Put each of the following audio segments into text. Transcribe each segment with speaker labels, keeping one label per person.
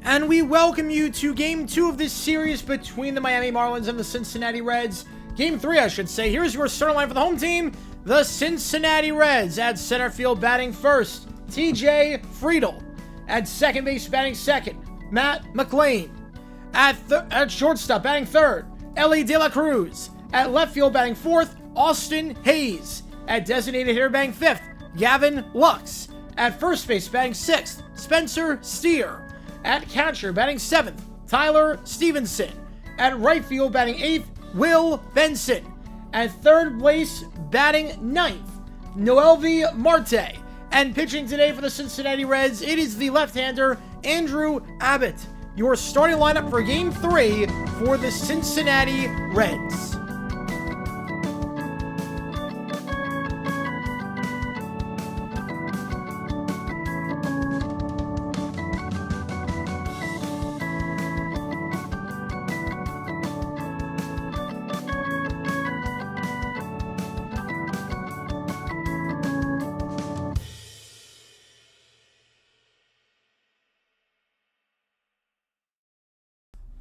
Speaker 1: And we welcome you to Game 2 of this series between the Miami Marlins and the Cincinnati Reds. Game 3, I should say. Here's your starting line for the home team. The Cincinnati Reds at center field batting first, TJ Friedl. At second base batting second, Matt McLean. At shortstop batting third, Ellie De La Cruz. At left field batting fourth, Austin Hayes. At designated hitter batting fifth, Gavin Lux. At first base batting sixth, Spencer Steer. At catcher batting seventh, Tyler Stevenson. At right field batting eighth, Will Benson. At third base batting ninth, Noelvi Marte. And pitching today for the Cincinnati Reds, it is the left-hander Andrew Abbott. Your starting lineup for Game 3 for the Cincinnati Reds.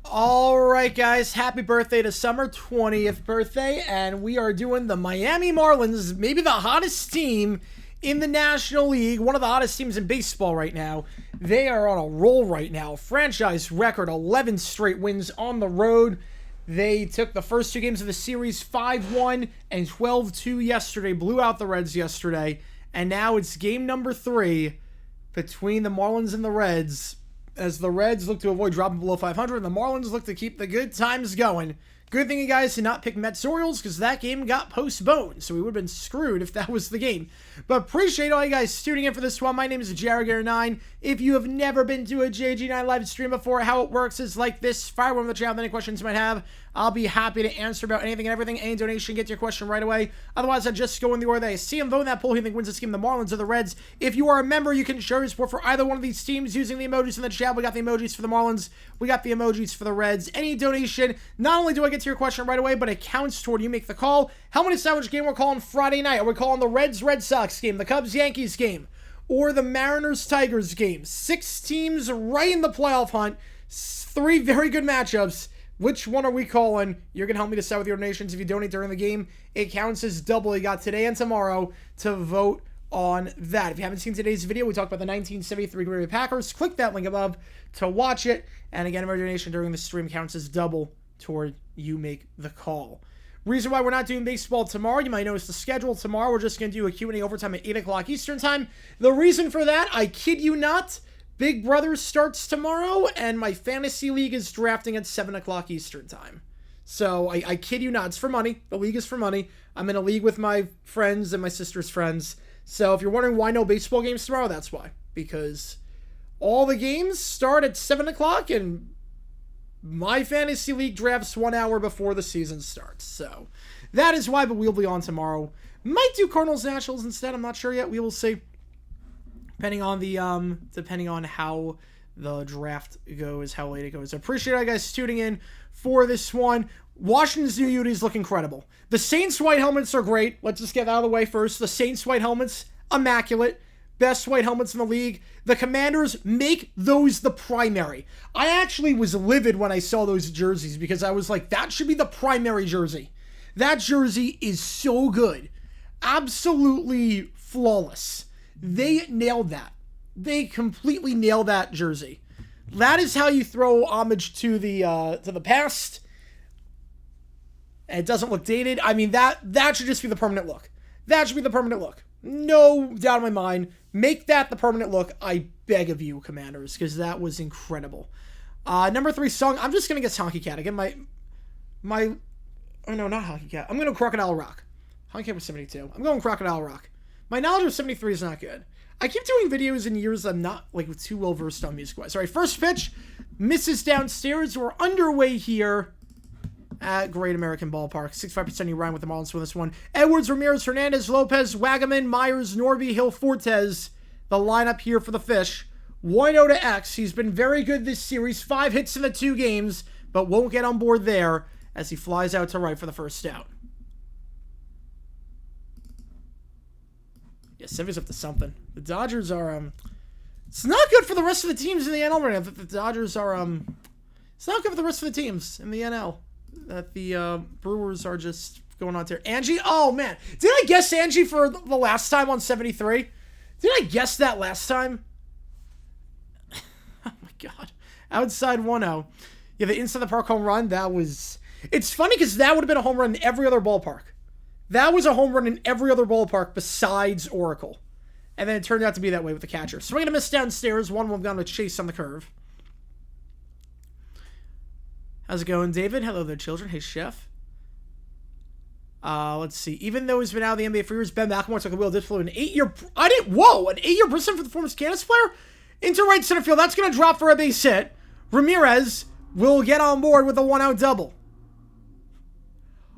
Speaker 1: Alright guys, happy birthday to Summer, 20th birthday, and we are doing the Miami Marlins, maybe the hottest team in the National League, one of the hottest teams in baseball right now. They are on a roll right now, franchise record, 11 straight wins on the road. They took the first two games of the series 5-1 and 12-2 yesterday, blew out the Reds yesterday, and now it's game number 3 between the Marlins and the Reds, as the Reds look to avoid dropping below 500, and the Marlins look to keep the good times going. Good thing you guys did not pick Mets-Orioles, because that game got postponed, so we would have been screwed if that was the game. But appreciate all you guys tuning in for this one. My name is cgiulianihpu. If you have never been to a JG9 live stream before, how it works is like this. Fire one in the chat with any questions you might have. I'll be happy to answer about anything and everything. Any donation, get your question right away. Otherwise, I just go in the order that I see them. Vote in that poll. Who you think wins this game, the Marlins or the Reds? If you are a member, you can show your support for either one of these teams using the emojis in the chat. We got the emojis for the Marlins. We got the emojis for the Reds. Any donation, not only do I get to your question right away, but it counts toward you make the call. How many sandwich game we're calling Friday night? Are we calling the Reds-Red Sox game, the Cubs-Yankees game, or the Mariners-Tigers game? 6 teams right in the playoff hunt. 3 very good matchups. Which one are we calling? You're going to help me decide with your donations. If you donate during the game, it counts as double. You got today and tomorrow to vote on that. If you haven't seen today's video, we talked about the 1973 Green Bay Packers. Click that link above to watch it. And again, every donation during the stream counts as double toward you make the call. Reason why we're not doing baseball tomorrow, you might notice the schedule. Tomorrow, we're just going to do a Q&A overtime at 8 o'clock Eastern time. The reason for that, I kid you not, Big Brother starts tomorrow, and my fantasy league is drafting at 7 o'clock Eastern time. So, I kid you not, it's for money. The league is for money. I'm in a league with my friends and my sister's friends. So, if you're wondering why no baseball games tomorrow, that's why. Because all the games start at 7 o'clock, and my fantasy league drafts 1 hour before the season starts. So, that is why, but we'll be on tomorrow. Might do Cardinals Nationals instead, I'm not sure yet. We will see. Depending on how the draft goes, how late it goes. I appreciate you guys tuning in for this one. Washington's new unis look incredible. The Saints white helmets are great. Let's just get out of the way first. The Saints white helmets, immaculate. Best white helmets in the league. The Commanders, make those the primary. I actually was livid when I saw those jerseys because I was like, that should be the primary jersey. That jersey is so good. Absolutely flawless. They nailed that. They completely nailed that jersey. That is how you throw homage to the past. It doesn't look dated. I mean, that should just be the permanent look. That should be the permanent look. No doubt in my mind. Make that the permanent look. I beg of you, Commanders, because that was incredible. Number 3 song. I'm just gonna guess Honky Cat again. Oh no, not Honky Cat. I'm gonna Crocodile Rock. Honky Cat was 72. I'm going Crocodile Rock. My knowledge of 73 is not good. I keep doing videos in years I'm not like too well versed on music-wise. All right, first pitch misses downstairs. We're underway here at Great American Ballpark. 65% you rhyme with the Marlins for this one. Edwards, Ramirez, Hernandez, Lopez, Wagaman, Myers, Norby, Hill, Fortes. The lineup here for the Fish. 1-0 to X. He's been very good this series. 5 hits in the 2 games, but won't get on board there as he flies out to right for the first out. Yeah, Sevy's up to something. The Dodgers are, It's not good for the rest of the teams in the NL right now that the Dodgers are, it's not good for the rest of the teams in the NL that the Brewers are just going on there. Angie, oh man. Did I guess Angie for the last time on 73? Did I guess that last time? Oh my God. Outside 1-0. Yeah, the inside the park home run, that was... It's funny because that would have been a home run in every other ballpark. That was a home run in every other ballpark besides Oracle. And then it turned out to be that way with the catcher. Swing and a miss downstairs. 1-1 down to Chase on the curve. How's it going, David? Hello there, children. Hey, Chef. Let's see. Even though he's been out of the NBA for years, Ben McLemore took a wheel display an 8-year... Whoa! An 8-year Brisbane for the former Canis player? Into right center field. That's going to drop for a base hit. Ramirez will get on board with a 1-out double.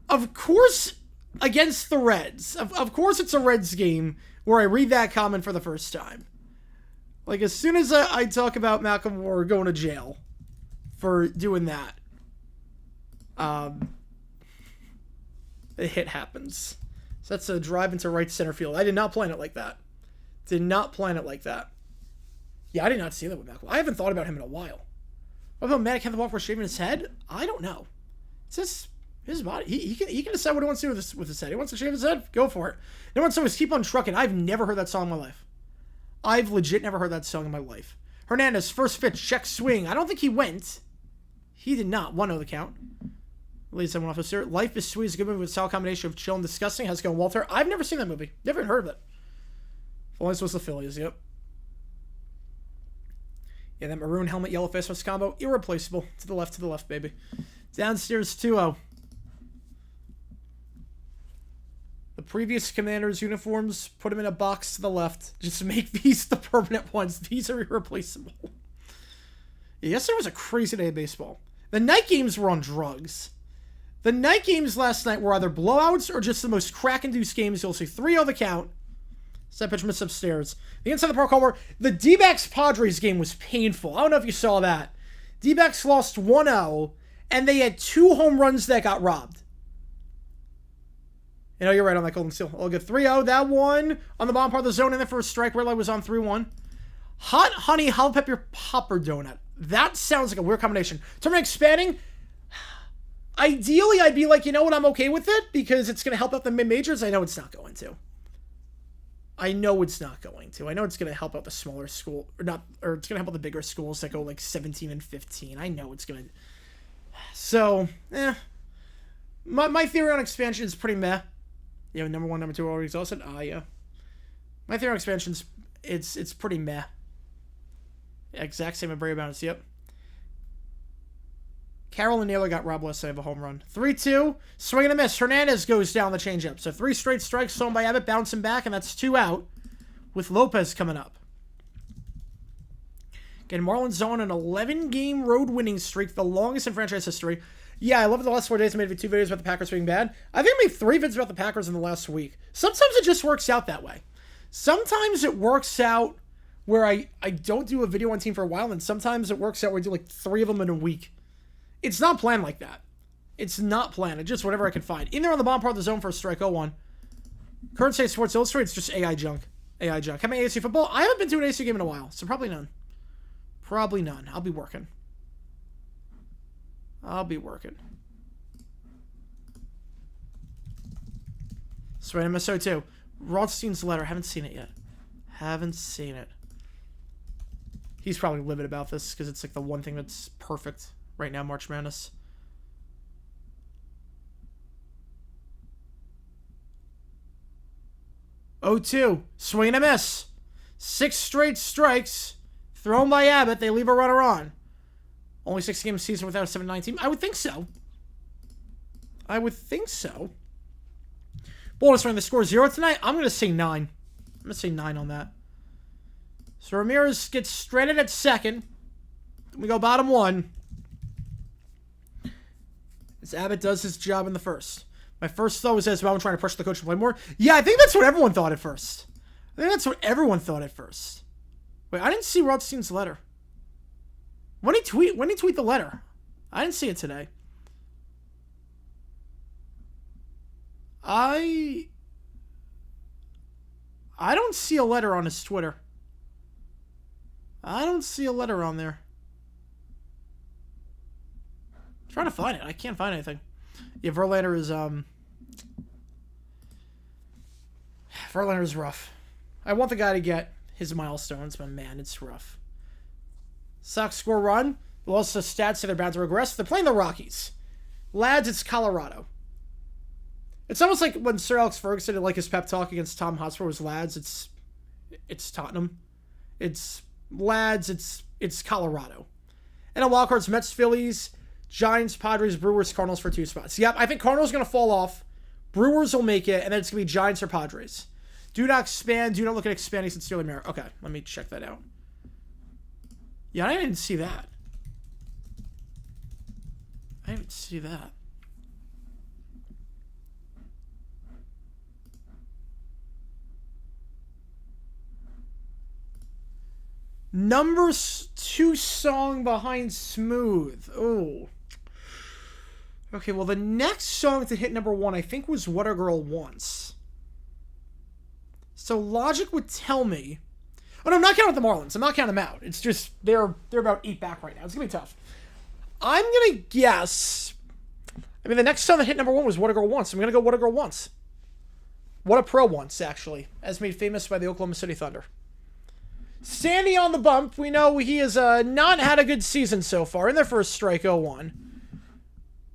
Speaker 1: Of course, against the Reds. Of course it's a Reds game where I read that comment for the first time. Like, as soon as I talk about McLemore going to jail for doing that, the hit happens. So that's a drive into right center field. I did not plan it like that. Did not plan it like that. Yeah, I did not see that with McLemore. I haven't thought about him in a while. What about Matt Kevin Walker shaving his head? I don't know. It's just his body. He can decide what he wants to do with his head. He wants to shave his head? Go for it. No one says Keep on Trucking. I've never heard that song in my life. I've legit never heard that song in my life. Hernandez, first pitch, check swing. I don't think he went. He did not. 1-0 the count. Ladies and officer. Life is Sweet is a good movie with a solid combination of chill and disgusting. How's it going, Walter? I've never seen that movie. Never even heard of it. Only was the Phillies, yep. Yeah, that maroon helmet, yellow face mask combo. Irreplaceable. To the left, baby. Downstairs 2-0. The previous Commanders' uniforms, put them in a box to the left. Just make these the permanent ones. These are irreplaceable. Yeah, yesterday was a crazy day of baseball. The night games were on drugs. The night games last night were either blowouts or just the most crack-induced games. You'll see 3-0 the count. Set pitch miss upstairs. The inside the park homer. The D-backs-Padres game was painful. I don't know if you saw that. D-backs lost 1-0, and they had 2 home runs that got robbed. You know, you're right on that golden seal. I'll get 3-0. That one on the bottom part of the zone, and then for a strike. Red light was on 3-1. Hot honey jalapeno popper donut. That sounds like a weird combination. In terms of expanding, ideally, I'd be like, you know what, I'm okay with it because it's going to help out the mid-majors. I know it's not going to. I know it's going to help out the smaller school, or it's going to help out the bigger schools that go like 17 and 15. I know it's going to. So, My theory on expansion is pretty meh. You know, number 1, number 2 already exhausted. Yeah. My theory on expansion's it's pretty meh. Exact same at Brave Bounce, yep. Carroll and Naylor got robbed last night of a home run. 3-2, swing and a miss. Hernandez goes down the changeup. So 3 straight strikes thrown by Abbott, bouncing back, and that's 2 out with Lopez coming up. Again, Marlins on an 11-game road winning streak, the longest in franchise history. Yeah, I love the last 4 days I made 2 videos about the Packers being bad. I think I made 3 videos about the Packers in the last week. Sometimes it just works out that way. Sometimes it works out where I don't do a video on team for a while, and sometimes it works out where I do like 3 of them in a week. It's not planned like that. It's not planned. It's just whatever I can find. In there on the bottom part of the zone for a strike, 0-1. Current State Sports Illustrated, it's just AI junk. AI junk. How many ASU football? I haven't been to an ASU game in a while, so probably none. Probably none. I'll be working. Sweet MSO2. Rothstein's letter. Haven't seen it yet. He's probably livid about this because it's like the one thing that's perfect right now, March Madness. Oh, 2. Swing and a miss. 6 straight strikes. Thrown by Abbott. They leave a runner on. Only 6-game season without a 7-9 team? I would think so. Bonus running the score 0 tonight. I'm going to say 9. I'm going to say 9 on that. So Ramirez gets stranded at second. We go bottom 1. As Abbott does his job in the first. My first thought was as well, I'm trying to push the coach to play more. Yeah, I think that's what everyone thought at first. Wait, I didn't see Rothstein's letter. When did he tweet the letter? I didn't see it today. I don't see a letter on his Twitter. I don't see a letter on there. I'm trying to find it. I can't find anything. Yeah, Verlander is rough. I want the guy to get his milestones, but man, it's rough. Sox score run. Lost the stats, so they're bound to regress. They're playing the Rockies. Lads, it's Colorado. It's almost like when Sir Alex Ferguson did like his pep talk against Tom Hotspur was lads, it's Tottenham. It's lads, it's Colorado. And a wild cards, Mets, Phillies, Giants, Padres, Brewers, Cardinals for 2 spots. Yep, I think Cardinals going to fall off. Brewers will make it, and then it's going to be Giants or Padres. Do not expand. Do not look at expanding sincerely, Mayor. Okay, let me check that out. Yeah, I didn't see that. I didn't see that. Number 2 song behind Smooth. Oh. Okay, well, the next song to hit number 1, I think, was What a Girl Wants. So logic would tell me... Oh, no, I'm not counting the Marlins. I'm not counting them out. It's just, they're about 8 back right now. It's going to be tough. I'm going to guess... I mean, the next song that hit number 1 was What a Girl Wants. I'm going to go What a Girl Wants. What a Pro Wants, actually. As made famous by the Oklahoma City Thunder. Sandy on the bump. We know he has not had a good season so far in their first strike 0-1.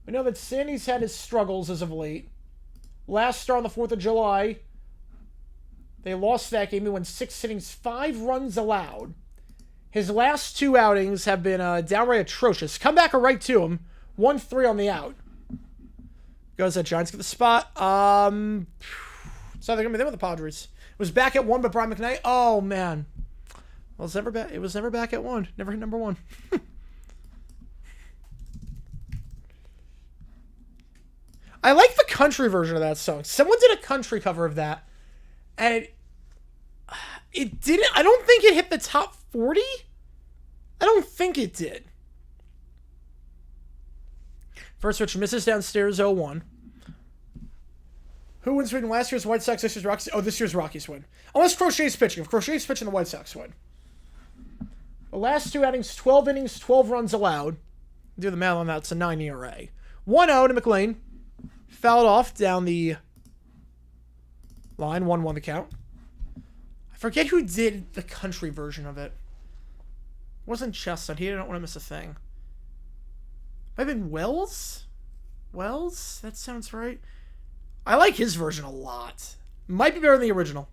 Speaker 1: We know that Sandy's had his struggles as of late. Last start on the 4th of July. They lost that game. He went 6 innings, 5 runs allowed. His last 2 outings have been downright atrocious. Come back right to him. 1-3 on the out. Goes that Giants get the spot. So they're going to be there with the Padres. It was back at 1, but Brian McKnight. Oh, man. Well, it was never back at 1. Never hit number 1. I like the country version of that song. Someone did a country cover of that. And it didn't... I don't think it hit the top 40. I don't think it did. First pitch misses downstairs 0-1. Who wins between last year's White Sox, this year's Rockies? Oh, this year's Rockies win. Unless Crochet's pitching. If Crochet's pitching, the White Sox win. The last 2 outings, 12 innings, 12 runs allowed. Do the math on that. It's a 9 ERA. 1-0 to McLean. Fouled off down the line. 1-1 the count. I forget who did the country version of it. It wasn't Chestnut. He didn't want to miss a thing. Might have been Wells? Wells? That sounds right. I like his version a lot. Might be better than the original.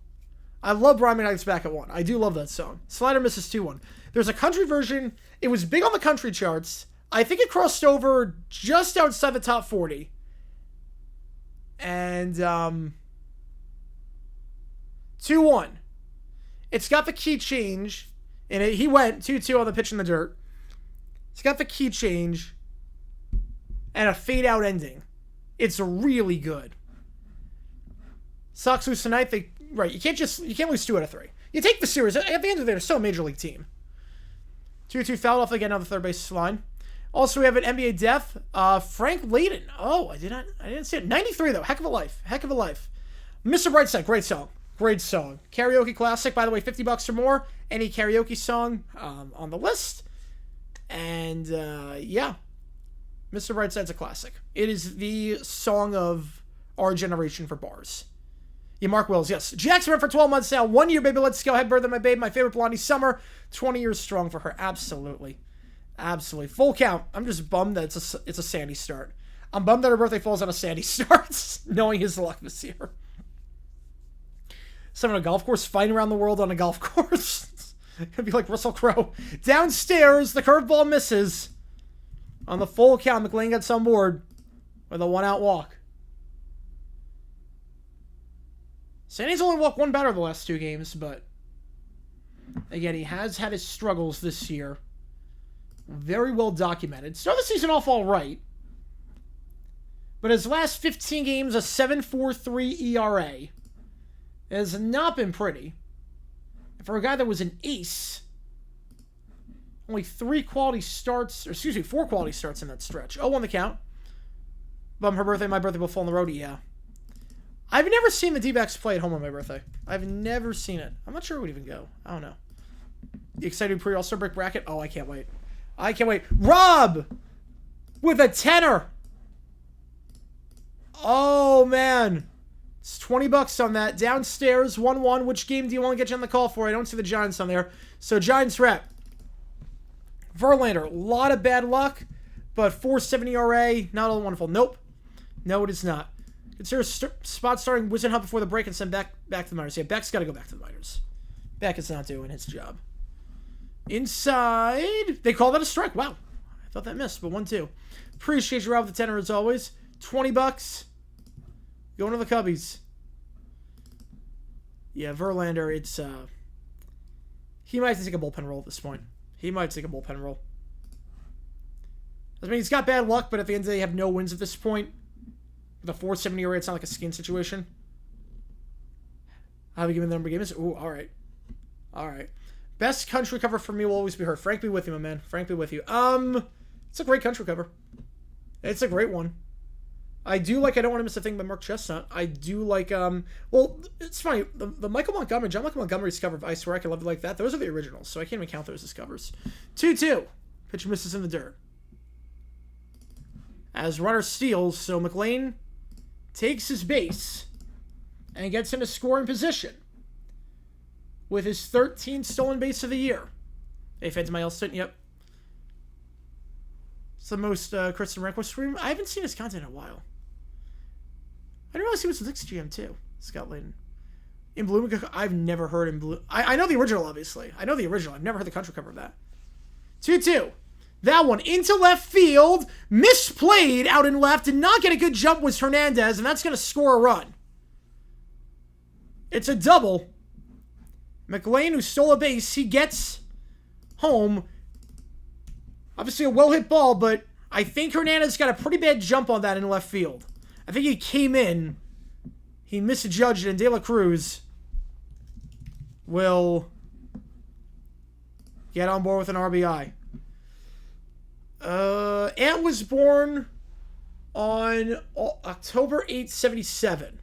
Speaker 1: I love Brian McKnight's Back at 1. I do love that song. Slider misses 2-1. There's a country version. It was big on the country charts. I think it crossed over just outside the top 40. And 2-1. It's got the key change. And he went 2-2 on the pitch in the dirt. It's got the key change. And a fade-out ending. It's really good. Sox lose tonight. Right, you can't lose 2 out of 3. You take the series. At the end of the day, they're still a major league team. 2-2 fouled off again on the third base line. Also, we have an NBA death. Frank Layden. Oh, I didn't see it. 93 though. Heck of a life. Heck of a life. Mr. Brightside. Great song. Great song. Karaoke classic. By the way, $50 or more. Any karaoke song on the list. And yeah, Mr. Brightside's a classic. It is the song of our generation for bars. Yeah, Mark Wills, yes. Jackson went for 12 months now. 1 year, baby. Let's go. Head birthday, my babe. My favorite Blondie summer. 20 years strong for her. Absolutely. Absolutely. Full count. I'm just bummed that it's a Sandy start. I'm bummed that her birthday falls on a Sandy start, knowing his luck this year. Someone on a golf course, fighting around the world on a golf course. It'd be like Russell Crowe. Downstairs, the curveball misses. On the full count, McLean gets on board with a 1-out walk. Sandy's only walked 1 batter the last 2 games, but again, he has had his struggles this year. Very well documented. Started the season off all right, but his last 15 games, a 7.43 ERA. It has not been pretty. And for a guy that was an ace, only 4 quality starts in that stretch. 0-1 the count. Bum, her birthday, my birthday will fall on the road. Yeah. I've never seen the D-backs play at home on my birthday. I've never seen it. I'm not sure it would even go. I don't know. excited pre-All-Star break bracket. Oh, I can't wait. I can't wait. Rob with a tenner. Oh, man. It's $20 on that. Downstairs, 1-1. Which game do you want to get you on the call for? I don't see the Giants on there. So, Giants rep. Verlander, a lot of bad luck, but 4.70 ERA, not all wonderful. Nope. No, it is not. Consider spot starting Wizenhut before the break and send back to the minors. Yeah, Beck's got to go back to the minors. Beck is not doing his job. Inside. They call that a strike. Wow. I thought that missed, but 1-2. Appreciate you, Rob, the tenor as always. $20. Going to the Cubbies. Yeah, Verlander, it's, he might have to take a bullpen roll at this point. He might take a bullpen roll. I mean, he's got bad luck, but at the end of the day, they have no wins at this point. With a 4.70 ERA, it's not like a skin situation. How have you given the number of games? Ooh, all right. All right. Best country cover for me will always be her. Frank be with you, my man. Frank be with you. It's a great country cover. It's a great one. I do like, I don't want to miss a thing by Mark Chestnut. I do like, well, it's funny. The Michael Montgomery, John Michael Montgomery's cover of I Swear I Can Love You Like That, those are the originals, so I can't even count those as covers. 2-2. Pitcher misses in the dirt. As runner steals, so McLean takes his base and gets him a scoring position with his 13th stolen base of the year. Hey, fans, my Elston, yep. It's the most Kristen Rehnquist stream. I haven't seen his content in a while. I didn't realize he was with XGM too. Scott Layden. In Bloom, I've never heard in Bloom. I know the original, obviously. I know the original. I've never heard the country cover of that. 2-2. That one into left field. Misplayed out in left. Did not get a good jump was Hernandez, and that's going to score a run. It's a double. McLean, who stole a base, he gets home. Obviously a well-hit ball, but I think Hernandez got a pretty bad jump on that in left field. I think he came in. He misjudged it, and De La Cruz will get on board with an RBI. Ant was born on October 8th, 77.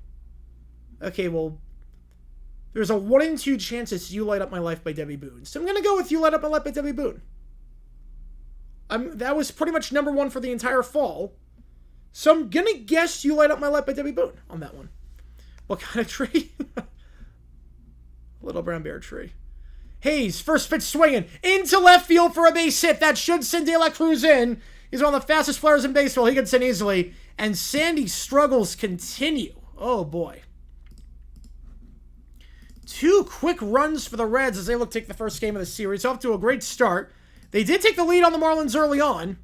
Speaker 1: Okay, well, there's a 1 in 2 chance it's You Light Up My Life by Debbie Boone. So I'm going to go with You Light Up My Life by Debbie Boone. That was pretty much number 1 for the entire fall. So I'm going to guess You Light Up My Life by Debbie Boone on that one. What kind of tree? Little brown bear tree. Hayes, first pitch swinging into left field for a base hit. That should send De La Cruz in. He's one of the fastest players in baseball. He gets in easily. And Sandy's struggles continue. Oh, boy. 2 quick runs for the Reds as they look to take the first game of the series. Off to a great start. They did take the lead on the Marlins early on.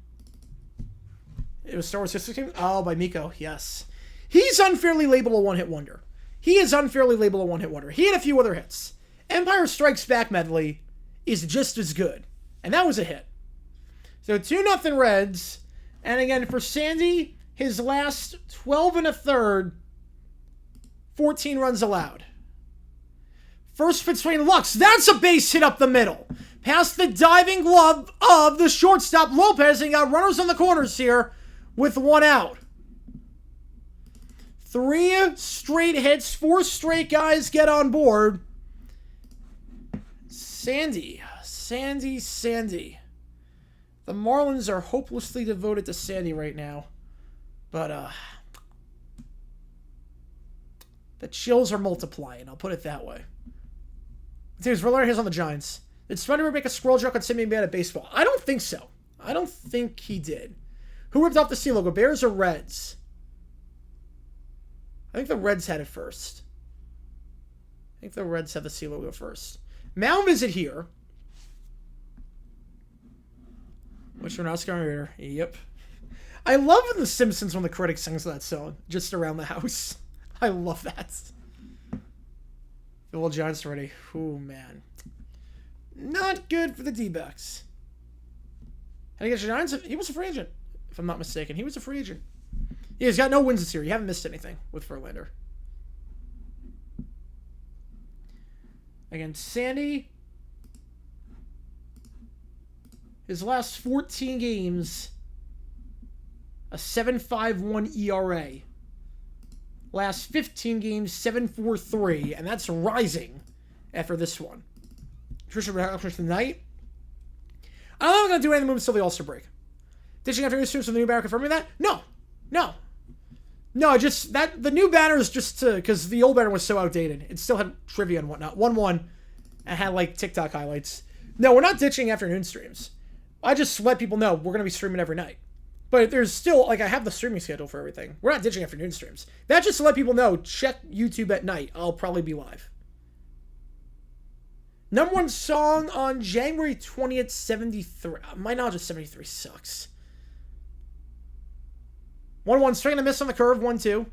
Speaker 1: It was Star Wars History Game? Oh, by Miko, yes. He's unfairly labeled a one-hit wonder. He is unfairly labeled a one-hit wonder. He had a few other hits. Empire Strikes Back medley is just as good. And that was a hit. So 2-0 Reds. And again, for Sandy, his last 12 1/3, 14 runs allowed. First pitch swing, Lux. That's a base hit up the middle. Past the diving glove of the shortstop, Lopez. And got runners on the corners here with 1 out. 3 straight hits. 4 straight guys get on board. Sandy. The Marlins are hopelessly devoted to Sandy right now. But, the chills are multiplying. I'll put it that way. Here's Verlander hits on the Giants. Did Spencer make a squirrel joke on Simeon bad at baseball? I don't think so. I don't think he did. Who ripped off the C logo? Bears or Reds? I think the Reds had it first. I think the Reds had the C logo first. Mound visit here. Which one? Oscar? Yep. I love in The Simpsons when the critic sings that song. Just Around the House. I love that. The little Giants ready. Oh, man. Not good for the D-backs. And against the Giants, he was a free agent, if I'm not mistaken. He was a free agent. Yeah, he's got no wins this year. You haven't missed anything with Verlander. Against Sandy, his last 14 games, a 7.51 ERA. Last 15 games, 7.43, and that's rising after this one. Traditional reactions tonight. I don't know if I'm going to do anything moves until the All-Star break. Ditching after new streams from the new banner confirming that? No. Just that the new banner is just to, because the old banner was so outdated. It still had trivia and whatnot. 1-1 and had like TikTok highlights. No, we're not ditching afternoon streams. I just let people know we're going to be streaming every night. But there's still, like, I have the streaming schedule for everything. We're not ditching afternoon streams. That's just to let people know, check YouTube at night. I'll probably be live. Number one song on January 20th, 73. My knowledge of 73 sucks. 1-1, swinging a miss on the curve, 1-2.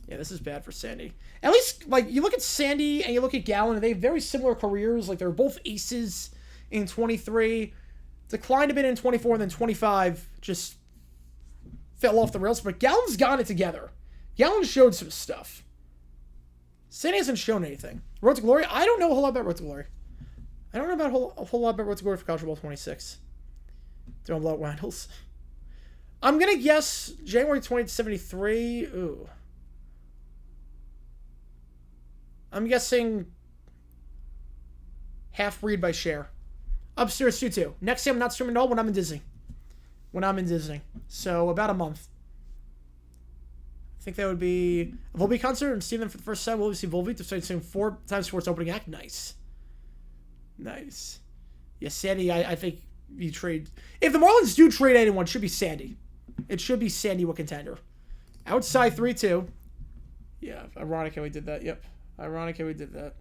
Speaker 1: Yeah, this is bad for Sandy. At least, like, you look at Sandy and you look at Gallen, and they have very similar careers. Like, they're both aces in 23. Declined a bit in 24, and then 25 just fell off the rails. But Gallen's got it together. Gallen showed some stuff. Sandy hasn't shown anything. Road to Glory? I don't know a whole lot about Road to Glory. I don't know about a whole lot about Road to Glory for College Football 26. Don't blow out Randall's. I'm going to guess January 20th, 73. Ooh. I'm guessing Half Breed by Cher. Upstairs 2-2. Next day I'm not streaming at all when I'm in Disney. So about a month. I think that would be a Volbeat concert and see them for the first time. We'll see Volbeat to start seeing 4 times sports opening act. Nice. Yeah, Sandy, I think you trade. If the Marlins do trade anyone, it should be Sandy. It should be Sandy with contender. Outside 3-2. Yeah, ironic how we did that. Yep. Ironic how we did that.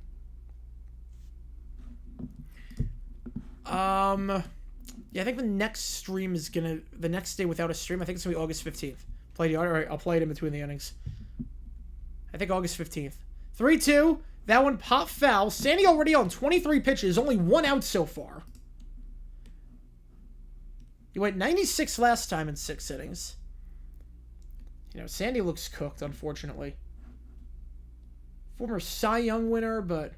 Speaker 1: Yeah, I think the next stream is the next day without a stream, I think it's gonna be August 15th. Alright, I'll play it in between the innings. I think August 15th. 3-2. That one popped foul. Sandy already on 23 pitches, only 1 out so far. He went 96 last time in 6 innings. You know, Sandy looks cooked, unfortunately. Former Cy Young winner, but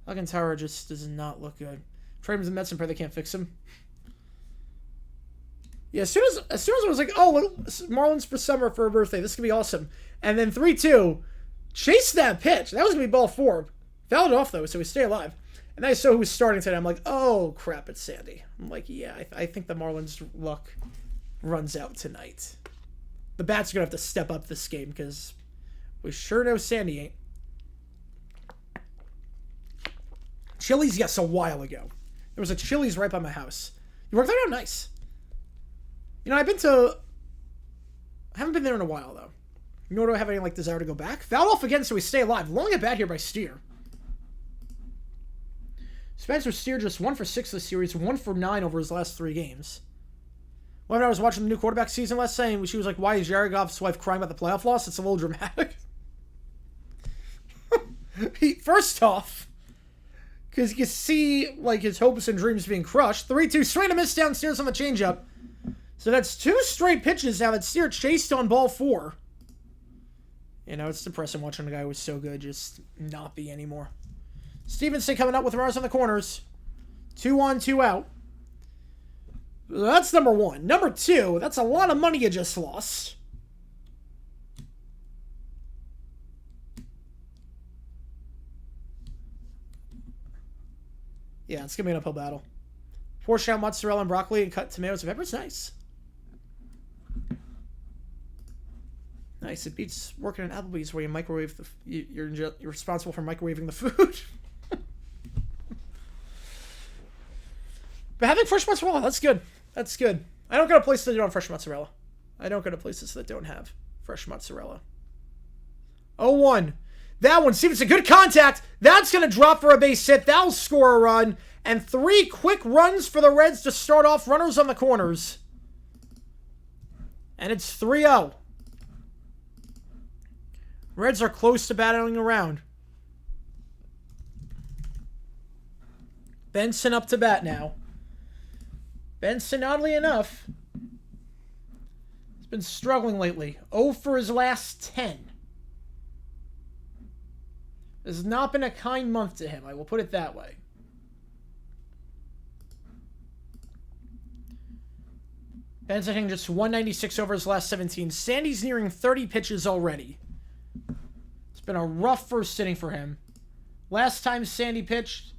Speaker 1: Alcantara just does not look good. Trade him to the Mets and pray they can't fix him. Yeah, as soon as I was like, oh, Marlins for summer for a birthday, this could be awesome. And then 3-2, chased that pitch. That was gonna be ball 4. Fouled it off though, so we stay alive. And then I saw who was starting today. I'm like, oh crap, it's Sandy. I'm like, yeah, I think the Marlins' luck runs out tonight. The bats are gonna have to step up this game because we sure know Sandy ain't. Chili's, yes, a while ago. There was a Chili's right by my house. You work there? Oh, nice. You know, I haven't been there in a while, though. Nor do I have any, like, desire to go back. Fouled off again, so we stay alive. Long at bat here by Steer. Spencer Steer just 1 for 6 this series, 1 for 9 over his last 3 games. When I was watching the new quarterback season last night, she was like, why is Jared Goff's wife crying about the playoff loss? It's a little dramatic. First off, because you can see, like, his hopes and dreams being crushed. 3-2, swing and a miss downstairs on the changeup. So that's 2 straight pitches now that Steer chased on ball 4. You know, it's depressing watching a guy who was so good just not be anymore. Stevenson coming up with runners on the corners. 2 on, 2 out. That's number 1. Number 2, that's a lot of money you just lost. Yeah, it's going to be an uphill battle. Portion out mozzarella and broccoli and cut tomatoes and peppers. Nice. Nice. It beats working at Applebee's where you microwave the... You're responsible for microwaving the food. But having fresh mozzarella, that's good. That's good. I don't go to places that don't have fresh mozzarella. I don't go to places that don't have fresh mozzarella. 0-1. That one, Stevenson, good contact. That's going to drop for a base hit. That'll score a run. And 3 quick runs for the Reds to start off. Runners on the corners. And it's 3-0. Reds are close to battling around. Benson up to bat now. Benson, oddly enough, has been struggling lately. 0 for his last 10. This has not been a kind month to him, I will put it that way. Benson hitting just 196 over his last 17. Sandy's nearing 30 pitches already. It's been a rough first inning for him. Last time Sandy pitched,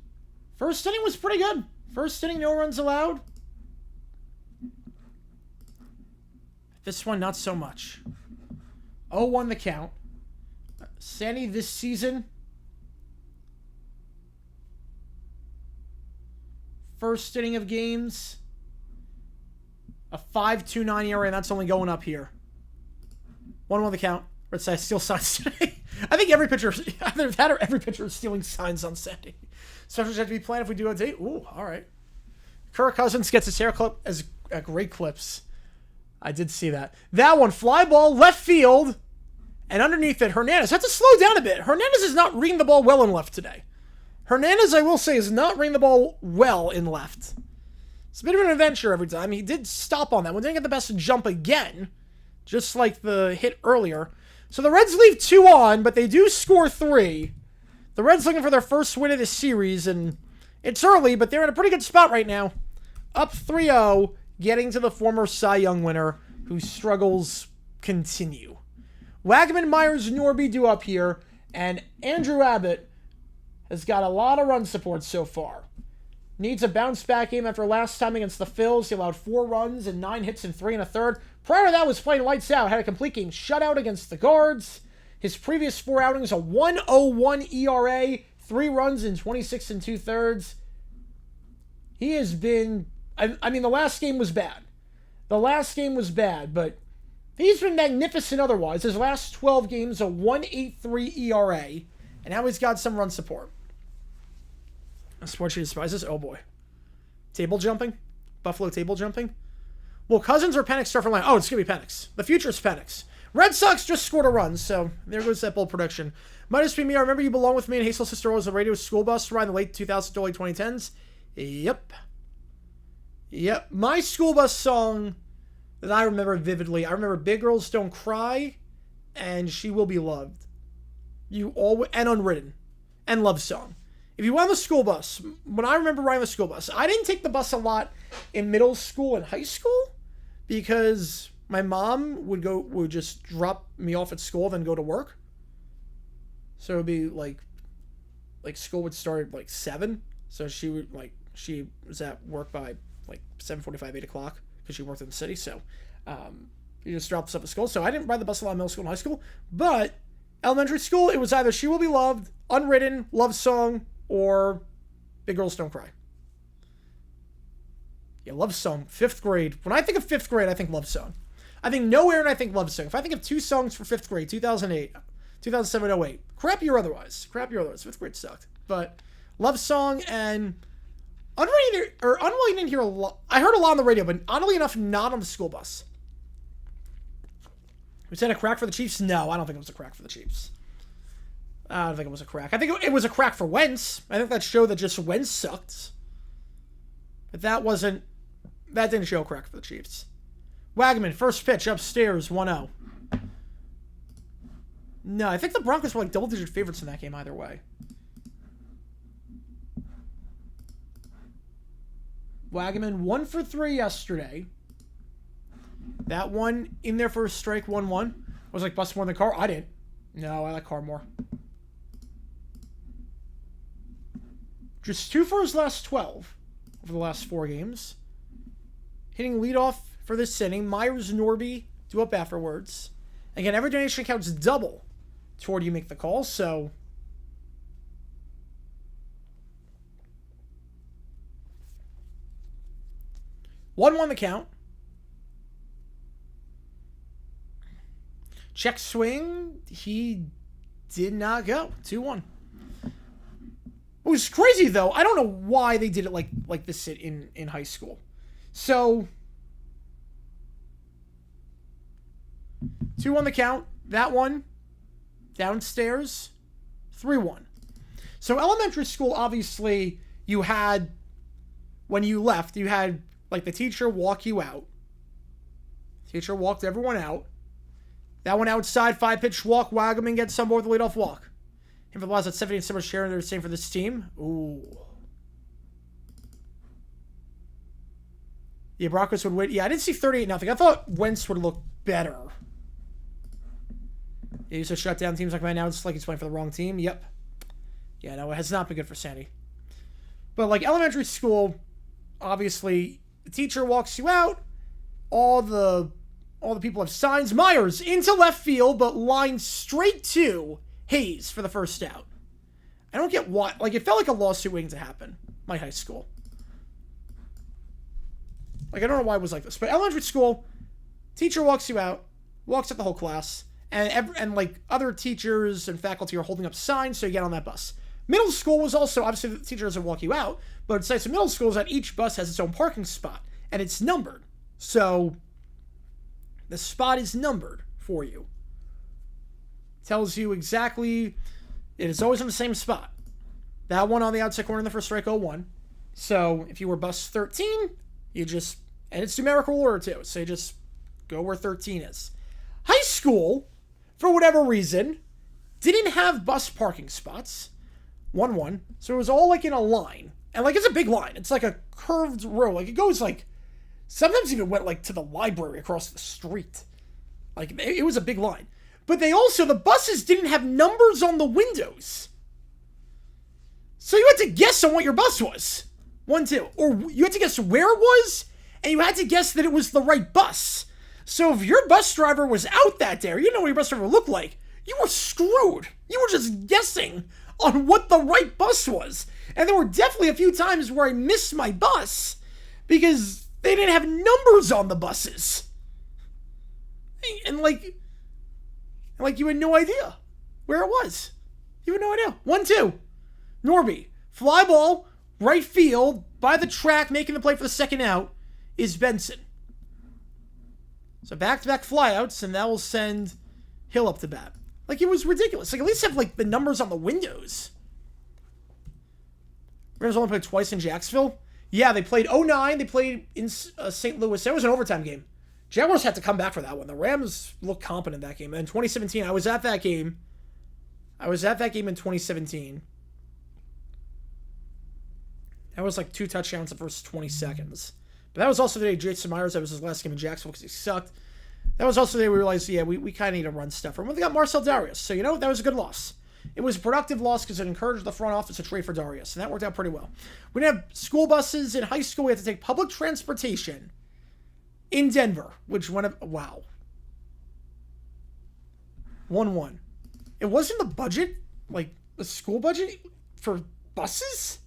Speaker 1: First inning was pretty good. First inning, no runs allowed. This one, not so much. 0-1 the count. Sandy this season, first inning of games, a 5.29 ERA, and that's only going up here. 1-1 the count. Red Sox steal signs today. I think every pitcher, either that or every pitcher is stealing signs on Sandy. Specials have to be planned if we do a date. Ooh, all right. Kirk Cousins gets his hair clip as great clips. I did see that. That one, fly ball, left field, and underneath it, Hernandez. Had to slow down a bit. Hernandez is not reading the ball well in left today. Hernandez, I will say, is not reading the ball well in left. It's a bit of an adventure every time. He did stop on that one. Didn't get the best jump again, just like the hit earlier. So the Reds leave 2 on, but they do score 3. The Reds looking for their first win of this series, and it's early, but they're in a pretty good spot right now. Up 3-0, getting to the former Cy Young winner, whose struggles continue. Wagman, Myers, Norby do up here, and Andrew Abbott has got a lot of run support so far. Needs a bounce-back game after last time against the Phils. He allowed 4 runs and 9 hits in 3 1/3. Prior to that was playing lights out. Had a complete game shutout against the Guards. His previous 4 outings, a 1.01 ERA, 3 runs in 26 2/3. He has been... I mean, the last game was bad. But he's been magnificent otherwise. His last 12 games, a 1.83 ERA, and now he's got some run support. Sports sheet despises. Oh boy. Table jumping? Buffalo table jumping? Well, Cousins or Penix start for line. Oh, it's going to be Penix. The future's Penix. Red Sox just scored a run, so there goes that bold prediction. Minus be me. I remember you belong with me and Hazel Sister was a radio school bus ride in the late 2000s to early 2010s. Yep. My school bus song that I remember vividly. I remember Big Girls Don't Cry and She Will Be Loved. And Unwritten. And Love Song. If you were on the school bus, when I remember riding the school bus, I didn't take the bus a lot in middle school and high school because my mom would just drop me off at school, then go to work. So it would be like school would start at like 7. So she was at work by like 7:45, 8 o'clock because she worked in the city. So you just dropped us up at school. So I didn't ride the bus a lot in middle school and high school. But elementary school, it was either She Will Be Loved, Unwritten, Love Song, or Big Girls Don't Cry. Yeah, Love Song, 5th grade. When I think of 5th grade, I think Love Song. I think Nowhere and I think Love Song. If I think of 2 songs for 5th grade, 2008, 2007, 08. Crap year otherwise. 5th grade sucked. But Love Song and Unwritten, I didn't hear a lot. I heard a lot on the radio, but oddly enough, not on the school bus. Was that a crack for the Chiefs? No, I don't think it was a crack for the Chiefs. I don't think it was a crack. I think it was a crack for Wentz. I think that showed that just Wentz sucked. But that didn't show a crack for the Chiefs. Wagman, first pitch, upstairs, 1-0. No, I think the Broncos were like double-digit favorites in that game either way. Wagman, 1 for 3 yesterday. That one in there for a strike, 1-1. Was like bust more than Carr. I didn't. No, I like Carr more. Just 2 for his last 12 over the last 4 games. Hitting leadoff for this inning. Myers, Norby do up afterwards. Again, every donation counts double toward you make the call, so... One the count. Check swing. He did not go. 2-1. It was crazy, though. I don't know why they did it like this in high school. So, 2-1 the count. That one, downstairs, 3-1. So, elementary school, obviously, you had, when you left, you had, like, the teacher walk you out. Teacher walked everyone out. That one outside, 5-pitch walk, Wagaman gets some more with the leadoff walk. And for the last at 70 and so much share, they're the same for this team. Ooh. Yeah, Broncos would win. Yeah, I didn't see 38-0. I thought Wentz would look better. He used to shut down teams like right now. It's like he's playing for the wrong team. Yep. Yeah, no, it has not been good for Sandy. But like elementary school, obviously the teacher walks you out. All the people have signs. Myers into left field, but lined straight to Hayes for the first out. I don't get why. Like, it felt like a lawsuit waiting to happen. My high school. Like, I don't know why it was like this. But elementary school, teacher walks you out, walks up the whole class, and like other teachers and faculty are holding up signs so you get on that bus. Middle school was also, obviously the teacher doesn't walk you out, but it's nice in middle school is that each bus has its own parking spot, and it's numbered. So the spot is numbered for you. Tells you exactly, it is always in the same spot. That one on the outside corner in the first strike 01. So if you were bus 13, you just, and it's numerical order too, so you just go where 13 is. High school, for whatever reason, didn't have bus parking spots. 1-1. So it was all like in a line. And like it's a big line. It's like a curved row. Like it goes like, sometimes even went like to the library across the street. Like it was a big line. But they also, the buses didn't have numbers on the windows. So you had to guess on what your bus was. 1-2. Or you had to guess where it was, and you had to guess that it was the right bus. So if your bus driver was out that day, or you didn't know what your bus driver looked like, you were screwed. You were just guessing on what the right bus was. And there were definitely a few times where I missed my bus because they didn't have numbers on the buses. And like you had no idea where it was. You had no idea. 1-2. Norby. Fly ball, right field, by the track, making the play for the second out, is Benson. So back-to-back flyouts, and that will send Hill up to bat. Like, it was ridiculous. Like, at least have, like, the numbers on the windows. Rams only played twice in Jacksonville. Yeah, they played 09. They played in St. Louis. That was an overtime game. Jaguars had to come back for that one. The Rams looked competent in that game. And in 2017, I was at that game. I was at that game in 2017. That was like 2 touchdowns the first 20 seconds. But that was also the day Jason Myers, that was his last game in Jacksonville because he sucked. That was also the day we realized, yeah, we kind of need to run stuff. And they got Marcel Darius. So, you know, that was a good loss. It was a productive loss because it encouraged the front office to trade for Darius. And that worked out pretty well. We didn't have school buses. In high school, we had to take public transportation in Denver, which went up, wow. 1-1. It wasn't the budget, like the school budget for buses?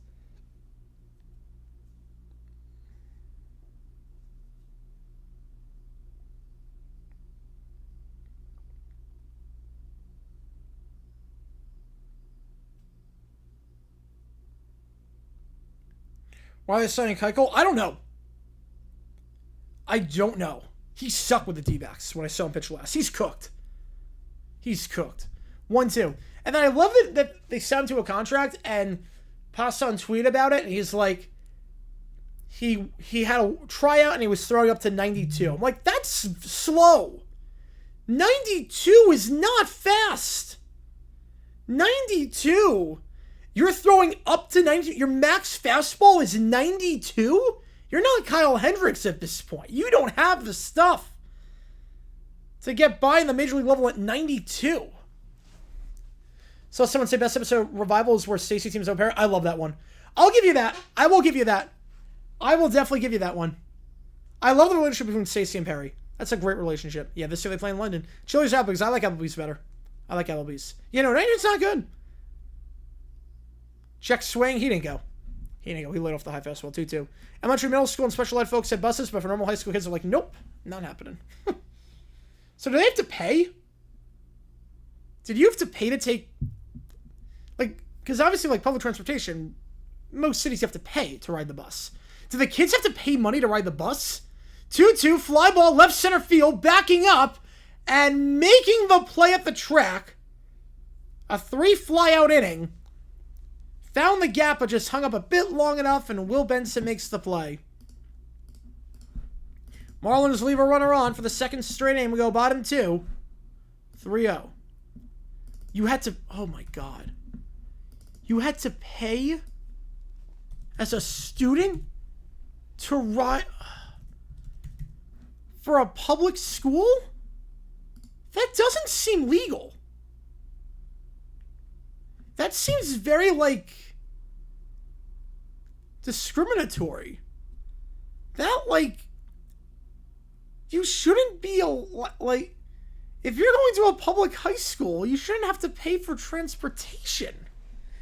Speaker 1: Why are they signing Keuchel? I don't know. I don't know. He sucked with the D-backs when I saw him pitch last. He's cooked. He's cooked. 1-2. And then I love it that they signed him to a contract and Passan tweeted about it, and he's like, he had a tryout and he was throwing up to 92. I'm like, that's slow. 92 is not fast. 92? You're throwing up to 92. Your max fastball is 92? You're not Kyle Hendricks at this point. You don't have the stuff to get by in the major league level at 92. So someone say best episode Revival is where Stacey teams don't pair. I love that one. I'll give you that. I will give you that. I will definitely give you that one. I love the relationship between Stacey and Perry. That's a great relationship. Yeah, this year they play in London. Chili's out because I like Applebee's better. I like Applebee's. You know, it's not good. Check swing. He didn't go. He laid off the high fastball, 2-2. Elementary, middle school, and special ed folks had buses, but for normal high school kids, they're like, nope, not happening. So do they have to pay? Did you have to pay to take, like, because obviously, like, public transportation, most cities have to pay to ride the bus. Do the kids have to pay money to ride the bus? 2-2, fly ball, left center field, backing up, and making the play at the track. A 3 fly-out inning. Found the gap, but just hung up a bit long enough, and Will Benson makes the play. Marlins leave a runner on for the second straight inning. We go bottom 2. 3-0. You had to... Oh, my God. You had to pay as a student to ride... For a public school? That doesn't seem legal. That seems very, like... discriminatory. That, like, you shouldn't be like, if you're going to a public high school, you shouldn't have to pay for transportation.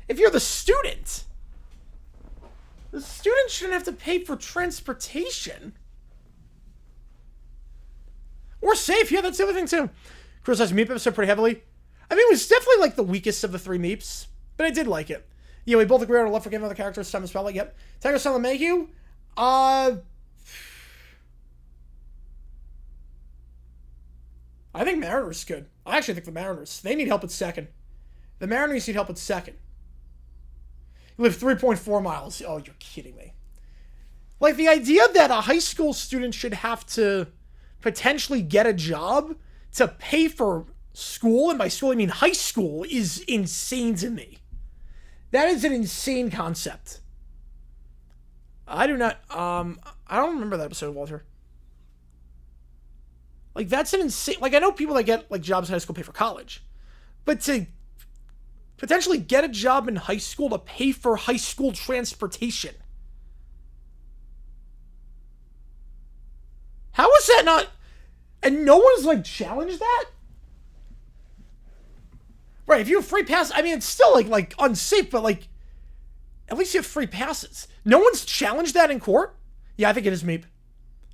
Speaker 1: If you're the student shouldn't have to pay for transportation. Or safe, yeah, that's the other thing too. Criticized Meep episode pretty heavily. I mean, it was definitely like the weakest of the 3 Meeps, but I did like it. Yeah, we both agree on a love for game of the characters. Time to spell it. Yep. Tiger Salamehu. I think Mariners good. I actually think the Mariners. They need help at second. The Mariners need help at second. You live 3.4 miles. Oh, you're kidding me. Like, the idea that a high school student should have to potentially get a job to pay for school, and by school I mean high school, is insane to me. That is an insane concept. I do not, I don't remember that episode, Walter. Like, that's an insane, like, I know people that get, like, jobs in high school pay for college, but to potentially get a job in high school to pay for high school transportation. How is that not, and no one's, like, challenged that? Right, if you have free pass, I mean, it's still, like unsafe, but, like, at least you have free passes. No one's challenged that in court? Yeah, I think it is Meep.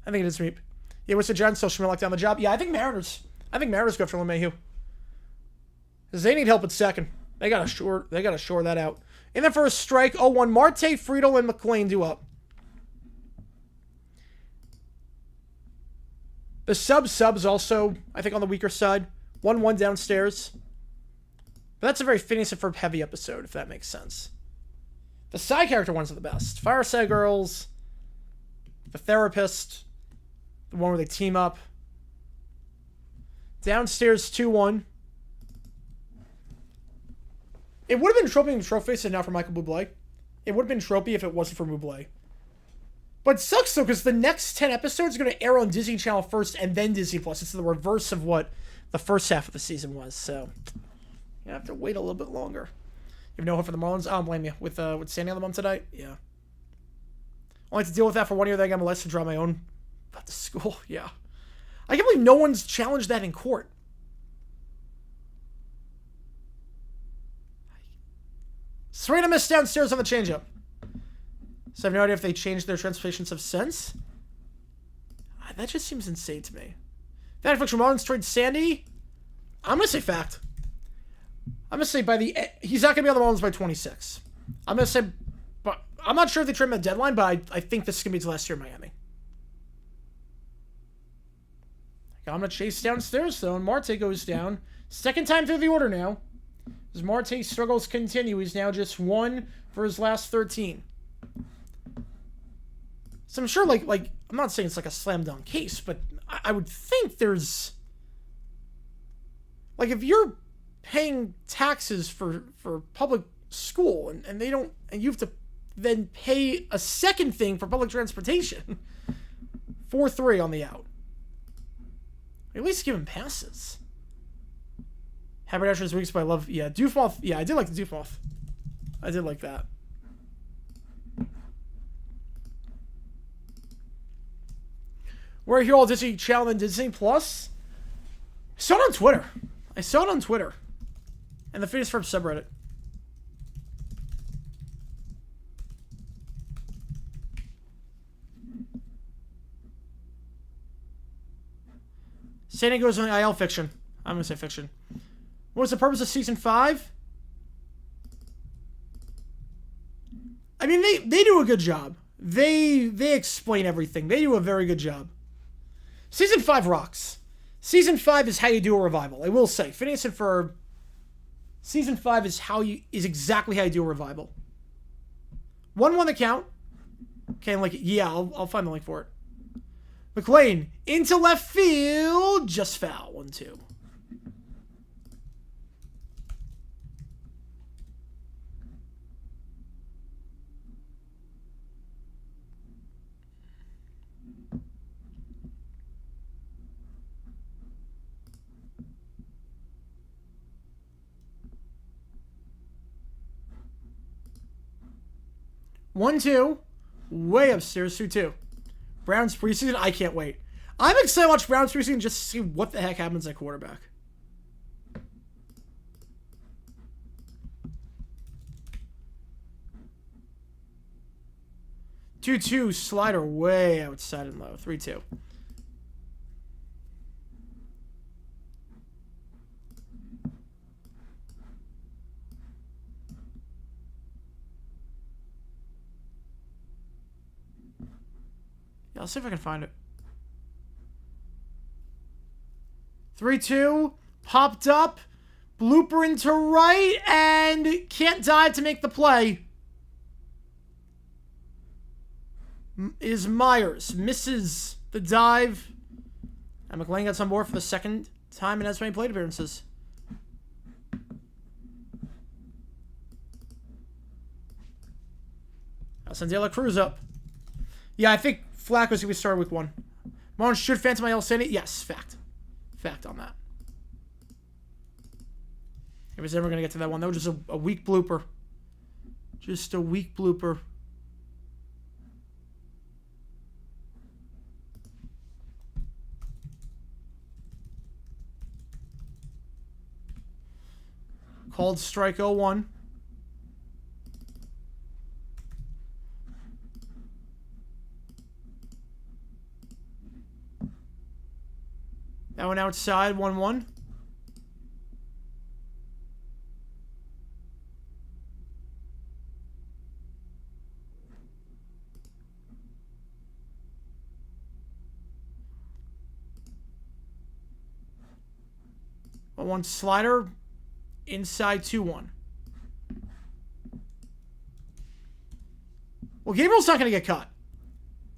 Speaker 1: Yeah, what's the Giants still Schmidt lock down the job? Yeah, I think Mariners. Go for LeMahieu. Because they need help at second. They gotta shore that out. In the first strike, 0-1. Marte, Friedel, and McLean do up. The subs also, I think, on the weaker side. 1-1 downstairs. But that's a very Phineas and Ferb heavy episode, if that makes sense. The side character ones are the best. Fireside Girls, The Therapist, the one where they team up. Downstairs 2-1. It would have been Tropey and Trophy, and not for Michael Bublé. It would have been Tropey if it wasn't for Bublé. But it sucks, though, because the next 10 episodes are going to air on Disney Channel first and then Disney Plus. It's the reverse of what the first half of the season was, so you have to wait a little bit longer. You have no hope for the Marlins? I don't blame you. With Sandy on the bum tonight? Yeah. Only have to deal with that for 1 year, then I got molested to draw my own about the school. Yeah. I can't believe no one's challenged that in court. Serena missed downstairs on the changeup. So I have no idea if they changed their transportations of sense. That just seems insane to me. That affliction Marlins trade Sandy. I'm gonna say fact. I'm gonna say he's not gonna be on the Marlins by 26. I'm gonna say, but I'm not sure if they trade him at the deadline, but I think this is gonna be his last year in Miami. I'm gonna chase downstairs though, and Marte goes down. Second time through the order now. As Marte's struggles continue, he's now just 1 for his last 13. So I'm sure, like I'm not saying it's like a slam dunk case, but I would think there's, like, if you're paying taxes for public school and they don't, and you have to then pay a second thing for public transportation. 4-3 on the out. At least give him passes. Haberdasher's weeks, but I love, yeah, Doofmoth. Yeah, I did like the Doofmoth. I did like that. We're here all Disney Channel and Disney Plus. I saw it on Twitter. And the Phineas Ferb subreddit. San Diego's on the IL fiction. I'm going to say fiction. What's the purpose of season 5? I mean, they do a good job. They explain everything. They do a very good job. Season 5 rocks. Season 5 is how you do a revival. I will say, Phineas and Ferb. Season 5 is exactly how you do a revival. 1-1 the count. Okay, I'll find the link for it. McLean into left field, just foul. 1-2. One, two. Way upstairs, 2-2. Browns preseason, I can't wait. I'm excited to watch Browns preseason just to see what the heck happens at quarterback. 2-2, slider way outside and low. 3-2. Yeah, I'll see if I can find it. 3-2, popped up, blooper into right, and can't dive to make the play. Is Myers. Misses the dive. And McLean gets on board for the second time in as many plate appearances. Send De La Cruz up. Yeah, I think Flacco's going to be started with 1. Marlins should phantom my Sandy. Yes, fact. Fact on that. If he's ever going to get to that one, that was just a weak blooper. Just a weak blooper. Called strike 0-1. That one outside, 1-1. One slider. Inside 2-1. Well, Gabriel's not going to get cut.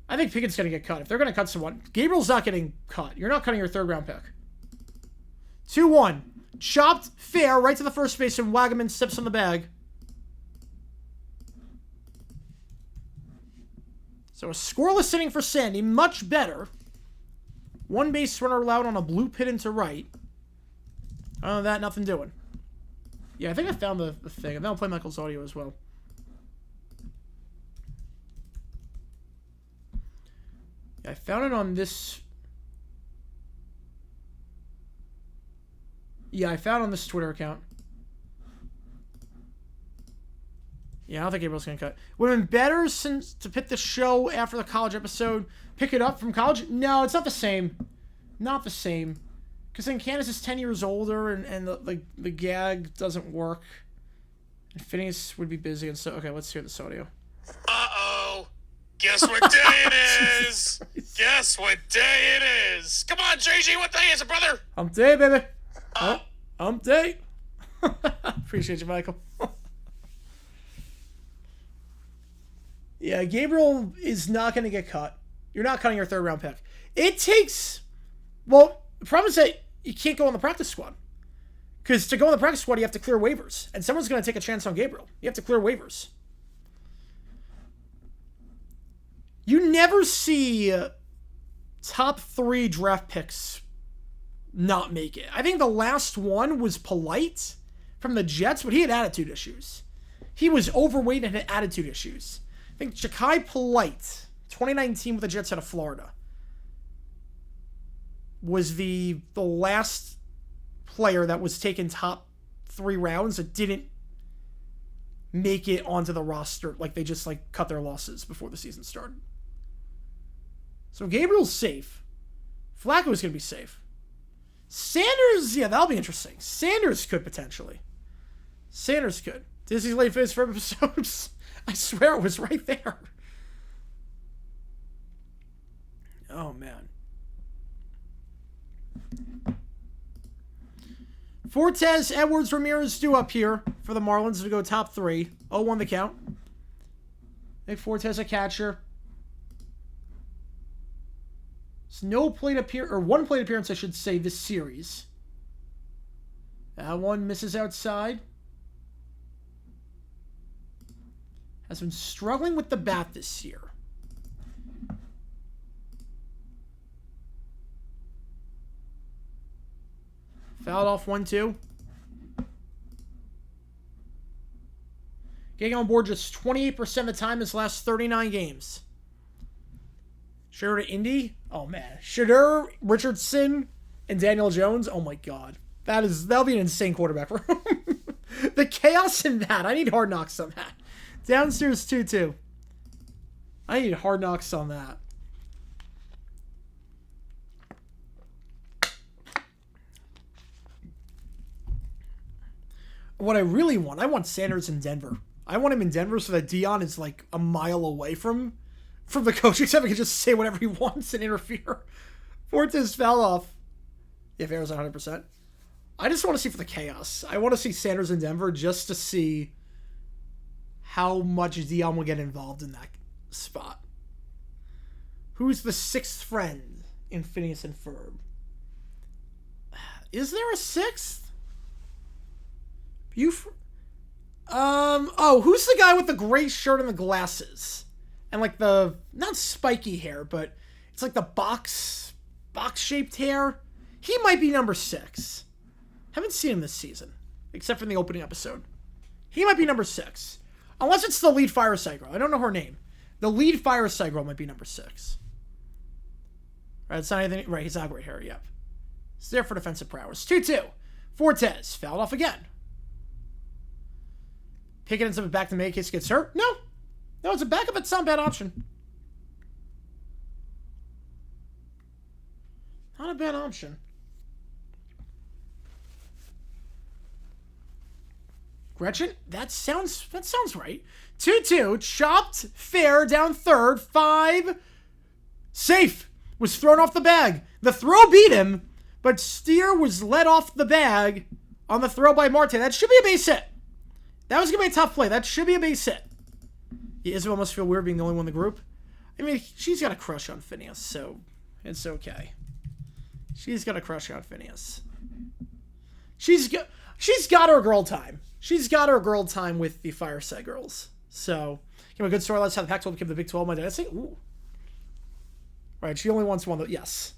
Speaker 1: I think Pickett's going to get cut. If they're going to cut someone, Gabriel's not getting cut. You're not cutting your 3rd round pick. 2-1. Chopped fair right to the first base, and Wagaman steps on the bag. So a scoreless inning for Sandy. Much better. 1 base runner allowed on a blue pit into right. Other than that, nothing doing. Yeah, I think I found the thing. And then I'll play Michael's audio as well. Yeah, I found it on this. Yeah, I found it on this Twitter account. Yeah, I don't think Gabriel's going to cut. Would have been better since to pick the show after the college episode. Pick it up from college? No, it's not the same. Not the same. Because then Candace is 10 years older, and the gag doesn't work. And Phineas would be busy, and so... Okay, let's hear this audio.
Speaker 2: Uh-oh. Guess what day it is? Guess what day it is? Come on, JG, what day is it, brother?
Speaker 1: Hump day, baby. Hump day. Appreciate you, Michael. Yeah, Gabriel is not going to get cut. You're not cutting your 3rd round pick. It takes... Well, the problem is that you can't go on the practice squad. Because to go on the practice squad, you have to clear waivers. And someone's going to take a chance on Gabriel. You have to clear waivers. You never see top 3 draft picks not make it. I think the last one was Polite from the Jets, but he had attitude issues. He was overweight and had attitude issues. I think Ja'Kai Polite, 2019 with the Jets out of Florida, was the last player that was taken top 3 rounds that didn't make it onto the roster. Like, they just, cut their losses before the season started. So Gabriel's safe. Flacco's going to be safe. Sanders, yeah, that'll be interesting. Sanders could potentially. Sanders could. Disney's late phase for episodes. I swear it was right there. Oh, man. Fortes, Edwards, Ramirez due up here for the Marlins to go top 3. 0-1 the count. Nick Fortes a catcher. It's no plate appearance, or 1 plate appearance, I should say, this series. That one misses outside. Has been struggling with the bat this year. Fouled off 1-2. Getting on board just 28% of the time his last 39 games. Shader to Indy? Oh, man. Shader, Richardson, and Daniel Jones? Oh, my God. That'll be an insane quarterback room. The chaos in that. I need Hard Knocks on that. Downstairs 2-2. I need Hard Knocks on that. What I really want, I want Sanders in Denver. I want him in Denver so that Dion is like a mile away from the coaching staff. He can just say whatever he wants and interfere. Fortes fell off. If Arizona 100%. I just want to see for the chaos. I want to see Sanders in Denver just to see how much Dion will get involved in that spot. Who's the sixth friend in Phineas and Ferb? Is there a sixth? Who's the guy with the gray shirt and the glasses? And like the, not spiky hair, but it's like the box-shaped hair. He might be number 6. Haven't seen him this season, except for in the opening episode. He might be number 6. Unless it's the lead Fireside Girl. I don't know her name. The lead Fireside Girl might be number 6. Right, it's not anything. Right, he's not great hair, yep. He's there for defensive prowess. 2-2. Fortes fouled off again. Pickett ends up back to make case gets hurt. No, it's a backup. It's not a bad option. Not a bad option. Gretchen, that sounds right. 2-2, chopped, fair, down third, 5. Safe, was thrown off the bag. The throw beat him, but Steer was let off the bag on the throw by Marte. That should be a base hit. That was going to be a tough play. That should be a base hit. Yeah, Isabel must feel weird being the only one in the group. I mean, she's got a crush on Phineas, so it's okay. She's got a crush on Phineas. She's got her girl time. She's got her girl time with the Fireside Girls. So, give me a good story. Let's have the Pac-12 become the Big 12. My dad say, ooh. Right, she only wants one. Yes.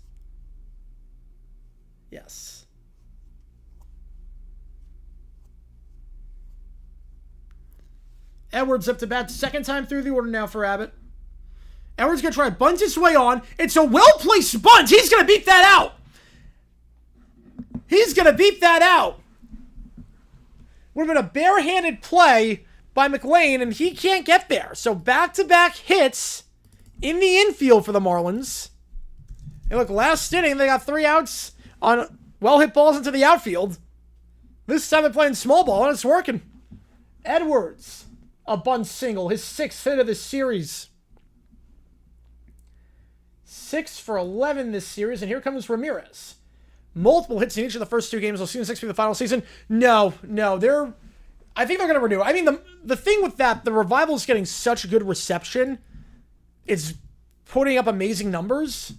Speaker 1: Yes. Edwards up to bat. Second time through the order now for Abbott. Edwards going to try to bunt his way on. It's a well-placed bunt. He's going to beat that out. He's going to beat that out. Would have been a barehanded play by McLean, and he can't get there. So back-to-back hits in the infield for the Marlins. And look, last inning, they got 3 outs on well-hit balls into the outfield. This time they're playing small ball, and it's working. Edwards, a bunt single, his 6th hit of this series. 6 for 11 this series, and here comes Ramirez. Multiple hits in each of the first 2 games. We'll see in 6 for the final season. No, I think they're going to renew. I mean, the thing with that, the Revival is getting such good reception. It's putting up amazing numbers,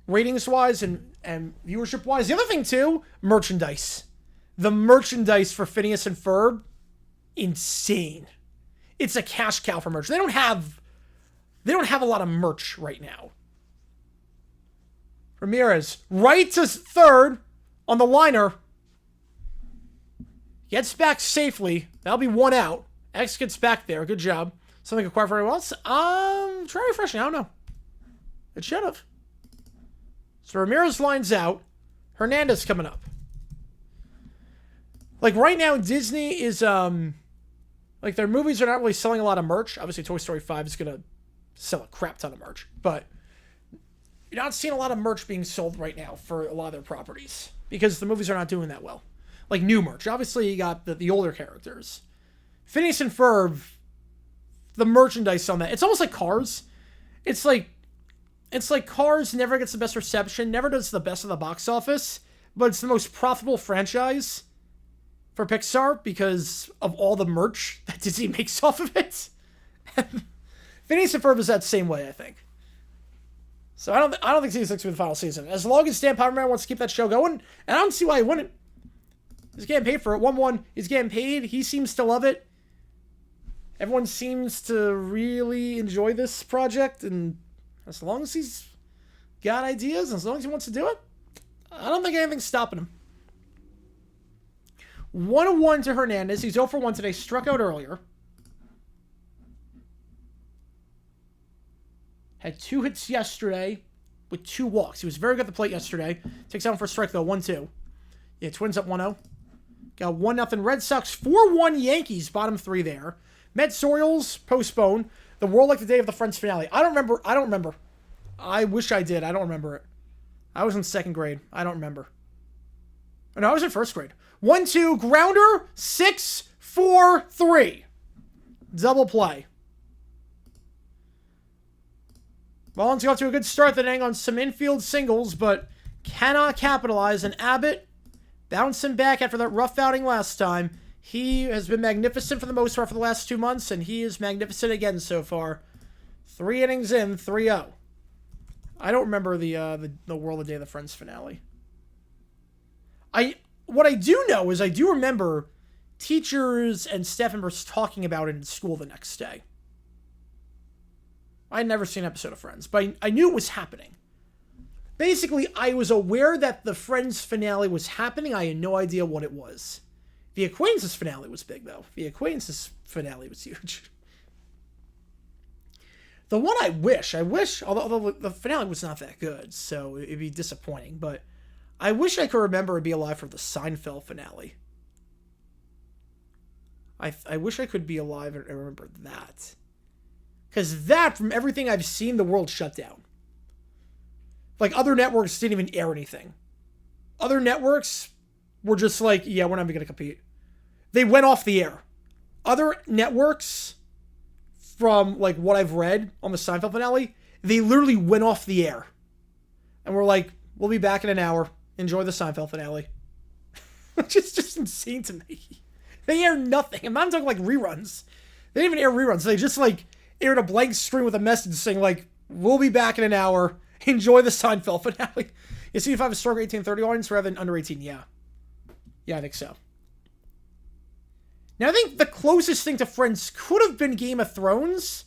Speaker 1: ratings-wise and viewership-wise. The other thing, too, merchandise. The merchandise for Phineas and Ferb, insane. It's a cash cow for merch. They don't have a lot of merch right now. Ramirez, right to third on the liner. Gets back safely. That'll be 1 out. X gets back there. Good job. Something acquired for anyone else? Try refreshing. I don't know. It should have. So Ramirez lines out. Hernandez coming up. Like right now, Disney is like their movies are not really selling a lot of merch. Obviously, Toy Story 5 is gonna sell a crap ton of merch, but you're not seeing a lot of merch being sold right now for a lot of their properties because the movies are not doing that well. Like new merch. Obviously, you got the older characters. Phineas and Ferb, the merchandise on that. It's almost like Cars. It's like Cars never gets the best reception, never does the best of the box office, but it's the most profitable franchise for Pixar because of all the merch that Disney makes off of it. Phineas and Ferb is that same way, I think. So I don't think season 6 will be the final season. As long as Stan Powerman wants to keep that show going, and I don't see why he wouldn't. He's getting paid for it. 1-1. He's getting paid. He seems to love it. Everyone seems to really enjoy this project, and as long as he's got ideas, as long as he wants to do it, I don't think anything's stopping him. 1-1 to Hernandez. He's 0 for 1 today. Struck out earlier. Had 2 hits yesterday with 2 walks. He was very good at the plate yesterday. Takes out for a strike, though. 1-2. Yeah, Twins up 1-0. Got 1-0 Red Sox. 4-1 Yankees. Bottom 3 there. Mets Orioles postponed. The world like the day of the Friends finale. I don't remember. I wish I did. I don't remember it. I was in 2nd grade. I don't remember. Oh, no, I was in 1st grade. 1-2 grounder. 6-4-3. Double play. Marlins got to a good start that inning on some infield singles, but cannot capitalize. And Abbott bouncing back after that rough outing last time. He has been magnificent for the most part for the last 2 months, and he is magnificent again so far. 3 innings in, 3-0. I don't remember the World of Day of the Friends finale. What I do know is I do remember teachers and staff members talking about it in school the next day. I had never seen an episode of Friends, but I knew it was happening. Basically, I was aware that the Friends finale was happening. I had no idea what it was. The Acquaintances finale was big, though. The Acquaintances finale was huge. The one I wish, although the finale was not that good, so it'd be disappointing, but I wish I could remember and be alive for the Seinfeld finale. I wish I could be alive and remember that. Because that, from everything I've seen, the world shut down. Like, other networks didn't even air anything. Other networks were just like, yeah, we're not even going to compete. They went off the air. Other networks, from, like, what I've read on the Seinfeld finale, they literally went off the air. And we're like, we'll be back in an hour. Enjoy the Seinfeld finale. Which is just insane to me. They air nothing. I'm not talking, like, reruns. They didn't even air reruns. They just, like, aired a blank screen with a message saying, like, we'll be back in an hour. Enjoy the Seinfeld finale. You see if I have a stronger 18-30 audience rather than under 18? Yeah. Yeah, I think so. Now, I think the closest thing to Friends could have been Game of Thrones,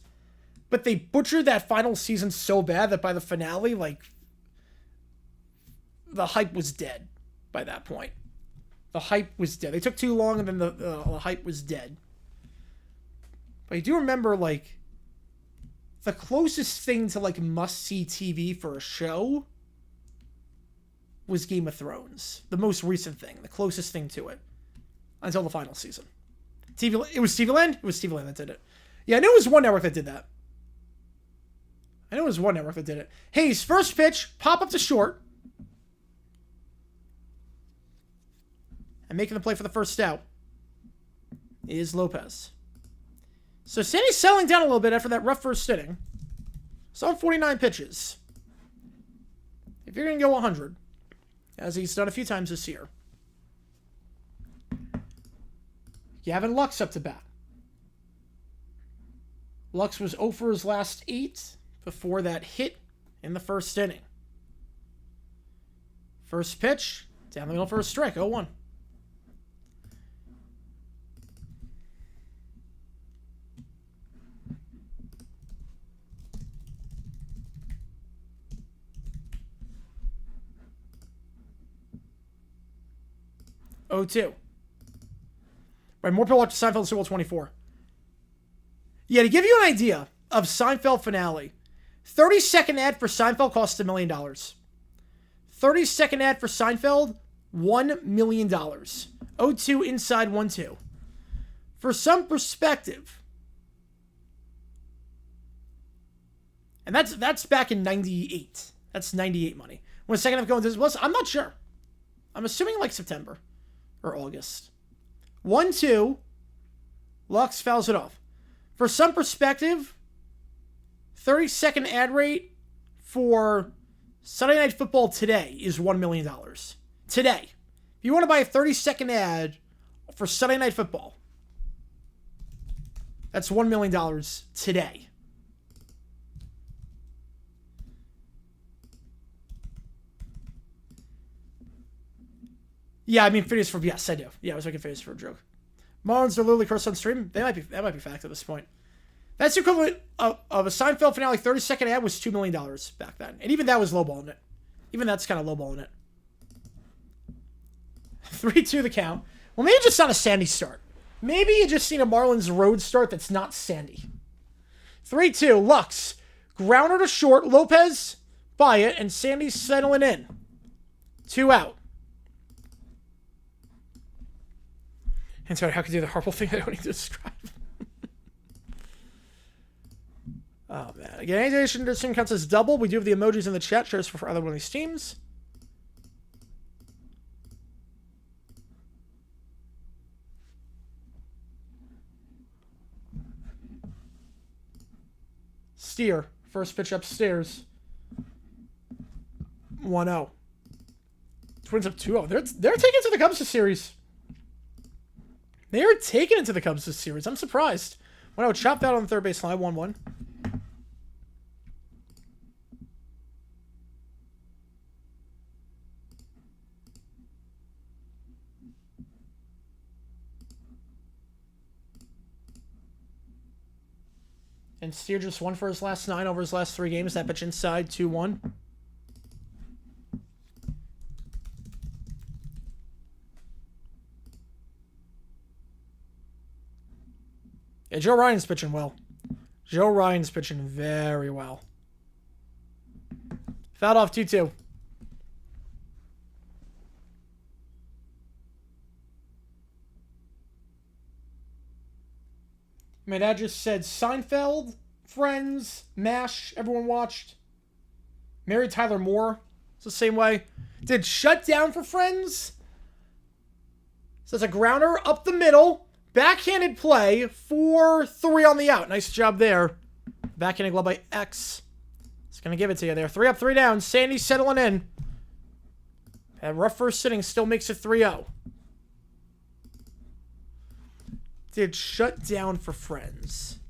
Speaker 1: but they butchered that final season so bad that by the finale, like, the hype was dead by that point. The hype was dead. They took too long, and then the hype was dead. But I do remember, like, the closest thing to, like, must-see TV for a show was Game of Thrones. The most recent thing. The closest thing to it. Until the final season. It was TV Land? It was TV Land that did it. Yeah, I knew it was one network that did that. Hayes, first pitch, pop up to short. And making the play for the first out is Lopez. So Sandy's settling down a little bit after that rough first inning. So on 49 pitches. If you're going to go 100, as he's done a few times this year, Gavin Lux up to bat. Lux was 0 for his last 8 before that hit in the first inning. First pitch, down the middle for a strike, 0-1. Oh, 2. Right, more people watch Seinfeld Super Bowl 24. Yeah, to give you an idea of Seinfeld finale, 30-second ad for Seinfeld cost $1 million. 30-second ad for Seinfeld, $1 million. 0-2 inside 1-2. For some perspective, and that's back in 98. That's 98 money. When the second half going was, I'm not sure. I'm assuming like September or August. 1-2. Lux fouls it off. For some perspective, 30-second ad rate for Sunday Night Football today is $1 million. Today. If you want to buy a 30-second ad for Sunday Night Football, that's $1 million today. Yeah, I mean, Phineas for... Yes, I do. Yeah, I was making Phineas for a joke. Marlins are literally cursed on stream. That might be fact at this point. That's the equivalent of a Seinfeld finale 30-second ad was $2 million back then. And even that was lowballing it. Even that's kind of lowballing it. 3-2 the count. Well, maybe just not a sandy start. Maybe you just seen a Marlins road start that's not sandy. 3-2, Lux. Grounder to short. Lopez by it, and Sandy's settling in. 2 out. And sorry, how could you do the horrible thing I don't need to describe? Oh, man. Again, any donation this team counts as double. We do have the emojis in the chat. Share us for either one of these teams. Steer. First pitch upstairs. 1-0. Twins up 2-0. They're taking it to the Cubs this series. They are taking it to the Cubs this series. I'm surprised. 1-0. Chopped out on the third base line. 1-1. And Steer just won for his last 9 over his last 3 games. That pitch inside, 2-1. Yeah, Joe Ryan's pitching well. Joe Ryan's pitching very well. Fouled off 2-2. My dad just said Seinfeld, Friends, MASH, everyone watched. Mary Tyler Moore, it's the same way. Did shut down for Friends. So it's a grounder up the middle. Backhanded play. 4-3 on the out. Nice job there. Backhanded glove by X. It's going to give it to you there. 3 up, 3 down. Sandy settling in. That rough first sitting still makes it 3-0. Did shut down for Friends.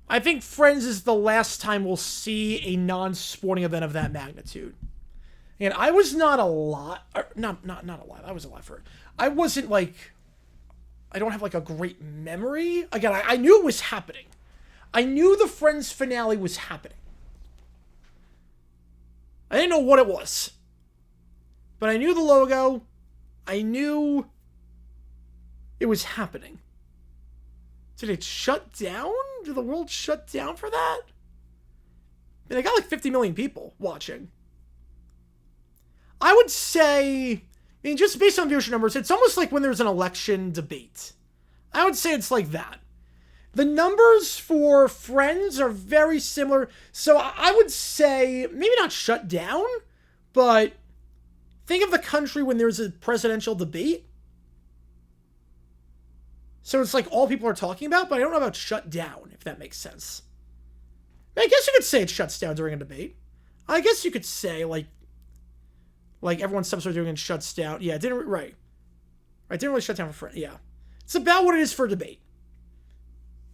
Speaker 1: I think Friends is the last time we'll see a non-sporting event of that magnitude. And I was not alive. Not alive. I was alive for it. I wasn't like... I don't have like a great memory. Again, I knew it was happening. I knew the Friends finale was happening. I didn't know what it was. But I knew the logo. I knew it was happening. Did it shut down? Did the world shut down for that? I mean, I got like 50 million people watching. I would say, I mean, just based on viewership numbers, it's almost like when there's an election debate. I would say it's like that. The numbers for Friends are very similar. So I would say, maybe not shut down, but think of the country when there's a presidential debate. So it's like all people are talking about, but I don't know about shut down, if that makes sense. I guess you could say it shuts down during a debate. I guess you could say, like everyone stops what they're doing and shuts down. Yeah, it didn't, right. Right, didn't really shut down for Friends. Yeah. It's about what it is for a debate.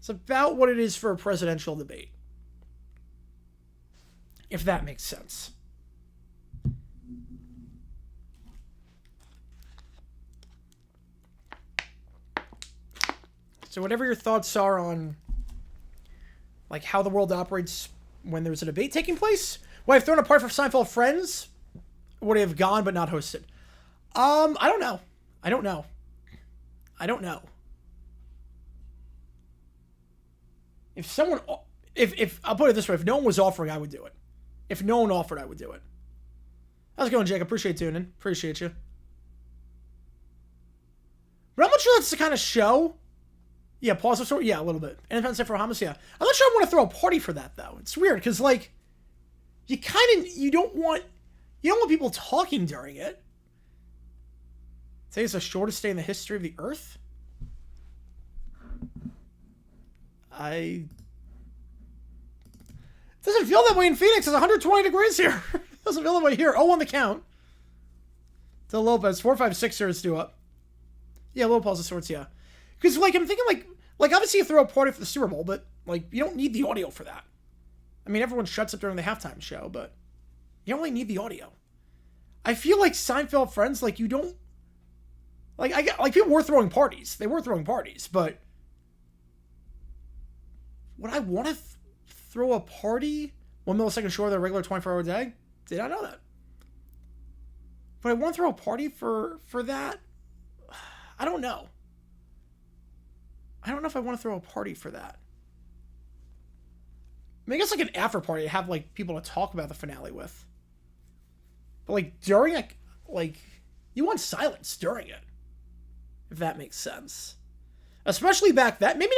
Speaker 1: It's about what it is for a presidential debate. If that makes sense. So whatever your thoughts are on like how the world operates when there's a debate taking place. Well, I've thrown a part for Seinfeld Friends. Would have gone but not hosted. I don't know. I don't know. If someone, if I'll put it this way, if no one was offering, I would do it. If no one offered, I would do it. How's it going, Jake? Appreciate tuning. Appreciate you. But I'm not sure that's the kind of show. Yeah, pause of sort. Yeah, a little bit. Independence for Hamas. Yeah, I'm not sure I want to throw a party for that though. It's weird because like, you don't want people talking during it. Say it's the shortest day in the history of the Earth. It doesn't feel that way in Phoenix. It's 120 degrees here. It doesn't feel that way here. Oh, on the count. To Lopez. 4-5-6ers due up. Yeah, low pause of sorts, yeah. Because, like, I'm thinking, like obviously you throw a party for the Super Bowl, but, like, you don't need the audio for that. I mean, everyone shuts up during the halftime show, but you don't really need the audio. I feel like Seinfeld Friends, like, you don't... Like, people were throwing parties. They were throwing parties, but... Would I want to throw a party 1 millisecond short of their regular 24-hour day? Did I know that? But I want to throw a party for that? I don't know. I don't know if I want to throw a party for that. mean, I guess like an after party to have like people to talk about the finale with. But like during like you want silence during it, if that makes sense. Especially back that maybe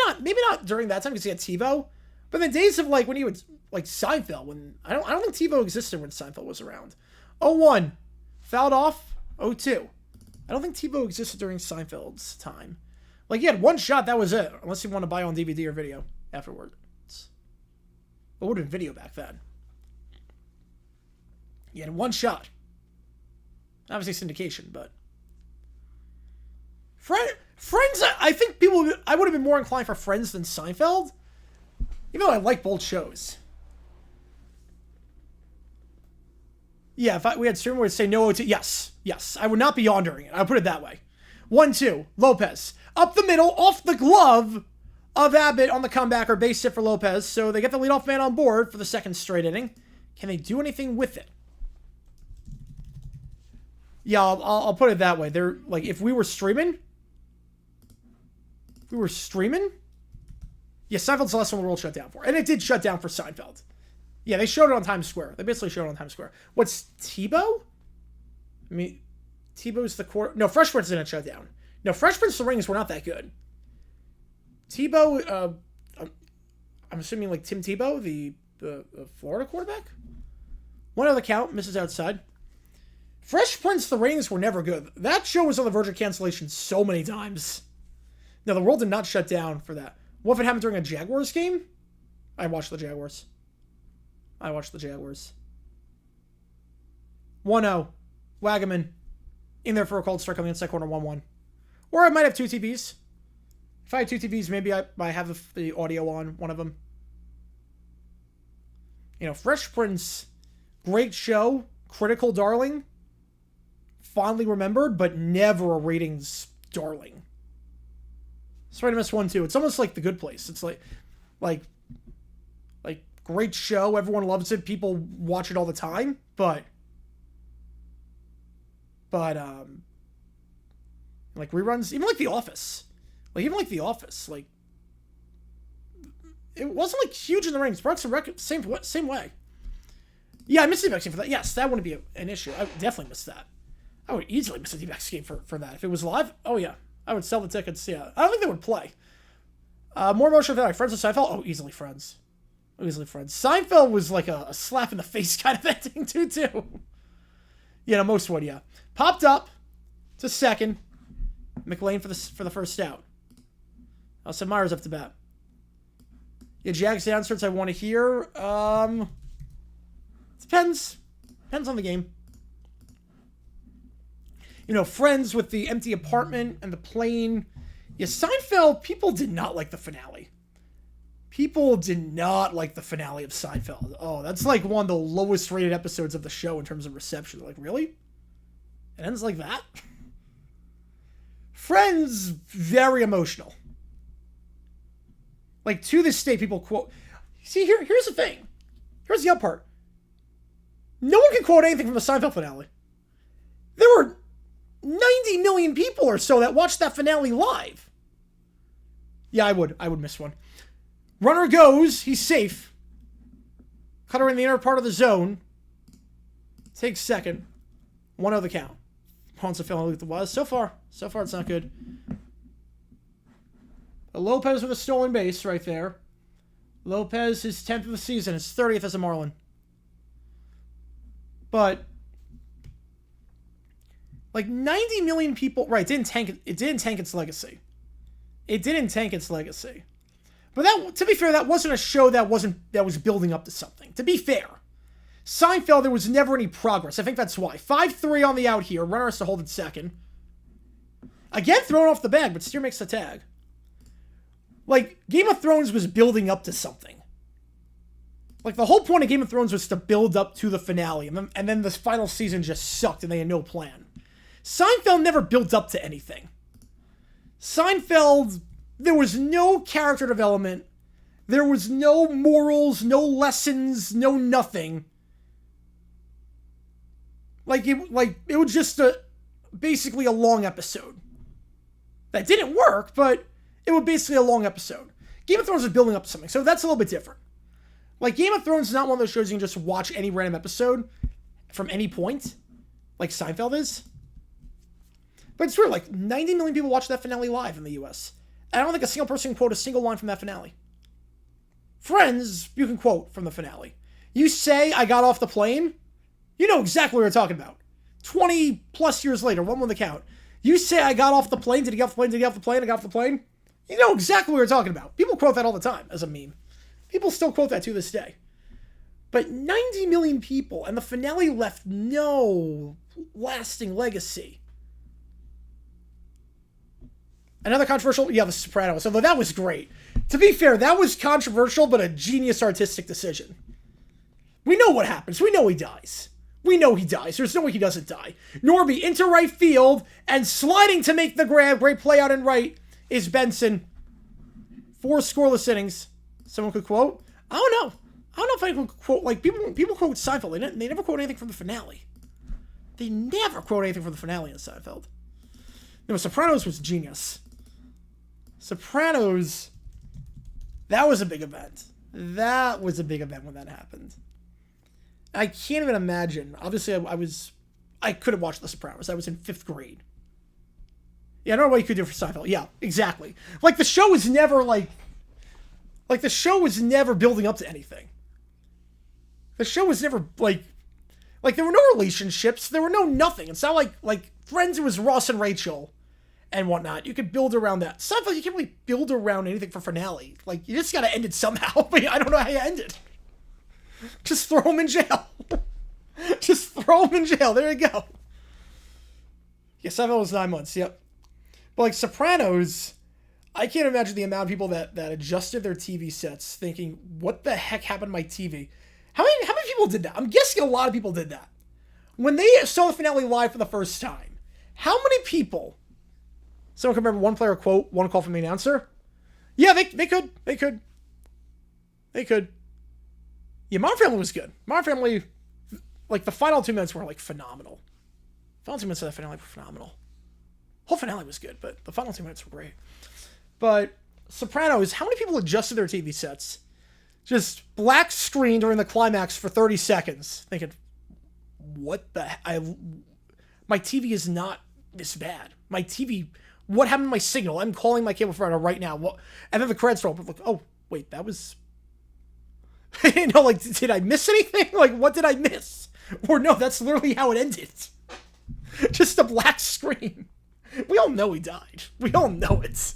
Speaker 1: not during that time because you had TiVo, but in the days of like when you would like Seinfeld, when I don't think TiVo existed when Seinfeld was around. 01, fouled off. 02. I don't think TiVo existed during Seinfeld's time. Like you had one shot, that was it, unless you want to buy on DVD or video afterwards. It would have been video back then. You had one shot. Obviously syndication, but Friends, I think I would have been more inclined for Friends than Seinfeld, even though I like both shows. Yeah, if we had streamer would say no to yes, I would not be on during it. I'll put it that way. 1-2, Lopez up the middle, off the glove of Abbott on the comeback or base hit for Lopez, so they get the leadoff man on board for the second straight inning. Can they do anything with it? Yeah, I'll put it that way. They're like, if we were streaming, yeah, Seinfeld's the last one the world shut down for, and it did shut down for Seinfeld. Yeah, they showed it on Times Square. They basically showed it on Times Square. What's Tebow? I mean, Tebow's the quarter. No, Fresh Prince didn't shut down. No, Fresh Prince the rings were not that good. Tebow, I'm assuming like Tim Tebow, the Florida quarterback. One other count, misses outside. Fresh Prince the rings were never good. That show was on the verge of cancellation so many times. No, the world did not shut down for that. What if it happened during a Jaguars game? I watched the Jaguars. 1-0. Wagaman. In there for a cold start coming in second quarter, 1-1. Or I might have two TVs. If I had two TVs, maybe I have the audio on one of them. You know, Fresh Prince, great show, critical darling, fondly remembered, but never a ratings darling. Sorry to miss 1-2. It's almost like The Good Place. It's like great show. Everyone loves it. People watch it all the time, but like reruns, even like The Office. Like it wasn't like huge in the rings. Broke some records, same way. Yeah, I missed the D-backs game for that. Yes, that wouldn't be an issue. I would definitely miss that. I would easily miss a D-backs game for that. If it was live, oh yeah. I would sell the tickets, yeah. I don't think they would play. More emotional than Friends with Seinfeld? Oh, easily Friends. Seinfeld was like a slap in the face kind of ending too. Yeah, no, most would, yeah. Popped up to second. McLean for the first out. Austin Myers up to bat. Yeah, Jags down starts I want to hear. Depends on the game. You know, Friends with the empty apartment and the plane. Yeah, Seinfeld, people did not like the finale. People did not like the finale of Seinfeld. Oh, that's like one of the lowest rated episodes of the show in terms of reception. Like, really? It ends like that? Friends, very emotional. Like, to this day, people quote... See, here's the thing. Here's the up part. No one can quote anything from the Seinfeld finale. There were 90 million people or so that watched that finale live. Yeah, I would miss one. Runner goes. He's safe. Cutter in the inner part of the zone. Takes second. 1-0 the count. Wants to feel how it was. So far it's not good. Lopez with a stolen base right there. Lopez, his 10th of the season. His 30th as a Marlin. But like 90 million people, right? It didn't tank its legacy. But that, to be fair, that wasn't a show that was building up to something. To be fair, Seinfeld, there was never any progress. I think that's why. 5-3 on the out here. Runner has to hold it second. Again, thrown off the bag, but Steer makes the tag. Like, Game of Thrones was building up to something. Like, the whole point of Game of Thrones was to build up to the finale, and then the final season just sucked, and they had no plan. Seinfeld never built up to anything. Seinfeld, there was no character development. There was no morals, no lessons, no nothing. It was just basically a long episode. That didn't work, but it was basically a long episode. Game of Thrones was building up to something, so that's a little bit different. Like, Game of Thrones is not one of those shows you can just watch any random episode from any point, like Seinfeld is. But it's weird, like, 90 million people watch that finale live in the US. And I don't think a single person can quote a single line from that finale. Friends, you can quote from the finale. You say, I got off the plane, you know exactly what we're talking about. 20 plus years later, one with the count. You say, I got off the plane, did he get off the plane, did he get off the plane, I got off the plane? You know exactly what we're talking about. People quote that all the time as a meme. People still quote that to this day. But 90 million people, and the finale left no lasting legacy. Another controversial, yeah, The Sopranos. Although that was great. To be fair, that was controversial, but a genius artistic decision. We know what happens. We know he dies. We know he dies. There's no way he doesn't die. Norby into right field, and sliding to make the grab. Great play out in right is Benson. 4 scoreless innings. Someone could quote. I don't know. I don't know if anyone could quote. Like, people quote Seinfeld. They never quote anything from the finale. They never quote anything from the finale in Seinfeld. No, Sopranos was genius. Sopranos, that was a big event. That was a big event when that happened. I can't even imagine. Obviously, I couldn't watch The Sopranos. I was in 5th grade. Yeah, I don't know what you could do for Seinfeld. Yeah, exactly. Like, the show was never, the show was never building up to anything. The show was never, like, there were no relationships. There were no nothing. It's not like Friends, it was Ross and Rachel and whatnot. You could build around that. Seinfeld, you can't really build around anything for finale. Like, you just gotta end it somehow. But I don't know how you end it. Just throw him in jail. Just throw him in jail. There you go. Yeah, Seinfeld was 9 months. Yep. But, like, Sopranos, I can't imagine the amount of people that adjusted their TV sets thinking, what the heck happened to my TV? How many people did that? I'm guessing a lot of people did that. When they saw the finale live for the first time, how many people... Someone can remember one player quote, one call from the announcer? Yeah, they could. Yeah, Modern Family was good. Modern Family, like, the final 2 minutes were, like, phenomenal. Final 2 minutes of that finale were phenomenal. Whole finale was good, but the final 2 minutes were great. But Sopranos, how many people adjusted their TV sets? Just black screen during the climax for 30 seconds, thinking, what the... my TV is not this bad. My TV... What happened to my signal? I'm calling my cable provider right now. What? And then the credits roll. Like, oh, wait, that was... you know, like, did I miss anything? Like, what did I miss? Or no, that's literally how it ended. Just a black screen. We all know he died. We all know it.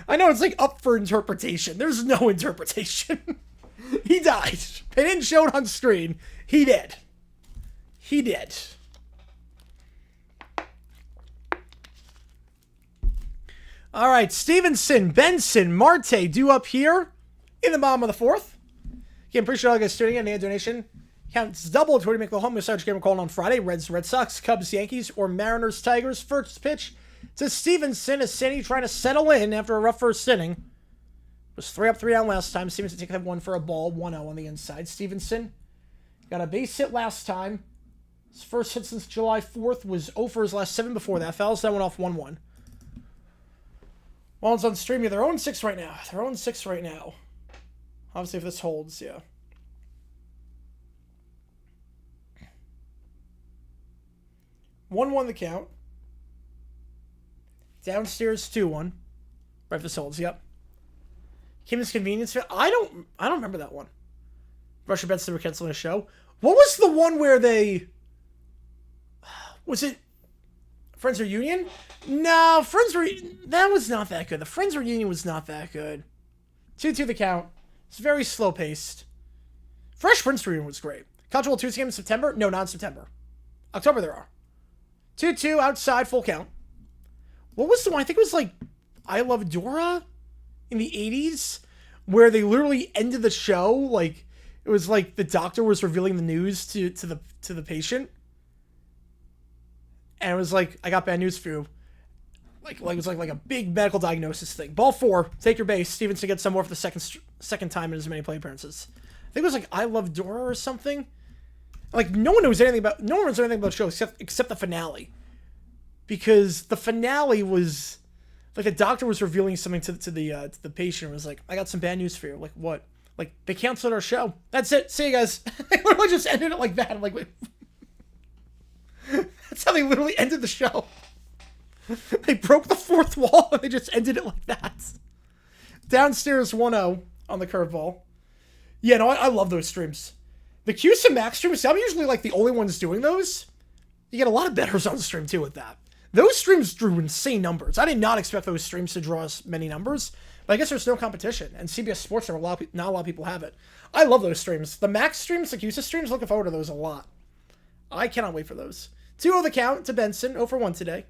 Speaker 1: I know it's, like, up for interpretation. There's no interpretation. He died. They didn't show it on screen. He did. He did. All right, Stevenson, Benson, Marte due up here in the bottom of the 4th. Again, appreciate all you guys tuning in. Any donation counts double to make the home massage game calling on Friday. Reds, Red Sox, Cubs, Yankees, or Mariners, Tigers. First pitch to Stevenson as Sandy trying to settle in after a rough first inning. Was 3 up, 3 down last time. Stevenson taking that one for a ball, 1-0 on the inside. Stevenson got a base hit last time. His first hit since July 4th was 0 for his last 7 before that. Fouls that one off 1-1. Marlins on stream. Yeah, they're 0-6 right now. They're 0-6 right now. Obviously, if this holds, yeah. One the count. Downstairs 2-1. Right, if this holds, yep. Kim's Convenience. I don't remember that one. Russia bets they were canceling a show. What was the one where they... Was it Friends Reunion? No, that was not that good. The Friends Reunion was not that good. 2-2 the count. It's very slow-paced. Fresh Prince Reunion was great. College World Series game in September? No, not in September. October there are. 2-2 outside, full count. What was the one? I think it was like I Love Dora in the 80s, where they literally ended the show. Like, it was like the doctor was revealing the news to the patient. And it was like, I got bad news for you. Like it was like a big medical diagnosis thing. Ball 4, take your base. Stevenson gets some more for the second time in as many play appearances. I think it was like I Love Dora or something. Like, no one knows anything about the show except the finale. Because the finale was like the doctor was revealing something to the patient. It was like, I got some bad news for you. Like, what? Like, they canceled our show. That's it. See you guys. They literally just ended it like that. I'm like, wait. That's how they literally ended the show. They broke the fourth wall and they just ended it like that. Downstairs 1-0 on the curveball. Yeah, no, I love those streams. The QSIM Max streams, I'm usually like the only ones doing those. You get a lot of bettors on the stream too with that. Those streams drew insane numbers. I did not expect those streams to draw as many numbers. But I guess there's no competition. And CBS Sports, not a lot of people have it. I love those streams. The Max streams, the QSIM streams, looking forward to those a lot. I cannot wait for those. 2-0 the count to Benson. 0 for 1 today.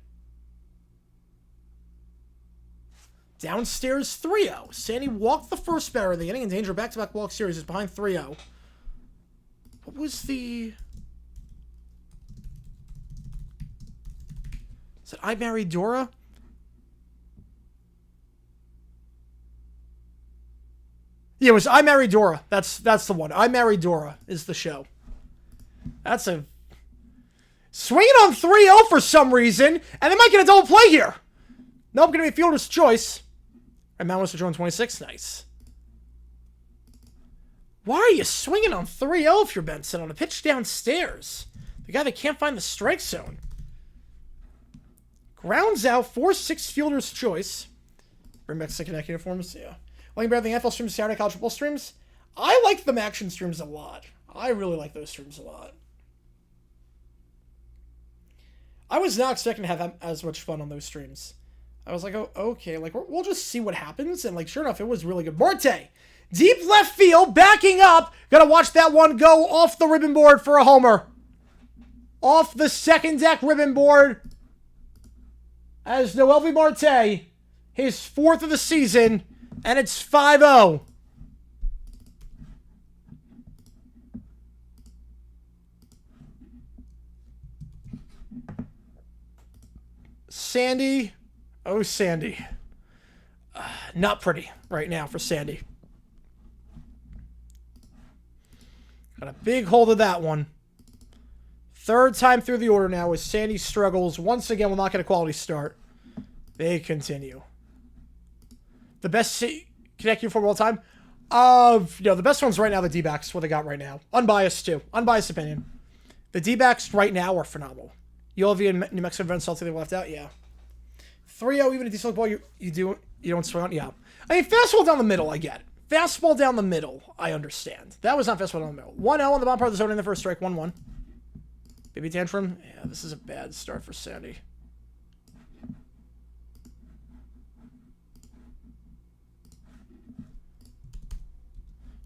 Speaker 1: Downstairs 3-0. Sandy walked the first batter of the inning in danger. Back-to-back walk series is behind 3-0. What was the... Is it I Married Dora? Yeah, it was I Married Dora. That's the one. I Married Dora is the show. That's a... Swinging on 3-0 for some reason, and they might get a double play here. Nope, going to be fielder's choice. And Mount West drawing 26. Nice. Why are you swinging on 3-0 if you're Benson on a pitch downstairs? The guy that can't find the strike zone. Grounds out, 4-6 fielder's choice. For Mexican Connect uniforms, yeah. Liking better than the NFL streams, Saturday college football streams? I like the action streams a lot. I really like those streams a lot. I was not expecting to have as much fun on those streams. I was like, oh, okay, like, we'll just see what happens. And, like, sure enough, it was really good. Marte, deep left field, backing up. Gotta watch that one go off the ribbon board for a homer. Off the second deck ribbon board. As Noelvi Marte, his fourth of the season, and it's 5-0. Sandy. Oh, Sandy. Not pretty right now for Sandy. Got a big hold of that one. Third time through the order now as Sandy struggles. Once again will not get a quality start. They continue. The best Connect uniform of all time? The best ones right now, the D-backs, what they got right now. Unbiased, too. Unbiased opinion. The D-backs right now are phenomenal. ULV and New Mexico Event Salty they left out, yeah. 3-0, even a decent ball you don't swing on, yeah. I mean, fastball down the middle, I get it. Fastball down the middle, I understand. That was not fastball down the middle. 1-0 on the bottom part of the zone in the first strike, 1-1. Baby tantrum, yeah, this is a bad start for Sandy.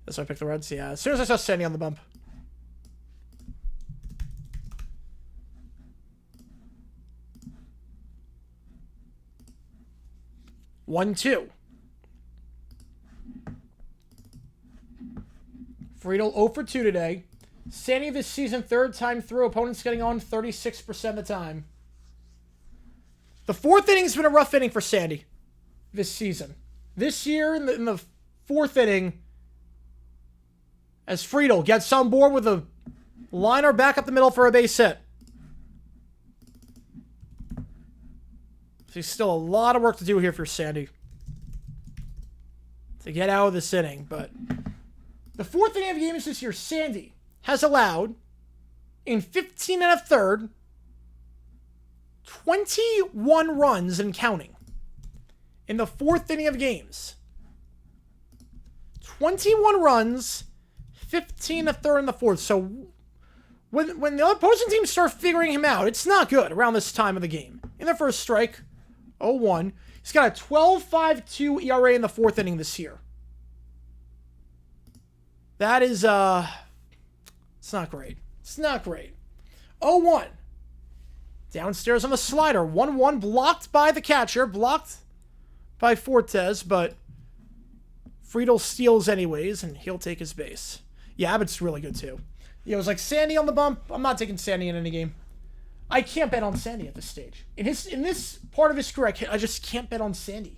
Speaker 1: That's why I picked the Reds, yeah. As soon as I saw Sandy on the bump. One-two. Friedel 0 for 2 today. Sandy this season, third time through. Opponents getting on 36% of the time. The fourth inning's been a rough inning for Sandy this season. This year, in the fourth inning, as Friedel gets on board with a liner back up the middle for a base hit. There's still a lot of work to do here for Sandy to get out of this inning, but the fourth inning of games this year, Sandy has allowed, in 15 and a third, 21 runs and counting. In the fourth inning of games. 21 runs, 15 and a third in the fourth. So when the opposing team start figuring him out, it's not good around this time of the game. In their first strike, 0-1. He's got a 12.52 ERA in the fourth inning this year. That is, it's not great. It's not great. 0-1. Downstairs on the slider. 1-1 blocked by the catcher. Blocked by Fortes, but Friedel steals anyways, and he'll take his base. Yeah, Abbott's really good too. Yeah, it was like Sandy on the bump. I'm not taking Sandy in any game. I can't bet on Sandy at this stage. In this part of his career, I just can't bet on Sandy.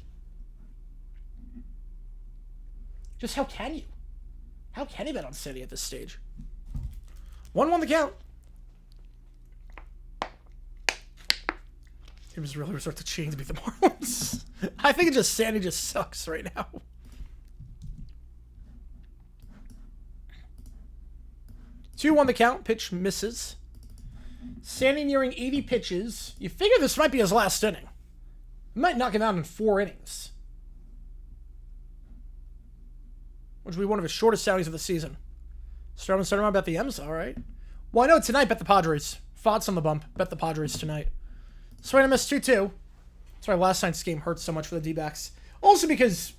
Speaker 1: Just how can you? How can you bet on Sandy at this stage? 1-1 the count. It was really resort to cheating to beat the Marlins. I think Sandy just sucks right now. 2-1 the count. Pitch misses. Sandy nearing 80 pitches. You figure this might be his last inning. He might knock him out in 4 innings. Which will be one of his shortest outings of the season. Starting around, bet the M's, all right. Well, I know tonight, bet the Padres. Fox on the bump. Bet the Padres tonight. Swing and miss 2-2. That's why last night's game hurt so much for the D-backs. Also because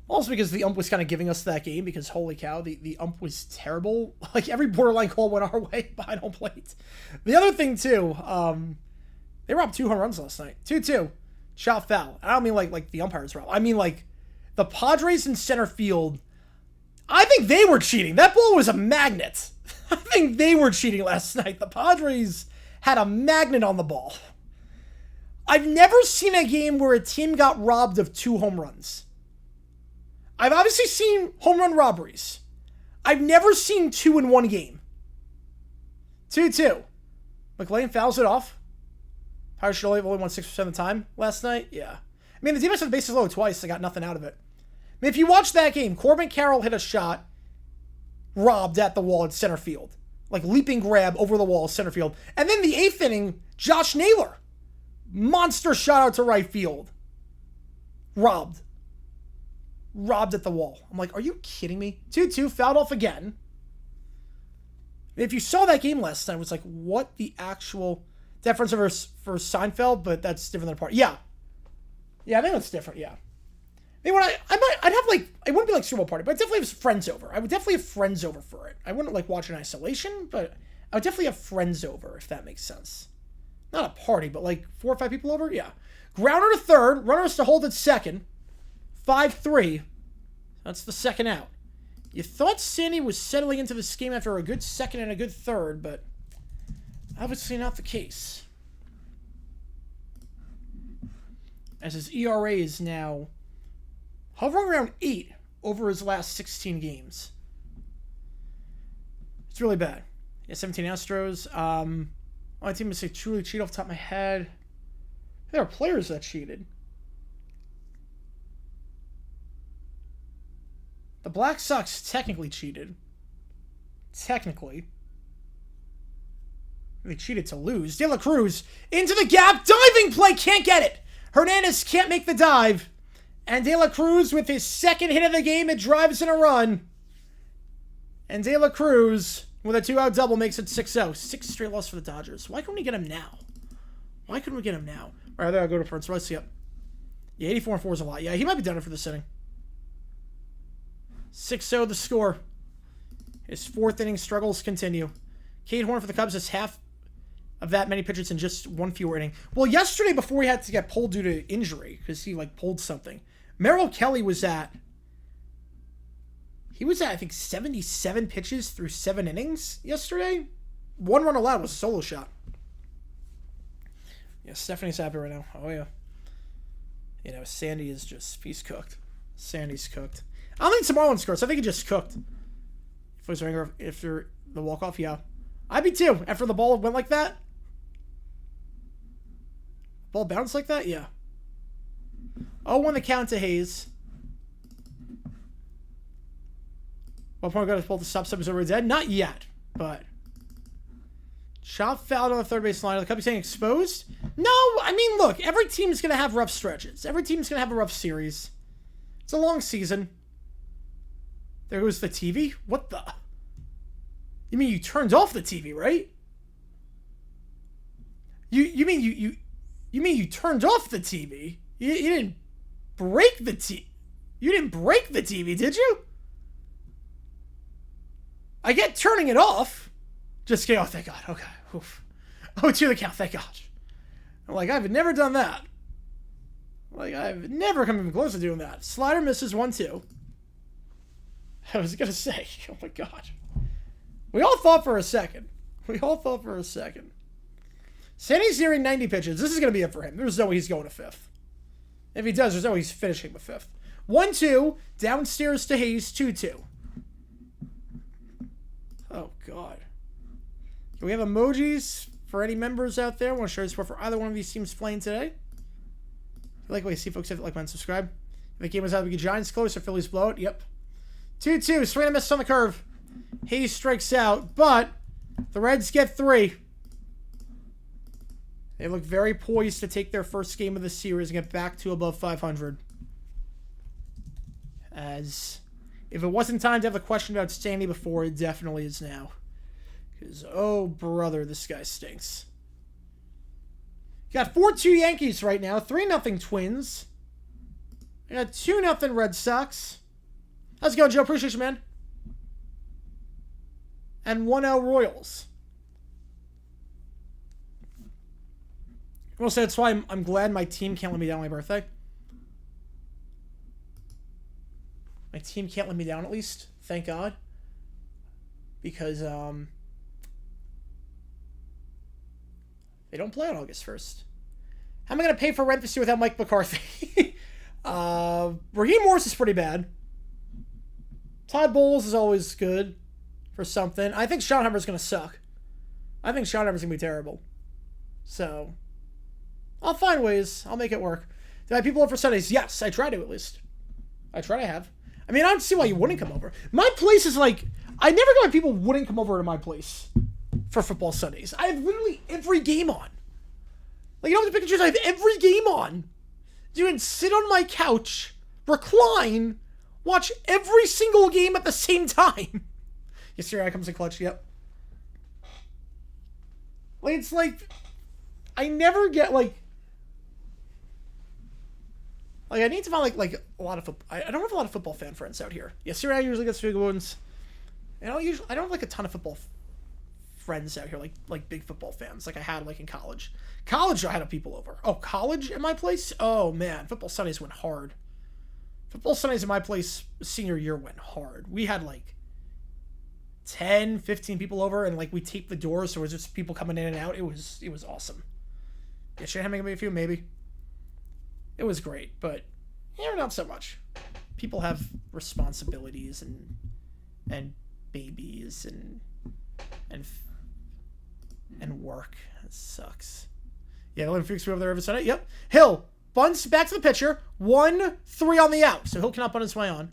Speaker 1: the ump was kind of giving us that game, because holy cow, the ump was terrible. Like, every borderline call went our way behind home plate. The other thing, too, they robbed 2 home runs last night. 2-2. Shot foul. I don't mean like the umpires robbed. I mean, like, the Padres in center field, I think they were cheating. That ball was a magnet. I think they were cheating last night. The Padres had a magnet on the ball. I've never seen a game where a team got robbed of 2 home runs. I've obviously seen home run robberies. I've never seen 2 in one game. 2-2. McLean fouls it off. Pirates should only won 6% of the time last night. Yeah. I mean, the defense had the bases low twice. They got nothing out of it. I mean, if you watch that game, Corbin Carroll hit a shot robbed at the wall at center field. Like, leaping grab over the wall center field. And then the 8th inning, Josh Naylor. Monster shot out to right field. Robbed at the wall. I'm like, are you kidding me? 2-2, fouled off again. If you saw that game last night, it was like, what the actual difference for Seinfeld, but that's different than a party. Yeah. Yeah, I think that's different, yeah. I mean, I'd have, like, it wouldn't be like Super Bowl party, but I'd definitely have friends over. I would definitely have friends over for it. I wouldn't, like, watch in isolation, but I would definitely have friends over, if that makes sense. Not a party, but like 4 or 5 people over? Yeah. Grounder to third. Runner is to hold at second. 5-3. That's the second out. You thought Sandy was settling into this game after a good second and a good third, but obviously not the case. As his ERA is now hovering around 8 over his last 16 games. It's really bad. Yeah, 17 Astros. My team would say truly cheat off the top of my head. There are players that cheated. The Black Sox technically cheated. Technically. They cheated to lose. De La Cruz into the gap. Diving play. Can't get it. Hernandez can't make the dive. And De La Cruz with his second hit of the game. It drives in a run. And De La Cruz with a 2-out double makes it 6-0. 6 straight loss for the Dodgers. Why couldn't we get him now? Why couldn't we get him now? All right, there I go to Prince Royce. Yep. Yeah, 84-4 is a lot. Yeah, he might be done for this inning. 6-0 the score. His 4th inning struggles continue. Cade Horn for the Cubs has half of that many pitchers in just 1 fewer inning. Well, yesterday before he had to get pulled due to injury, because he like pulled something, Merrill Kelly was at, I think, 77 pitches through 7 innings yesterday. 1 run allowed was a solo shot. Yeah, Stephanie's happy right now. Oh, yeah. You know, Sandy is just, he's cooked. Sandy's cooked. I don't think it's a Marlins curse. I think he just cooked. If it was after the walk-off, yeah. I'd be too. After the ball went like that. Ball bounced like that? Yeah. 0-1 the count to Hayes. What point got to pull the stop is over dead? Not yet, but shot fouled on the third base line. The Cubs saying exposed? No, I mean, look, every team's going to have rough stretches. Every team's going to have a rough series. It's a long season. There goes the TV. What the? You mean you turned off the TV, right? You mean you turned off the TV? You didn't break the TV. You didn't break the TV, did you? I get turning it off. Just kidding. Oh, thank God. Okay. Oof. Oh, to the count. Thank God. I'm like, I've never done that. Like, I've never come even close to doing that. Slider misses 1-2. I was going to say, oh my God. We all thought for a second. Sandy's nearing 90 pitches. This is going to be it for him. There's no way he's going to 5th. If he does, there's no way he's finishing with 5th. 1-2. Downstairs to Hayes. 2-2. Oh, God. Do we have emojis for any members out there? Want to show your support for either one of these teams playing today? If you like what you see, folks, hit the like button, subscribe. If the game was out, we get Giants close or Phillies blow it. Yep. 2-2. Swing and miss on the curve. Hayes strikes out, but the Reds get 3. They look very poised to take their first game of the series and get back to above 500. As if it wasn't time to have a question about Stanley before, it definitely is now. Because, oh brother, this guy stinks. You got 4-2 Yankees right now, 3-0 Twins. You got 2-0 Red Sox. How's it going, Joe? Appreciate you, man. And 1-0 Royals. I will say that's why I'm glad my team can't let me down on my birthday. My team can't let me down, at least. Thank God. Because, they don't play on August 1st. How am I going to pay for rent this year without Mike McCarthy? Raheem Morris is pretty bad. Todd Bowles is always good for something. I think Schottenheimer's going to suck. I think Schottenheimer's going to be terrible. So, I'll find ways. I'll make it work. Do I have people over for Sundays? Yes, I try to at least. I try to have. I mean, I don't see why you wouldn't come over. My place is like, I never got why people wouldn't come over to my place for football Sundays. I have literally every game on. Like, you know what the pictures? I have every game on. Dude, sit on my couch, recline, watch every single game at the same time. Yes, here comes the clutch, yep. Like, it's like, I never get, like I need to find, like a lot of football. I don't have a lot of football fan friends out here. Yes, here I usually get big ones. I don't have, like, a ton of football friends out here, like big football fans, like I had, like, in college. College, I had people over. Oh, college at my place? Oh, man, football Sundays went hard. Football Sundays at my place senior year went hard. We had, like, 10, 15 people over, and, like, we taped the doors, so it was just people coming in and out. It was awesome. Yeah, should I have maybe a few? Maybe. It was great, but, yeah, not so much. People have responsibilities and babies and work. It sucks. Yeah, Olympic Freaks over there every Sunday. Yep. Hill bunts back to the pitcher. 1-3 on the out. So Hill cannot bunt his way on.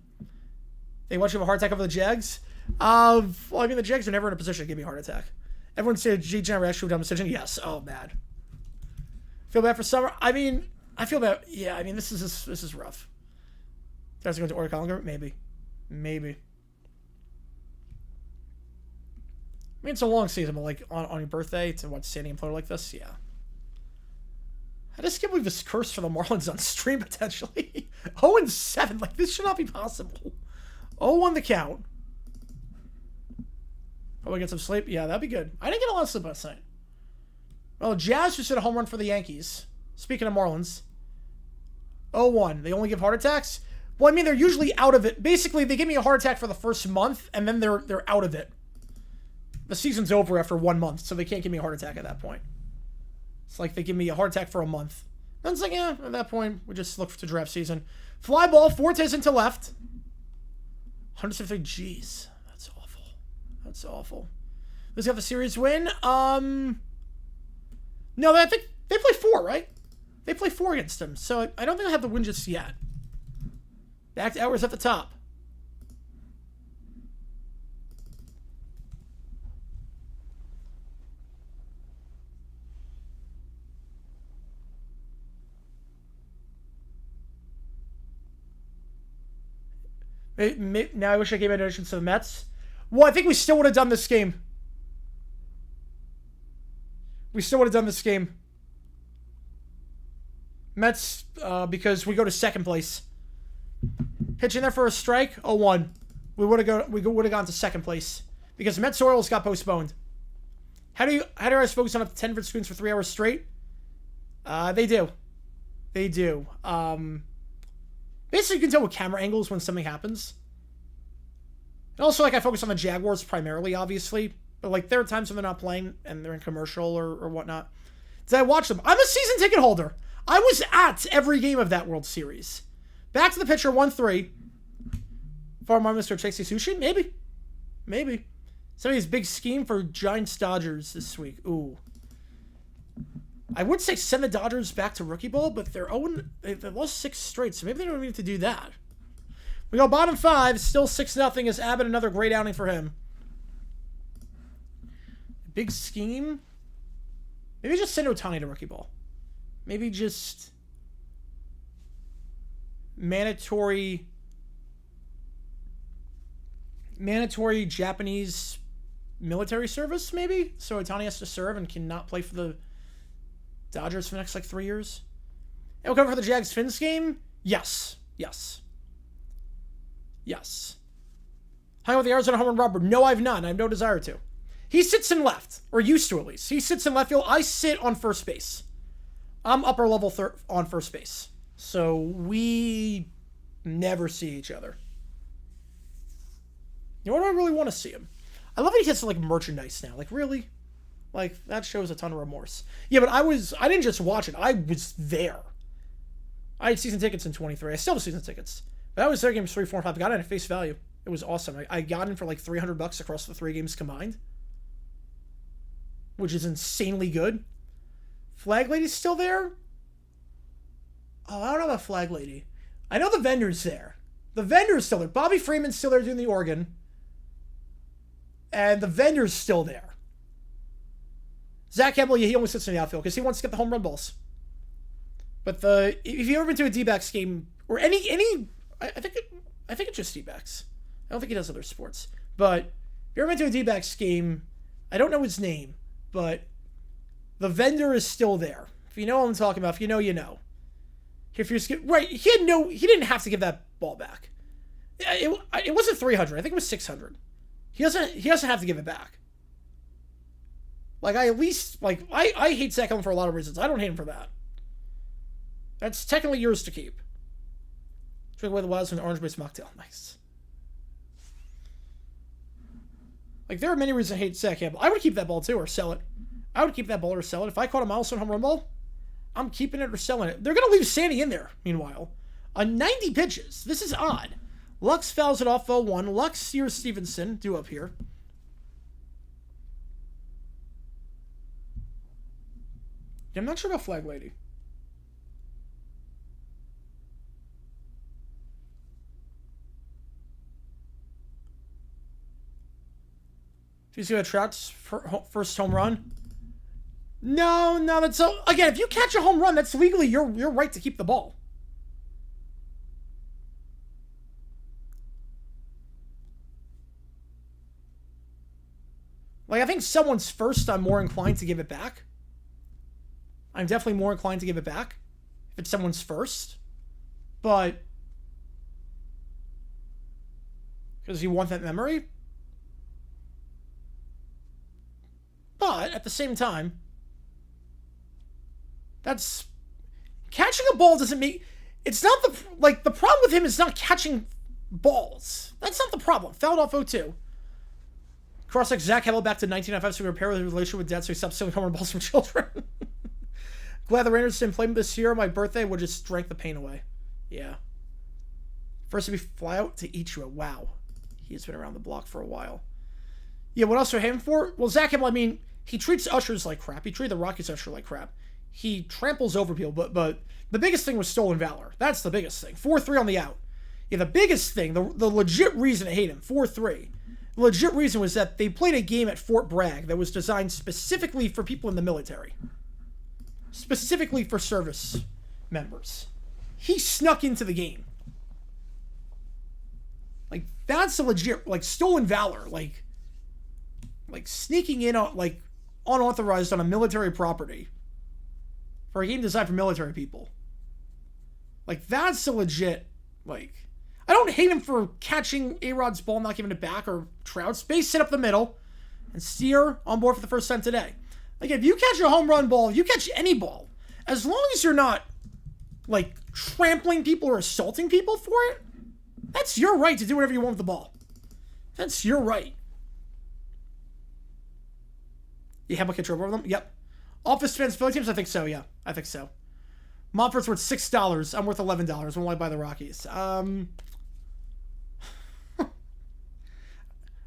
Speaker 1: They want you to have a heart attack over the Jags. Well, I mean, the Jags are never in a position to give me a heart attack. Everyone said G General actually dumb decision. Yes. Oh, bad. Feel bad for Summer. I mean, I feel bad. Yeah, I mean, this is rough. Guys are going to order Collinger? Maybe. I mean, it's a long season, but, like, on your birthday to watch Sandy and Pluto like this, yeah. I just can't believe this curse for the Marlins on stream, potentially. 0-7, like, this should not be possible. 0-1 the count. Probably get some sleep. Yeah, that'd be good. I didn't get a lot of sleep last night. Well, Jazz just hit a home run for the Yankees. Speaking of Marlins. 0-1. They only give heart attacks? Well, I mean, they're usually out of it. Basically, they give me a heart attack for the first month, and then they're out of it. The season's over after 1 month, so they can't give me a heart attack at that point. It's like they give me a heart attack for a month. Then it's like, yeah, at that point, we just look to draft season. Fly ball, Fortes into left. 150, jeez. That's awful. That's awful. Let's have the series win. No, I think they play 4, right? They play 4 against them, so I don't think I have the win just yet. Back to hours at the top. Now I wish I gave my donations to the Mets. Well, I think we still would have done this game. Mets, because we go to second place. Pitching there for a strike, 0-1. We would have gone to second place because Mets Orioles got postponed. How do I focus on up to 10 different screens for 3 hours straight? They do. Basically, you can tell with camera angles when something happens. And also, like, I focus on the Jaguars primarily, obviously. But, like, there are times when they're not playing and they're in commercial or whatnot. Did I watch them? I'm a season ticket holder. I was at every game of that World Series. Back to the pitcher, 1-3. Farmer Mr. Chasey Sushi? Maybe. Somebody's big scheme for Giants Dodgers this week. Ooh. I would say send the Dodgers back to rookie ball, but they've lost 6 straight, so maybe they don't need to do that. We go bottom 5, still 6-0 as Abbott, another great outing for him. big scheme. Maybe just send Ohtani to rookie ball. Maybe just mandatory Japanese military service, maybe? So Ohtani has to serve and cannot play for the Dodgers for the next, like, 3 years. And we'll cover for the Jags-Fins game? Yes. Yes. Yes. Hung out with the Arizona home run robber? No, I've not. I have no desire to. He sits in left, or used to at least. He sits in left field. I sit on first base. I'm upper level on first base. So we never see each other. You know what? I really want to see him. I love that he gets like merchandise now. Like, really? Like, that shows a ton of remorse. Yeah, but I didn't just watch it. I was there. I had season tickets in 23. I still have season tickets. But I was there games 3, 4, and 5. I got it at face value. It was awesome. I got in for like $300 across the 3 games combined, which is insanely good. Flag Lady's still there? Oh, I don't know about Flag Lady. I know the vendor's there. The vendor's still there. Bobby Freeman's still there doing the organ. And the vendor's still there. Zach Campbell, yeah, he only sits in the outfield because he wants to get the home run balls. But if you've ever been to a D-backs game, or I think it's just D-backs. I don't think he does other sports. But if you've ever been to a D-backs game, I don't know his name, but the vendor is still there. If you know what I'm talking about, if you know, you know. If you're right, he didn't have to give that ball back. It wasn't 300. I think it was 600. He doesn't have to give it back. Like, I hate Zach Ellen for a lot of reasons. I don't hate him for that. That's technically yours to keep. Drink away the wilds from the orange-based mocktail. Nice. Like, there are many reasons I hate Zach Campbell. I would keep that ball, too, or sell it. I would keep that ball or sell it. If I caught a milestone home run ball, I'm keeping it or selling it. They're going to leave Sandy in there, meanwhile. On 90 pitches. This is odd. Lux fouls it off 0-1. Lux steers Stevenson, due up here. Yeah, I'm not sure about Flag Lady. Do you see that Trout's first home run? No, that's so. Again, if you catch a home run, that's legally your right to keep the ball. Like, I think someone's first, I'm more inclined to give it back. I'm definitely more inclined to give it back if it's someone's first. But because you want that memory. But at the same time, that's catching a ball doesn't make it's not the problem with him is not catching balls. That's not the problem. Fouled off 0-2. Cross-check Zach Hebel back to 1995 so we repair his relationship with dad so he stops stealing home run balls from children. Glad the Rangers didn't play him this year. My birthday would just drank the pain away. Yeah. First to be fly out to Ichiro. Wow. He's been around the block for a while. Yeah, what else are him for? Well, Zach Hebel, I mean, he treats ushers like crap. He treated the Rockies usher like crap. He tramples over people, but the biggest thing was stolen valor. That's the biggest thing. 4-3 on the out. Yeah, the biggest thing, the legit reason to hate him, 4-3. The legit reason was that they played a game at Fort Bragg that was designed specifically for people in the military. Specifically for service members. He snuck into the game. Like, that's a legit, like, stolen valor. Like sneaking in on, like, unauthorized on a military property. For a game designed for military people. Like, that's a legit, like... I don't hate him for catching A-Rod's ball, not giving it back, or Trout's. Base hit up the middle, and Steer on board for the first time today. Like, if you catch a home run ball, if you catch any ball, as long as you're not, like, trampling people or assaulting people for it, that's your right to do whatever you want with the ball. That's your right. You have a control over them? Yep. Office fans, Philly teams? I think so, yeah. I think so. Monfort's worth $6. I'm worth $11. When will I buy the Rockies?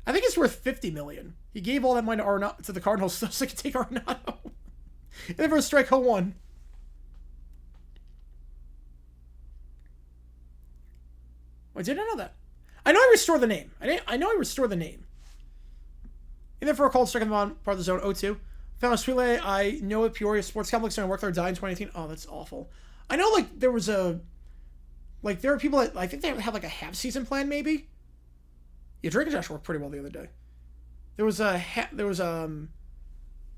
Speaker 1: I think it's worth $50 million. He gave all that money to the Cardinals so they could take Arenado. And then for a strike 0-1. Wait, did I know that? I know I restored the name. I know I restored the name. In there for a cold second on part of the zone 0-2. Found a sweet lay. I know at Peoria Sports Complex and I worked there, died in 2018. Oh, that's awful. I know, like, there was a... Like, there are people that... I think they have, like, a half-season plan, maybe? Yeah, Drake and Josh worked pretty well the other day. There was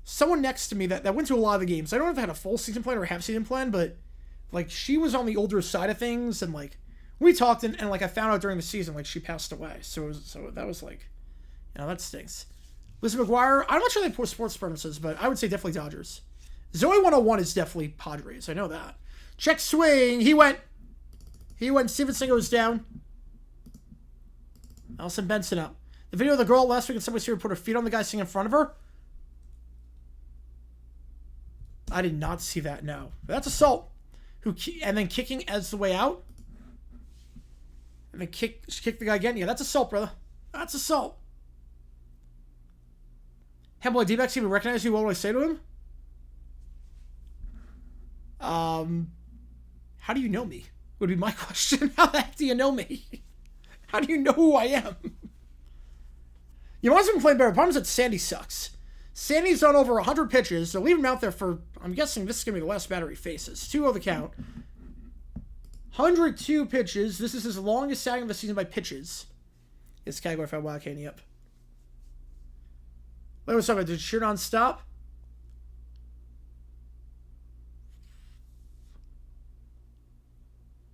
Speaker 1: someone next to me that went to a lot of the games. I don't know if they had a full season plan or a half-season plan, but, like, she was on the older side of things, and, like, we talked, and like, I found out during the season, like, she passed away. So that was, like... You know, that stinks. Lizzie McGuire, I'm not sure they put sports preferences, but I would say definitely Dodgers. Zoe 101 is definitely Padres. I know that. Check swing. He went. Stevenson goes down. Allison Benson up. The video of the girl last week and somebody here put her feet on the guy sitting in front of her. I did not see that, no. That's assault. And then kicking as the way out. And then kick the guy again. Yeah, that's assault, brother. That's assault. Hemboy D-backs even recognize you. What do I say to him? How do you know me? Would be my question. How the heck do you know me? How do you know who I am? You might have been playing better. The problem is that Sandy sucks. Sandy's done over 100 pitches, so leave him out there for, I'm guessing this is going to be the last batter he faces. 2-0 the count. 102 pitches. This is his longest sagging of the season by pitches. It's Category 5 Wild Candy up. Let me talk about, did Sheridan stop?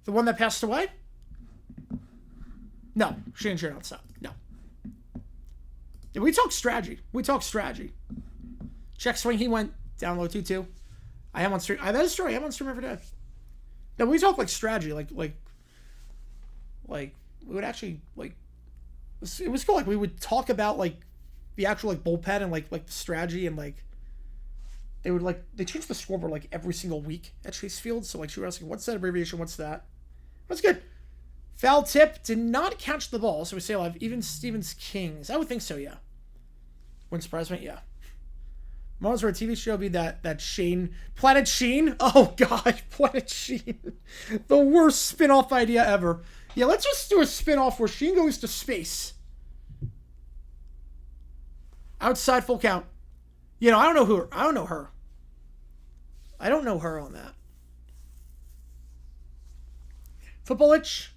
Speaker 1: The one that passed away? No, she didn't Sheridan stop. No. Yeah, we talk strategy. Check swing, he went down low 2-2. I am on stream. That is true. I am on stream every day. No, we talk like strategy, like we would actually like. It was cool. Like we would talk about like the actual like bullpen and like the strategy and like they change the scoreboard like every single week at Chase Field. So like she was asking, what's that abbreviation? What's that? That's good. Foul tip, did not catch the ball, so we stay alive. Even Stevens Kings. I would think so, yeah. Wouldn't surprise me, yeah. Marlins were a TV show be that Shane. Planet Sheen? Oh, God. Planet Sheen. The worst spin-off idea ever. Yeah, let's just do a spin-off where Sheen goes to space. Outside full count. You know, I don't know her. I don't know her on that. Football itch?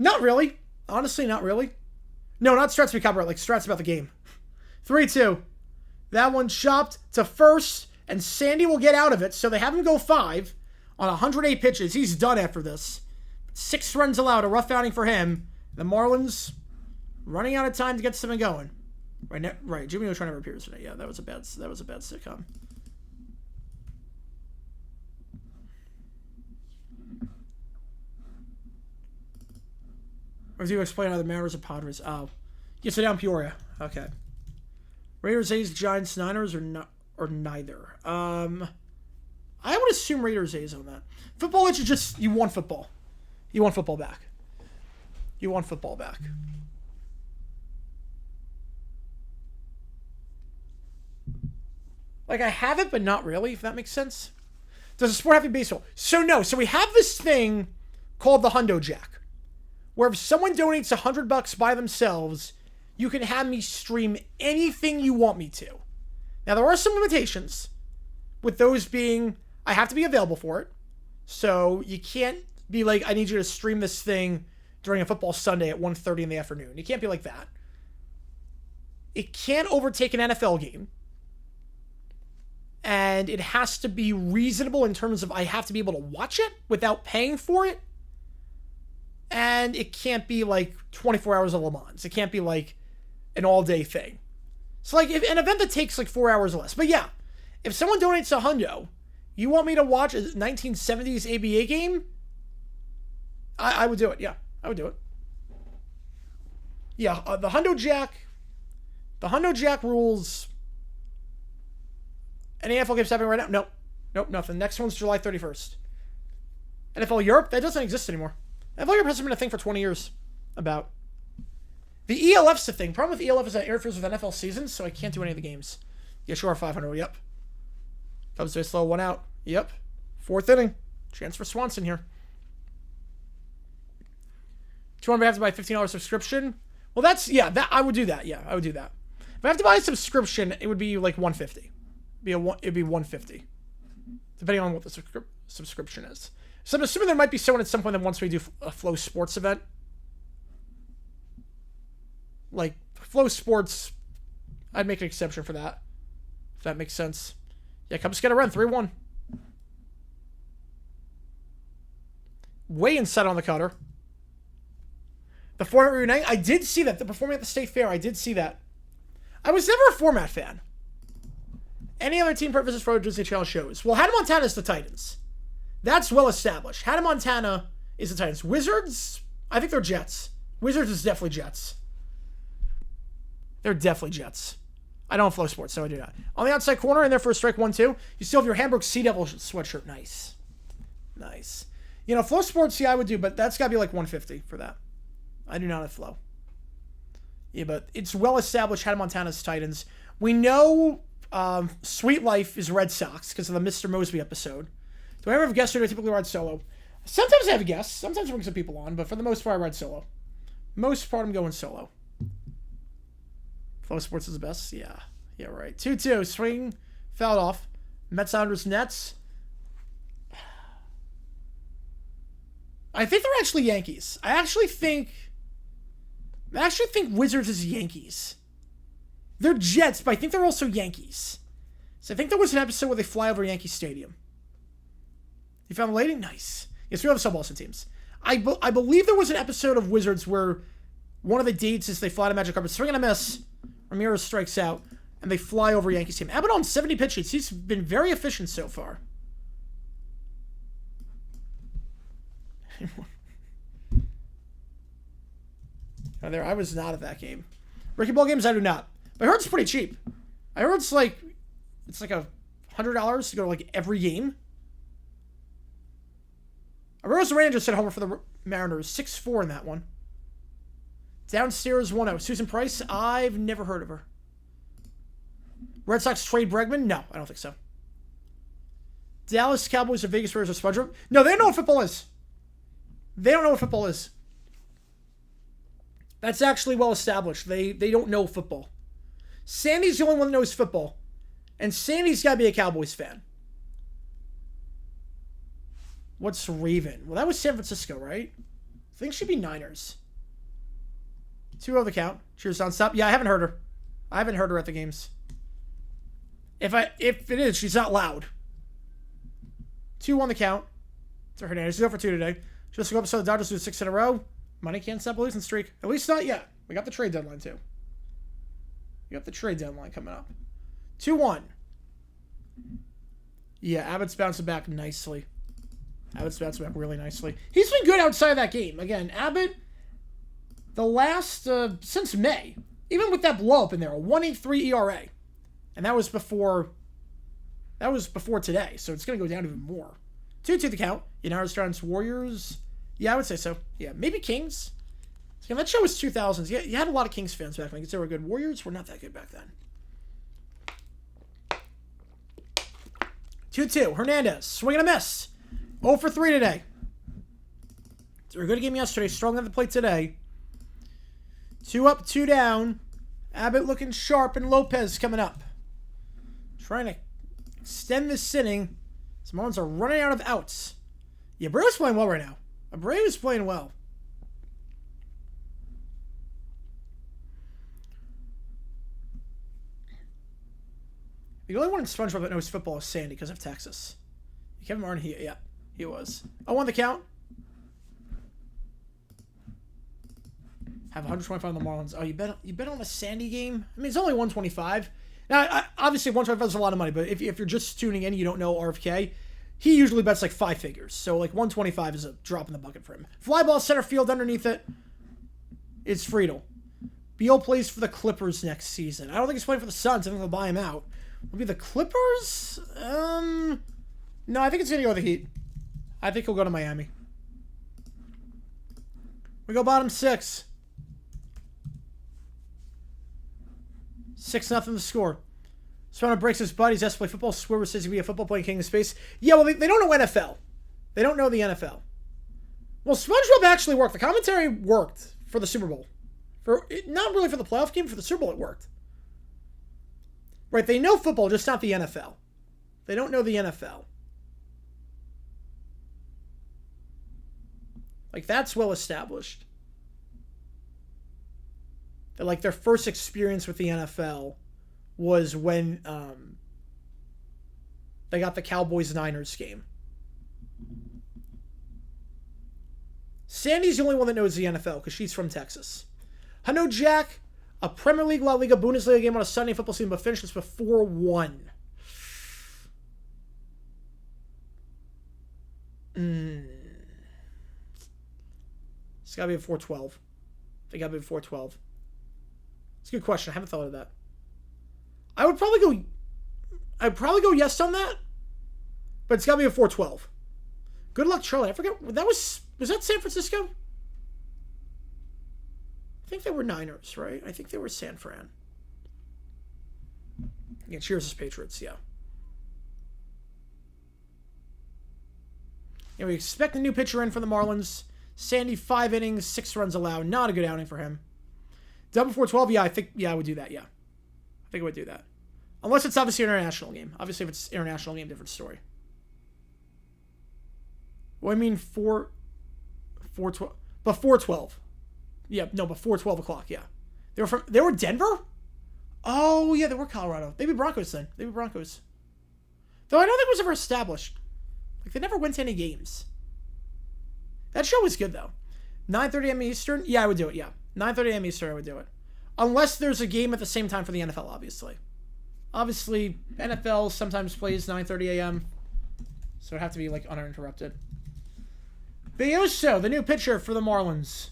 Speaker 1: Not really. Honestly, not really. No, not strats be copyright, like strats about the game. 3-2. That one chopped to first, and Sandy will get out of it, so they have him go 5 on 108 pitches. He's done after this. 6 runs allowed, a rough outing for him. The Marlins running out of time to get something going. Right. Jimmy Neutron never appears today. Yeah, that was a bad sitcom. Or do you explain how the Mariners are Padres? Oh, yeah, so down Peoria. Okay. Raiders, A's, Giants, Niners, or neither. I would assume Raiders, A's on that. Football, it's just you want football. You want football back. Like, I have it, but not really, if that makes sense. Does a sport have to be baseball? So, no. So, we have this thing called the Hundo Jack, where if someone donates $100 by themselves, you can have me stream anything you want me to. Now, there are some limitations, with those being, I have to be available for it. So, you can't be like, I need you to stream this thing during a football Sunday at 1:30 in the afternoon. You can't be like that. It can't overtake an NFL game. And it has to be reasonable in terms of I have to be able to watch it without paying for it. And it can't be like 24 hours of Le Mans. It can't be like an all-day thing. So like if an event that takes like 4 hours or less. But yeah, if someone donates a hundo, you want me to watch a 1970s ABA game? I would do it. Yeah, I would do it. Yeah, the Hundo Jack rules. Any NFL games happening right now? Nope, nothing. Next one's July 31st. NFL Europe? That doesn't exist anymore. NFL Europe hasn't been a thing for 20 years. About. The ELF's a thing. Problem with ELF is that it interferes with NFL seasons, so I can't do any of the games. Yeah, sure, 500. Yep. Cubs to a slow 1 out. Yep. 4th inning. Chance for Swanson here. 200 have to buy $15 subscription. Well, I would do that. Yeah, I would do that. If I have to buy a subscription, it would be like $150. It'd be $150, depending on what the subscription is. So I'm assuming there might be someone at some point that wants me to do a Flow Sports event. Like, Flow Sports, I'd make an exception for that. If that makes sense. Yeah, Cubs get a run, 3-1. Way inside on the cutter. The format reuniting, I did see that. The performing at the State Fair, I did see that. I was never a format fan. Any other team purposes for Disney Channel shows? Well, Hannah Montana is the Titans. That's well established. Hannah Montana is the Titans. Wizards, I think they're Jets. Wizards is definitely Jets. They're definitely Jets. I don't Flow Sports, so I do not. On the outside corner, in there for a strike 1-2. You still have your Hamburg Sea Devil sweatshirt. Nice. Nice. You know, Flow Sports, yeah, I would do, but that's got to be like $150 for that. I do not have Flow. Yeah, but it's well established Hannah Montana's Titans. We know Sweet Life is Red Sox because of the Mr. Mosby episode. Do I ever have guests or do I typically ride solo? Sometimes I have guests. Sometimes I bring some people on, but for the most part, I ride solo. Most part, I'm going solo. Flow Sports is the best? Yeah. Yeah, right. 2-2. Swing. Fouled off. Mets, Sounders, Nets. I think they're actually Yankees. I actually think Wizards is Yankees. They're Jets, but I think they're also Yankees. So I think there was an episode where they fly over Yankee Stadium. You found a lady? Nice. Yes, we have some Boston teams. I believe there was an episode of Wizards where one of the dates is they fly to Magic Carpet, swing and a miss. Ramirez strikes out, and they fly over Yankees team. Abbott on 70 pitch hits. He's been very efficient so far. I was not at that game. Ricky Ball games, I do not. But I heard it's pretty cheap. I heard it's like $100 to go to like every game. Arosa Ranger just hit a homer for the Mariners. 6-4 in that one. Downstairs 1-0. Susan Price, I've never heard of her. Red Sox trade Bregman? No, I don't think so. Dallas Cowboys or Vegas Raiders or SpongeBob? No, they don't know what football is. They don't know what football is. That's actually well established. They don't know football. Sandy's the only one that knows football. And Sandy's got to be a Cowboys fan. What's Raven? Well, that was San Francisco, right? I think she'd be Niners. 2-0 the count. Cheers nonstop. Yeah, I haven't heard her. I haven't heard her at the games. If it is, she's not loud. 2-1 the count. It's Hernandez. She's 0 for 2 today. Just go up, so the Dodgers do 6 in a row. Money can't stop a losing streak. At least not yet. We got the trade deadline, too. We got the trade deadline coming up. 2-1. Yeah, Abbott's bouncing back nicely. Abbott's bouncing back really nicely. He's been good outside of that game. Again, Abbott, the last, since May, even with that blow up in there, a 1.83 ERA. And that was before today, so it's going to go down even more. 2-2 the count. United Giants, Warriors. Yeah, I would say so. Yeah, maybe Kings. Again, that show was 2000s. Yeah, you had a lot of Kings fans back then. They were good. Warriors were not that good back then. 2-2. Hernandez. Swing and a miss. 0 for 3 today. So a good game yesterday. Strong at the plate today. 2 up, 2 down. Abbott looking sharp and Lopez coming up. Trying to extend this inning. Some Marlins are running out of outs. Yeah, Abreu's playing well right now. Abreu is playing well. The only one in SpongeBob that knows football is Sandy because of Texas. Kevin Martin, he was. 0-1 the count. Have 125 on the Marlins. Oh, you bet on a Sandy game? I mean, it's only 125. Now, obviously, 125 is a lot of money, but if you're just tuning in and you don't know RFK, he usually bets like 5 figures. So, like, 125 is a drop in the bucket for him. Fly ball center field underneath it. It's Friedel. Beal plays for the Clippers next season. I don't think he's playing for the Suns. I think they'll buy him out. Will be the Clippers? No, I think it's going to go with the Heat. I think he'll go to Miami. We go bottom 6. 6-0 the score. Spawner breaks his butt. He's asked to play football. Swerver says he'll be a football playing king in space. Yeah, well, they don't know NFL. They don't know the NFL. Well, SpongeBob actually worked. The commentary worked for the Super Bowl. Not really for the playoff game. For the Super Bowl, it worked. Right, they know football, just not the NFL. They don't know the NFL. Like, that's well established. That, like, their first experience with the NFL was when they got the Cowboys-Niners game. Sandy's the only one that knows the NFL because she's from Texas. I know Jack, a Premier League, La Liga, Bundesliga game on a Sunday football season, but finished this before 1. It's got to be before 12. They got to be before 12. It's a good question. I haven't thought of that. I'd probably go yes on that, but it's got to be before 12. Good luck, Charlie. I forget. Was that San Francisco? I think they were Niners, right? I think they were San Fran. Yeah, cheers as Patriots, yeah. And we expect a new pitcher in for the Marlins. Sandy, 5 innings, 6 runs allowed. Not a good outing for him. Double before 12, yeah, I would do that, yeah. I think I would do that. Unless it's obviously an international game. Obviously, if it's international game, different story. Well, I mean, 12. Before 12. Yeah, no, before 12 o'clock, yeah. They were Denver? Oh, yeah, they were Colorado. Maybe Broncos then. Maybe Broncos. Though I don't think it was ever established. Like, they never went to any games. That show was good, though. 9:30 a.m. Eastern? Yeah, I would do it, yeah. 9:30 a.m. Eastern, I would do it. Unless there's a game at the same time for the NFL, obviously. Obviously, NFL sometimes plays 9:30 a.m., so it'd have to be, like, uninterrupted. Bioso, the new pitcher for the Marlins.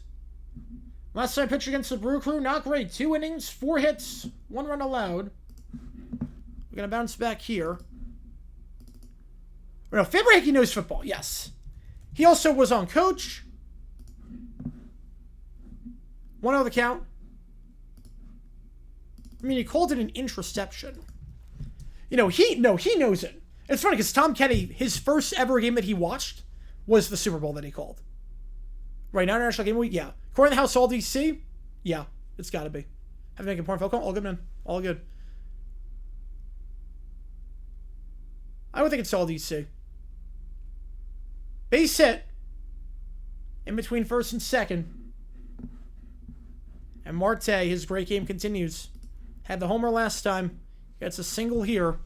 Speaker 1: Last time pitched against the Brew Crew, not great. 2 innings, 4 hits, 1 run allowed. We're going to bounce back here. No, Faber-Hickey knows football, yes. He also was on coach. 1-0 the count. I mean, he called it an interception. You know, he knows it. It's funny because Tom Kenny, his first ever game that he watched was the Super Bowl that he called. Right now, International Game Week, yeah. According to the House All DC, yeah, it's got to be. Have to make a point phone call? All good, man. All good. I would think it's all DC. Base hit. In between first and second. And Marte, his great game continues. Had the homer last time. Gets a single here.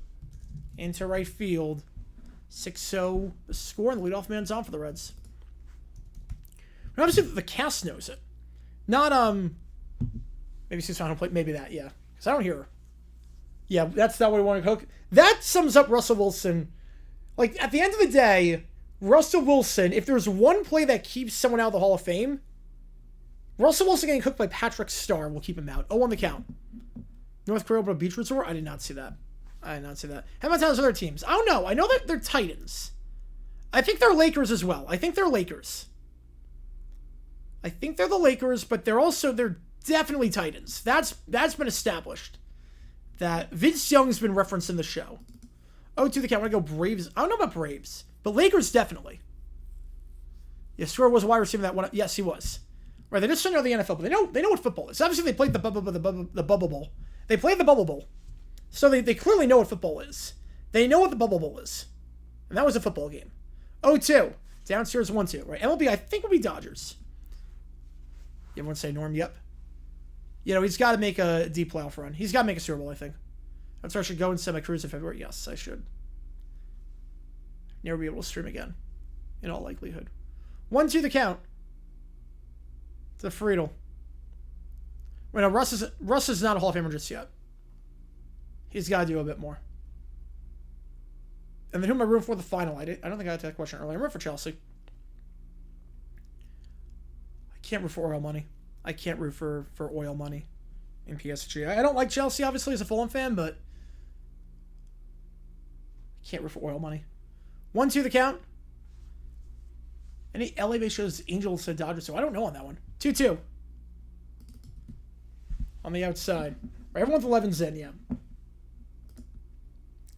Speaker 1: Into right field. 6-0 the score, and the leadoff man's on for the Reds. And obviously, the cast knows it. Not, maybe Susan don't play, maybe that, yeah. Because I don't hear her. Yeah, that's not what we want to cook. That sums up Russell Wilson. Like, at the end of the day, Russell Wilson, if there's one play that keeps someone out of the Hall of Fame, Russell Wilson getting cooked by Patrick Starr will keep him out. 0 on the count. North Korea opened a beach resort? I did not see that. How about those other teams? I don't know. I know that they're Titans. I think they're Lakers as well. I think they're the Lakers, but they're definitely Titans. That's been established. That Vince Young's been referenced in the show. Oh, to the count. I'm going to go Braves. I don't know about Braves, but Lakers definitely. Yeah, Stewart was a wide receiver that one. Yes, he was. Right, they just don't know the NFL, but they know what football is. Obviously, they played the Bubble Bowl. They played the Bubble Bowl. So they clearly know what football is. They know what the Bubble Bowl is. And that was a football game. 0-2. Downstairs 1-2. Right, MLB, I think, will be Dodgers. Everyone say Norm? Yep. You know, he's got to make a deep playoff run. He's got to make a Super Bowl, I think. That's where I should go and send my cruise in February. Yes, I should. Never be able to stream again. In all likelihood. 1-2 the count. To Friedel. Right now, Russ is not a Hall of Famer just yet. He's got to do a bit more. And then who am I rooting for the final? I don't think I had that question earlier. I'm rooting for Chelsea. I can't root for oil money. I can't root for oil money in PSG. I don't like Chelsea, obviously, as a Fulham fan, but I can't root for oil money. 1-2 the count. Any LA-based shows Angels said Dodgers, so I don't know on that one. 2-2. On the outside. Right, everyone's 11's in, yeah.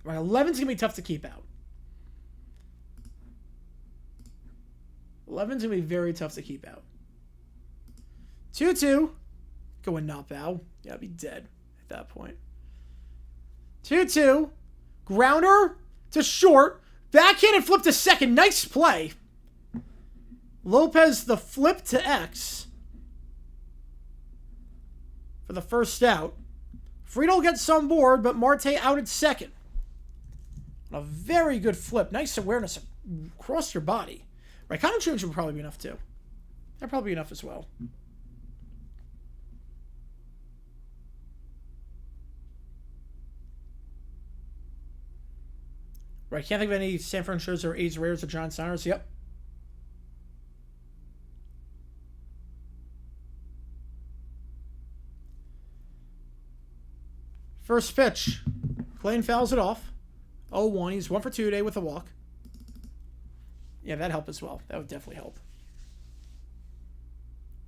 Speaker 1: Right, 11's going to be tough to keep out. 11's going to be very tough to keep out. 2-2. Going not bow. Yeah, I'd be dead at that point. 2-2. Grounder to short. Backhand and flip to second. Nice play. Lopez the flip to X for the first out. Friedel gets on board, but Marte out at second. A very good flip. Nice awareness across your body. Right, common change would probably be enough too. That'd probably be enough as well. Right, can't think of any San Fran shows or A's Rares or John Steiners. Yep. First pitch. Clayton fouls it off. 0-1. He's 1 for 2 today with a walk. Yeah, that'd help as well. That would definitely help.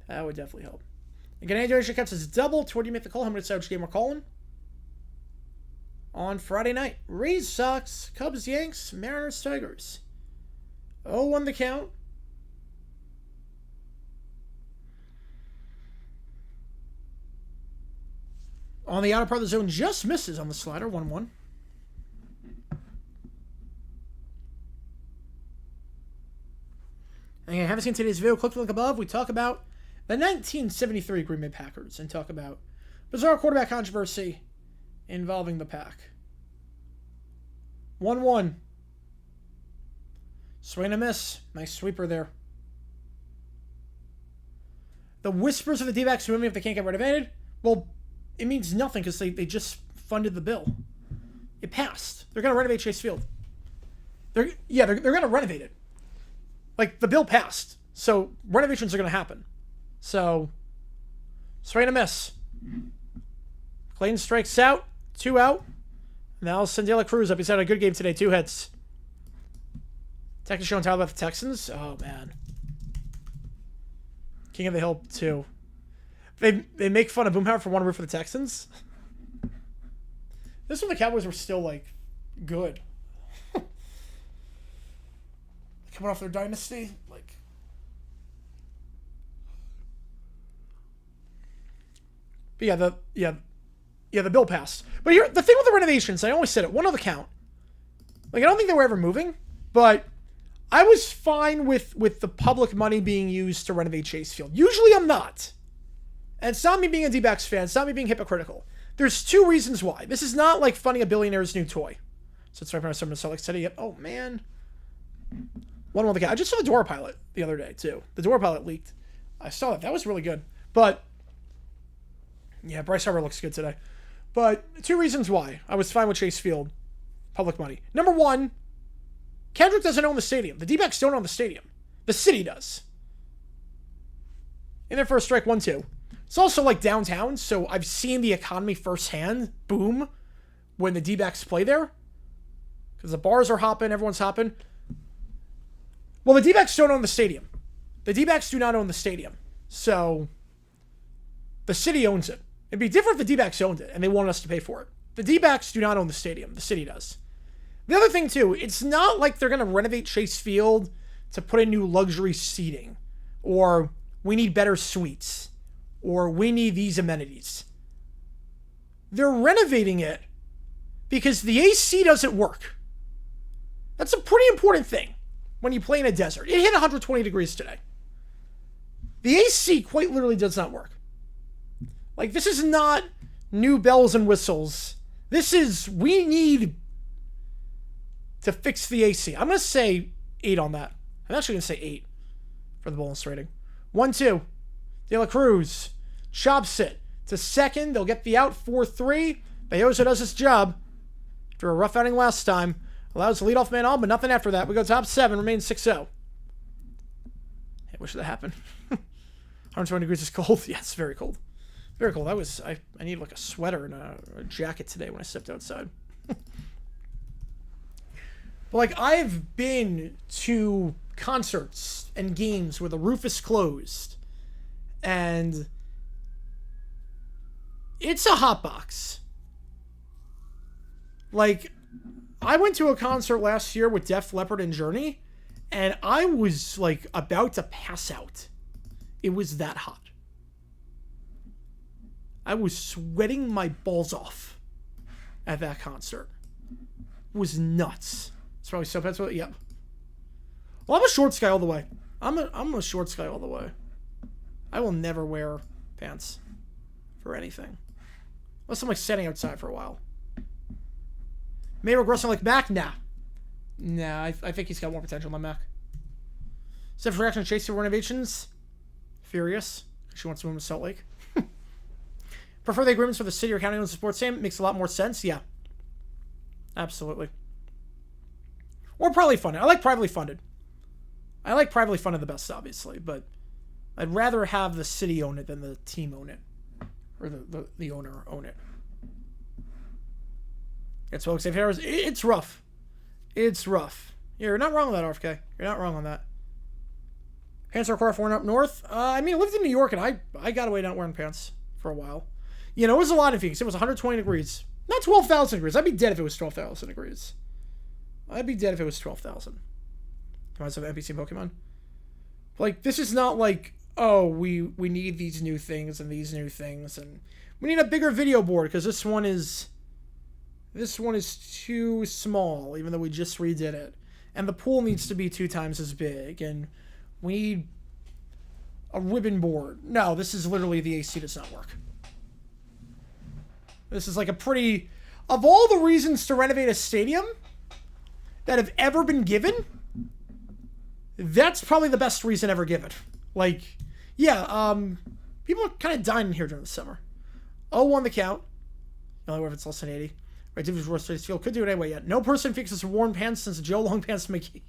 Speaker 1: That would definitely help. Again, Andrew cuts his double. To where do you make the call? How many which game we're calling? On Friday night. Rays, Sox, Cubs, Yanks, Mariners, Tigers. 0-1 the count. On the outer part of the zone, just misses on the slider. 1-1. And I haven't seen today's video. Click the link above. We talk about the 1973 Green Bay Packers and talk about bizarre quarterback controversy involving the pack. 1-1. Swing and a miss. Nice sweeper there. The whispers of the D-backs moving if they can't get renovated. Well, it means nothing because they just funded the bill. It passed. They're going to renovate Chase Field. They're going to renovate it. Like, the bill passed. So, renovations are going to happen. So, swing and a miss. Clayton strikes out. 2 out. Now send De La Cruz up. He's had a good game today. 2 hits. Texas showing talk about the Texans. Oh, man. King of the Hill, 2. They make fun of Boomhauer for 1 root for the Texans. This one, the Cowboys were still, like, good. Coming off their dynasty. Like. But the bill passed. But here, the thing with the renovations, I always said it, 1 on the count. Like, I don't think they were ever moving, but I was fine with the public money being used to renovate Chase Field. Usually I'm not. And it's not me being a D-backs fan. It's not me being hypocritical. There's 2 reasons why. This is not like funding a billionaire's new toy. So it's right from someone so like setting it. Oh, man. 1 on the count. I just saw the Door Pilot the other day, too. The Door Pilot leaked. I saw that. That was really good. But, yeah, Bryce Harper looks good today. But 2 reasons why I was fine with Chase Field. Public money. Number 1, Kendrick doesn't own the stadium. The D-backs don't own the stadium. The city does. In their first strike, 1-2. It's also like downtown, so I've seen the economy firsthand boom when the D-backs play there. Because the bars are hopping, everyone's hopping. Well, the D-backs don't own the stadium. The D-backs do not own the stadium. So, the city owns it. It'd be different if the D-backs owned it and they wanted us to pay for it. The D-backs do not own the stadium. The city does. The other thing, too, it's not like they're going to renovate Chase Field to put in new luxury seating. Or we need better suites. Or we need these amenities. They're renovating it because the AC doesn't work. That's a pretty important thing when you play in a desert. It hit 120 degrees today. The AC quite literally does not work. Like, this is not new bells and whistles. This is, we need to fix the AC. I'm going to say 8 on that. I'm actually going to say 8 for the bonus rating. 1-2. De La Cruz chops it to second. They'll get the out 4-3. Bayosa does his job after a rough outing last time. Allows the leadoff man on, but nothing after that. We go top 7, remains 6-0. I wish that happened. 120 degrees is cold. Yeah, it's very cold. Very cold. I need like a sweater and a jacket today when I stepped outside. But like, I've been to concerts and games where the roof is closed. And it's a hot box. Like, I went to a concert last year with Def Leppard and Journey, and I was like about to pass out. It was that hot. I was sweating my balls off. at that concert. It was nuts. It's probably so bad. Yep. Well, I'm a shorts guy all the way. I'm a shorts guy all the way. I will never wear pants for anything. Unless I'm like standing outside for a while. May regress on like Mac? Nah. Nah, I think he's got more potential than Mac. Except for reaction chasing renovations. Furious. She wants to move to Salt Lake. Prefer the agreements for the city or county owns the sports team? Makes a lot more sense. Yeah. Absolutely. Or privately funded. I like privately funded. I like privately funded the best, obviously, but I'd rather have the city own it than the team own it. Or the owner own it. It's well, it's rough. It's rough. Yeah, you're not wrong on that, RFK. You're not wrong on that. Pants are required for wearing up north. I mean, I lived in New York, and I got away not wearing pants for a while. You know, it was a lot in Phoenix. It was 120 degrees. Not 12,000 degrees. I'd be dead if it was 12,000 degrees. I'd be dead if it was 12,000. Reminds me of NPC Pokemon. Like, this is not like, oh, we need these new things and these new things, and we need a bigger video board because this one is too small, even though we just redid it. And the pool needs to be 2 times as big, and we need a ribbon board. No, this is literally the AC does not work. This is like a pretty... Of all the reasons to renovate a stadium that have ever been given, that's probably the best reason ever given. Like, yeah, people are kind of dying in here during the summer. 0-1 the count. Only where if it's less than 80. Right, Division Worst Field could do it anyway yet. No person fixes worn pants since Joe Long Pants McGee.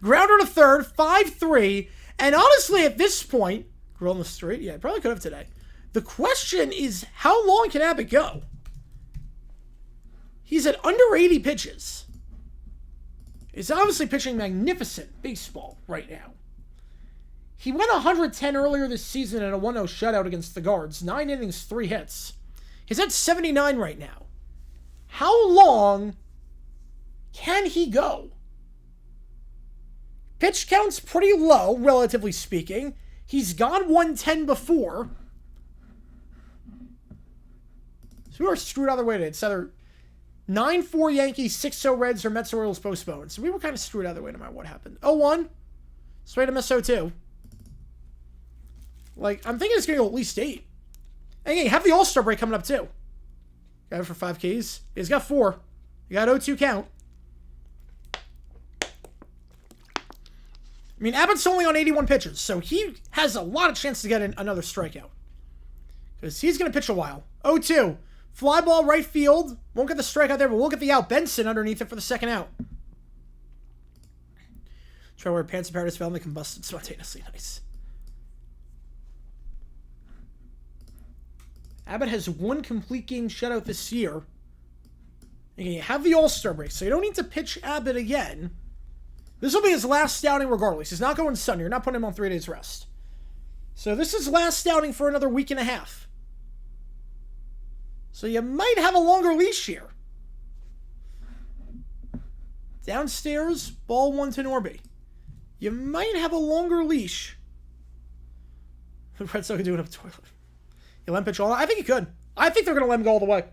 Speaker 1: Grounder to third, 5-3. And honestly, at this point, grill in the street, yeah, probably could have today. The question is, how long can Abbott go? He's at under 80 pitches. He's obviously pitching magnificent baseball right now. He went 110 earlier this season in a 1-0 shutout against the Guards. 9 innings, 3 hits. He's at 79 right now. How long can he go? Pitch count's pretty low, relatively speaking. He's gone 110 before. So we were screwed either way today. It's either 9-4 Yankees, 6-0 Reds, or Mets Orioles postponed. So we were kind of screwed either way no matter what happened. 0-1. Straight to miss 0-2. Like, I'm thinking it's going to go at least 8. And hey, have the All-Star break coming up too. Got it for 5 Ks. He's got 4. You got 0-2 count. I mean, Abbott's only on 81 pitches, so he has a lot of chance to get another strikeout. Because he's going to pitch a while. 0-2. Fly ball right field. Won't get the strikeout there, but we'll get the out. Benson underneath it for the second out. Try where Pants of Paradise fell and they combusted spontaneously. Nice. Abbott has 1 complete game shutout this year. And you have the All-Star break, so you don't need to pitch Abbott again. This will be his last outing regardless. He's not going Sunday. You're not putting him on 3 days rest. So this is last outing for another week and a half. So you might have a longer leash here. Downstairs, ball 1 to Norby. You might have a longer leash. The Red Sox can do it up the toilet. You let him pitch all? I think he could. I think they're going to let him go all the way.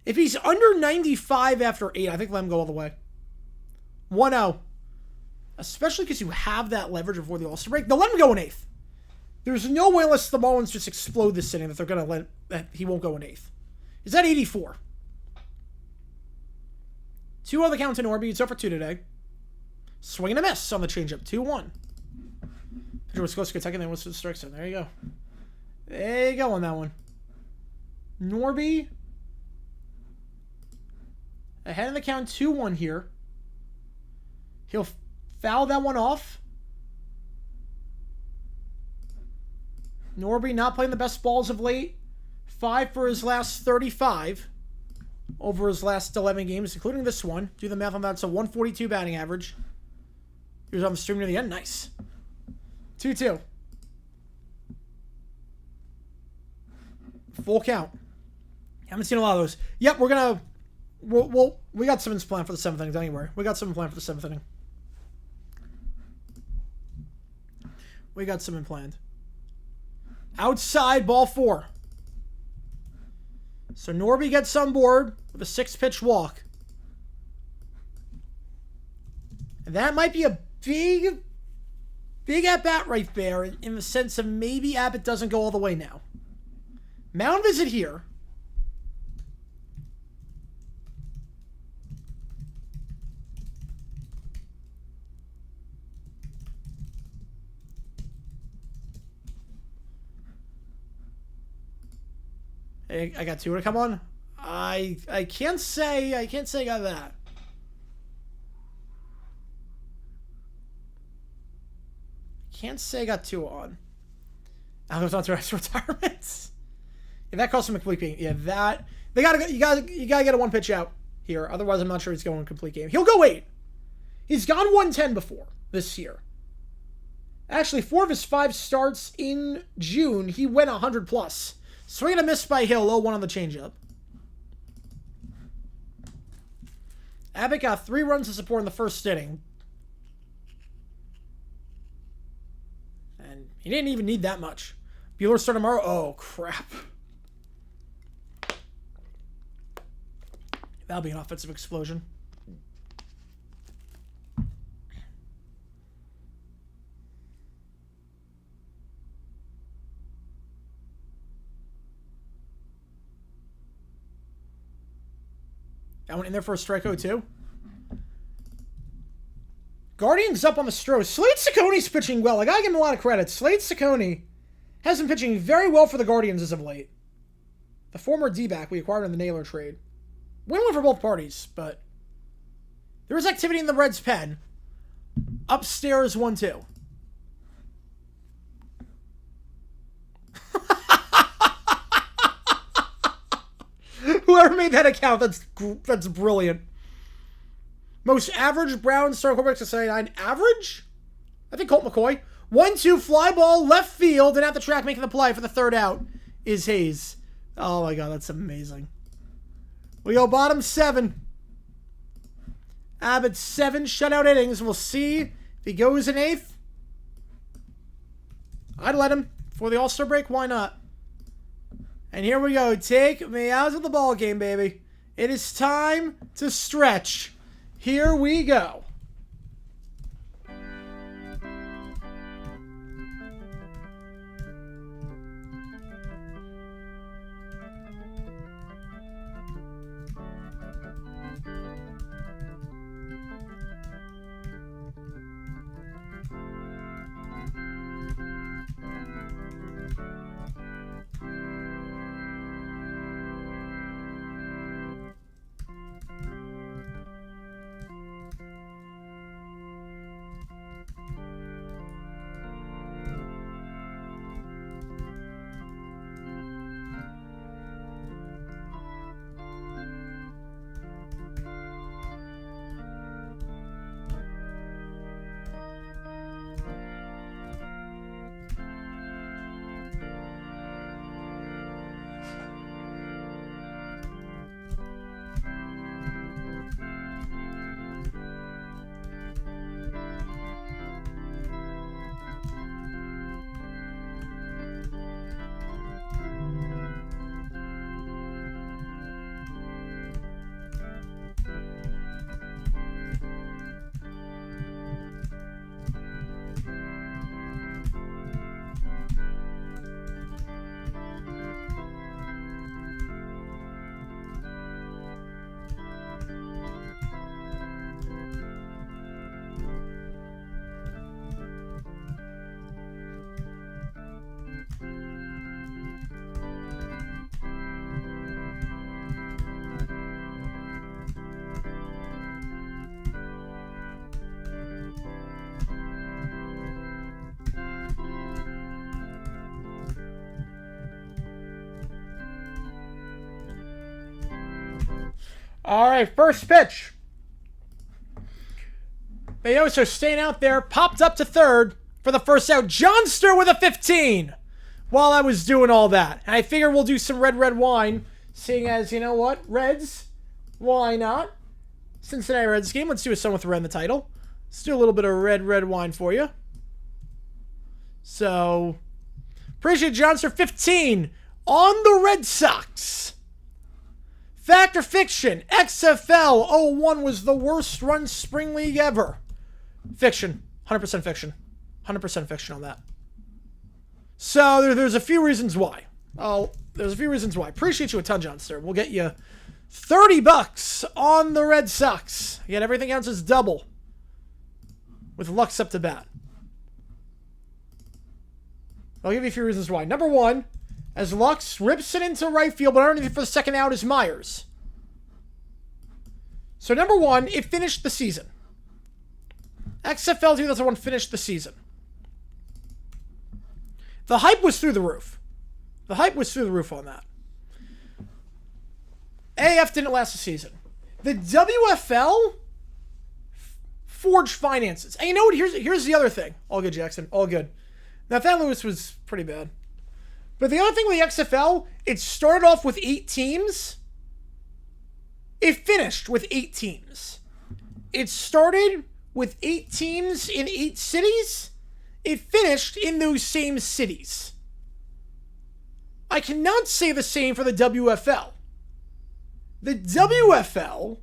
Speaker 1: If he's under 95 after 8, I think let him go all the way. 1-0. Especially because you have that leverage before the All-Star break. They'll let him go in 8th. There's no way unless the Marlins just explode this inning that they're going to let that he won't go in 8th. Is that 84? 2 on the count to Norby. It's over 2 today. Swing and a miss on the changeup. 2-1. Pitcher was close to Kentucky, then what's the strike zone? There you go. There you go on that one. Norby ahead of the count 2-1 here. He'll foul that one off. Norby not playing the best balls of late. 5 for his last 35 over his last 11 games, including this one. Do the math on that. It's a 142 batting average. He was on the stream near the end. Nice. 2-2. Full count. Haven't seen a lot of those. Yep, we're gonna. We got something planned for the 7th inning. Don't you worry. We got something planned for the 7th inning. We got something planned. Outside, ball 4. So Norby gets on board with a 6-pitch walk. And that might be a big at-bat right there in the sense of maybe Abbott doesn't go all the way now. Mound visit here. Hey, I got 2 to come on. I can't say I got that. Can't say I got 2 on. Now goes on to his retirement. Yeah, that cost him a complete game. Yeah, that you gotta get a 1-pitch out here. Otherwise, I'm not sure he's going complete game. He'll go 8. He's gone 110 before this year. Actually, 4 of his 5 starts in June, he went 100 plus. Swing and a miss by Hill. 0-1 on the changeup. Abbott got 3 runs to support in the first inning. And he didn't even need that much. Bueller start tomorrow. Oh, crap. That'll be an offensive explosion. I went in there for a strikeout too. Guardians up on the Stros. Slade Ciccone's pitching well. I gotta give him a lot of credit. Slade Ciccone has been pitching very well for the Guardians as of late. The former D-back we acquired in the Naylor trade. Win-win for both parties, but there is activity in the Reds' pen. Upstairs 1-2. Whoever made that account, that's brilliant. Most average Brown starting quarterbacks to 79. Average? I think Colt McCoy. 1-2 fly ball left field and at the track making the play for the 3rd out is Hayes. Oh my god, that's amazing. We go bottom 7. Abbott 7 shutout innings. We'll see if he goes in 8th. I'd let him for the All-Star break. Why not? And here we go. Take me out of the ball game, baby. It is time to stretch. Here we go. All right, first pitch. Bayoso staying out there, popped up to 3rd for the first out. Johnster with a 15 while I was doing all that. And I figure we'll do some red wine, seeing as, you know what, Reds, why not? Cincinnati Reds game. Let's do a Sun with red in the title. Let's do a little bit of red wine for you. So, appreciate Johnster 15 on the Red Sox. Fact or fiction? XFL 01 was the worst run spring league ever. Fiction. 100% fiction. 100% fiction on that. So there's a few reasons why. There's a few reasons why. Appreciate you a ton, John, sir. We'll get you $30 on the Red Sox. Again, everything else is double. With Lux up to bat. I'll give you a few reasons why. Number one, as Lux rips it into right field, but underneath for the second out is Myers. So number one, it finished the season. XFL 2001 finished the season. The hype was through the roof. The hype was through the roof on that. AF didn't last the season. The WFL forged finances. And you know what? Here's the other thing. All good, Jackson. All good. Now, Thad Lewis was pretty bad. But the other thing with the XFL, it started off with 8 teams. It finished with 8 teams. It started with 8 teams in 8 cities. It finished in those same cities. I cannot say the same for the WFL. The WFL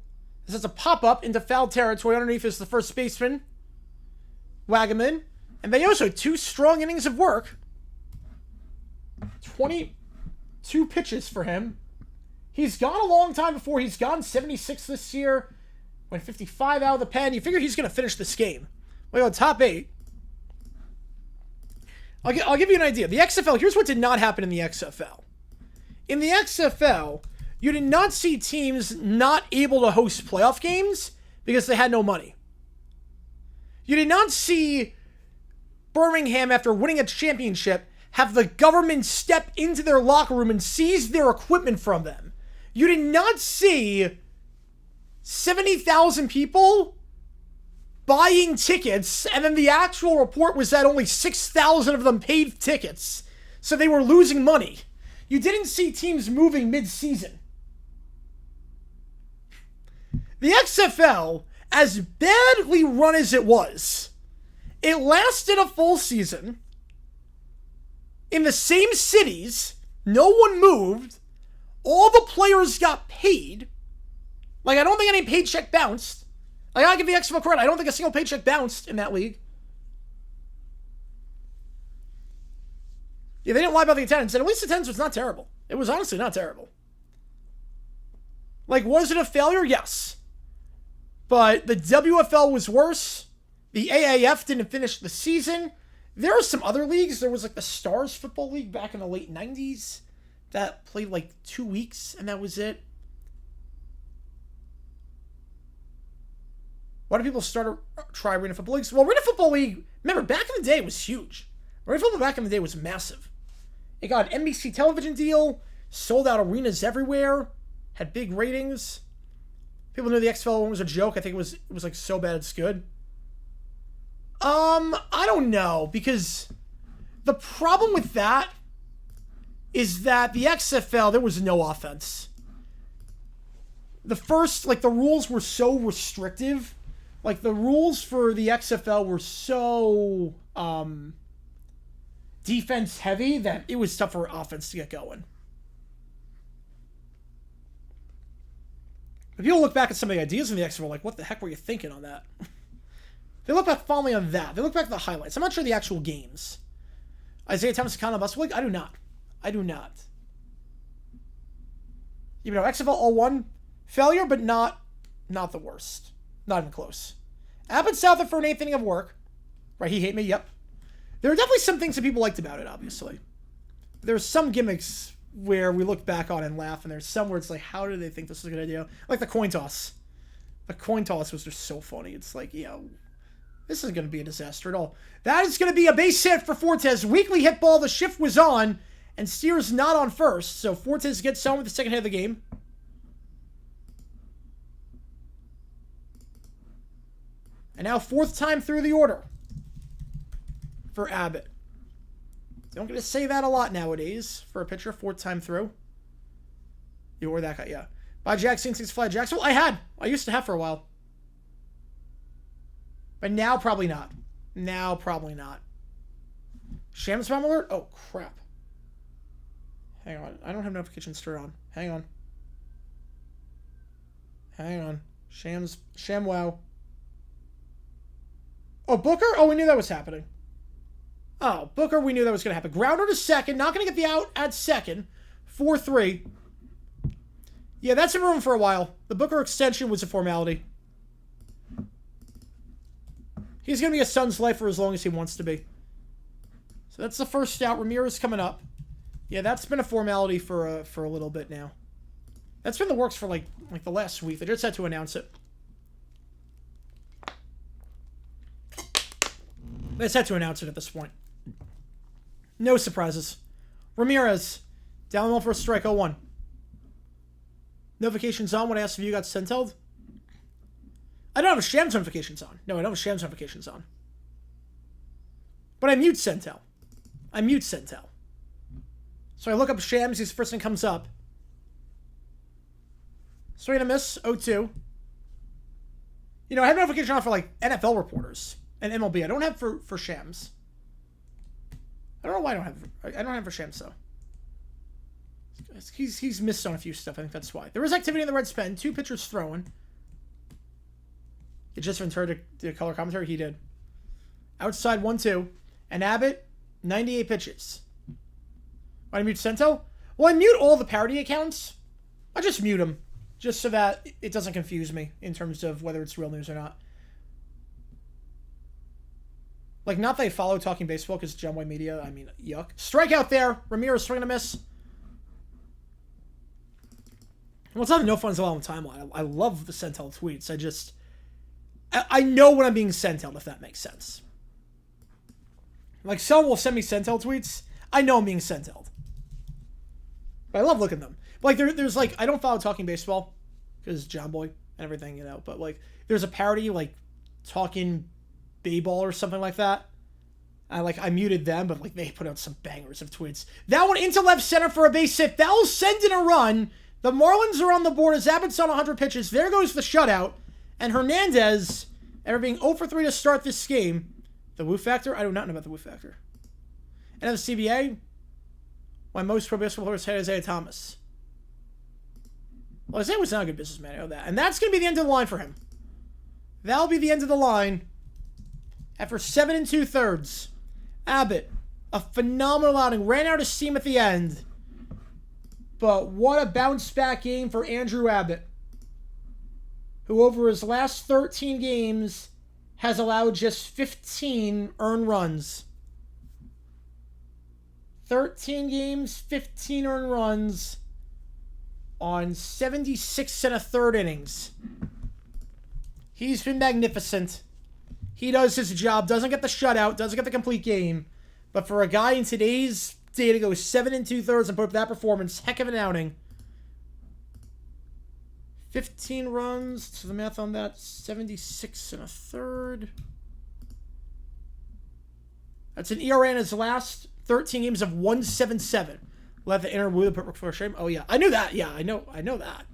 Speaker 1: has a pop-up into foul territory. Underneath is the first baseman, Wagaman. And they also 2 strong innings of work. 22 pitches for him. He's gone a long time before. He's gone 76 this year. Went 55 out of the pen. You figure he's going to finish this game. We go top 8. I'll give you an idea. The XFL, here's what did not happen in the XFL. In the XFL, you did not see teams not able to host playoff games because they had no money. You did not see Birmingham, after winning a championship, have the government step into their locker room and seize their equipment from them. You did not see 70,000 people buying tickets, and then the actual report was that only 6,000 of them paid tickets, so they were losing money. You didn't see teams moving mid-season. The XFL, as badly run as it was, it lasted a full season in the same cities. No one moved. All the players got paid. Like, I don't think any paycheck bounced. Like, I give the XFL credit. I don't think a single paycheck bounced in that league. Yeah, they didn't lie about the attendance, and at least attendance was not terrible. It was honestly not terrible. Like, was it a failure? Yes. But the WFL was worse. The AAF didn't finish the season. There are some other leagues. There was like the Stars Football League back in the late 90s that played like 2 weeks, and that was it. Why do people try Arena Football Leagues? Well, Arena Football League, remember, back in the day, it was huge. Arena Football back in the day was massive. It got an NBC television deal, sold out arenas everywhere, had big ratings. People knew the XFL one was a joke. I think it was like so bad it's good. I don't know, because the problem with that is that the XFL, there was no offense. The rules were so restrictive. Like, the rules for the XFL were so defense heavy that it was tough for offense to get going. If people look back at some of the ideas in the XFL, like, what the heck were you thinking on that? They look back fondly on that. They look back at the highlights. I'm not sure the actual games. Isaiah Thomas Account Bus League? I do not. You know, XFL 01, failure, but not the worst. Not even close. Abbott Southern for an 8th inning of work. Right, he hate me, yep. There are definitely some things that people liked about it, obviously. There's some gimmicks where we look back on and laugh, and there's some where it's like, how did they think this was a good idea? Like the coin toss. The coin toss was just so funny. It's like, this isn't going to be a disaster at all. That is going to be a base hit for Fortes. Weekly hit ball. The shift was on, and Steer's not on first. So Fortes gets on with the second hit of the game. And now 4th time through the order for Abbott. Don't get to say that a lot nowadays for a pitcher. 4th time through. You or that guy, yeah. By Jackson, 6 fly Jackson. Well, I used to have for a while. But now probably not. Shams bomb alert? Oh, crap. Hang on. I don't have notifications turned on. Hang on. Hang on. ShamWow. Oh, Booker? Oh, we knew that was happening. Oh, Booker, we knew that was going to happen. Grounder to second. Not going to get the out at second. 4-3. Yeah, that's in room for a while. The Booker extension was a formality. He's going to be a Suns life for as long as he wants to be. So that's the first out. Ramirez coming up. Yeah, that's been a formality for a little bit now. That's been the works for like the last week. They just had to announce it. They just had to announce it at this point. No surprises. Ramirez, down the middle for a strike, 0-1. Notifications on when I asked if you got Sentel'd. I don't have Shams notifications on. No, I don't have Shams notifications on. But I mute Sentel. So I look up Shams, his first thing comes up. Swing and a miss, 0-2. You know, I have notification on for like NFL reporters and MLB. I don't have for Shams. I don't know why I don't have for Shams though. He's missed on a few stuff. I think that's why. There was activity in the Reds pen. 2 pitchers throwing. It just returned to color commentary. He did. Outside 1-2. And Abbott, 98 pitches. Why do I mute Sento? Well, I mute all the parody accounts. I just mute them. Just so that it doesn't confuse me in terms of whether it's real news or not. Like, not that I follow Talking Baseball because John White Media, I mean, yuck. Strikeout there. Ramirez swing and a miss. Well, it's not no fun's allowed on the timeline. I love the Sentel tweets. I know when I'm being Sentel, if that makes sense. Like, someone will send me Sentel tweets. I know I'm being Sentel. But I love looking at them. But like, there's like, I don't follow Talking Baseball because John Boy and everything, you know. But like, there's a parody like Talking Bayball or something like that. I muted them, but like they put out some bangers of tweets. That one into left center for a base hit. That'll send in a run. The Marlins are on the board as Abbott's on 100 pitches. There goes the shutout. And Hernandez, after being 0 for 3 to start this game, the woo factor? I do not know about the woo factor. And at the CBA, my most pro baseball players had Isaiah Thomas. Well, Isaiah was not a good businessman, I know that. And that's going to be the end of the line for him. That'll be the end of the line. After 7 2/3, Abbott, a phenomenal outing, ran out of steam at the end. But what a bounce back game for Andrew Abbott, who over his last 13 games has allowed just 15 earned runs. 13 games, 15 earned runs on 76 1/3 innings. He's been magnificent. He does his job, doesn't get the shutout, doesn't get the complete game. But for a guy in today's day to go 7 2/3 and put up that performance, heck of an outing. 15 runs, to the math on that, 76 1/3. That's an ERA in his last 13 games of 1.77. Let the inner wheel put for shame. Oh yeah, I knew that. Yeah, I know that.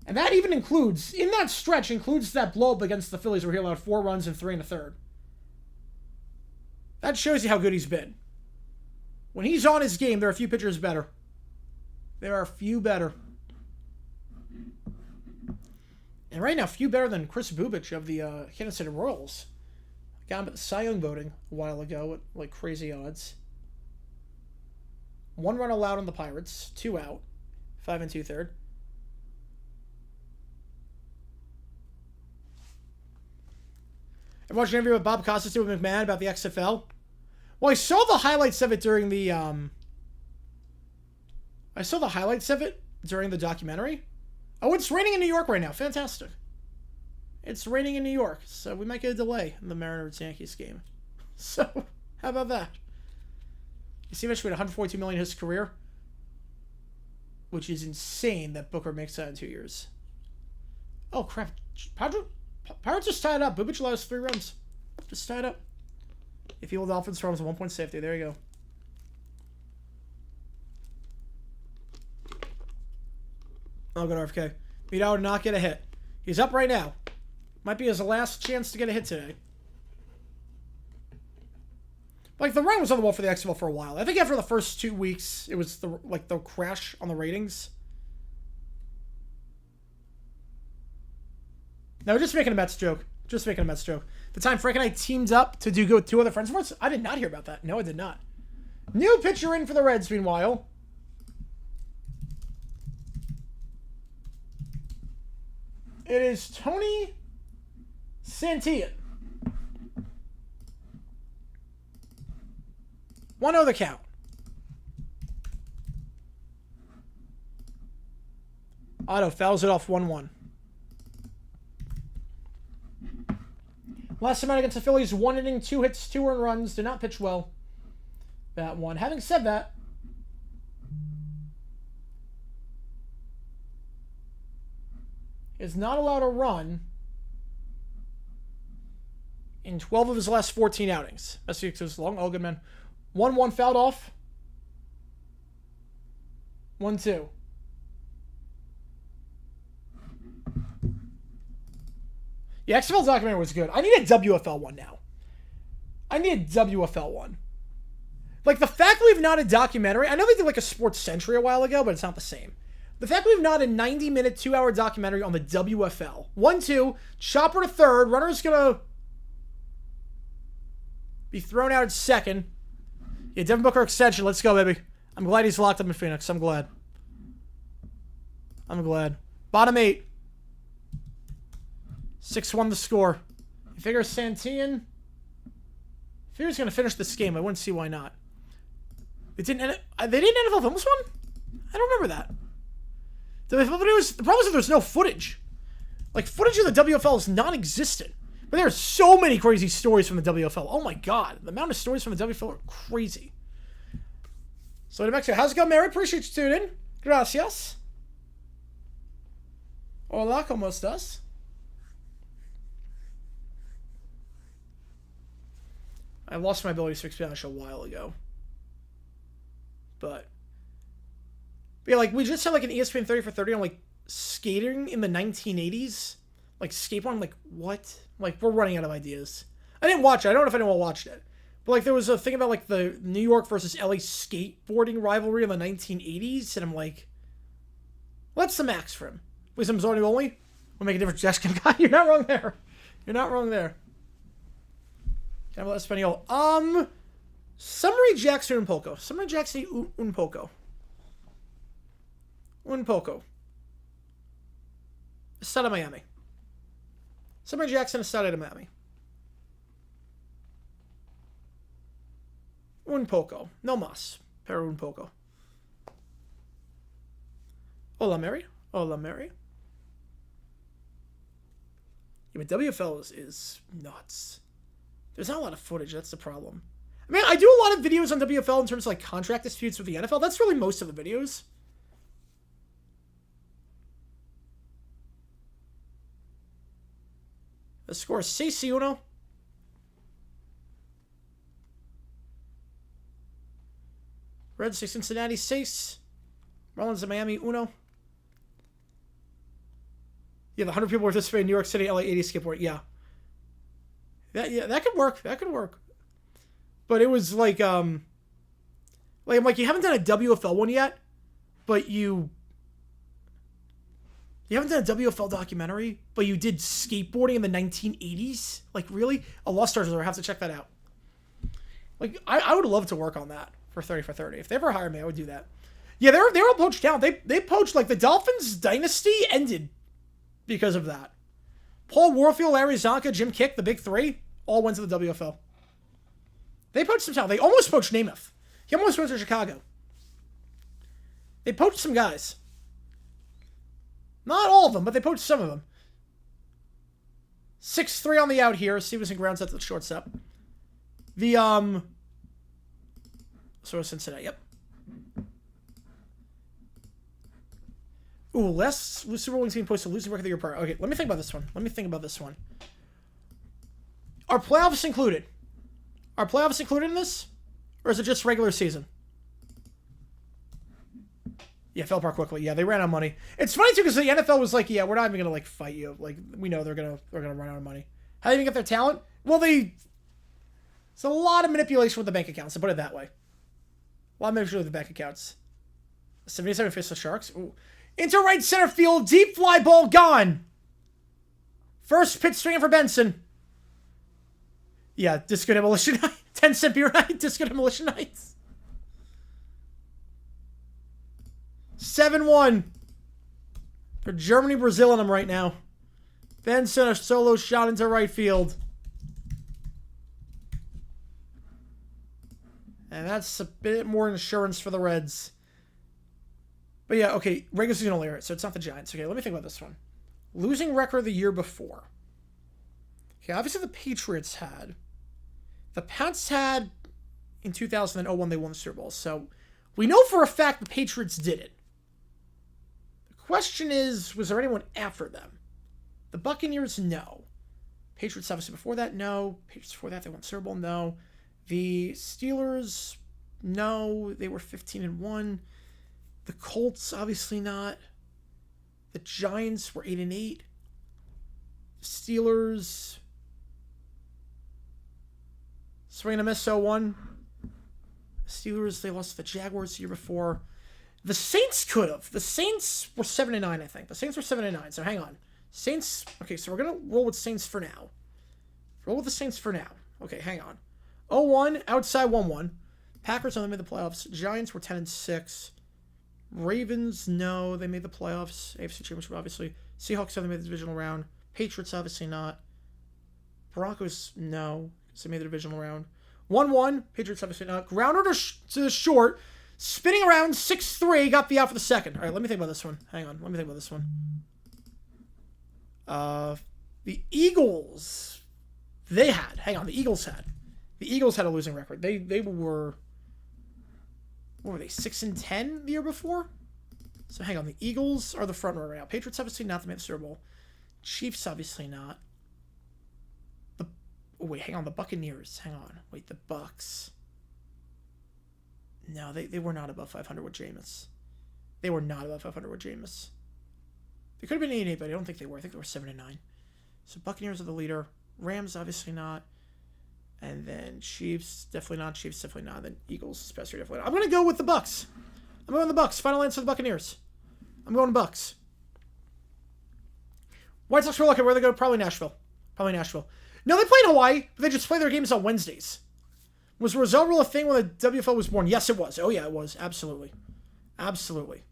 Speaker 1: And that even includes, in that stretch, includes that blow up against the Phillies where he allowed 4 runs in 3 1/3. That shows you how good he's been. When he's on his game, there are a few pitchers better. There are a few better. And right now, few better than Chris Bubich of the Kansas City Royals. Got him at the Cy Young voting a while ago at like crazy odds. 1 run allowed on the Pirates, 2 out, 5 2/3. I watched an interview with Bob Costas with McMahon about the XFL. Well, I saw the highlights of it during the documentary. Oh, it's raining in New York right now. Fantastic. It's raining in New York, so we might get a delay in the Mariners-Yankees game. So, how about that? You see, Mitch made $142 million in his career, which is insane that Booker makes that in 2 years. Oh crap! Pirates just tied up. Bubich allows 3 runs. Just tied up. If you hold Dolphins throws a 1-point safety, there you go. I'll go to RFK. Vito did not get a hit. He's up right now. Might be his last chance to get a hit today. Like, the writing was on the wall for the XFL for a while. I think after the first 2 weeks, it was the crash on the ratings. No, just making a Mets joke. Just making a Mets joke. The time Frank and I teamed up to do good with 2 other friends of ours, I did not hear about that. No, I did not. New pitcher in for the Reds, meanwhile. It is Tony Santillan. 1-0 the count. Otto fouls it off 1-1. Last time out against the Phillies, 1 inning, 2 hits, 2 earned runs. Did not pitch well. That one. Having said that, is not allowed a run in 12 of his last 14 outings. That's was long. Oh, good man. 1-1 fouled off. 1-2. Yeah, XFL documentary was good. I need a WFL one now. I need a WFL one. Like, the fact that we've not a documentary, I know they did like a Sports Century a while ago, but it's not the same. The fact that we've not a 90-minute, 2-hour documentary on the WFL. 1-2, chopper to third, runner's gonna be thrown out at second. Yeah, Devin Booker extension, let's go, baby. I'm glad he's locked up in Phoenix. I'm glad. Bottom 8. 6-1 the score. You figure Santillan, if he was going to finish this game, I wouldn't see why not. They didn't NFL film this one? I don't remember that. The problem is that there's no footage. Like, footage of the WFL is non-existent. But there are so many crazy stories from the WFL. Oh my god. The amount of stories from the WFL are crazy. So, New Mexico, how's it going, Mary? Appreciate you tuning in. Gracias. Hola, ¿cómo estás? I lost my ability to speak Spanish a while ago. But yeah, like, we just had like an ESPN 30 for 30 on like skating in the 1980s. Like skateboarding, like what? Like, we're running out of ideas. I didn't watch it. I don't know if anyone watched it. But like, there was a thing about like the New York versus LA skateboarding rivalry in the 1980s. And I'm like, well, that's the max for him. Wisdom's only. We'll make a difference. Jessica, you're not wrong there. You're not wrong there. Habla Espanol. Summary Jackson un poco. Summary Jackson un poco. Un poco. Estado de Miami. Summary Jackson, Estado de Miami. Un poco. No más. Pero un poco. Hola, Mary. Hola, Mary. Yeah, but WFL is nuts. There's not a lot of footage. That's the problem. I mean, I do a lot of videos on WFL in terms of like contract disputes with the NFL. That's really most of the videos. The score is 6-1. Reds 6, Cincinnati 6. Marlins of Miami 1. Yeah, the 100 people participating in New York City, LA 80 skateboard. Yeah. That could work. That could work. But it was like, I'm like, you haven't done a WFL one yet, but you haven't done a WFL documentary, but you did skateboarding in the 1980s? Like, really? A Lost Stars, I have to check that out. Like, I would love to work on that for 30 for 30. If they ever hire me, I would do that. Yeah, they're all poached down. They poached, like, the Dolphins dynasty ended because of that. Paul Warfield, Larry Zonka, Jim Kick, the big three, all went to the WFL. They poached some talent. They almost poached Namath. He almost went to Chicago. They poached some guys. Not all of them, but they poached some of them. 6-3 on the out here. Stevenson grounds out to the shortstop. So Cincinnati, yep. Ooh, last Super Bowl team posted losing record the year prior. Okay, let me think about this one. Are playoffs included? Are playoffs included in this? Or is it just regular season? Yeah, fell apart quickly. Yeah, they ran out of money. It's funny too because the NFL was like, yeah, we're not even gonna like fight you. Like, we know they're gonna run out of money. How do they even get their talent? Well, it's a lot of manipulation with the bank accounts, to put it that way. A lot of manipulation with the bank accounts. 77 face the Sharks. Ooh. Into right center field, deep fly ball gone. First pitch swinging for Benson. Yeah, Disco Demolition Night. 10-cent beer night. Disco Demolition Nights. 7-1. For Germany, Brazil in them right now. Benson, a solo shot into right field. And that's a bit more insurance for the Reds. But yeah, okay, regular season only, so it's not the Giants. Okay, let me think about this one. Losing record the year before. Okay, obviously the Patriots had. The Pats had in 2001, they won the Super Bowl. So we know for a fact the Patriots did it. The question is, was there anyone after them? The Buccaneers, no. Patriots obviously before that, no. Patriots before that, they won the Super Bowl, no. The Steelers, no. They were 15-1. The Colts, obviously not. The Giants were 8-8. Steelers, swing and a miss, 0-1. Steelers, they lost to the Jaguars the year before. The Saints could have. The Saints were 7-9, I think. The Saints were 7-9, so hang on. Saints, okay, so we're going to roll with Saints for now. Roll with the Saints for now. Okay, hang on. 0-1, outside 1-1. Packers only made the playoffs. Giants were 10-6. Ravens, no, they made the playoffs. AFC Championship, obviously. Seahawks only made the divisional round. Patriots, obviously not. Broncos, no, because they made the divisional round. 1-1, Patriots, obviously not. Grounder to the short. Spinning around, 6-3, got the out for the second. All right, let me think about this one. Hang on, let me think about this one. The Eagles, they had. Hang on, the Eagles had. The Eagles had a losing record. They were, what were they, 6-10 the year before? So hang on, the Eagles are the front runner right now. Patriots obviously not, they made the Super Bowl. Chiefs obviously not. Wait, hang on, the Buccaneers. Hang on. Wait, the Bucks. No, they were not above 500 with Jameis. They were not above 500 with Jameis. They could have been 8-8, but I don't think they were. I think they were 7-9. So Buccaneers are the leader. Rams obviously not. And then Chiefs, definitely not. Chiefs, definitely not. Then Eagles, especially definitely not. I'm going to go with the Bucks. I'm going with the Bucks. Final answer for the Buccaneers. I'm going Bucks. White Sox were lucky. Where they go? Probably Nashville. Probably Nashville. No, they played Hawaii, but they just play their games on Wednesdays. Was Roselle Rule a thing when the WFL was born? Yes, it was. Oh, yeah, it was. Absolutely. Absolutely.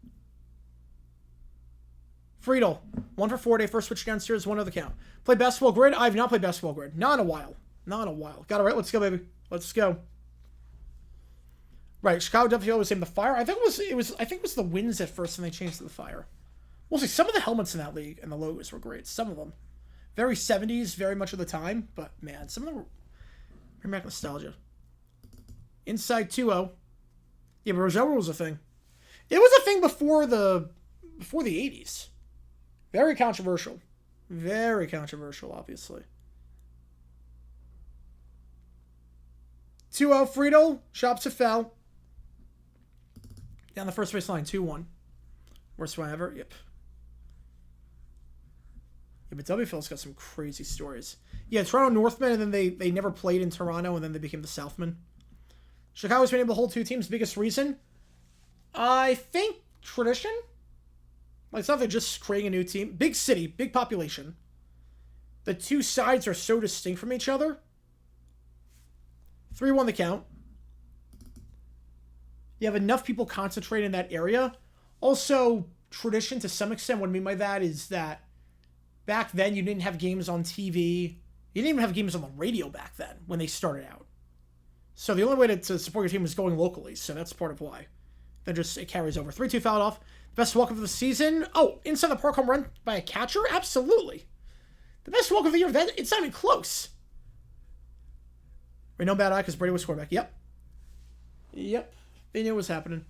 Speaker 1: Friedel, 1 for 4 day, first switch downstairs, 1 other count. Played basketball grid? I have not played basketball grid. Not in a while. Not in a while. Got it right. Let's go, baby. Let's go. Right, Chicago WFL was named the Fire. I think it was the Winds at first, and they changed to the Fire. We'll see. Some of the helmets in that league and the logos were great. Some of them. Very 70s, very much of the time, but man, some of them were bring back nostalgia. Inside 2-0. Yeah, but Roselle Rule was a thing. It was a thing before the 80s. Very controversial. Very controversial, obviously. 2-0, Friedel, chops a foul. Down the first baseline, 2-1. Worst one ever? Yep. Yeah, but WFL's got some crazy stories. Yeah, Toronto Northmen, and then they never played in Toronto, and then they became the Southmen. Chicago's been able to hold 2 teams. Biggest reason? I think tradition. Like, it's not they're just creating a new team. Big city, big population. The 2 sides are so distinct from each other. 3-1 the count. You have enough people concentrated in that area. Also, tradition to some extent, what I mean by that is that back then you didn't have games on TV. You didn't even have games on the radio back then when they started out. So the only way to support your team was going locally. So that's part of why. Then just it carries over. 3-2 fouled off. Best walk of the season. Oh, inside the park home run by a catcher? Absolutely. The best walk of the year. It's not even close. Wait, no bad eye because Brady was quarterback. Yep. They knew it was happening.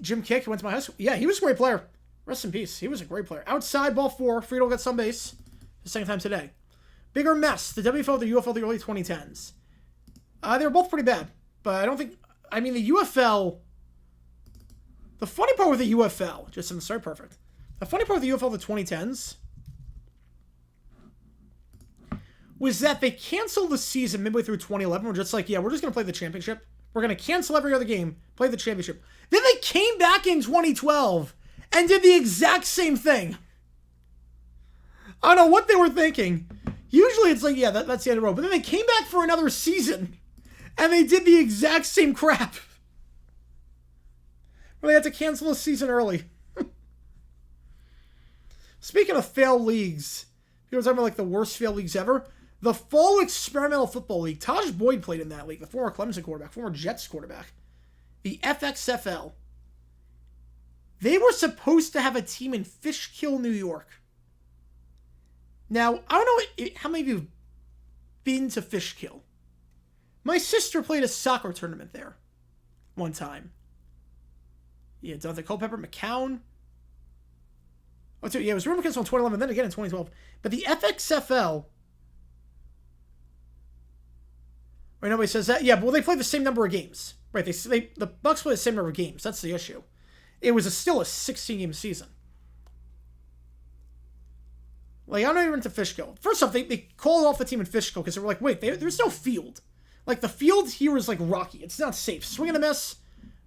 Speaker 1: Jim Kick went to my high school. Yeah, he was a great player. Rest in peace. He was a great player. Outside, ball 4. Friedel got some base. The second time today. Bigger mess. The WFL, the UFL, the early 2010s. They were both pretty bad. But I don't think... I mean, the UFL... The funny part with the UFL... Just in the start, perfect. The funny part with the UFL, the 2010s... was that they canceled the season midway through 2011. We're just like, yeah, we're just going to play the championship. We're going to cancel every other game, play the championship. Then they came back in 2012 and did the exact same thing. I don't know what they were thinking. Usually it's like, yeah, that's the end of the road. But then they came back for another season, and they did the exact same crap. Where they had to cancel the season early. Speaking of failed leagues, people are talking about like the worst failed leagues ever. The Fall Experimental Football League. Taj Boyd played in that league. The former Clemson quarterback, former Jets quarterback. The FXFL. They were supposed to have a team in Fishkill, New York. Now, I don't know how many of you have been to Fishkill. My sister played a soccer tournament there one time. Yeah, Dante Culpepper, McCown. Oh, yeah, it was River Kids in 2011, then again in 2012. But the FXFL. Right, nobody says that. Yeah, but well, they played the same number of games. Right, the Bucks played the same number of games. That's the issue. It was still a 16-game season. Like, I don't even into Fishkill. First off, they called off the team in Fishkill because they were like, wait, there's no field. Like, the field here is, like, rocky. It's not safe. Swing and a miss,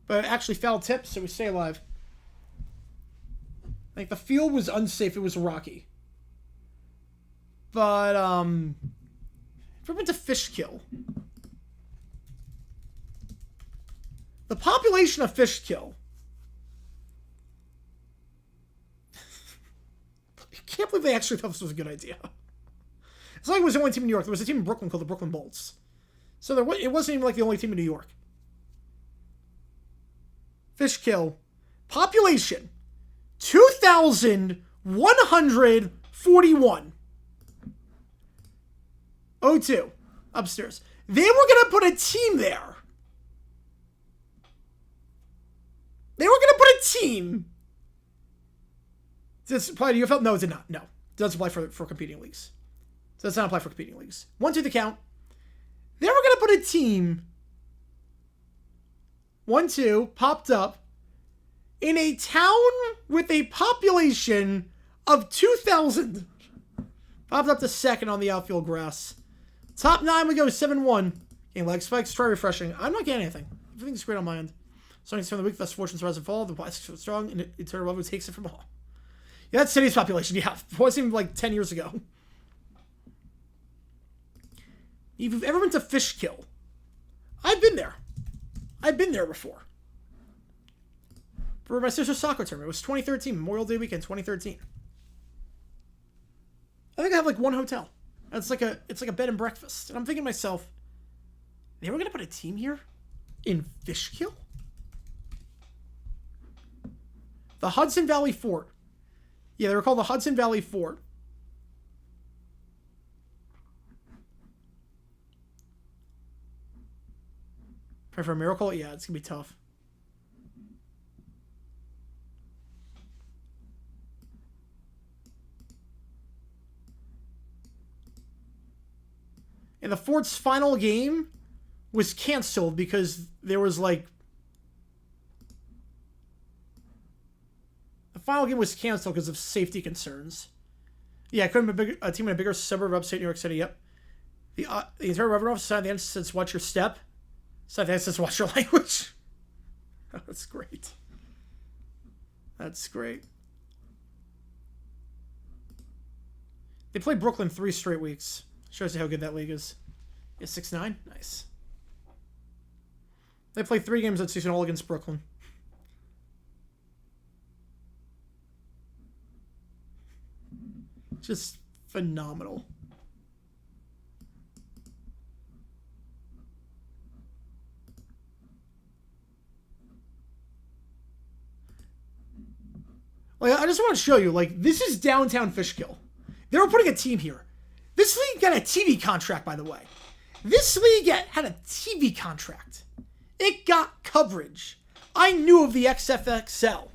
Speaker 1: but actually foul tip, so we stay alive. Like, the field was unsafe. It was rocky. But, if we went to Fishkill, the population of Fishkill, I can't believe they actually thought this was a good idea. It's like it was the only team in New York. There was a team in Brooklyn called the Brooklyn Bolts. So it wasn't even like the only team in New York. Fishkill. Population. 2,141. O2. Upstairs. They were going to put a team there. They were going to put a team. Does this apply to UFL? No, it did not. No. It doesn't apply for competing leagues. So it does not apply for competing leagues. 1, 2, the count. They were going to put a team. 1, 2 popped up in a town with a population of 2,000. Popped up to second on the outfield grass. Top 9 we go 7-1. Getting leg spikes. Try refreshing. I'm not getting anything. Everything's great on my end. Starting from the week, thus fortunes rise and fall. The bicycle is strong, and eternal love takes it from all. Yeah, that's city's population. Yeah, it wasn't even like 10 years ago. If you've ever been to Fishkill, I've been there. I've been there before. For my sister's soccer tournament. It was 2013, Memorial Day weekend, 2013. I think I have like one hotel. It's like a bed and breakfast. And I'm thinking to myself, they were going to put a team here? In Fishkill? The Hudson Valley Fort. Yeah, they were called the Hudson Valley Fort. Pray for a miracle? Yeah, it's going to be tough. And the Fort's final game was canceled because there was like... The final game was canceled because of safety concerns. Yeah, it couldn't be a team in a bigger suburb of upstate New York City, yep. The entire revenue office signed the end says, watch your step. Signed the end says, watch your language. Oh, that's great. That's great. They played Brooklyn 3 straight weeks. Shows you how good that league is. Yeah, 6-9? Nice. They played 3 games that season all against Brooklyn. Just phenomenal. Like, I just want to show you, like, this is downtown Fishkill. They were putting a team here. This league got a TV contract, by the way. This league had a TV contract. It got coverage. I knew of the XFXL.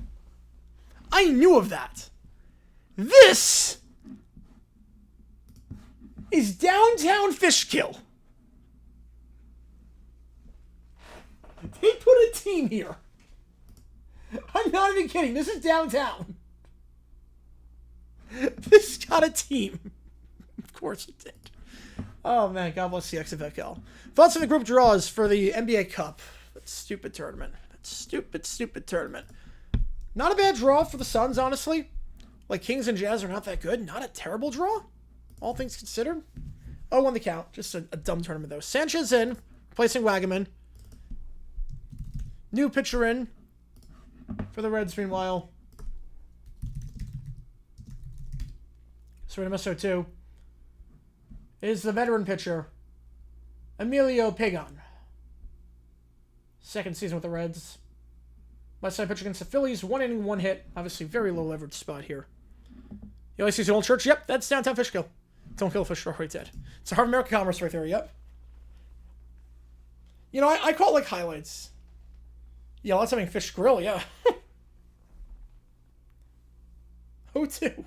Speaker 1: I knew of that. This is downtown Fishkill. They put a team here. I'm not even kidding. This is downtown. This got a team. Of course it did. Oh, man. God bless the XFL. Thoughts on the group draws for the NBA Cup. That stupid tournament. That stupid tournament. Not a bad draw for the Suns, honestly. Like, Kings and Jazz are not that good. Not a terrible draw, all things considered. Oh, on the count. Just a dumb tournament, though. Sanchez in, replacing Wagaman. New pitcher in for the Reds, meanwhile. Serena Meso 2 is the veteran pitcher, Emilio Pagan. Second season with the Reds. Last time pitcher against the Phillies, 1 inning, 1 hit. Obviously, very low leverage spot here. You always see an old church? Yep, that's downtown Fishkill. Don't kill a fish, right dead. It's a Harvard American Commerce right there, yep. You know, I call it like highlights. Yeah, let's having Fish Grill, yeah. Who too?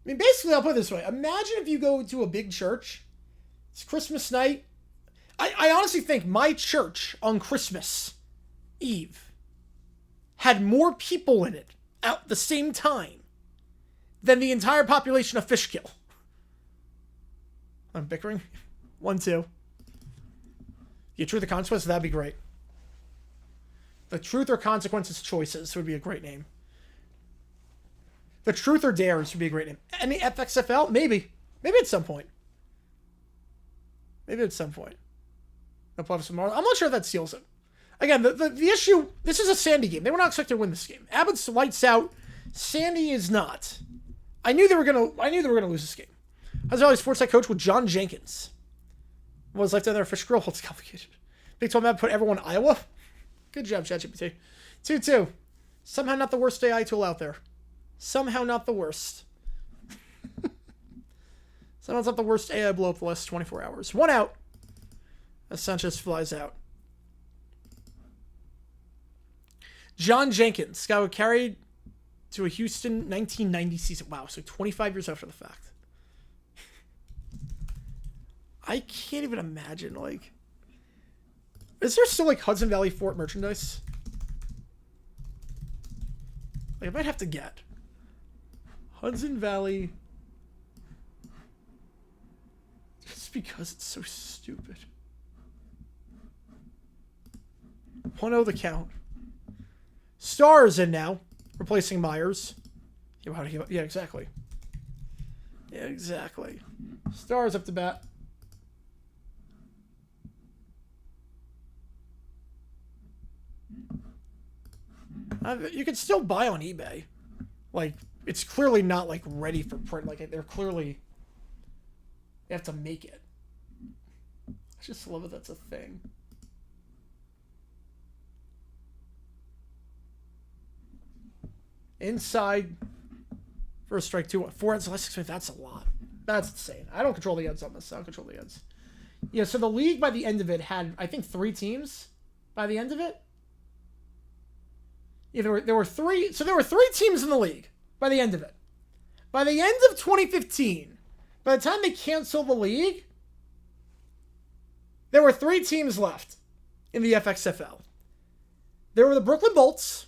Speaker 1: I mean, basically, I'll put it this way. Imagine if you go to a big church. It's Christmas night. I honestly think my church on Christmas Eve had more people in it at the same time than the entire population of Fishkill. I'm bickering. 1-2. You truth or consequences? That'd be great. The truth or consequences choices would be a great name. The truth or dares would be a great name. Any FXFL? Maybe. Maybe at some point. Maybe at some point. No playoffs tomorrow. I'm not sure if that seals it. Again, the issue, this is a Sandy game. They were not expected to win this game. Abbott's lights out. Sandy is not. I knew they were gonna lose this game. I was always sports site coach with John Jenkins. What was life down there? Fish Grill? It's complicated. Big 12 Map put everyone in Iowa. Good job, ChatGPT. 2-2. Somehow not the worst AI tool out there. Somehow not the worst. Somehow not the worst AI blow up the last 24 hours. 1 out. As Sanchez flies out. John Jenkins. Guy who carried to a Houston 1990 season. Wow, so 25 years after the fact. I can't even imagine, like... Is there still, like, Hudson Valley Fort merchandise? Like, I might have to get Hudson Valley... Just because it's so stupid. 1-0 the count. Stars in now, replacing Myers. Yeah, exactly. Yeah, exactly. Stars up to bat. You can still buy on eBay. Like, it's clearly not, like, ready for print. Like, they're clearly... They have to make it. I just love it that's a thing. Inside. First strike, 2. 4 ends, less 6. That's a lot. That's insane. I don't control the ends on this. I don't control the ends. Yeah, so the league by the end of it had, I think, 3 teams by the end of it. Yeah, there were 3. So there were 3 teams in the league by the end of it. By the end of 2015, by the time they canceled the league, there were 3 teams left in the FXFL. There were the Brooklyn Bolts.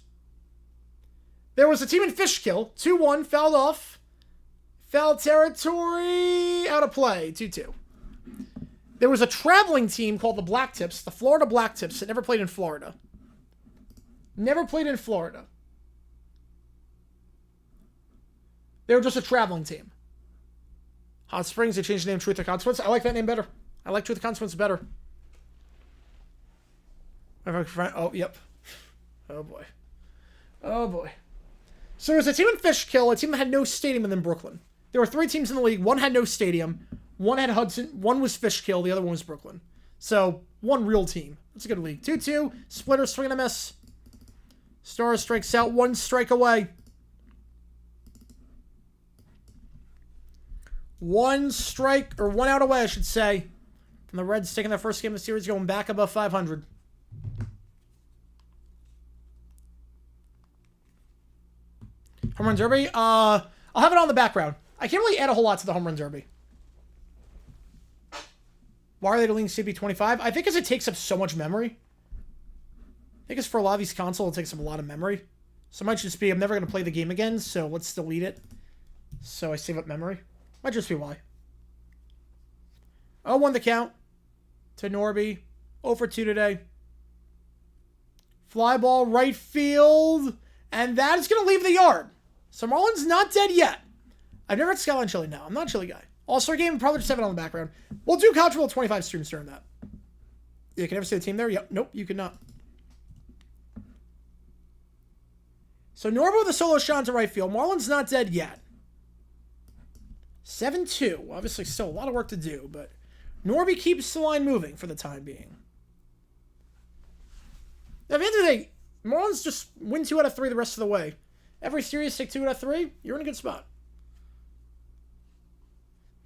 Speaker 1: There was a team in Fishkill, 2-1, fouled off. Foul territory, out of play, 2-2. There was a traveling team called the Black Tips, the Florida Black Tips, that never played in Florida. Never played in Florida. They were just a traveling team. Hot Springs, they changed the name Truth or Consequence. I like that name better. I like Truth or Consequence better. Oh, yep. Oh, boy. Oh, boy. So there was a team in Fishkill, a team that had no stadium, and then Brooklyn. There were 3 teams in the league. 1 had no stadium. 1 had Hudson. 1 was Fishkill. The other one was Brooklyn. So, 1 real team. That's a good league. 2-2. Splitter, swing and a miss. Stars strikes out. 1 strike away. 1 strike, or 1 out away, I should say. From the Reds taking their first game of the series, going back above 500. Home Run Derby? I'll have it on the background. I can't really add a whole lot to the Home Run Derby. Why are they deleting CB25? I think because it takes up so much memory. I think it's for a lot of these consoles, it takes up a lot of memory. So it might just be, I'm never going to play the game again, so let's delete it. So I save up memory. Might just be why. 0-1 the count to Norby. 0 for 2 today. Fly ball right field. And that is going to leave the yard. So Marlins not dead yet. I've never had Skyline Chili now. I'm not a Chili guy. All-Star game, probably just have it on the background. We'll do College World 25 streams during that. You can never see the team there? Yep. Nope, you cannot. So Norbo with a solo shot to right field. Marlins not dead yet. 7-2. Obviously still a lot of work to do, but Norby keeps the line moving for the time being. Now, at the end of the day, Marlins just win 2 out of 3 the rest of the way. Every series, take 2 out of 3, you're in a good spot.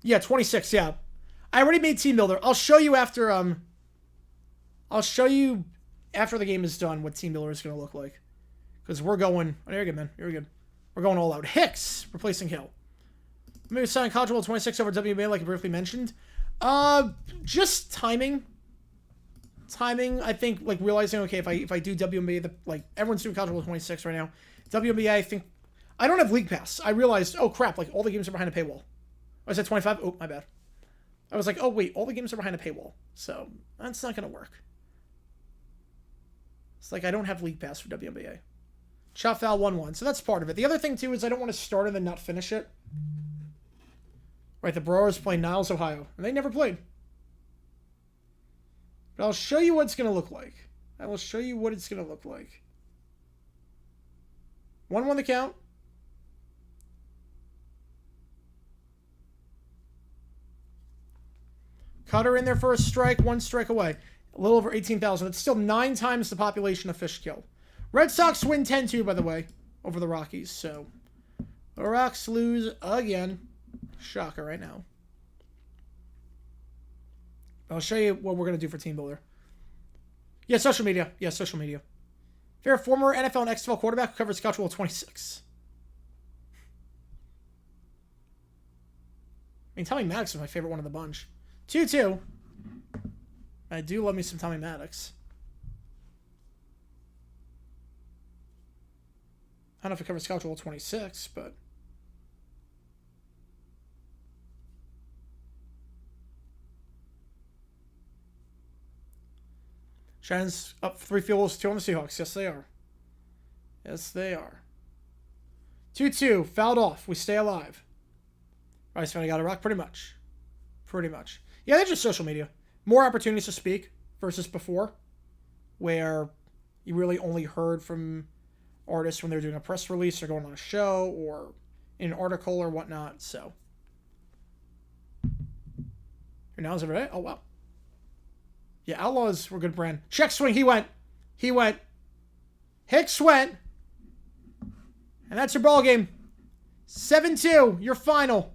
Speaker 1: Yeah, 26, yeah. I already made Team Builder. I'll show you after the game is done what Team Builder is going to look like. Because we're going... Oh, you're good, man. You're good. We're going all out. Hicks replacing Hill. Maybe sign College World 26 over WBA like I briefly mentioned. Just timing. Timing, I think, like, realizing, okay, if I do WNBA, like, everyone's doing College World 26 right now. WNBA, I think... I don't have League Pass. I realized, oh, crap, like, all the games are behind a paywall. I said 25? Oh, my bad. I was like, oh, wait, all the games are behind a paywall. So, that's not going to work. It's like I don't have League Pass for WNBA. Shot foul 1-1. So that's part of it. The other thing, too, is I don't want to start and then not finish it. Right, the Brewers play Niles, Ohio. And they never played. But I'll show you what it's going to look like. I will show you what it's going to look like. 1-1 the count. Cutter in there for a strike, 1 strike away. A little over 18,000. It's still 9 times the population of Fishkill. Red Sox win 10-2, by the way, over the Rockies. So, the Rocks lose again. Shocker right now. I'll show you what we're going to do for Team Builder. Yeah, social media. Yeah, social media. Fair former NFL and XFL quarterback who covers College World 26. I mean, Tommy Maddox is my favorite one of the bunch. 2-2. I do love me some Tommy Maddox. I don't know if it covers College World 26, but... Shannon's up 3 field goals, 2 on the Seahawks. Yes, they are. Yes, they are. 2-2. Fouled off. We stay alive. Rice finally got a rock. Pretty much. Pretty much. Yeah, they're just social media. More opportunities to speak versus before, where you really only heard from artists when they were doing a press release or going on a show or in an article or whatnot. So, here now is every day. Oh, wow. Yeah, Outlaws were good brand. Check swing. He went. He went. Hicks went. And that's your ball game. 7-2. Your final.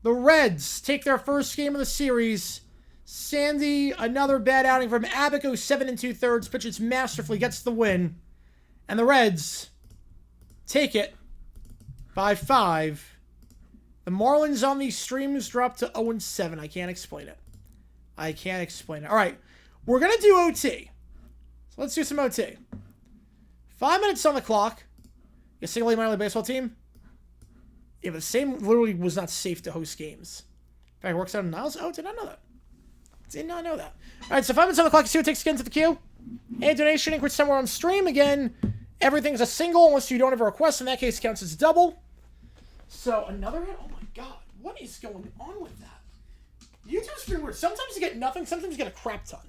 Speaker 1: The Reds take their first game of the series. Sandy, another bad outing from Abaco, 7 2/3, pitches masterfully, gets the win. And the Reds take it by 5. The Marlins on these streams dropped to 0-7. I can't explain it. I can't explain it. All right, we're going to do OT. So let's do some OT. 5 minutes on the clock. You single-A minor league baseball team. Yeah, but the same literally was not safe to host games. In fact, it works out in Niles. Oh, did not know that. Did not know that. All right, so 5 minutes on the clock. You see what takes again to the queue. A donation increase somewhere on stream. Again, everything's a single unless you don't have a request. In that case, it counts as double. So another hit. Oh my god, what is going on with that? YouTube's pretty weird. Sometimes you get nothing. Sometimes you get a crap ton.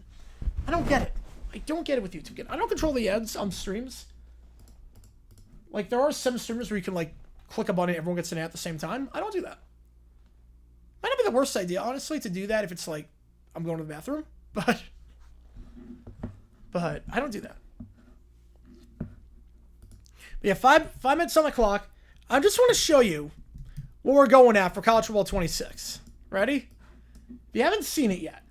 Speaker 1: I don't get it. I don't get it with YouTube. I don't control the ads on streams. Like, there are some streamers where you can, like, click a button and everyone gets an ad at the same time. I don't do that. Might not be the worst idea, honestly, to do that if it's like, I'm going to the bathroom. But I don't do that. But yeah, 5 minutes on the clock. I just want to show you what we're going at for College Football 26. Ready? If you haven't seen it yet.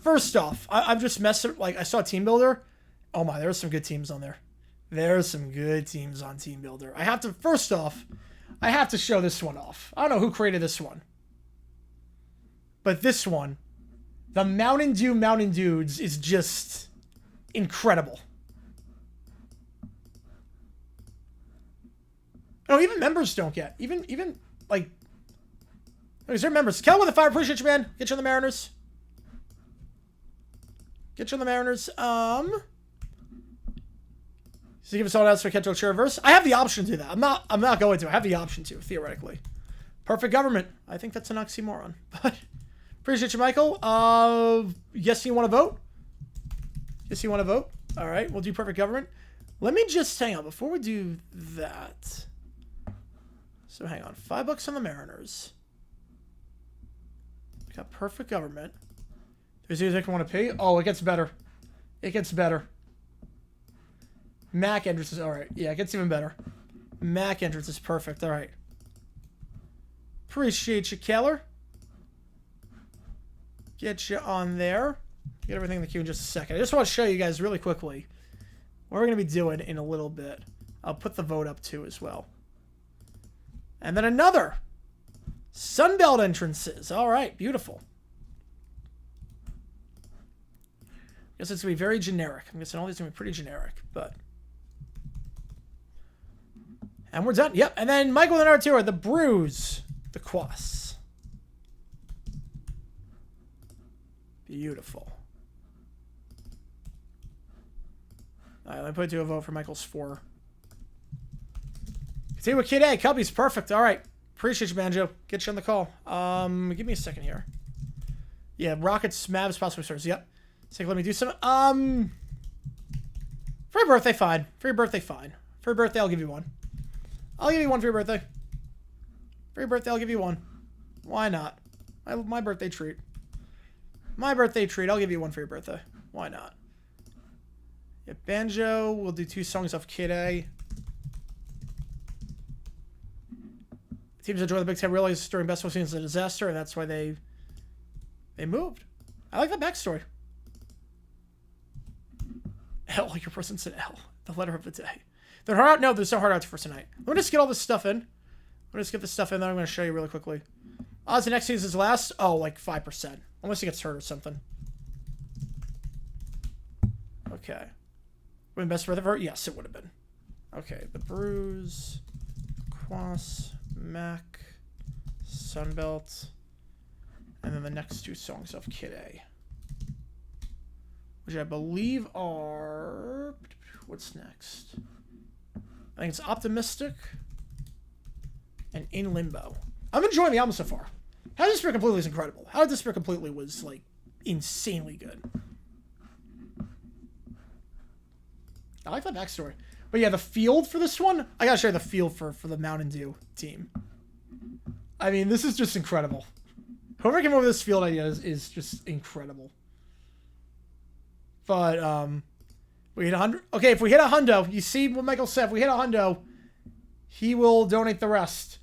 Speaker 1: First off, I've just messed up. Like, I saw Team Builder. Oh my, there's some good teams on there. There's some good teams on Team Builder. First off, I have to show this one off. I don't know who created this one. But this one, the Mountain Dew Mountain Dudes, is just incredible. No, even members don't get. Even like, is there members? Kel with a 5, appreciate you, man. Get you on the Mariners. Get you on the Mariners. So give us all else for Ketchel Reverse. I have the option to do that. I'm not going to. I have the option to, theoretically. Perfect government. I think that's an oxymoron. But appreciate you, Michael. Yes, you want to vote? Yes, you want to vote? All right, we'll do perfect government. Let me just hang on before we do that. So hang on. $5 on the Mariners. Got perfect government. There's anything I want to pay. Oh, it gets better. It gets better. Mac entrance is all right. Yeah, it gets even better. Mac entrance is perfect. All right. Appreciate you, Keller. Get you on there. Get everything in the queue in just a second. I just want to show you guys really quickly what we're going to be doing in a little bit. I'll put the vote up too as well. And then another Sunbelt entrances. All right, beautiful. Guess it's going to be very generic. I'm guessing all these are going to be pretty generic, but... And we're done. Yep, and then Michael and R2 are the Brews. The Quas. Beautiful. All right, let me put it to a vote for Michael's 4. Continue with Kid A. Cubby's perfect. All right. Appreciate you, Banjo. Get you on the call. Give me a second here. Yeah, Rockets, Mavs, possible stars. Yep. So let me do some. Free birthday, fine. Free birthday, fine. Free birthday, I'll give you one. I'll give you one for your birthday. Free birthday, I'll give you one. Why not? My birthday treat. My birthday treat, I'll give you one for your birthday. Why not? Yeah, Banjo, we'll do 2 songs off Kid A. Teams enjoy the Big Ten realized during basketball season is a disaster, and that's why they moved. I like that backstory. L, your person said L. The letter of the day. They're hard out? No, there's no hard out for tonight. Let me just get all this stuff in. Let me just get this stuff in, then I'm going to show you really quickly. Odds the next season's last? Oh, like 5%. Unless he gets hurt or something. Okay. Would have been best for the yes, it would have been. Okay, the Brews, Quas, Mac, Sunbelt, and then the next 2 songs of Kid A. Which I believe are... What's next? I think it's Optimistic and In Limbo. I'm enjoying the album so far. How Did This Disappear Completely is incredible. How Did This Disappear Completely was, like, insanely good. I like that backstory. But yeah, the field for this one, I gotta show you the field for the Mountain Dew team. I mean, this is just incredible. Whoever came up with this field idea is just incredible. But, we hit 100. Okay, if we hit a hundo, you see what Michael said. If we hit a hundo, he will donate the rest.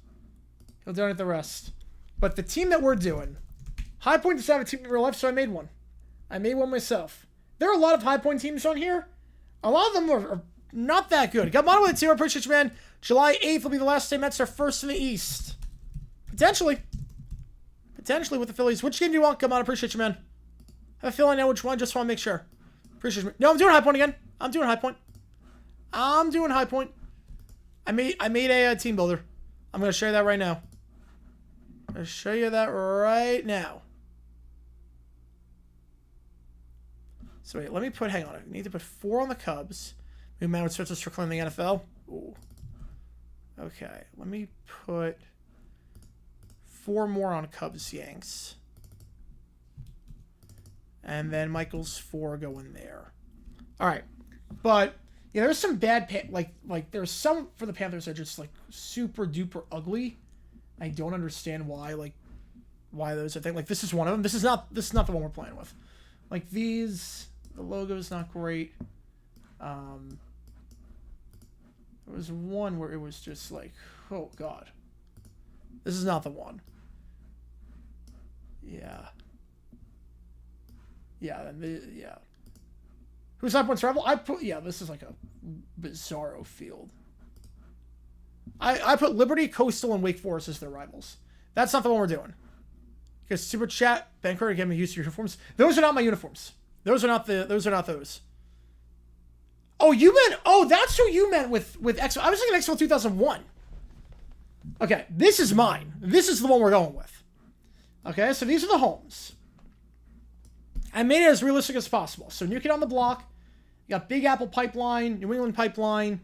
Speaker 1: He'll donate the rest. But the team that we're doing, High Point does have a team in real life, so I made one. I made one myself. There are a lot of High Point teams on here. A lot of them are not that good. Got Mono with it too. I appreciate you, man. July 8th will be the last day Mets are first in the East. Potentially. Potentially with the Phillies. Which game do you want? Come on, I appreciate you, man. I have a feeling I know which one. Just want to make sure. Appreciate you. No, I'm doing High Point again. I'm doing High Point. I'm doing High Point. I made a team builder. I'm going to show you that right now. I'm going to show you that right now. So wait, let me put, hang on. I need to put 4 on the Cubs. Maybe man would start to circle in the NFL. Ooh. Okay, let me put 4 more on Cubs Yanks. And then Michael's 4 go in there. All right. But, yeah, there's some bad, like there's some for the Panthers that are just, like, super duper ugly. I don't understand why those are things. Like, this is one of them. This is not the one we're playing with. Like, these, the logo's not great. There was one where it was just like, oh, God. This is not the one. Yeah. Yeah, yeah. Who's High Point's rival? This is like a bizarro field. I put Liberty, Coastal, and Wake Forest as their rivals. That's not the one we're doing. Because Super Chat, Banker, again, me used to uniforms. Those are not my uniforms. Those are not those. Oh, that's who you meant with Expo. I was thinking Expo 2001. Okay, this is mine. This is the one we're going with. Okay, so these are the homes. I made it as realistic as possible. So New Kid on the Block, you got Big Apple Pipeline, New England Pipeline,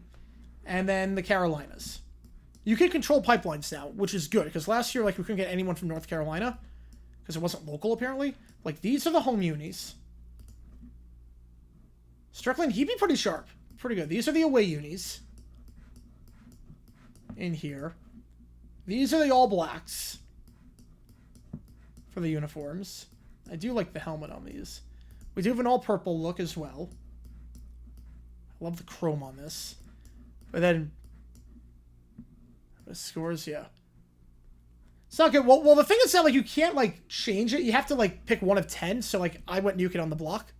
Speaker 1: and then the Carolinas. You can control pipelines now, which is good, because last year, like, we couldn't get anyone from North Carolina, because it wasn't local, apparently. Like, these are the home unis. Strickland, he'd be pretty sharp. Pretty good. These are the away unis. In here. These are the All Blacks. For the uniforms. I do like the helmet on these. We do have an all-purple look as well. I love the chrome on this. But then... the scores, yeah. It's not good. Well, the thing is that, like, you can't, like, change it. You have to, like, pick one of 10. So, like, I went New Kid on the Block.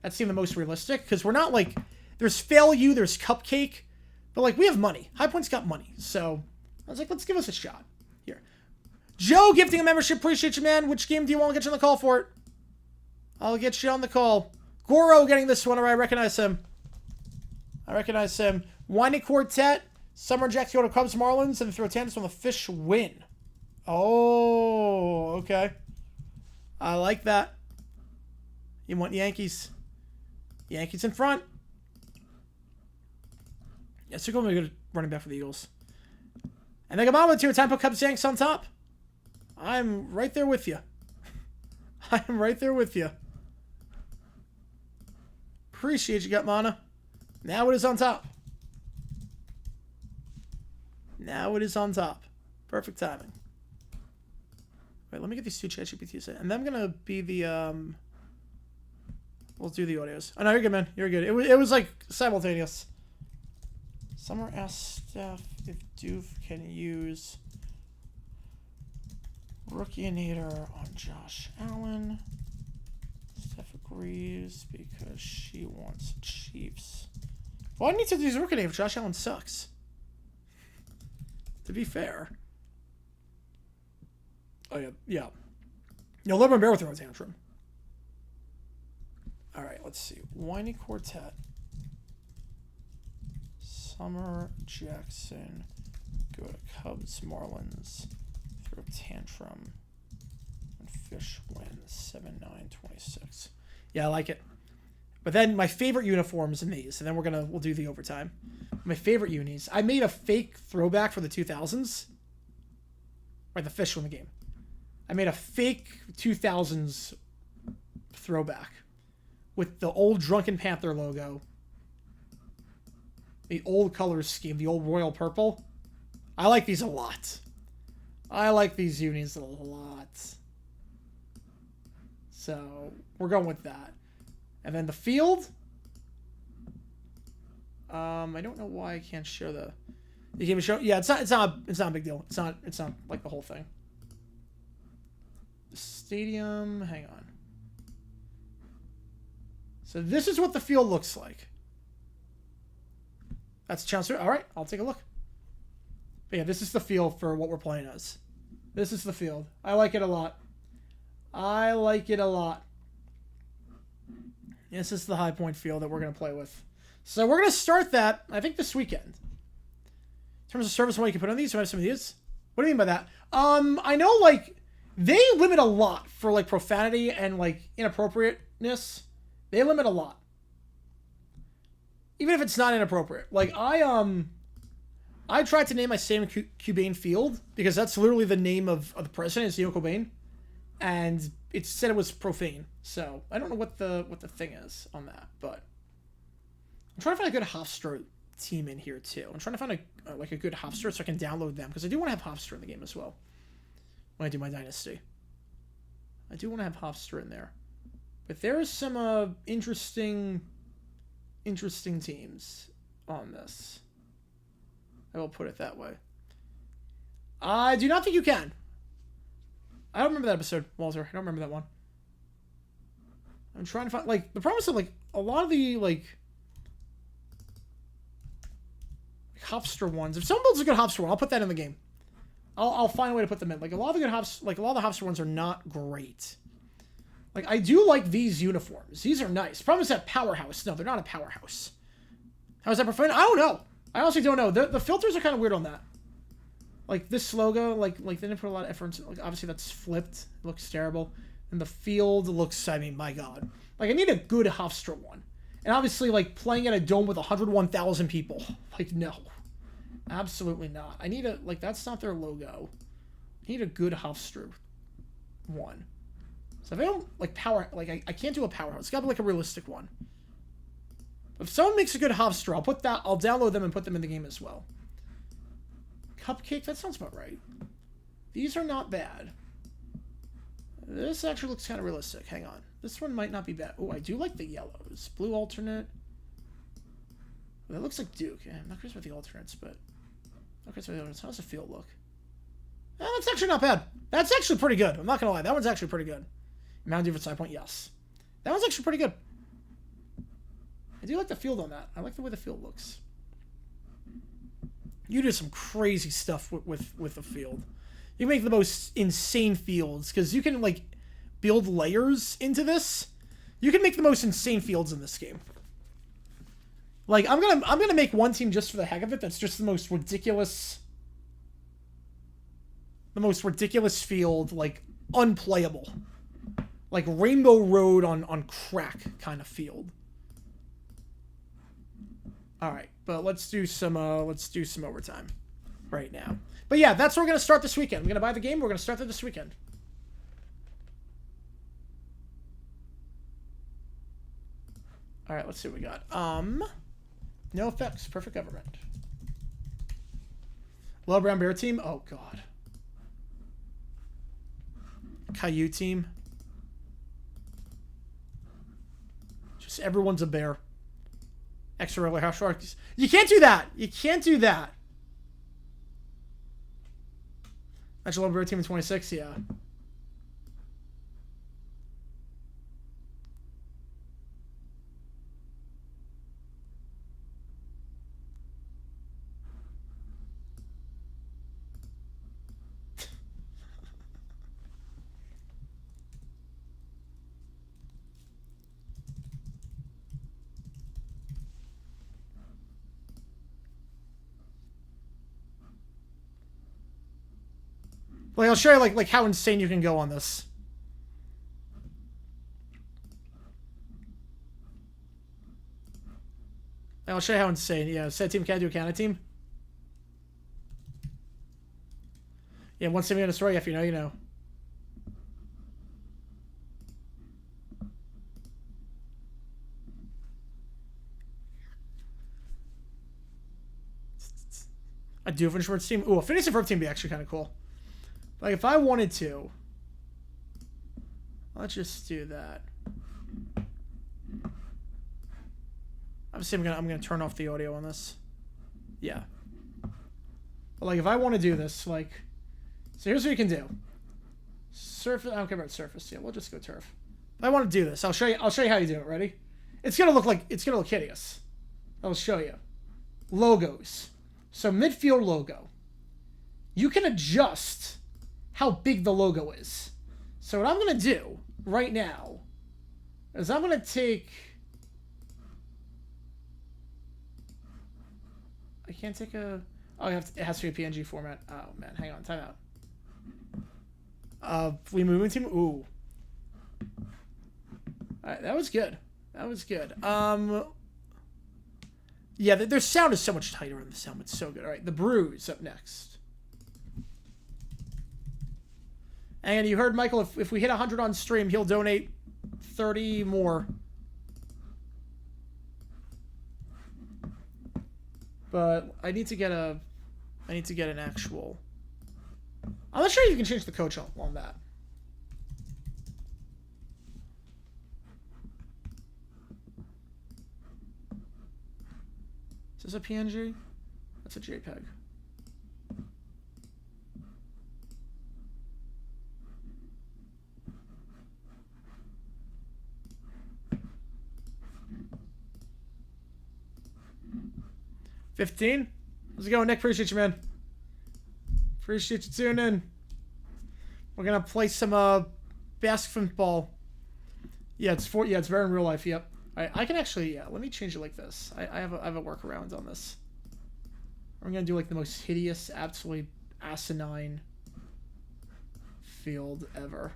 Speaker 1: That seemed the most realistic. Because we're not, like... There's Fail You, there's Cupcake. But, like, we have money. High Point's got money. So, I was like, let's give us a shot. Here. Joe gifting a membership. Appreciate you, man. Which game do you want to get you on the call for it? I'll get you on the call. Goro getting this one. All right, I recognize him. Whiny Quartet. Summer Jacks go to Cubs Marlins and throw tens when the Fish win. Oh, okay. I like that. You want Yankees. Yankees in front. Yeah, so going to be a good running back for the Eagles. And then come on with you. Time to put Cubs Yanks on top. I'm right there with you. Appreciate you, Gutmana. Now it is on top. Perfect timing. Wait, let me get these two ChatGPTs in. And then I'm going to be the... We'll do the audios. Oh, no, you're good, man. You're good. It was like, simultaneous. Summer asked Steph if Doof can use Rookie-inator on Josh Allen. Steph agrees because she wants Chiefs. Well, I need to use Rookie-inator if Josh Allen sucks. To be fair. Oh, yeah. Yeah. No, Lebron Bear with their own tantrum. All right, let's see. Whiny Quartet. Summer Jackson. Go to Cubs Marlins. Throw tantrum. And Fish wins 7-9-26. Yeah, I like it. But then my favorite uniforms in these, and then we'll do the overtime. My favorite unis. I made a fake throwback for the 2000s. Right, the Fish won the game. I made a fake 2000s throwback with the old Drunken Panther logo, the old color scheme, the old royal purple. I like these a lot. I like these unis a lot. So we're going with that. And then the field. I don't know why I can't show the. You gave me show. Yeah, it's not a big deal. It's not like the whole thing. The stadium. Hang on. So this is what the field looks like. That's a chance. All right, I'll take a look. But yeah, this is the field for what we're playing as. This is the field. I like it a lot. This is the High Point field that we're going to play with. So we're going to start that, I think, this weekend. In terms of service, what you can put on these, do I have some of these? What do you mean by that? I know, like, they limit a lot for, like, profanity and, like, inappropriateness. They limit a lot. Even if it's not inappropriate. Like, I tried to name my Sam Cobain field, because that's literally the name of the president, is Neil Cobain. And it said it was profane. So, I don't know what the thing is on that, but... I'm trying to find a good Hofstra team in here, too. I'm trying to find a good Hofstra so I can download them, because I do want to have Hofstra in the game as well. When I do my Dynasty. I do want to have Hofstra in there. But there are some interesting teams on this. I will put it that way. I do not think you can. I don't remember that episode, Walter. I don't remember that one. I'm trying to find, like, the problem is that, like, a lot of the, like Hofstra ones. If someone builds a good Hofstra one, I'll put that in the game. I'll find a way to put them in. Like, a lot of the good the Hofstra ones are not great. Like, I do like these uniforms. These are nice. Problem is that powerhouse. No, they're not a powerhouse. How is that profane? I don't know. I honestly don't know. The filters are kind of weird on that. Like, this logo, like they didn't put a lot of effort into, like, obviously that's flipped. It looks terrible. And the field looks, I mean, my God. Like, I need a good Hofstra one. And obviously, like, playing at a dome with 101,000 people. Like, no. Absolutely not. I need a, like, that's not their logo. I need a good Hofstra one. So if I don't, like, I can't do a powerhouse. It's gotta be, like, a realistic one. If someone makes a good Hofstra, I'll download them and put them in the game as well. Cupcake, that sounds about right. These are not bad. This actually looks kind of realistic. Hang on. This one might not be bad. Oh, I do like the yellows. Blue alternate. That looks like Duke. I'm not crazy about the alternates, but... Okay, so how does the field look? That's actually not bad. That's actually pretty good. I'm not going to lie. That one's actually pretty good. Mound Dew for side point, yes. That one's actually pretty good. I do like the field on that. I like the way the field looks. You do some crazy stuff with the field. You make the most insane fields because you can like build layers into this. You can make the most insane fields in this game. Like I'm gonna make one team just for the heck of it. That's just the most ridiculous field, like unplayable, like Rainbow Road on crack kind of field. All right, but let's do some overtime right now. But yeah, that's where we're gonna start this weekend. We're gonna buy the game. We're gonna start it this weekend. All right, let's see what we got. No effects. Perfect government. Low Brown Bear team. Oh God. Caillou team. Just everyone's a bear. Extra regular house sharks. You can't do that. You can't do that. That's your Low Bear team in 26. Yeah. Like, I'll show you, like how insane you can go on this. I'll show you how insane. Yeah, set team can't do a counter team. Yeah, once they're going to destroy you, if you know, you know. A Doofenshmirtz team. Ooh, a Phineas and Ferb team would be actually kind of cool. Like, if I wanted to, let's just do that. Obviously, I'm gonna turn off the audio on this. Yeah. But like, if I want to do this, like, so here's what you can do. Surface. I don't care about surface. Yeah, we'll just go turf. If I want to do this, I'll show you how you do it. Ready? It's gonna look hideous. I'll show you. Logos. So midfield logo. You can adjust how big the logo is. So what I'm going to do right now is I'm going to take... I can't take a... Oh, it has to be a PNG format. Oh, man. Hang on. Time out. We moving team? Ooh. Alright, that was good. That was good. Yeah, their sound is so much tighter in the sound. It's so good. Alright, the Brews up next. And you heard Michael, if we hit 100 on stream, he'll donate 30 more. But I need to get an actual... I'm not sure you can change the coach on that. Is this a PNG? That's a JPEG. $15. How's it going, Nick? Appreciate you, man. Appreciate you tuning in. We're gonna play some basketball. Yeah, it's very in real life. Yep. I can actually, yeah. Let me change it like this. I have a workaround on this. I'm gonna do like the most hideous, absolutely asinine field ever.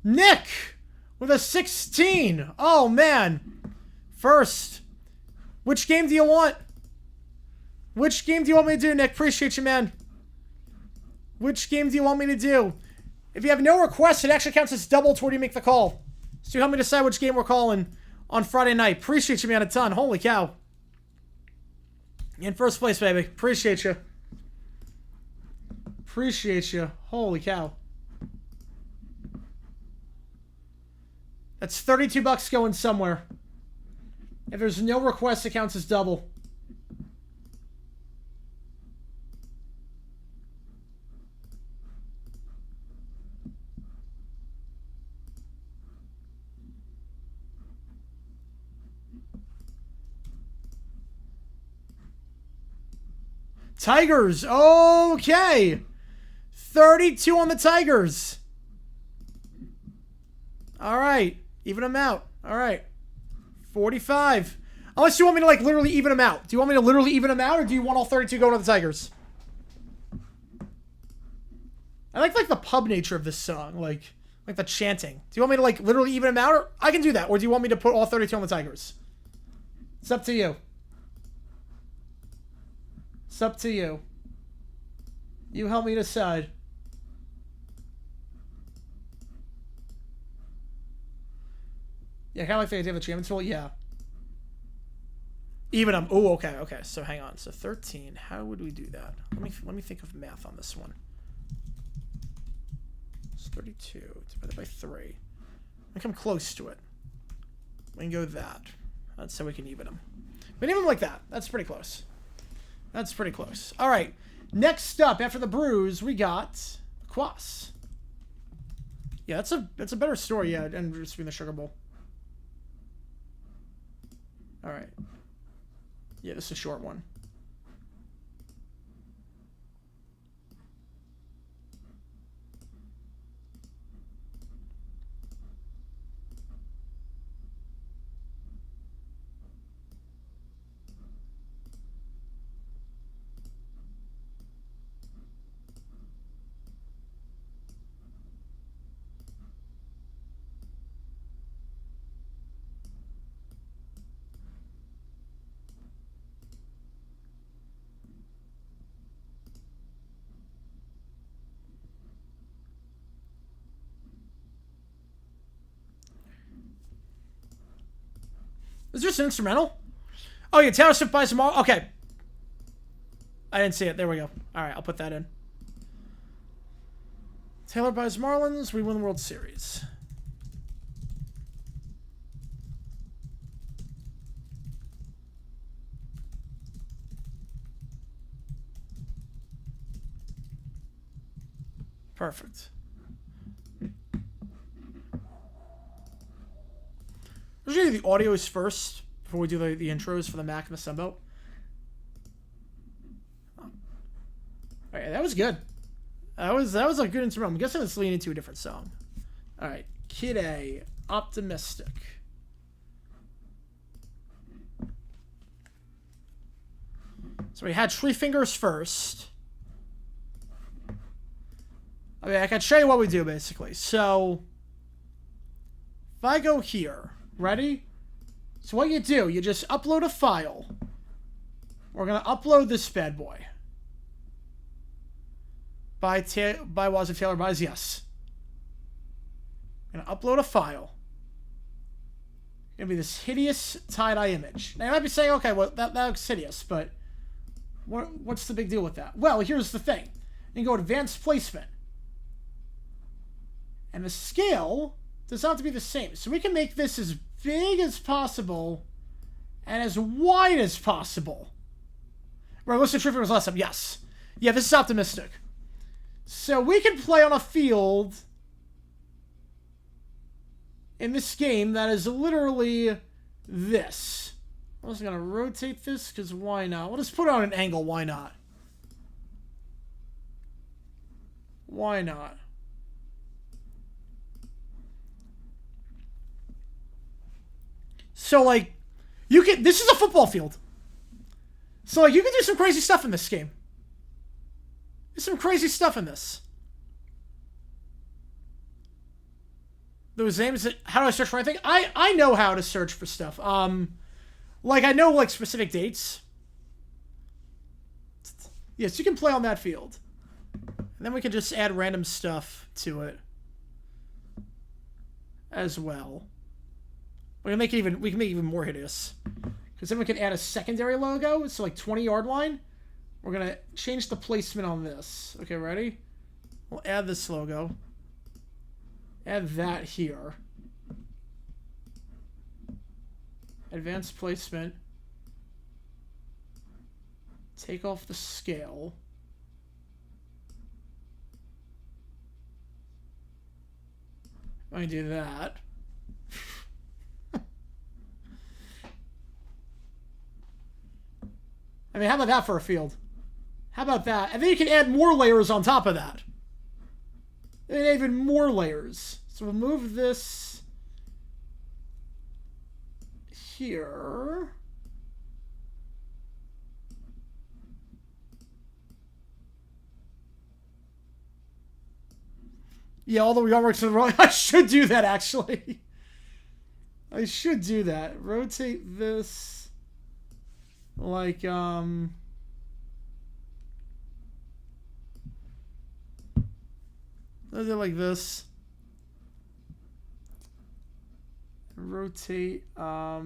Speaker 1: Nick with a 16. Oh, man. First, which game do you want? Which game do you want me to do, Nick? Appreciate you, man. Which game do you want me to do? If you have no requests, it actually counts as double toward you make the call. So you help me decide which game we're calling on Friday night. Appreciate you, man, a ton. Holy cow. In first place, baby. Appreciate you. Appreciate you. Holy cow. That's $32 going somewhere. If there's no requests, it counts as double. Tigers. Okay. 32 on the Tigers. All right. Even them out. All right. 45. Unless you want me to, like, literally even them out. Do you want me to literally even them out, or do you want all 32 going to the Tigers? I like the pub nature of this song. Like the chanting. Do you want me to, like, literally even them out? Or I can do that. Or do you want me to put all 32 on the Tigers? It's up to you. It's up to you. You help me decide. Yeah, kind of like the idea of the champions pool. Yeah. Even them. Oh, okay, okay. So hang on. So 13. How would we do that? Let me think of math on this one. It's 32 divided by 3. I come close to it. We can go that. That's how we can even them. But even like that. That's pretty close. That's pretty close. All right. Next up, after the Brews, we got Quas. Yeah, that's a better story. Yeah, and just being the Sugar Bowl. All right. Yeah, this is a short one. Is this an instrumental? Oh, yeah, Taylor Swift buys tomorrow. Okay. I didn't see it. There we go. All right, I'll put that in. Taylor buys Marlins. We win the World Series. Perfect. Let's do the audios first before we do the intros for the Mac and the Sunbelt. All right, that was good. That was a good instrumental. I'm guessing it's leaning into a different song. All right, Kid A, Optimistic. So we had Tree Fingers first. I mean, I can show you what we do basically. So if I go here. Ready? So what you do, you just upload a file. We're going to upload this bad boy. By Was It Taylor Buys? Yes. I'm going to upload a file. It's going to be this hideous tie-dye image. Now you might be saying, okay, well, that looks hideous, but what's the big deal with that? Well, here's the thing. You can go Advanced Placement. And the scale does not have to be the same. So we can make this as big as possible and as wide as possible. Right, what's the trip was last time? Yes. Yeah, this is Optimistic. So we can play on a field in this game that is literally this. I'm just going to rotate this because why not? We'll just put it on an angle. Why not? Why not? So, like, you can... This is a football field. So, like, you can do some crazy stuff in this game. There's some crazy stuff in this. those names. How do I search for anything? I know how to search for stuff. Like I know like specific dates. Yes, you can play on that field. And then we can just add random stuff to it as well. We can make it even more hideous. Because then we can add a secondary logo. So like 20-yard line. We're gonna change the placement on this. Okay, ready? We'll add this logo. Add that here. Advanced placement. Take off the scale. I do that. I mean, how about that for a field? How about that? And then you can add more layers on top of that. And even more layers. So we'll move this here. Yeah, all the artworks to the right. I should do that, actually. I should do that. Rotate this like, let's do it like this. Rotate, I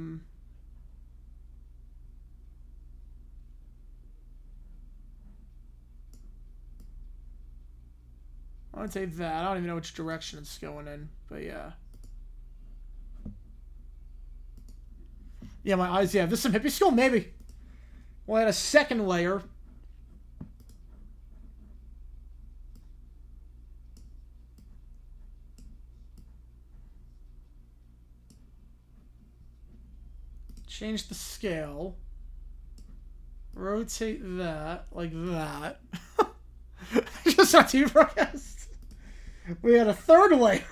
Speaker 1: would say that. I don't even know which direction it's going in, but yeah. Yeah, my eyes, yeah. This is some hippie school? Maybe. We'll add a second layer. Change the scale. Rotate that like that. Just our TV broadcast. We had a third layer.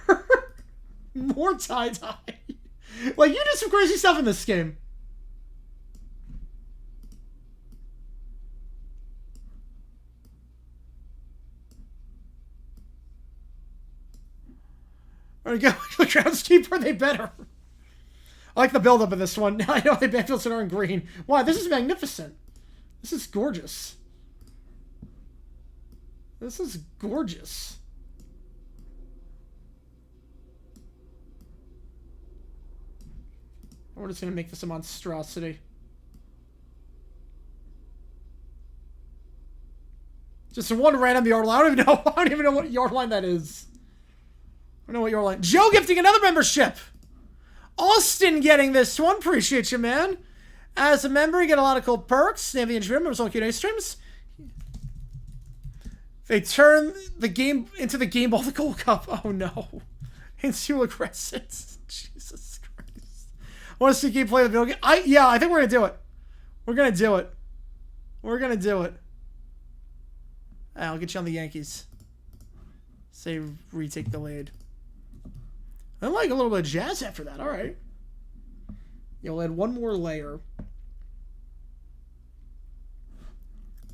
Speaker 1: More tie-dye. Like, you did some crazy stuff in this game. Alright, go. The groundskeeper, they better. I like the build-up of this one. I know the backfields are in green. Wow, this is magnificent. This is gorgeous. This is gorgeous. We're just going to make this a monstrosity. Just one random yard line. I don't even know what yard line that is. I don't know what yard line. Joe gifting another membership. Austin getting this one. Appreciate you, man. As a member, you get a lot of cool perks. Name the engineer members on Q&A streams. They turn the game into the Game Ball, the Gold Cup. Oh no. Into aggressive. Jesus Christ. I want to see game play the video game. Yeah, I think we're going to do it. We're going to do it. We're going to do it. I'll get you on the Yankees. Say retake the lead. I like a little bit of jazz after that. All right. You'll add one more layer.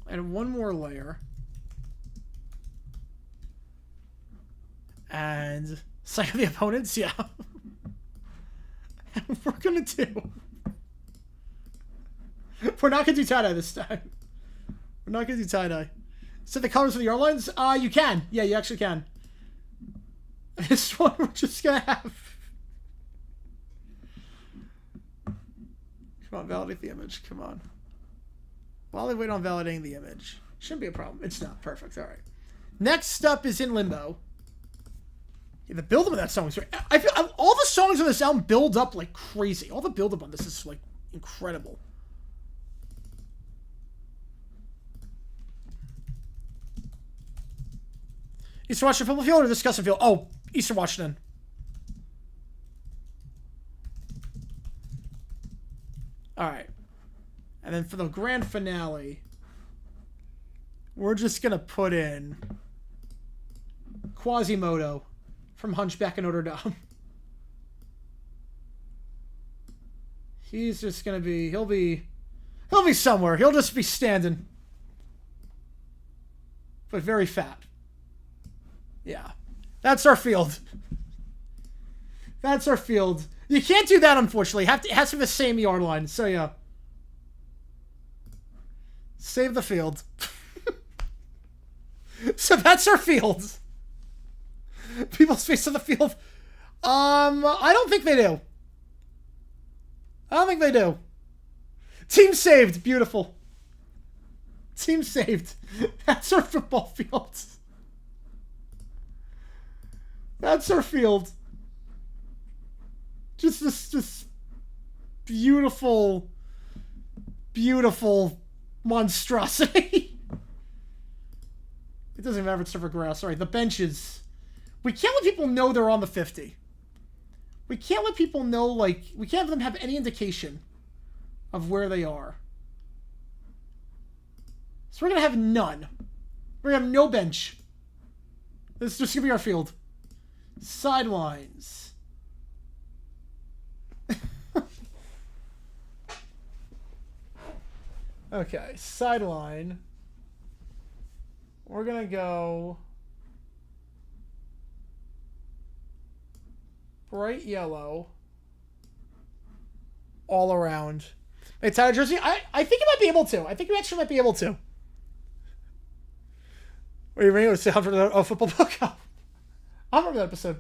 Speaker 1: And one more layer. And cycle the opponents, yeah. We're gonna do. We're not gonna do tie-dye this time. We're not gonna do tie-dye. Set the colors of the yard lines? You can. Yeah, you actually can. This one we're just gonna have. Come on, validate the image. Come on. While they wait on validating the image. Shouldn't be a problem. It's not. Perfect. Alright. Next up is In Limbo. Yeah, the build-up of that song is great. I feel all the songs on this album build up like crazy. All the build-up on this is like incredible. Eastern Washington Football Field or Discussion Field? Oh, Eastern Washington. Alright. And then for the grand finale, we're just going to put in Quasimodo from Hunchback of Notre Dame. He's just going to be, he'll be somewhere. He'll just be standing. But very fat. Yeah. That's our field. That's our field. You can't do that, unfortunately. It has to be the same yard line. So, yeah. Save the field. So that's our field. People's face on the field. I don't think they do. I don't think they do. Team saved. Beautiful. Team saved. That's our football field. That's our field. Just this beautiful, beautiful monstrosity. It doesn't matter if it's over grass. All right, the benches. We can't let people know they're on the 50. We can't let people know, like, we can't have them have any indication of where they are. So we're going to have none. We're going to have no bench. This is just going to be our field. Sidelines. Okay, sideline. We're going to go bright yellow all around. Hey, Tyler Jersey, I think you might be able to. I think you actually might be able to. Were you ready to say how for the football book? I remember that episode.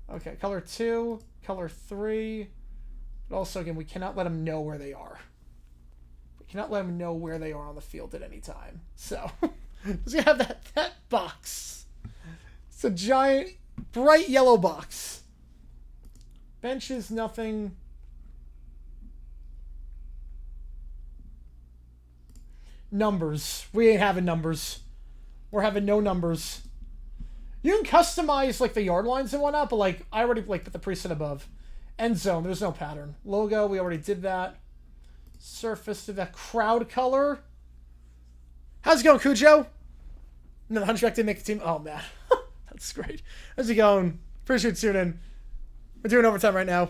Speaker 1: Okay, color 2, color 3. But also, again, we cannot let them know where they are. We cannot let them know where they are on the field at any time. So, just gonna have that box. It's a giant, bright yellow box. Benches, nothing. Numbers. We ain't having numbers. We're having no numbers. You can customize, like, the yard lines and whatnot, but, like, I already, like, put the preset above. End zone, there's no pattern. Logo, we already did that. Surface, did that. Crowd color. How's it going, Cujo? No, the Hunchback didn't make the team. Oh, man. That's great. How's it going? Appreciate you tuning in. We're doing overtime right now.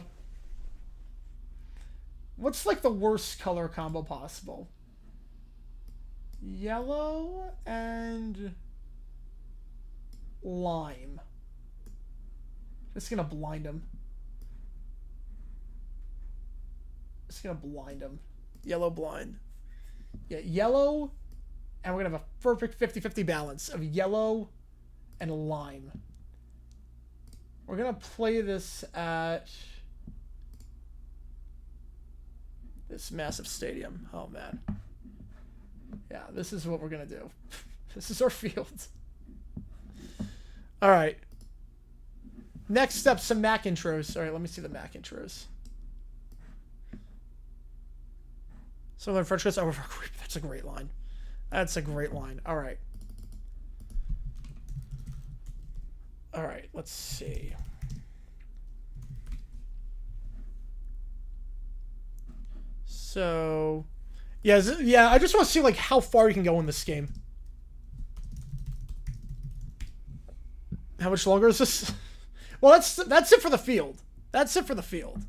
Speaker 1: What's, like, the worst color combo possible? Yellow and lime. Just gonna blind him. Just gonna blind him. Yellow blind. Yeah, yellow, and we're gonna have a perfect 50-50 balance of yellow and lime. We're gonna play this at this massive stadium. Oh man. Yeah, this is what we're going to do. This is our field. All right. Next up, some Mac intros. All right, let me see the Mac intros. So, French goes, oh, that's a great line. That's a great line. All right. All right, let's see. So... Yeah, I just want to see, like, how far you can go in this game. How much longer is this? Well, that's it for the field. That's it for the field.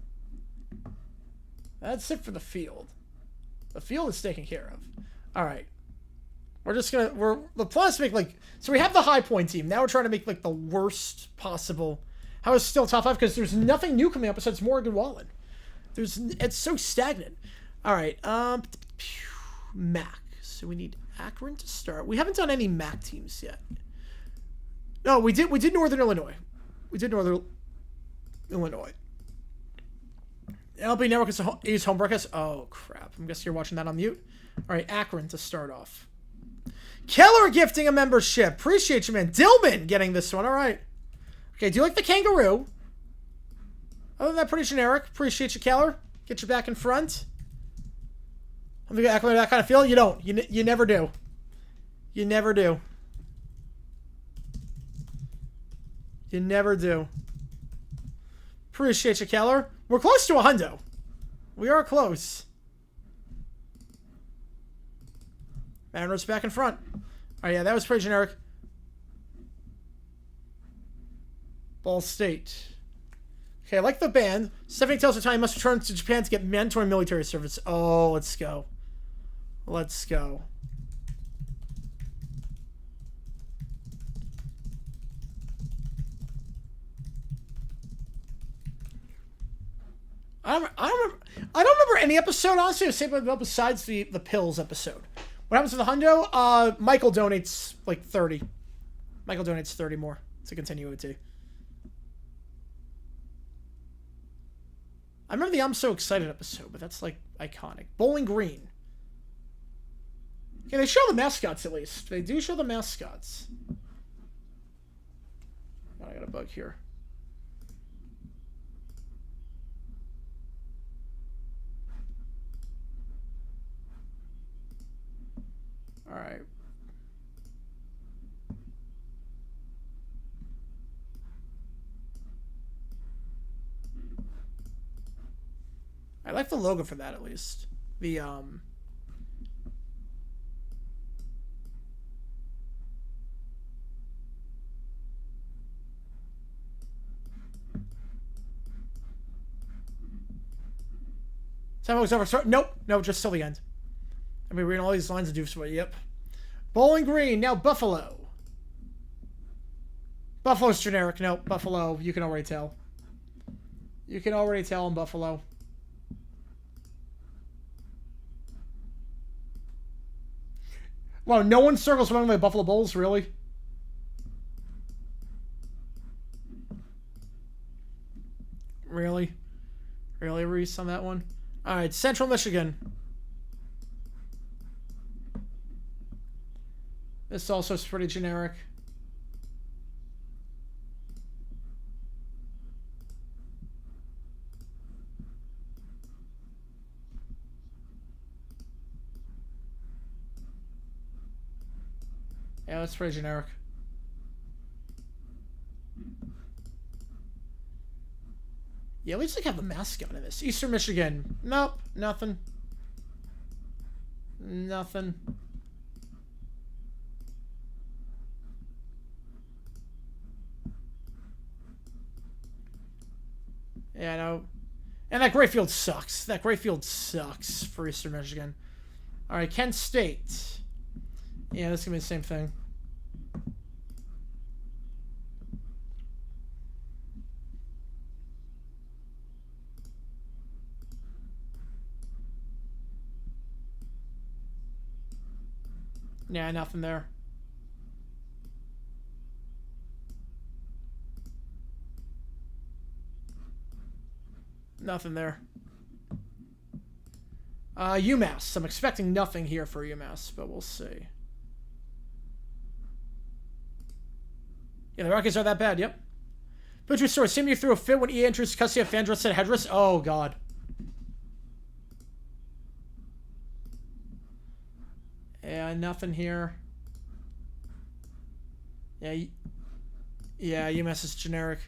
Speaker 1: That's it for the field. The field is taken care of. All right. The plan is to make, like, so we have the high point team. Now we're trying to make, like, the worst possible. How is still top 5? Because there's nothing new coming up besides Morgan Wallen. It's so stagnant. All right. Mac. So we need Akron to start. We haven't done any Mac teams yet. No, we did Northern Illinois. We did Northern Illinois. MLB Network is home broadcast. Oh, crap. I'm guessing you're watching that on mute. All right, Akron to start off. Keller gifting a membership. Appreciate you, man. Dillman getting this one. All right. Okay, do you like the kangaroo? Other than that, pretty generic. Appreciate you, Keller. Get you back in front. I'm gonna act like that kind of feel. You don't. You never do. You never do. You never do. Appreciate you, Keller. We're close to a hundo. We are close. Mariners back in front. Oh yeah, that was pretty generic. Ball State. Okay, I like the band. Stephanie tells her time he must return to Japan to get mandatory military service. Oh, let's go. Let's go. I don't remember any episode, honestly, besides the pills episode. What happens to the hundo? Michael donates like 30. Michael donates 30 more to continue it too. I remember the I'm So Excited episode, but that's like iconic. Bowling Green. Okay, they show the mascots at least. They do show the mascots. Oh, I got a bug here. All right. I like the logo for that at least. The time was over. Nope, no, just till the end. I mean, reading all these lines of doofus. Yep. Bowling Green, now Buffalo. Buffalo's generic. No, Buffalo, you can already tell. You can already tell in Buffalo. Wow, no one circles one of the Buffalo Bulls, really? Really? Really, Reese, on that one? Alright, Central Michigan. This also is pretty generic. Yeah, that's pretty generic. Yeah, at least they have the mascot in this. Eastern Michigan. Nope, nothing. Nothing. Yeah, no. And that gray field sucks. That gray field sucks for Eastern Michigan. Alright, Kent State. Yeah, this is going to be the same thing. Yeah, nothing there. Nothing there. UMass. I'm expecting nothing here for UMass, but we'll see. Yeah, the Rockets are that bad, yep. Butcher Story, seemed you threw a fit when EA introduced custody of Fandress and Hedress. Oh, God. Yeah, nothing here. Yeah, yeah, UMass is generic.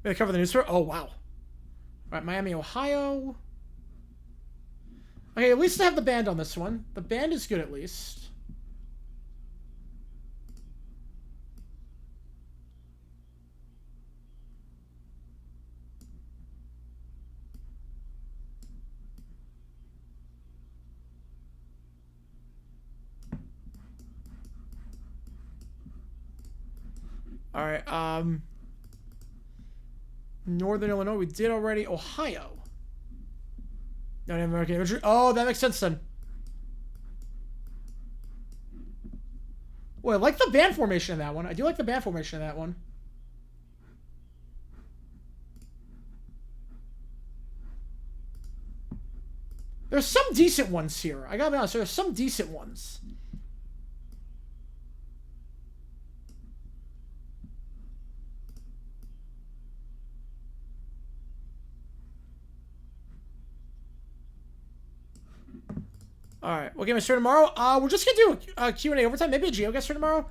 Speaker 1: Maybe cover the news story. Oh, wow. All right, Miami, Ohio. Okay, at least I have the band on this one. The band is good, at least. All right, Northern Illinois, we did already. Ohio. No, American imagery. Oh, that makes sense then. Well, I like the band formation in that one. I do like the band formation in that one. There's some decent ones here. I gotta be honest, there's some decent ones. Alright, we'll get my stream tomorrow. We're just gonna do a Q&A overtime, maybe a Geo guest stream tomorrow.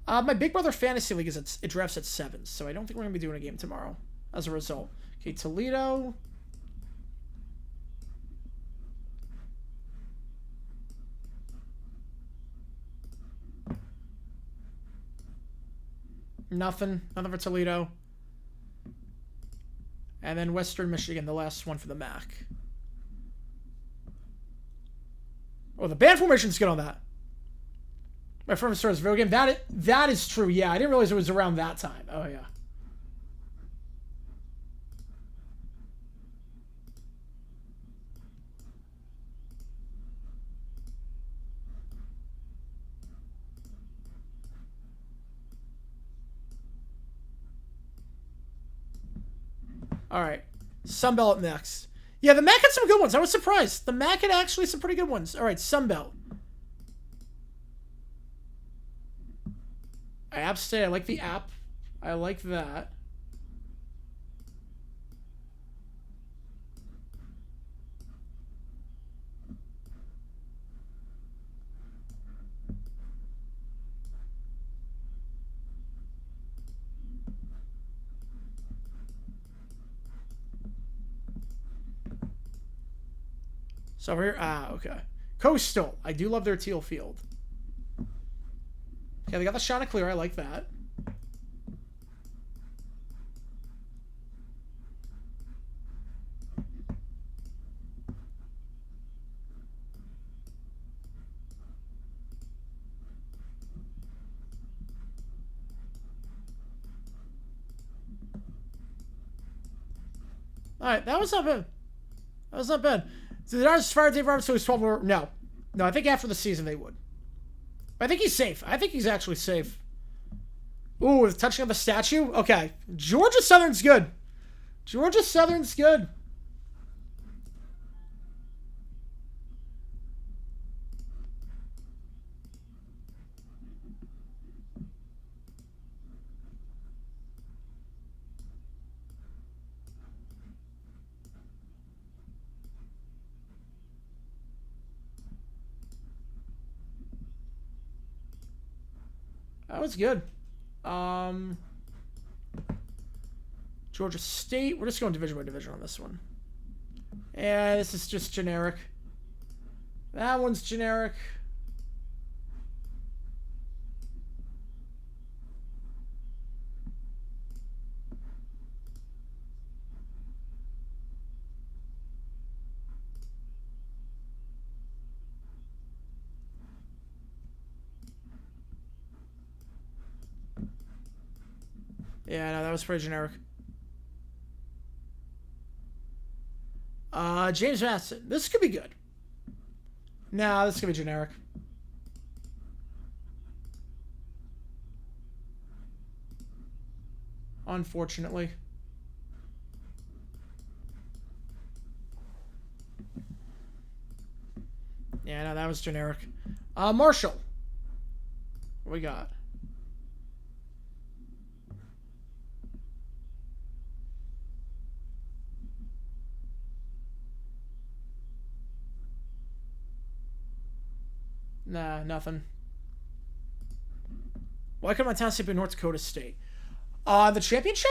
Speaker 1: My Big Brother Fantasy League it drafts at 7, so I don't think we're gonna be doing a game tomorrow as a result. Okay, Toledo. Nothing for Toledo. And then Western Michigan, the last one for the MAC. Oh, the band formation's good on that. My firm starts video game. That is true. Yeah, I didn't realize it was around that time. Oh yeah. All right. Sunbelt next. Yeah, the MAC had some good ones. I was surprised. The MAC had actually some pretty good ones. All right, Sunbelt. App State. I like the app. I like that. So over here, okay. Coastal. I do love their teal field. Okay, they got the Chanticleer. I like that. All right, that was not bad. That was not bad. So they're not fire Dave Roberts, so he's 12 more. No. No, I think after the season they would. But I think he's safe. I think he's actually safe. Ooh, touching on the statue? Okay. Georgia Southern's good. Georgia Southern's good. That was good. Georgia State. We're just going division by division on this one. And this is just generic. That one's generic. Yeah, no, that was pretty generic. James Madison. This could be good. Nah, this could be generic. Unfortunately. Yeah, no, that was generic. Marshall. What we got? Nah, nothing. Why couldn't Montana State be North Dakota State? The championship?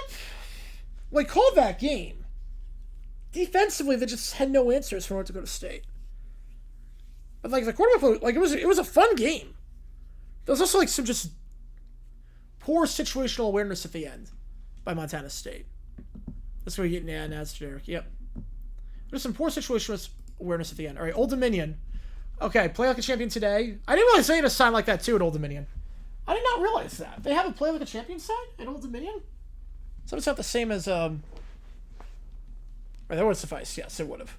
Speaker 1: Like, called that game. Defensively, they just had no answers for North Dakota State. But like the quarterback, like it was a fun game. There was also like some just poor situational awareness at the end by Montana State. That's what we get. Yeah, that's generic. Yep. There's some poor situational awareness at the end. All right, Old Dominion. Okay, play like a champion today. I didn't realize they had a sign like that too at Old Dominion. I did not realize that. They have a play like a champion sign at Old Dominion? So it's not the same as Or that would suffice. Yes, it would have.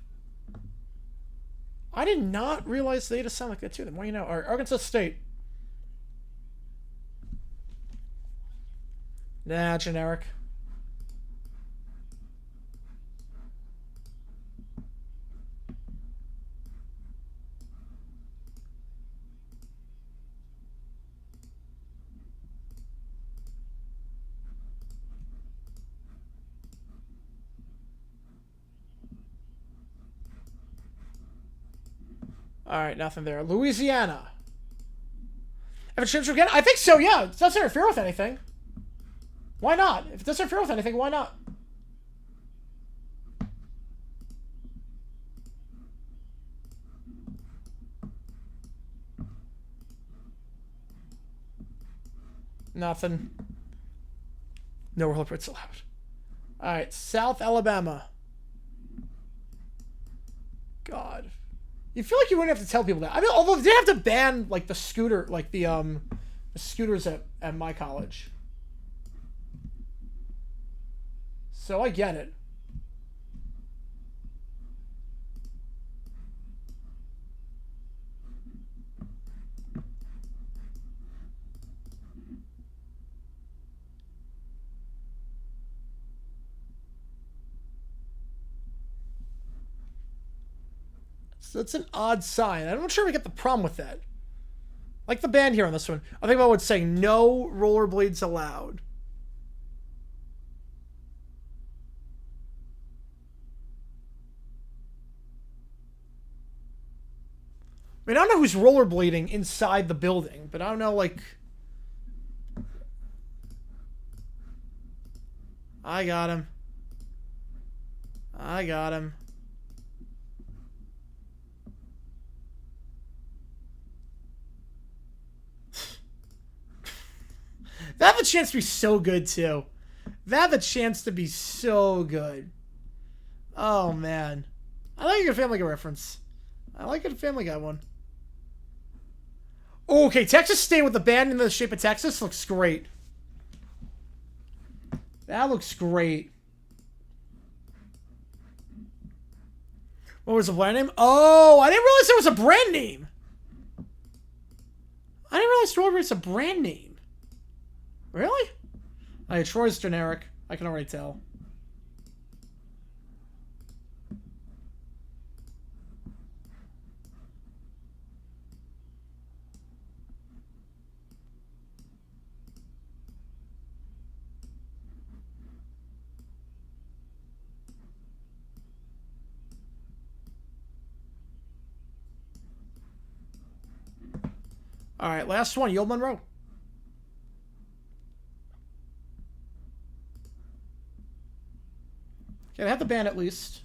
Speaker 1: I did not realize they had a sign like that too. The more you know. All right, Arkansas State. Nah, generic. All right, nothing there. Louisiana. If it should again, I think so. Yeah, it doesn't interfere with anything. Why not? If it doesn't interfere with anything, why not? Nothing. No roll reports allowed. All right, South Alabama. God. You feel like you wouldn't have to tell people that. I mean, although they have to ban like the scooter, like the scooters at my college. So I get it. That's an odd sign. I'm not sure we get the problem with that. Like the band here on this one. I think I would say no rollerblades allowed. I mean, I don't know who's rollerblading inside the building, but I don't know, like... I got him. I got him. That had a chance to be so good, too. That had a chance to be so good. Oh, man. I like a Family Guy reference. I like a Family Guy one. Okay, Texas staying with the band in the shape of Texas looks great. That looks great. What was the brand name? Oh, I didn't realize it was a brand name. I didn't realize Strawberry's a brand name. Really? Hey, Troy's generic. I can already tell. All right, last one. Yield Monroe. Okay, I have the band at least.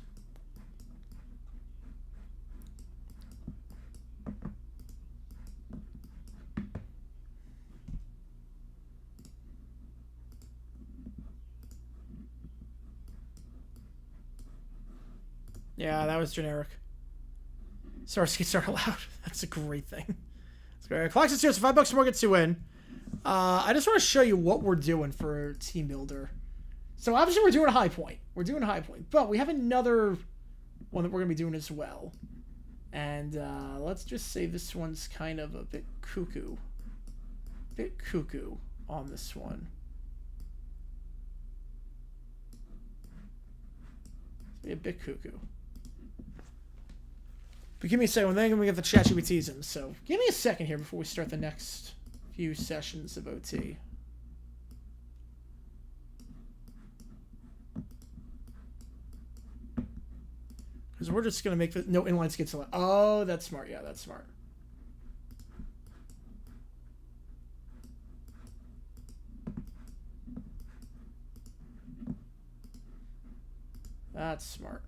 Speaker 1: Yeah, that was generic. Skates are allowed. That's a great thing. Clocks is here, so $5 more gets you in. I just want to show you what we're doing for Team Builder. So obviously we're doing a high point. We're doing a high point. But we have another one that we're going to be doing as well. And let's just say this one's kind of a bit cuckoo. Bit cuckoo on this one. Be a bit cuckoo. But give me a second. Then we get the ChatGPTs in. So give me a second here before we start the next few sessions of OT. Because we're just going to make the no inline skates allowed. Oh, that's smart. Yeah, that's smart. That's smart.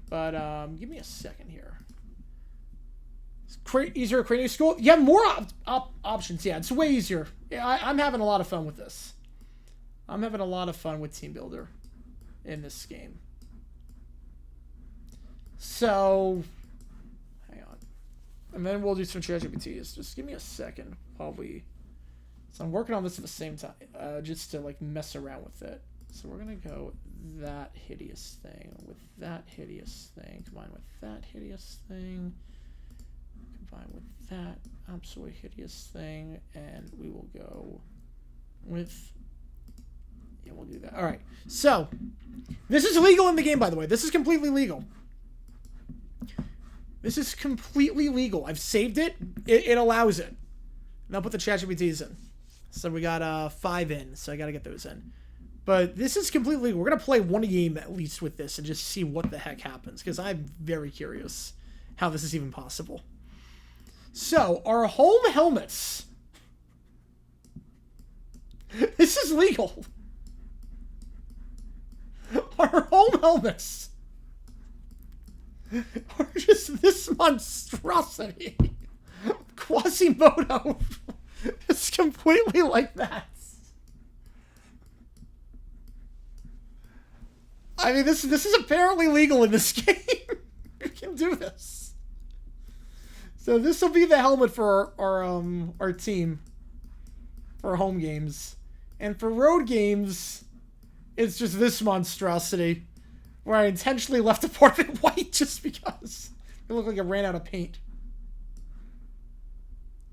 Speaker 1: But give me a second here. It's easier to create a new school. You have more options. Yeah, it's way easier. Yeah, I'm having a lot of fun with this. I'm having a lot of fun with Team Builder in this game. So, hang on. And then we'll do some ChatGPTs. Just give me a second while we... So I'm working on this at the same time, just to like mess around with it. So we're going to go that hideous thing with that hideous thing, combine with that hideous thing, combine with that absolutely hideous thing, and we will go with... Yeah, we'll do that. All right. So, this is legal in the game, by the way. This is completely legal. This is completely legal. I've saved it. It allows it. And I'll put the ChatGPTs in. So we got 5 in, so I got to get those in. But this is completely legal. We're going to play one game at least with this and just see what the heck happens, because I'm very curious how this is even possible. So, our home helmets. This is legal. Our home helmets are just this monstrosity. Quasimodo. It's completely like that. I mean, this is apparently legal in this game. You can do this. So this will be the helmet for our team for home games, And for road games, it's just this monstrosity, where I intentionally left a part of it white just because it looked like it ran out of paint.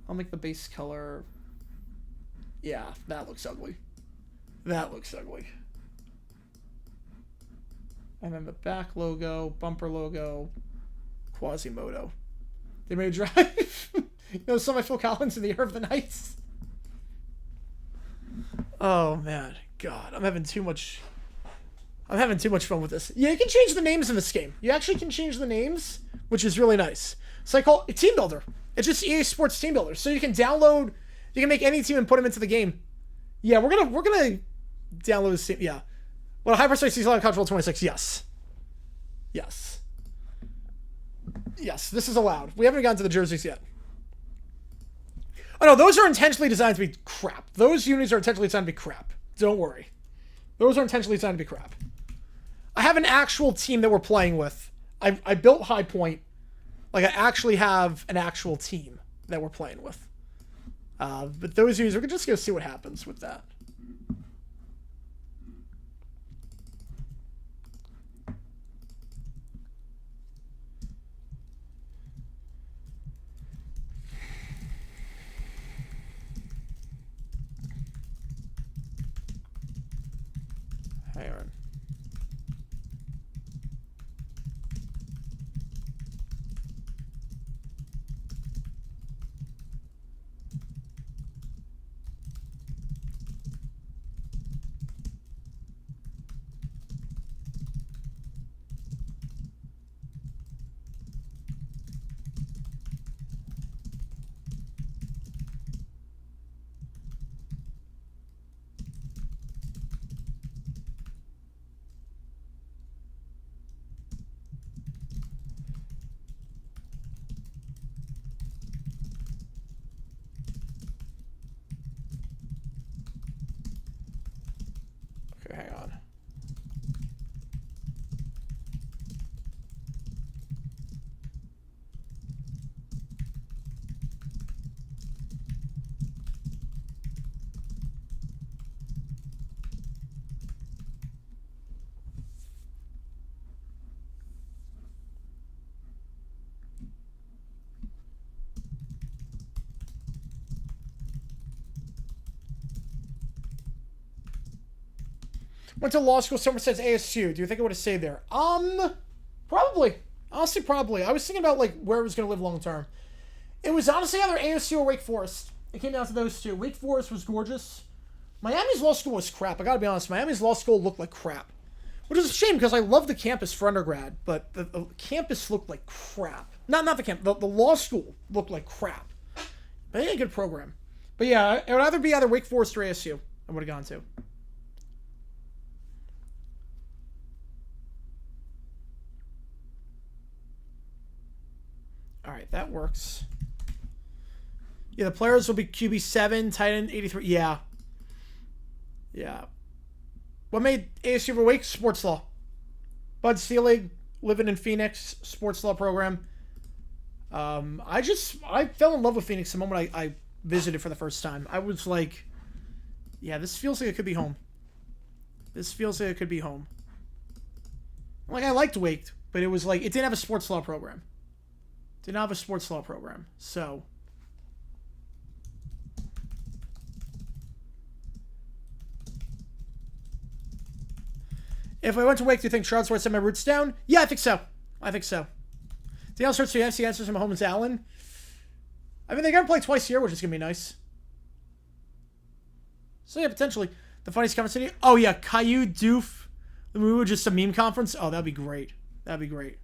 Speaker 1: I'll make the base color. Yeah, that looks ugly. That looks ugly. And then the back logo, bumper logo, Quasimodo. They may drive. You know, some of Phil Collins in the Air of the Nights. Oh man, God, I'm having too much fun with this. Yeah, you can change the names in this game. You actually can change the names, which is really nice. So I call it Team Builder. It's just EA Sports Team Builder. So you can download, you can make any team and put them into the game. Yeah, we're gonna download this team. Yeah. Well, Hyperspace sees a lot of Cultural 26. Yes. Yes. Yes, this is allowed. We haven't gotten to the jerseys yet. Oh no, those are intentionally designed to be crap. Those unis are intentionally designed to be crap. Don't worry. Those are intentionally designed to be crap. I have an actual team that we're playing with. I built High Point. Like, I actually have an actual team that we're playing with. But those unis, we're just going to see what happens with that. Hang on. Hang on. Went to law school. Someone says ASU. Do you think I would have stayed there? Probably. Honestly, probably. I was thinking about like where I was going to live long term. It was honestly either ASU or Wake Forest. It came down to those two. Wake Forest was gorgeous. Miami's law school was crap. I gotta be honest. Miami's law school looked like crap, which is a shame because I love the campus for undergrad, but the campus looked like crap. Not the campus. The law school looked like crap. But they had a good program. But yeah, it would either be either Wake Forest or ASU. I would have gone to. All right, that works. Yeah, the players will be QB7, tight end 83. Yeah. Yeah. What made ASU over Wake? Sports law. Bud Selig, living in Phoenix, sports law program. I fell in love with Phoenix the moment I visited for the first time. I was like, yeah, this feels like it could be home. This feels like it could be home. Like, I liked Wake, but it was like, it didn't have a sports law program. Did not have a sports law program. So, if I went to Wake, do you think Charles would set my roots down? Yeah, I think so. I think so. Daniel starts to NFC answers from Mahomes Allen. I mean, they're going to play twice here, which is going to be nice. So, yeah, potentially. The funniest comment city. Oh, yeah, Caillou Doof. The movie was just a meme conference. Oh, that'd be great. That'd be great.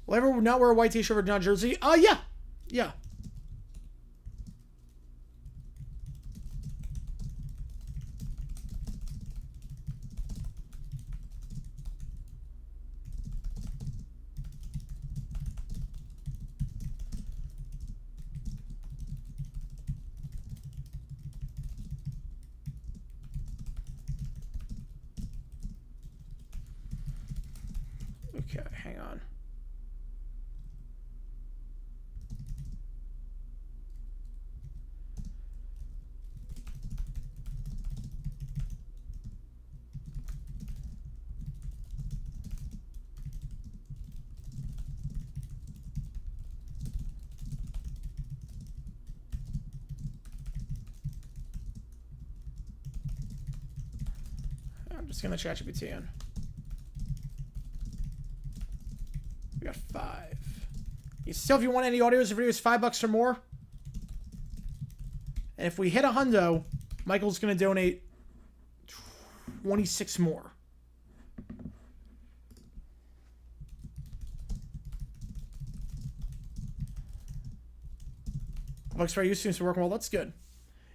Speaker 1: Will I ever not wear a white t-shirt or not jersey? Yeah. Yeah. Okay, hang on. I'm just gonna ChatGPT in. We got 5. Still, if you want any audios or videos, $5 or more. And if we hit a hundo, Michael's gonna donate 26 more. Looks very used to working well. That's good.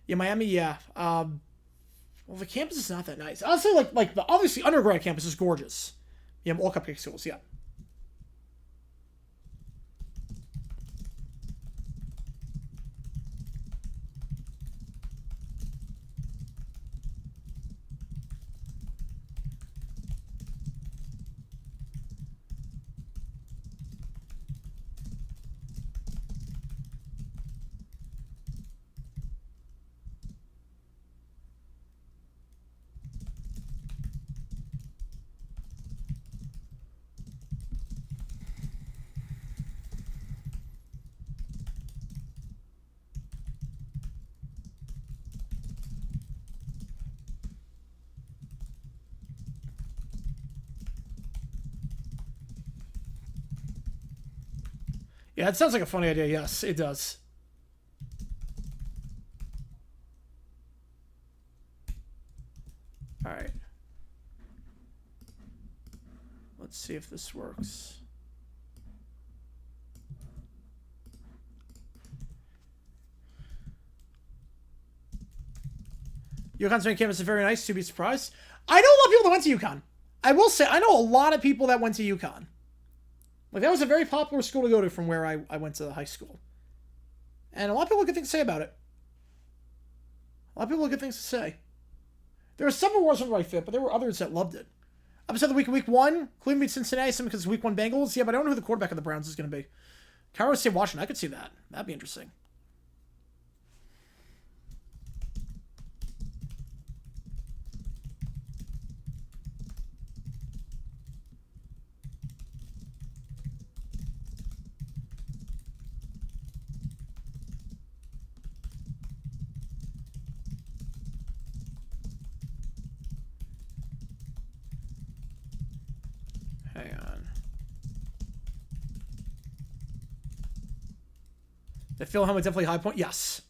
Speaker 1: Yeah, Miami. Yeah. Well, the campus is not that nice. I'll say like the obviously undergrad campus is gorgeous. Yeah, all cupcake schools. Yeah. Yeah, it sounds like a funny idea. Yes, it does. All right. Let's see if this works. UConn's main campus is very nice. To be surprised. I know a lot of people that went to UConn. I will say, I know a lot of people that went to UConn. Like, that was a very popular school to go to from where I went to the high school. And a lot of people have good things to say about it. A lot of people have good things to say. There were some who wasn't the right fit, but there were others that loved it. Episode of the week 1, Cleveland beat Cincinnati, some because it's week 1 Bengals. Yeah, but I don't know who the quarterback of the Browns is going to be. Cairo State, Washington, I could see that. That'd be interesting. Hang on. The Phil helmet definitely high point. Yes.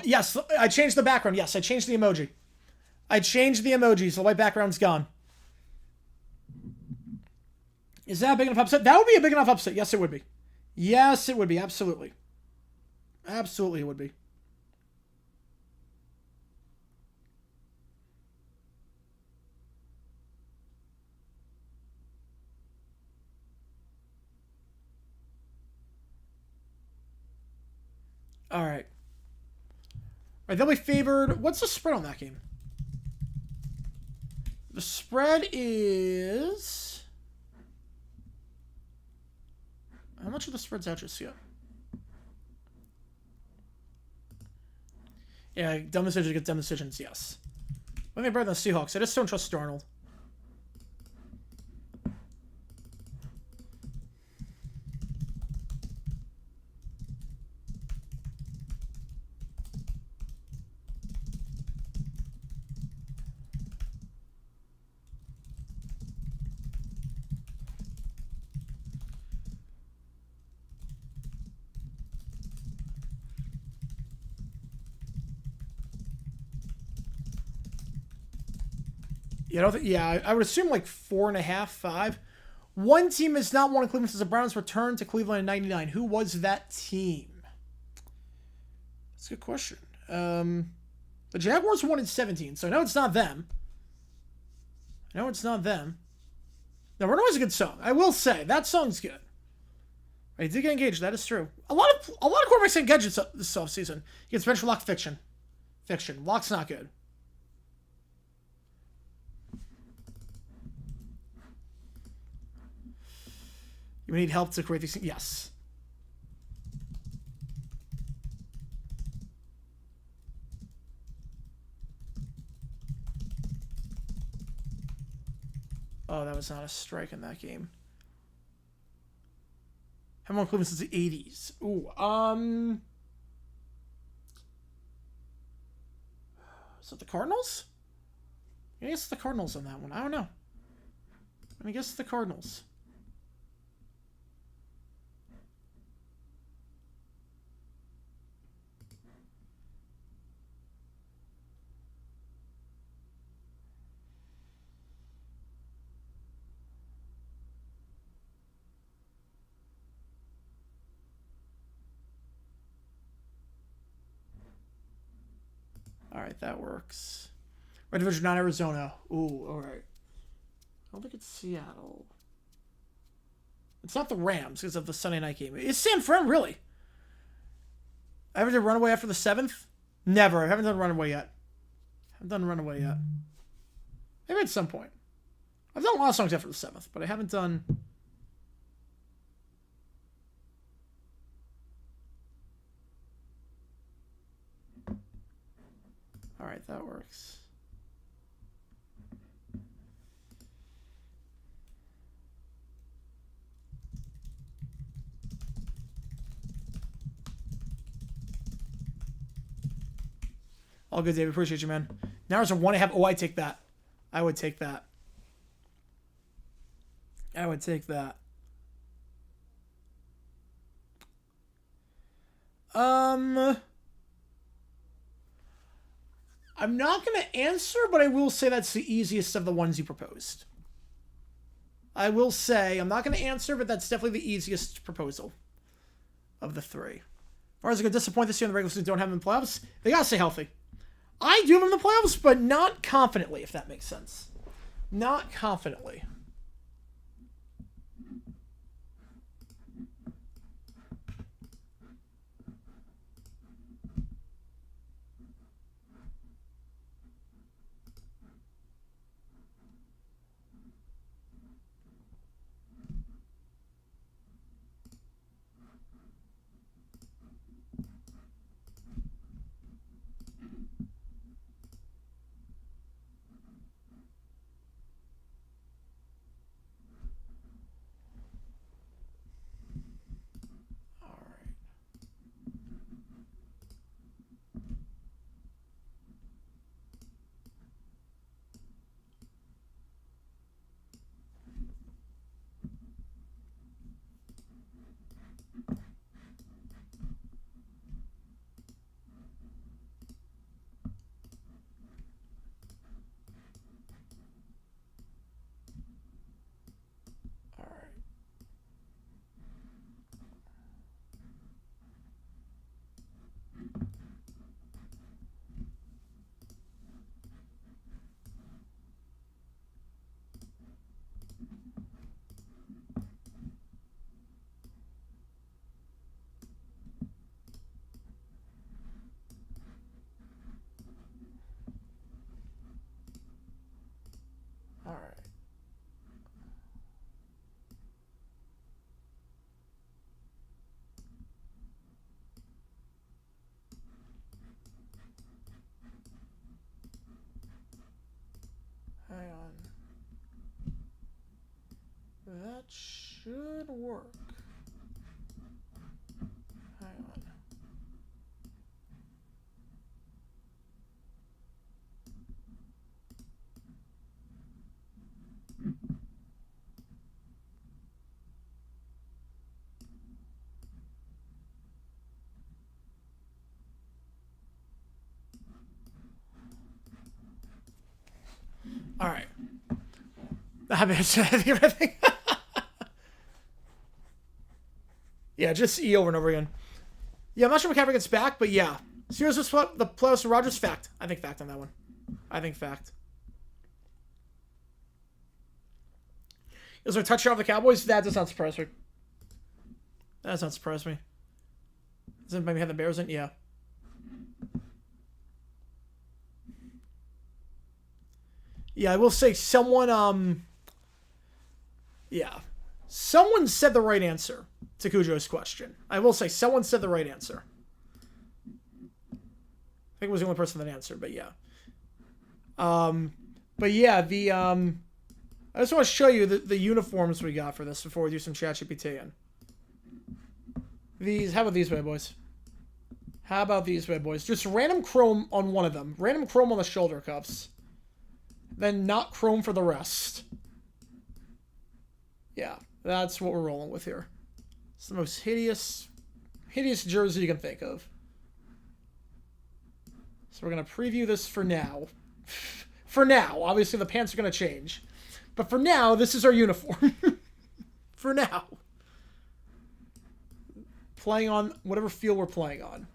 Speaker 1: Yes, I changed the background. Yes, I changed the emoji. I changed the emojis. The white background's gone. Is that a big enough upset? That would be a big enough upset. Yes, it would be. Yes, it would be. Absolutely. Absolutely, it would be. All right. All right, they'll be favored. What's the spread on that game? The spread is... How much of the spread's out just yet? Yeah, dumb decisions get dumb decisions, yes. I think better than the Seahawks. I just don't trust Darnold. Yeah, I don't think, yeah, I would assume like 4.5, 5. One team has not won in Cleveland since the Browns returned to Cleveland in '99. Who was that team? That's a good question. The Jaguars won in 17, so I know it's not them. I know it's not them. Now, Runaway's a good song. I will say, that song's good. He did get engaged, that is true. A lot of quarterbacks get engaged this offseason. He gets benched for Lock Fiction. Lock's not good. You need help to create these things? Yes. Oh, that was not a strike in that game. Haven't won Cleveland since the 80s. Ooh, is it the Cardinals? I guess the Cardinals on that one. I don't know. I guess the Cardinals. All right, that works. Red Division, not Arizona. Ooh, all right. I don't think it's Seattle. It's not the Rams because of the Sunday night game. It's San Fran, really. I ever did Runaway after the 7th? Never. I haven't done Runaway yet. Maybe at some point. I've done a lot of songs after the 7th, but I haven't done... All right, that works. All good, Dave. Appreciate you, man. Now there's a 1.5. Oh, I take that. I would take that. I'm not going to answer, but I will say that's the easiest of the ones you proposed. I will say, I'm not going to answer, but that's definitely the easiest proposal of the three. Or is it going to disappoint this year in the regular season? Don't have them in the playoffs? They got to stay healthy. I do have them in the playoffs, but not confidently, if that makes sense. Not confidently. All right. Hang on. That should work. Hang on. All right. Everything. Yeah, just E over and over again. Yeah, I'm not sure McCaffrey gets back, but yeah. Series was the playoffs to Rodgers. Fact. I think fact on that one. I think fact. Is there a touchdown of the Cowboys? That does not surprise me. That does not surprise me. Does it maybe have the Bears in? Yeah. Yeah, I will say someone, yeah. Someone said the right answer to Cujo's question. I will say someone said the right answer. I think it was the only person that answered, but yeah. But yeah, I just want to show you the uniforms we got for this before we do some ChatGPT in. How about these bad boys? Just random chrome on one of them. Random chrome on the shoulder cuffs. then not chrome for the rest. Yeah, that's what we're rolling with here. It's the most hideous jersey you can think of. So we're going to preview this for now. For now. Obviously, the pants are going to change. But for now, this is our uniform. For now. Playing on whatever field we're playing on.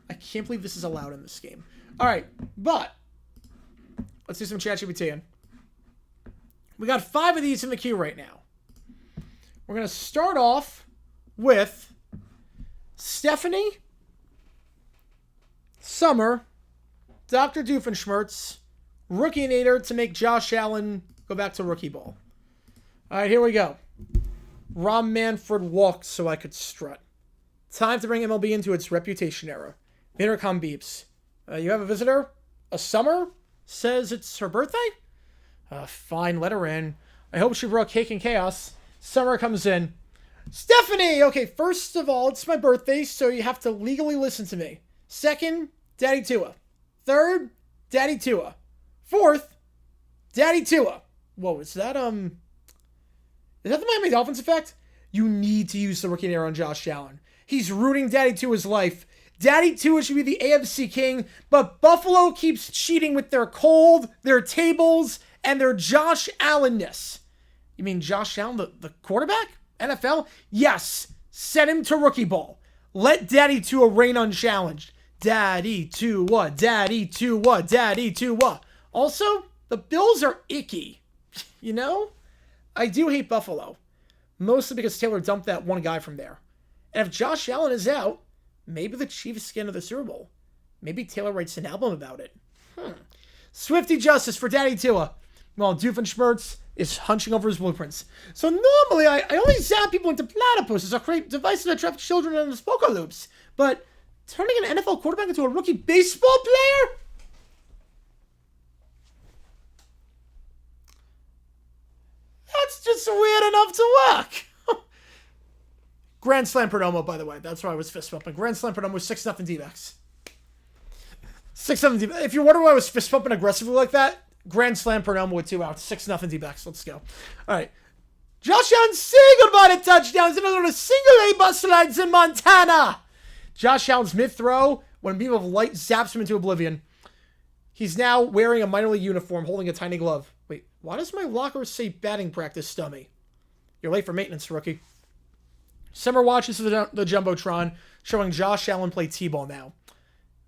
Speaker 1: I can't believe this is allowed in this game. All right, but let's do some ChatGPT. We got 5 of these in the queue right now. We're going to start off with Stephanie, Summer, Dr. Doofenshmirtz, Rookie Nader to make Josh Allen go back to rookie ball. All right, here we go. Rom Manfred walked so I could strut. Time to bring MLB into its reputation era. The intercom beeps. You have a visitor? A Summer? Says it's her birthday? Fine, let her in. I hope she brought cake and chaos. Summer comes in. Stephanie! Okay, first of all, it's my birthday, so you have to legally listen to me. Second, Daddy Tua. Third, Daddy Tua. Fourth, Daddy Tua. Whoa, is that the Miami Dolphins effect? You need to use the rookie nair on Josh Allen. He's ruining Daddy Tua's life. Daddy Tua should be the AFC king, but Buffalo keeps cheating with their cold, their tables, and their Josh Allenness. You mean Josh Allen, the quarterback? NFL? Yes. Set him to rookie ball. Let Daddy Tua reign unchallenged. Daddy Tua, Daddy Tua, Daddy Tua. Also, the Bills are icky. You know? I do hate Buffalo. Mostly because Taylor dumped that one guy from there. And if Josh Allen is out, maybe the Chiefs get into the Super Bowl. Maybe Taylor writes an album about it. Swifty justice for Daddy Tua. While Doofenshmirtz is hunching over his blueprints. So normally, I only zap people into platypuses or create devices that trap children in the spoker loops. But turning an NFL quarterback into a rookie baseball player? That's just weird enough to work. Grand Slam Perdomo, by the way. That's why I was fist pumping. Grand Slam Perdomo was 6-0 D-backs. 6-7 D-backs. If you wonder why I was fist pumping aggressively like that, Grand Slam Perdomo with 2 outs. 6-0 D-backs. Let's go. All right. Josh Allen single by the touchdowns. Another single A bus slides in Montana. Josh Allen's mid-throw when a beam of light zaps him into oblivion. He's now wearing a minor league uniform, holding a tiny glove. Wait, why does my locker say batting practice, dummy? You're late for maintenance, rookie. Summer watches the Jumbotron, showing Josh Allen play T-ball now.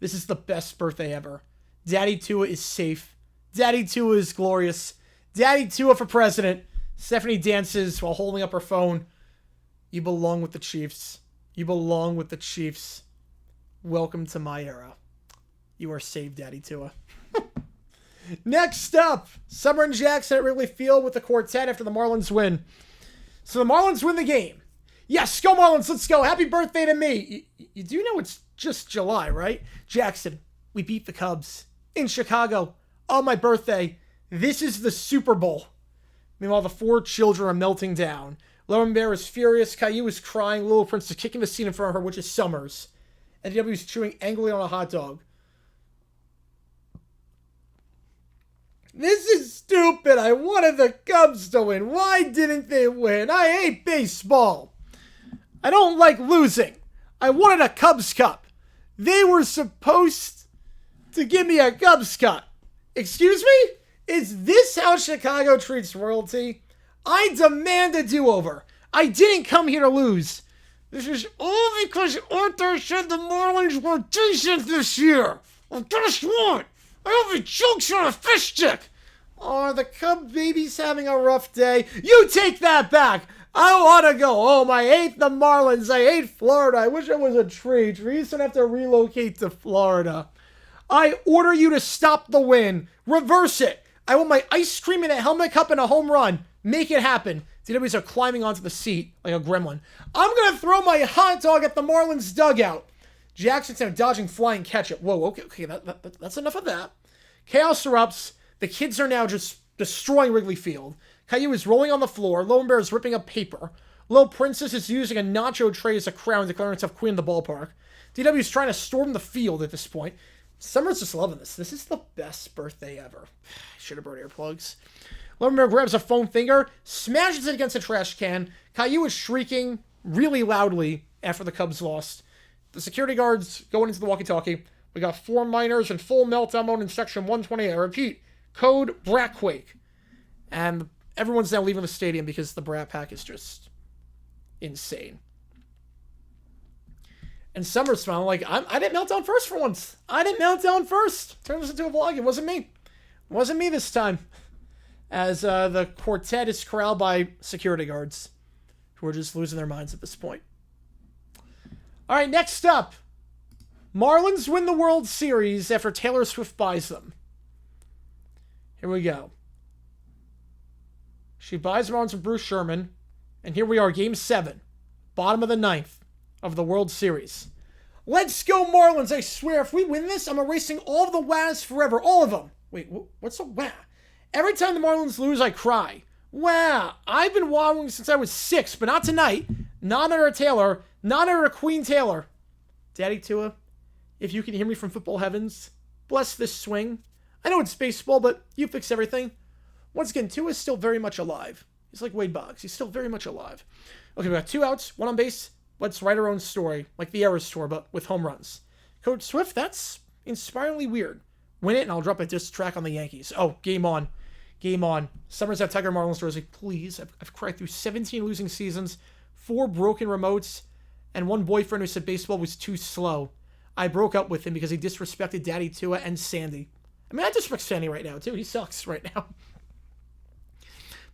Speaker 1: This is the best birthday ever. Daddy Tua is safe. Daddy Tua is glorious. Daddy Tua for president. Stephanie dances while holding up her phone. You belong with the Chiefs. You belong with the Chiefs. Welcome to my era. You are saved, Daddy Tua. Next up, Summer and Jackson at Wrigley Field with the quartet after the Marlins win. So the Marlins win the game. Yes, go Marlins, let's go. Happy birthday to me. You do know it's just July, right? Jackson, we beat the Cubs in Chicago on my birthday. This is the Super Bowl. Meanwhile, the 4 children are melting down. Lauren Bear is furious. Caillou is crying. Little Prince is kicking the seat in front of her, which is Summers. And DW is chewing angrily on a hot dog. This is stupid. I wanted the Cubs to win. Why didn't they win? I hate baseball. I don't like losing. I wanted a Cubs Cup. They were supposed to give me a Cubs Cup. Excuse me? Is this how Chicago treats royalty? I demand a do-over. I didn't come here to lose. This is all because Arthur said the Marlins were decent this year. Well, guess what? I hope he chokes on a fish stick. Oh, the Cub baby's having a rough day. You take that back. I want to go home. I hate the Marlins. I hate Florida. I wish I was a tree. Trees don't have to relocate to Florida. I order you to stop the win. Reverse it. I want my ice cream in a helmet cup and a home run. Make it happen. DWs are climbing onto the seat like a gremlin. I'm going to throw my hot dog at the Marlins dugout. Jackson's now dodging flying ketchup. Whoa, okay, that's enough of that. Chaos erupts. The kids are now just destroying Wrigley Field. Caillou is rolling on the floor. Lone Bear is ripping up paper. Little Princess is using a nacho tray as a crown, declaring herself queen of the ballpark. DW is trying to storm the field at this point. Summer's just loving this. This is the best birthday ever. Should have brought earplugs. Lumberman grabs a foam finger, smashes it against a trash can. Caillou is shrieking really loudly after the Cubs lost. The security guards going into the walkie-talkie. We got 4 miners in full meltdown mode in section 128. I repeat, code Bratquake. And everyone's now leaving the stadium because the Brat Pack is just insane. And Summer's smiling like, I didn't melt down first for once. I didn't melt down first. Turn this into a vlog. It wasn't me. It wasn't me this time. As the quartet is corralled by security guards who are just losing their minds at this point. All right, next up. Marlins win the World Series after Taylor Swift buys them. Here we go. She buys Marlins from Bruce Sherman. And here we are, Game 7. Bottom of the 9th of the World Series. Let's go Marlins. I swear, if we win this, I'm erasing all of the WAs forever. All of them. Wait, what's a WA? Every time the Marlins lose, I cry. Wow. I've been wowing since I was 6, but not tonight. Not under a Taylor. Not under a Queen Taylor. Daddy Tua, if you can hear me from football heavens, bless this swing. I know it's baseball, but you fix everything. Once again, Tua's still very much alive. He's like Wade Boggs. He's still very much alive. Okay, we got 2 outs, 1 on base. Let's write our own story, like the Eras Tour, but with home runs. Coach Swift, that's inspiringly weird. Win it, and I'll drop a diss track on the Yankees. Oh, game on. Game on. Summers at Tiger Marlins jersey, please. I've cried through 17 losing seasons, 4 broken remotes, and 1 boyfriend who said baseball was too slow. I broke up with him because he disrespected Daddy Tua and Sandy. I mean, I disrespect Sandy right now, too. He sucks right now.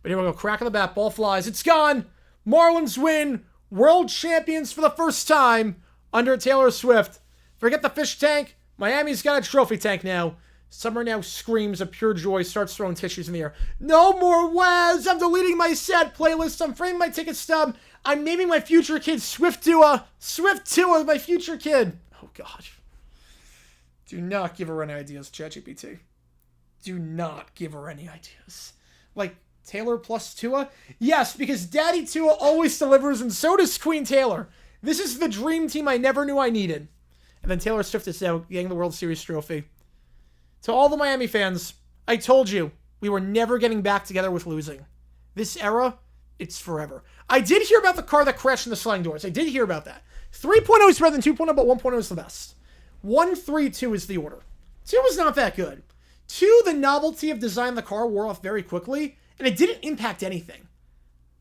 Speaker 1: But here we go. Crack on the bat. Ball flies. It's gone. Marlins win. World champions for the first time under Taylor Swift. Forget the fish tank. Miami's got a trophy tank now. Summer now screams of pure joy, starts throwing tissues in the air. No more WAS. I'm deleting my sad playlist. I'm framing my ticket stub. I'm naming my future kid Swift Tua. Swift Tua, my future kid. Oh, God. Do not give her any ideas, ChatGPT. Do not give her any ideas. Like, Taylor plus Tua? Yes, because Daddy Tua always delivers, and so does Queen Taylor. This is the dream team I never knew I needed. And then Taylor Swift is now getting the World Series trophy. To all the Miami fans, I told you, we were never getting back together with losing. This era, it's forever. I did hear about the car that crashed in the sliding doors. I did hear about that. 3.0 is better than 2.0, but 1.0 is the best. 1, 3, 2 is the order. 2 is not that good. 2, the novelty of design of the car wore off very quickly, and it didn't impact anything.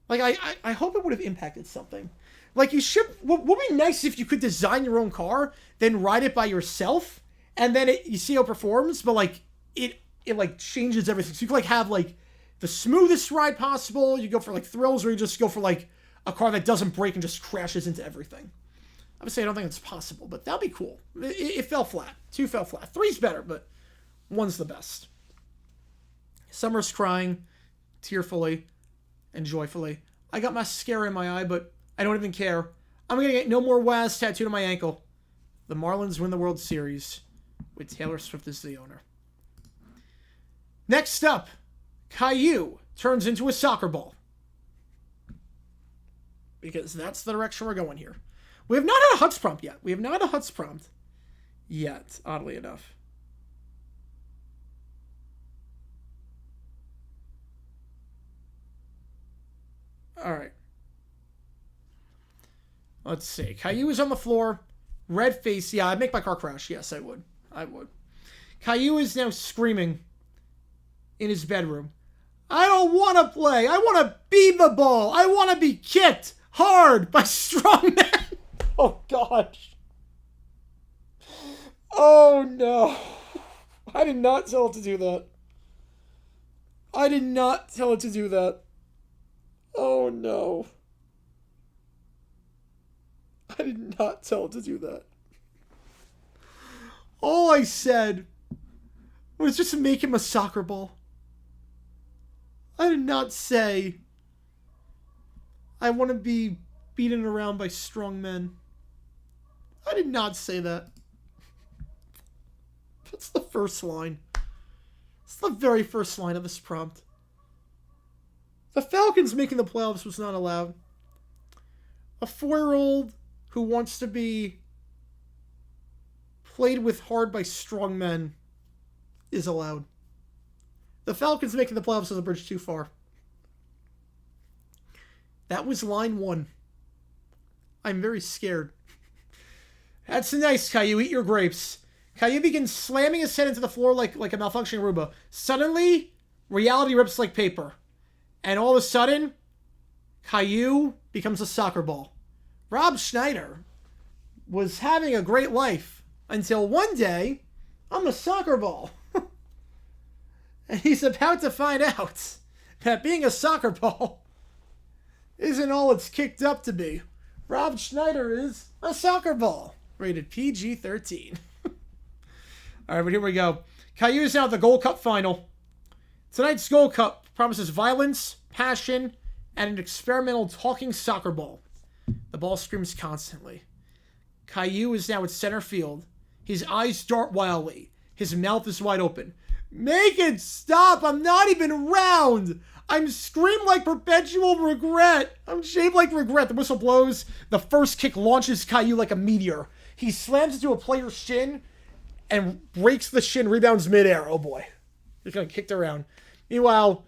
Speaker 1: Like, I hope it would have impacted something. Like, you should... What would be nice if you could design your own car, then ride it by yourself, and then you see how it performs, but, like, it like, changes everything. So you could, like, have, like, the smoothest ride possible. You go for, like, thrills, or you just go for, like, a car that doesn't break and just crashes into everything. Obviously, I don't think it's possible, but that'd be cool. It fell flat. 2 fell flat. 3's better, but 1's the best. Summer's crying tearfully and joyfully. I got mascara in my eye, but I don't even care. I'm going to get no more WAS tattooed on my ankle. The Marlins win the World Series with Taylor Swift as the owner. Next up, Caillou turns into a soccer ball. Because that's the direction we're going here. We have not had a Huts prompt yet. We have not had a Huts prompt yet, oddly enough. All right. Let's see. Caillou is on the floor. Red face. Yeah, I'd make my car crash. Yes, I would. I would. Caillou is now screaming in his bedroom. I don't want to play. I want to be the ball. I want to be kicked hard by strong men. Oh, gosh. Oh, no. I did not tell it to do that. I did not tell it to do that. Oh, no. I did not tell it to do that. All I said was just to make him a soccer ball. I did not say I want to be beaten around by strong men. I did not say that. That's the first line. It's the very first line of this prompt. The Falcons making the playoffs was not allowed. A 4-year-old who wants to be played with hard by strong men is allowed. The Falcons making the playoffs is a bridge too far. That was line 1. I'm very scared. That's nice, Caillou. Eat your grapes. Caillou begins slamming his head into the floor like a malfunctioning Roomba. Suddenly, reality rips like paper. And all of a sudden, Caillou becomes a soccer ball. Rob Schneider was having a great life until one day, I'm a soccer ball. And he's about to find out that being a soccer ball isn't all it's kicked up to be. Rob Schneider is a soccer ball. Rated PG-13. All right, but here we go. Caillou is now at the Gold Cup final. Tonight's Gold Cup promises violence, passion, and an experimental talking soccer ball. The ball screams constantly. Caillou is now at center field. His eyes dart wildly. His mouth is wide open. Make it stop! I'm not even round! I'm screamed like perpetual regret! I'm shaped like regret. The whistle blows. The first kick launches Caillou like a meteor. He slams into a player's shin and breaks the shin, rebounds midair. Oh boy. He's getting kicked around. Meanwhile,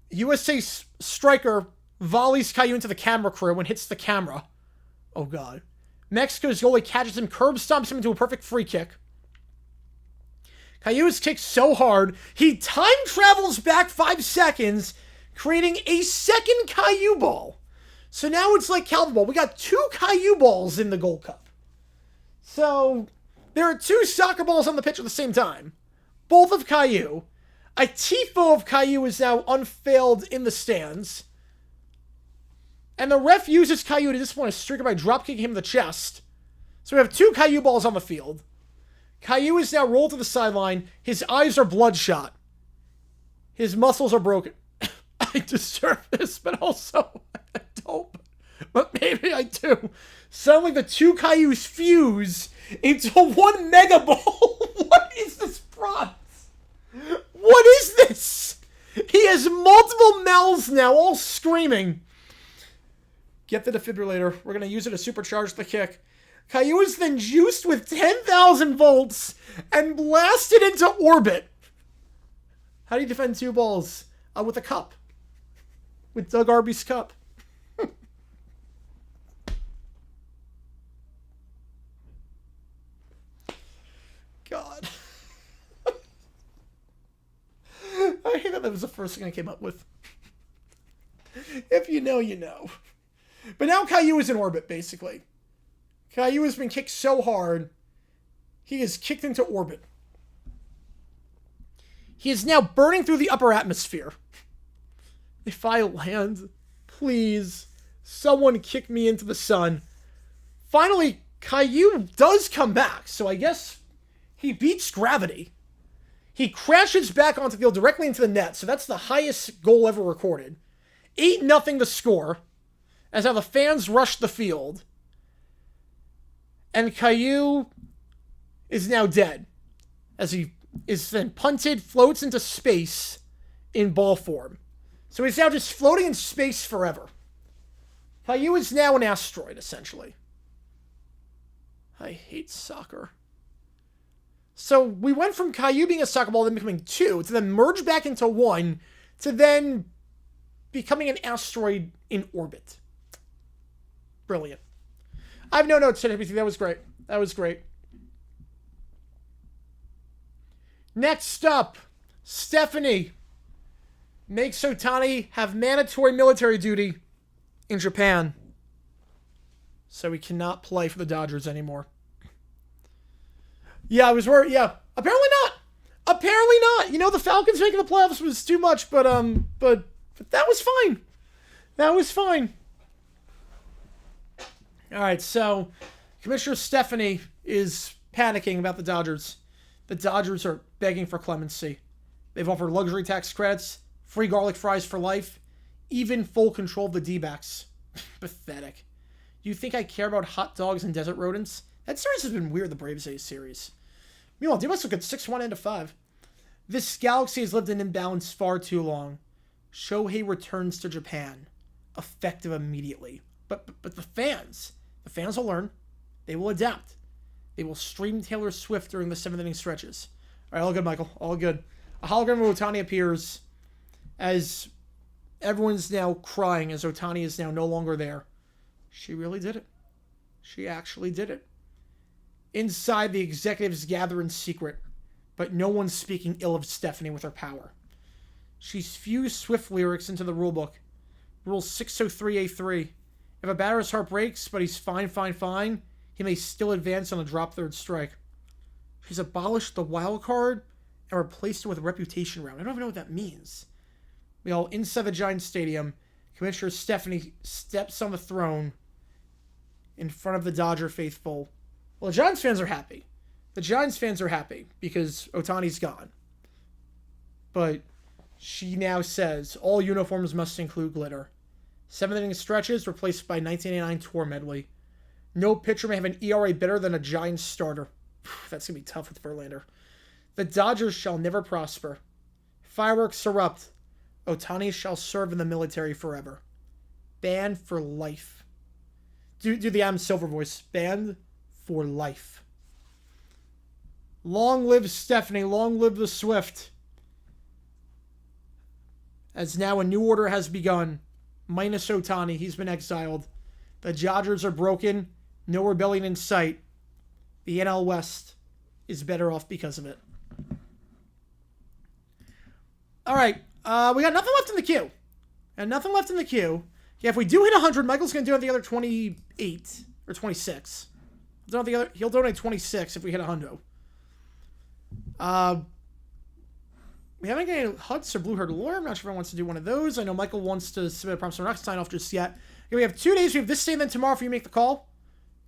Speaker 1: USA striker volleys Caillou into the camera crew and hits the camera. Oh god. Mexico's goalie catches him, curb stomps him into a perfect free kick. Caillou is kicked so hard, he time travels back 5 seconds, creating a second Caillou ball. So now it's like Calvin Ball. We got 2 Caillou balls in the Gold Cup. So there are 2 soccer balls on the pitch at the same time. Both of Caillou. A tifo of Caillou is now unfailed in the stands. And the ref uses Caillou to disappoint a streaker by dropkicking him in the chest. So we have 2 Caillou balls on the field. Caillou is now rolled to the sideline. His eyes are bloodshot. His muscles are broken. I deserve this, but also I don't. But maybe I do. Suddenly the 2 Cailloux fuse into one mega ball. What is this prompt? What is this? He has multiple mouths now, all screaming. Get the defibrillator. We're going to use it to supercharge the kick. Caillou is then juiced with 10,000 volts and blasted into orbit. How do you defend 2 balls? With a cup. With Doug Arby's cup. God. I hate that was the first thing I came up with. If you know, you know. But now Caillou is in orbit, basically. Caillou has been kicked so hard, he is kicked into orbit. He is now burning through the upper atmosphere. If I land, please, someone kick me into the sun. Finally, Caillou does come back, so I guess he beats gravity. He crashes back onto the field directly into the net, so that's the highest goal ever recorded. 8-0 to score, as how the fans rush the field. And Caillou is now dead, as he is then punted, floats into space in ball form. So he's now just floating in space forever. Caillou is now an asteroid, essentially. I hate soccer. So we went from Caillou being a soccer ball, then becoming 2, to then merge back into 1, to then becoming an asteroid in orbit. Brilliant. I have no notes today. That was great. That was great. Next up, Stephanie makes Ohtani have mandatory military duty in Japan. So he cannot play for the Dodgers anymore. Yeah, I was worried. Yeah, apparently not. Apparently not. You know, the Falcons making the playoffs was too much, but that was fine. That was fine. All right, so Commissioner Stephanie is panicking about the Dodgers. The Dodgers are begging for clemency. They've offered luxury tax credits, free garlic fries for life, even full control of the D-backs. Pathetic. You think I care about hot dogs and desert rodents? That series has been weird, the Braves A series. Meanwhile, D-backs look at 6-1 and 5. This galaxy has lived in imbalance far too long. Shohei returns to Japan. Effective immediately. But the fans will learn. They will adapt. They will stream Taylor Swift during the 7th inning stretches. All right, all good, Michael. All good. A hologram of Ohtani appears as everyone's now crying as Ohtani is now no longer there. She really did it. She actually did it. Inside, the executives gather in secret, but no one's speaking ill of Stephanie with her power. She's fused Swift lyrics into the rulebook. Rule 603A3. If a batter's heart breaks, but he's fine, he may still advance on a drop third strike. She's abolished the wild card and replaced it with a reputation round. I don't even know what that means. Well, inside the Giants Stadium, Commissioner Stephanie steps on the throne in front of the Dodger faithful. Well, the Giants fans are happy. The Giants fans are happy because Ohtani's gone. But she now says, all uniforms must include glitter. 7th inning stretches replaced by 1989 tour medley. No pitcher may have an ERA better than a Giants starter. That's going to be tough with Verlander. The Dodgers shall never prosper. Fireworks erupt. Ohtani shall serve in the military forever. Banned for life. Do the Adam Silver voice. Banned for life. Long live Stephanie. Long live the Swift. As now a new order has begun. Minus Ohtani. He's been exiled. The Dodgers are broken. No rebellion in sight. The NL West is better off because of it. All right. We got nothing left in the queue. And nothing left in the queue. Yeah, if we do hit 100, Michael's going to do the other 28 or 26. He'll donate 26 if we hit 100. We haven't got any Huts or Blue Herd Lore. I'm not sure if I wants to do one of those. I know Michael wants to submit a prompt, so we're not sign off just yet. Okay, we have 2 days. We have this day and then tomorrow for you to make the call.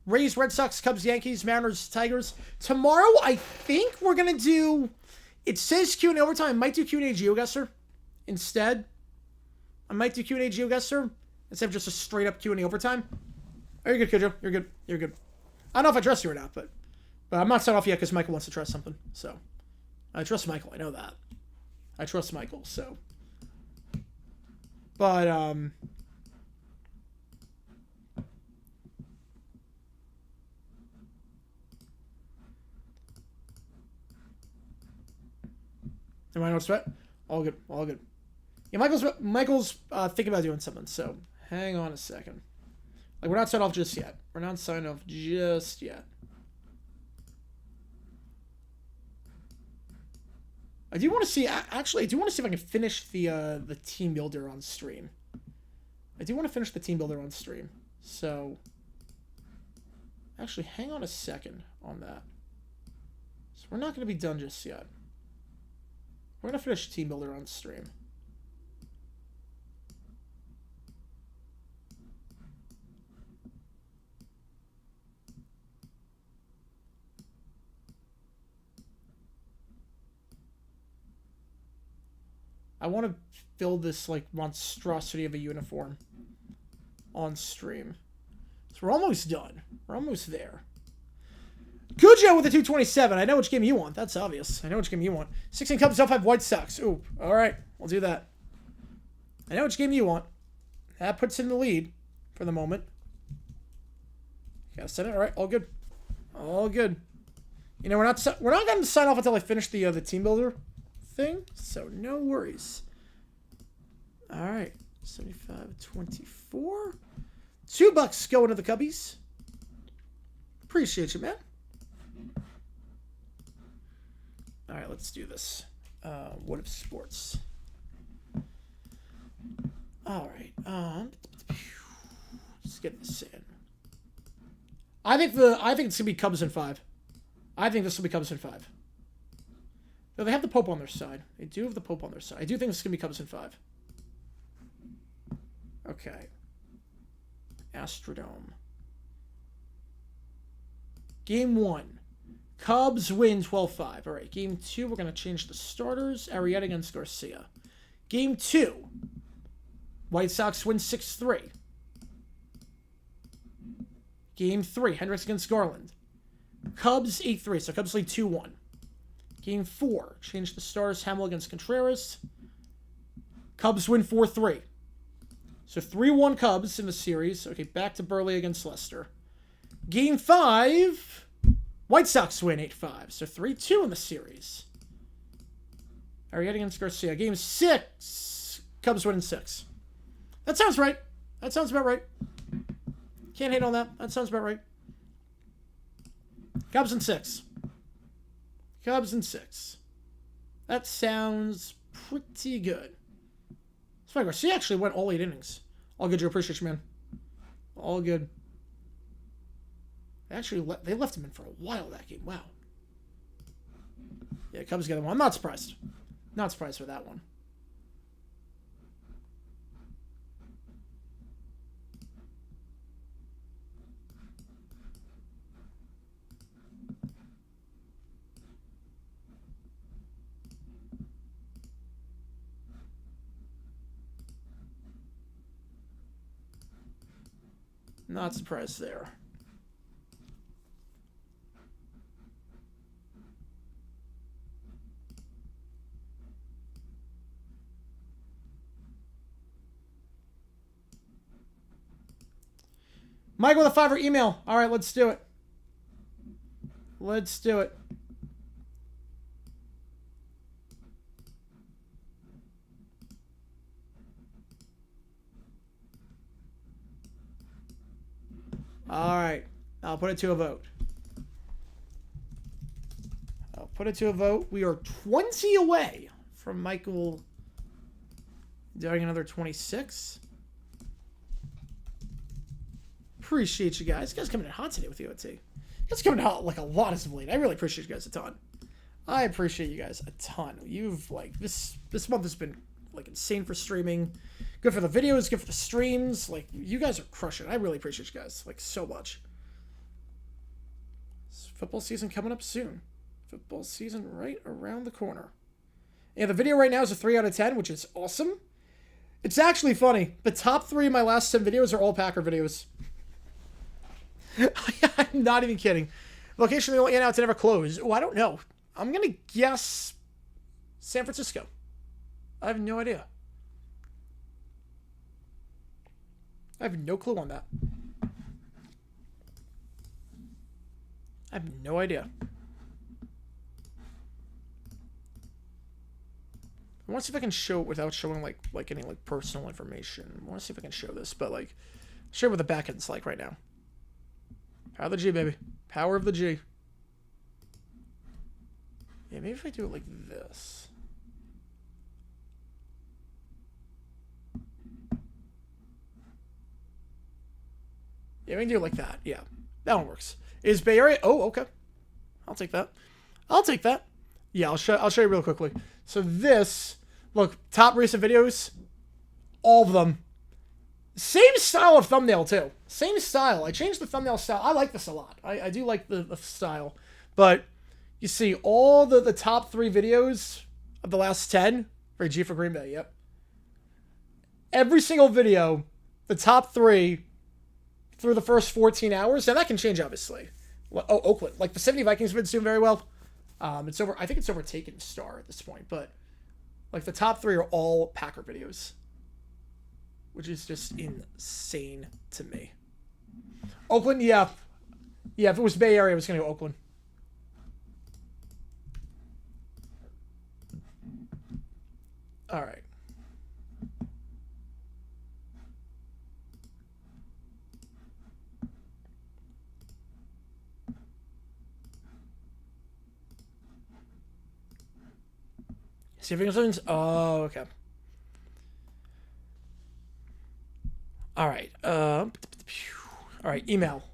Speaker 1: Rays, Red Sox, Cubs, Yankees, Mariners, Tigers. Tomorrow, I think we're going to do... It says Q&A overtime. I might do Q&A GeoGuessr instead. I might do Q&A GeoGuessr instead of just a straight-up Q&A overtime. Oh, you're good, Kidjo. You're good. You're good. I don't know if I trust you or not, but I'm not set off yet because Michael wants to trust something. So, I trust Michael. I know that. I trust Michael, so. But, Am I not sweat? All good. All good. Yeah, Michael's thinking about doing something, so hang on a second. Like, we're not signed off just yet. We're not signed off just yet. I do want to see, actually, I do want to see if I can finish the team builder on stream. I do want to finish the team builder on stream. So, actually, hang on a second on that. So, we're not going to be done just yet. We're going to finish team builder on stream. I want to build this, like, monstrosity of a uniform on stream. So we're almost done. We're almost there. Cujo with the 227. I know which game you want. That's obvious. I know which game you want. 16 Cubs, 5 White Sox. Ooh, all right. We'll do that. I know which game you want. That puts in the lead for the moment. Gotta set it. All right, all good. All good. You know, we're not going to sign off until I finish the team builder thing, so no worries. All right, 75-24. $2 going to the Cubbies. Appreciate you, man. All right, let's do this. What if sports? All right. Let's get this in. I think it's gonna be Cubs in 5. I think this will be Cubs in 5. No, they have the Pope on their side. They do have the Pope on their side. I do think this is gonna be Cubs in 5. Okay. Astrodome. Game 1. Cubs win 12-5. All right, Game 2, we're going to change the starters. Arrieta against Garcia. Game 2. White Sox win 6-3. Game 3, Hendricks against Garland. Cubs 8-3, so Cubs lead 2-1. Game 4, change the starters. Hamill against Contreras. Cubs win 4-3. So 3-1 Cubs in the series. Okay, back to Burley against Lester. Game 5... White Sox win 8-5. So 3-2 in the series. Arrieta against Garcia. Game 6. Cubs winning 6. That sounds right. That sounds about right. Can't hate on that. That sounds about right. Cubs in 6. Cubs in 6. That sounds pretty good. Spike Garcia actually went all 8 innings. All good, Joe. Appreciate you, man. All good. Actually, they left him in for a while that game. Wow. Yeah, Cubs get one. I'm not surprised. Not surprised for that one. Not surprised there. Mike with a $5 email. All right, let's do it. Let's do it. All right. I'll put it to a vote. I'll put it to a vote. We are 20 away from Michael doing another 26. Appreciate you guys. You guys coming in hot today with the OT. You guys coming in hot like a lot as of late. I really appreciate you guys a ton. I appreciate you guys a ton. You've like this month has been like insane for streaming. Good for the videos, good for the streams. Like you guys are crushing. I really appreciate you guys like so much. It's football season coming up soon. Football season right around the corner. Yeah, the video right now is a 3 out of 10, which is awesome. It's actually funny. The top 3 of my last 10 videos are all Packer videos. I'm not even kidding. Location of the only in-out to never close. Oh, I don't know. I'm going to guess San Francisco. I have no idea. I have no clue on that. I have no idea. I want to see if I can show it without showing like any like personal information. I want to see if I can show this, but like show what the back end's like right now. Power of the G, baby. Power of the G. Yeah, maybe if I do it like this. Yeah, we can do it like that. Yeah, that one works. Is Bay Area? Oh, okay. I'll take that. I'll take that. Yeah, I'll show you real quickly. So this, look, top recent videos, all of them. Same style of thumbnail, too. Same style. I changed the thumbnail style. I like this a lot. I do like the style. But you see all the top 3 videos of the last 10 for G for Green Bay. Yep. Every single video, the top 3 through the first 14 hours. Now, that can change, obviously. Oh, Oakland. Like, the 70 Vikings have been doing very well. It's over. I think it's overtaken Star at this point. But, like, the top 3 are all Packer videos. Which is just insane to me. Oakland, yeah. Yeah, if it was Bay Area, I was going to go Oakland. All right. See if we can... Oh, okay. All right. All right, email.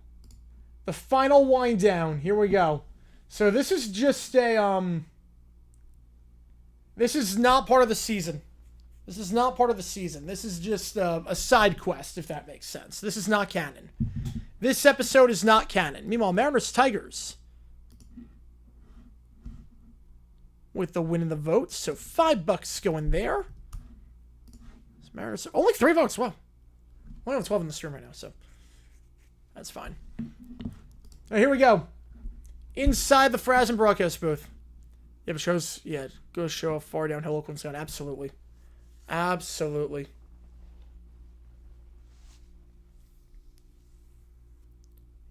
Speaker 1: The final wind down. Here we go. So this is just a this is not part of the season. This is not part of the season. This is just a side quest, if that makes sense. This is not canon. This episode is not canon. Meanwhile, Mariners Tigers with the win in the votes. So $5 going there. Mariners only 3 votes. Wow. Only have 12 in the stream right now, so that's fine. All right, here we go. Inside the Frazen broadcast booth. Yeah, it shows, yeah, it goes show how far downhill Oakland's gone. Absolutely. Absolutely.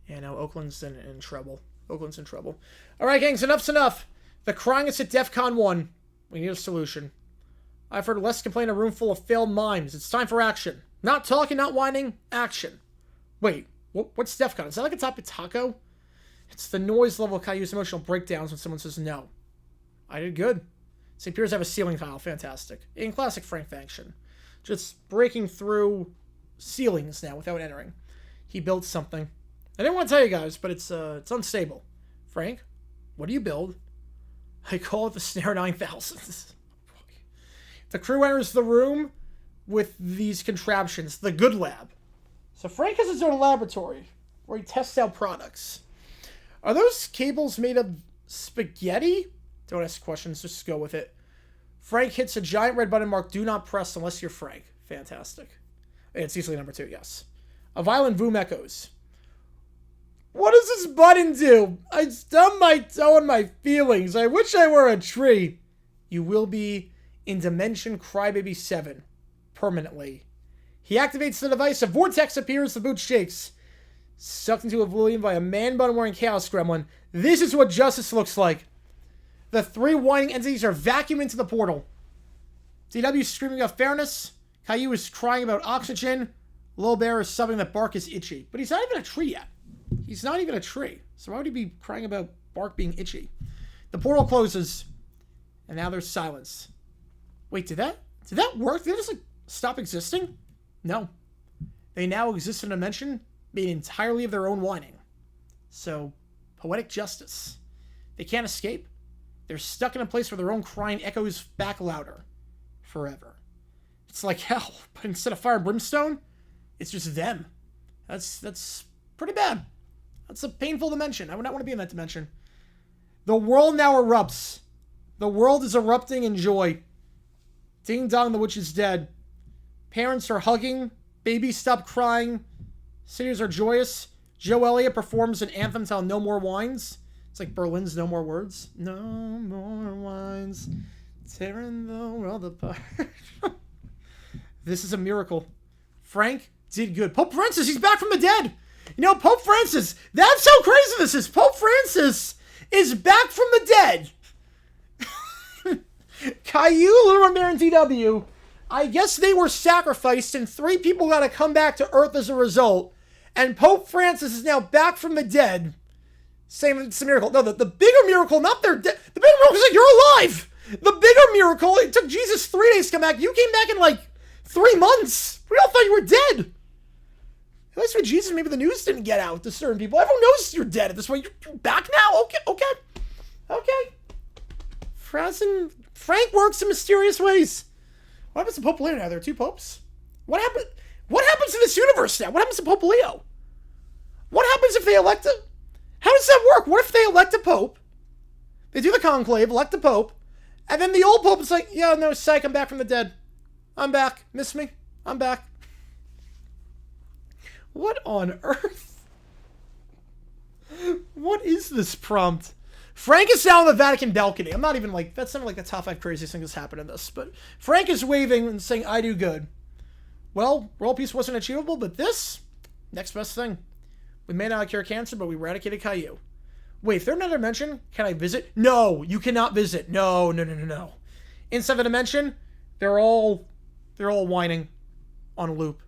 Speaker 1: Yeah, no, Oakland's in trouble. Oakland's in trouble. All right, gangs, enough's enough. The crying is at DEFCON 1. We need a solution. I've heard less complain in a room full of failed mimes. It's time for action. Not talking, not whining, action. Wait, what's DEFCON? Is that like a type of taco? It's the noise level Caillou's emotional breakdowns when someone says no. I did good. St. Pierre's have a ceiling tile. Fantastic. In classic Frank fashion. Just breaking through ceilings now without entering. He built something. I didn't want to tell you guys, but it's unstable. Frank, what do you build? I call it the Snare 9000. The crew enters the room with these contraptions. The good lab. So Frank has his own laboratory where he tests out products. Are those cables made of spaghetti? Don't ask questions, just go with it. Frank hits a giant red button marked do not press unless you're Frank. Fantastic. It's easily number 2, yes. A violent boom echoes. What does this button do? I stubbed my toe in my feelings. I wish I were a tree. You will be in Dimension Crybaby 7. Permanently. He activates the device. A vortex appears. The boot shakes. Sucked into oblivion by a man bun wearing chaos gremlin. This is what justice looks like. The 3 whining entities are vacuumed into the portal. DW is screaming about fairness. Caillou is crying about oxygen. Lil Bear is subbing that bark is itchy. But he's not even a tree yet. He's not even a tree. So why would he be crying about bark being itchy? The portal closes. And now there's silence. Wait, did that work? Did it just stop existing? No. They now exist in a dimension made entirely of their own whining. So, poetic justice. They can't escape. They're stuck in a place where their own crying echoes back louder. Forever. It's like hell, but instead of fire and brimstone, it's just them. That's pretty bad. That's a painful dimension. I would not want to be in that dimension. The world now erupts. The world is erupting in joy. Ding dong, the witch is dead. Parents are hugging. Babies stop crying. Cities are joyous. Joe Elliott performs an anthem to No More Wines. It's like Berlin's No More Words. No more wines. Tearing the world apart. This is a miracle. Frank did good. Pope Francis, he's back from the dead. You know, Pope Francis, that's how crazy this is. Pope Francis is back from the dead. Caillou, Little Red Bear, and DW, I guess they were sacrificed and 3 people got to come back to Earth as a result. And Pope Francis is now back from the dead. Same, it's a miracle. No, the bigger miracle, not their dead. The bigger miracle is that you're alive. The bigger miracle, it took Jesus 3 days to come back. You came back in like 3 months. We all thought you were dead. At least with Jesus, maybe the news didn't get out to certain people. Everyone knows you're dead at this point. You're back now? Okay. Frank works in mysterious ways. What happens to Pope Leo now? There are 2 popes? What happens in this universe now? What happens to Pope Leo? What happens if they elect a... How does that work? What if they elect a pope? They do the conclave, elect a pope, and then the old pope is like, yeah, no, psych, I'm back from the dead. I'm back. Miss me? I'm back. What on earth? What is this prompt? Frank is down on the Vatican balcony. I'm not even like, that's not like the top 5 craziest thing that's happened in this, but Frank is waving and saying, I do good. Well, world peace wasn't achievable, but this, next best thing. We may not cure cancer, but we eradicated Caillou. Wait, if they're in another dimension, can I visit? No, you cannot visit. No. Inside the dimension, they're all whining on a loop.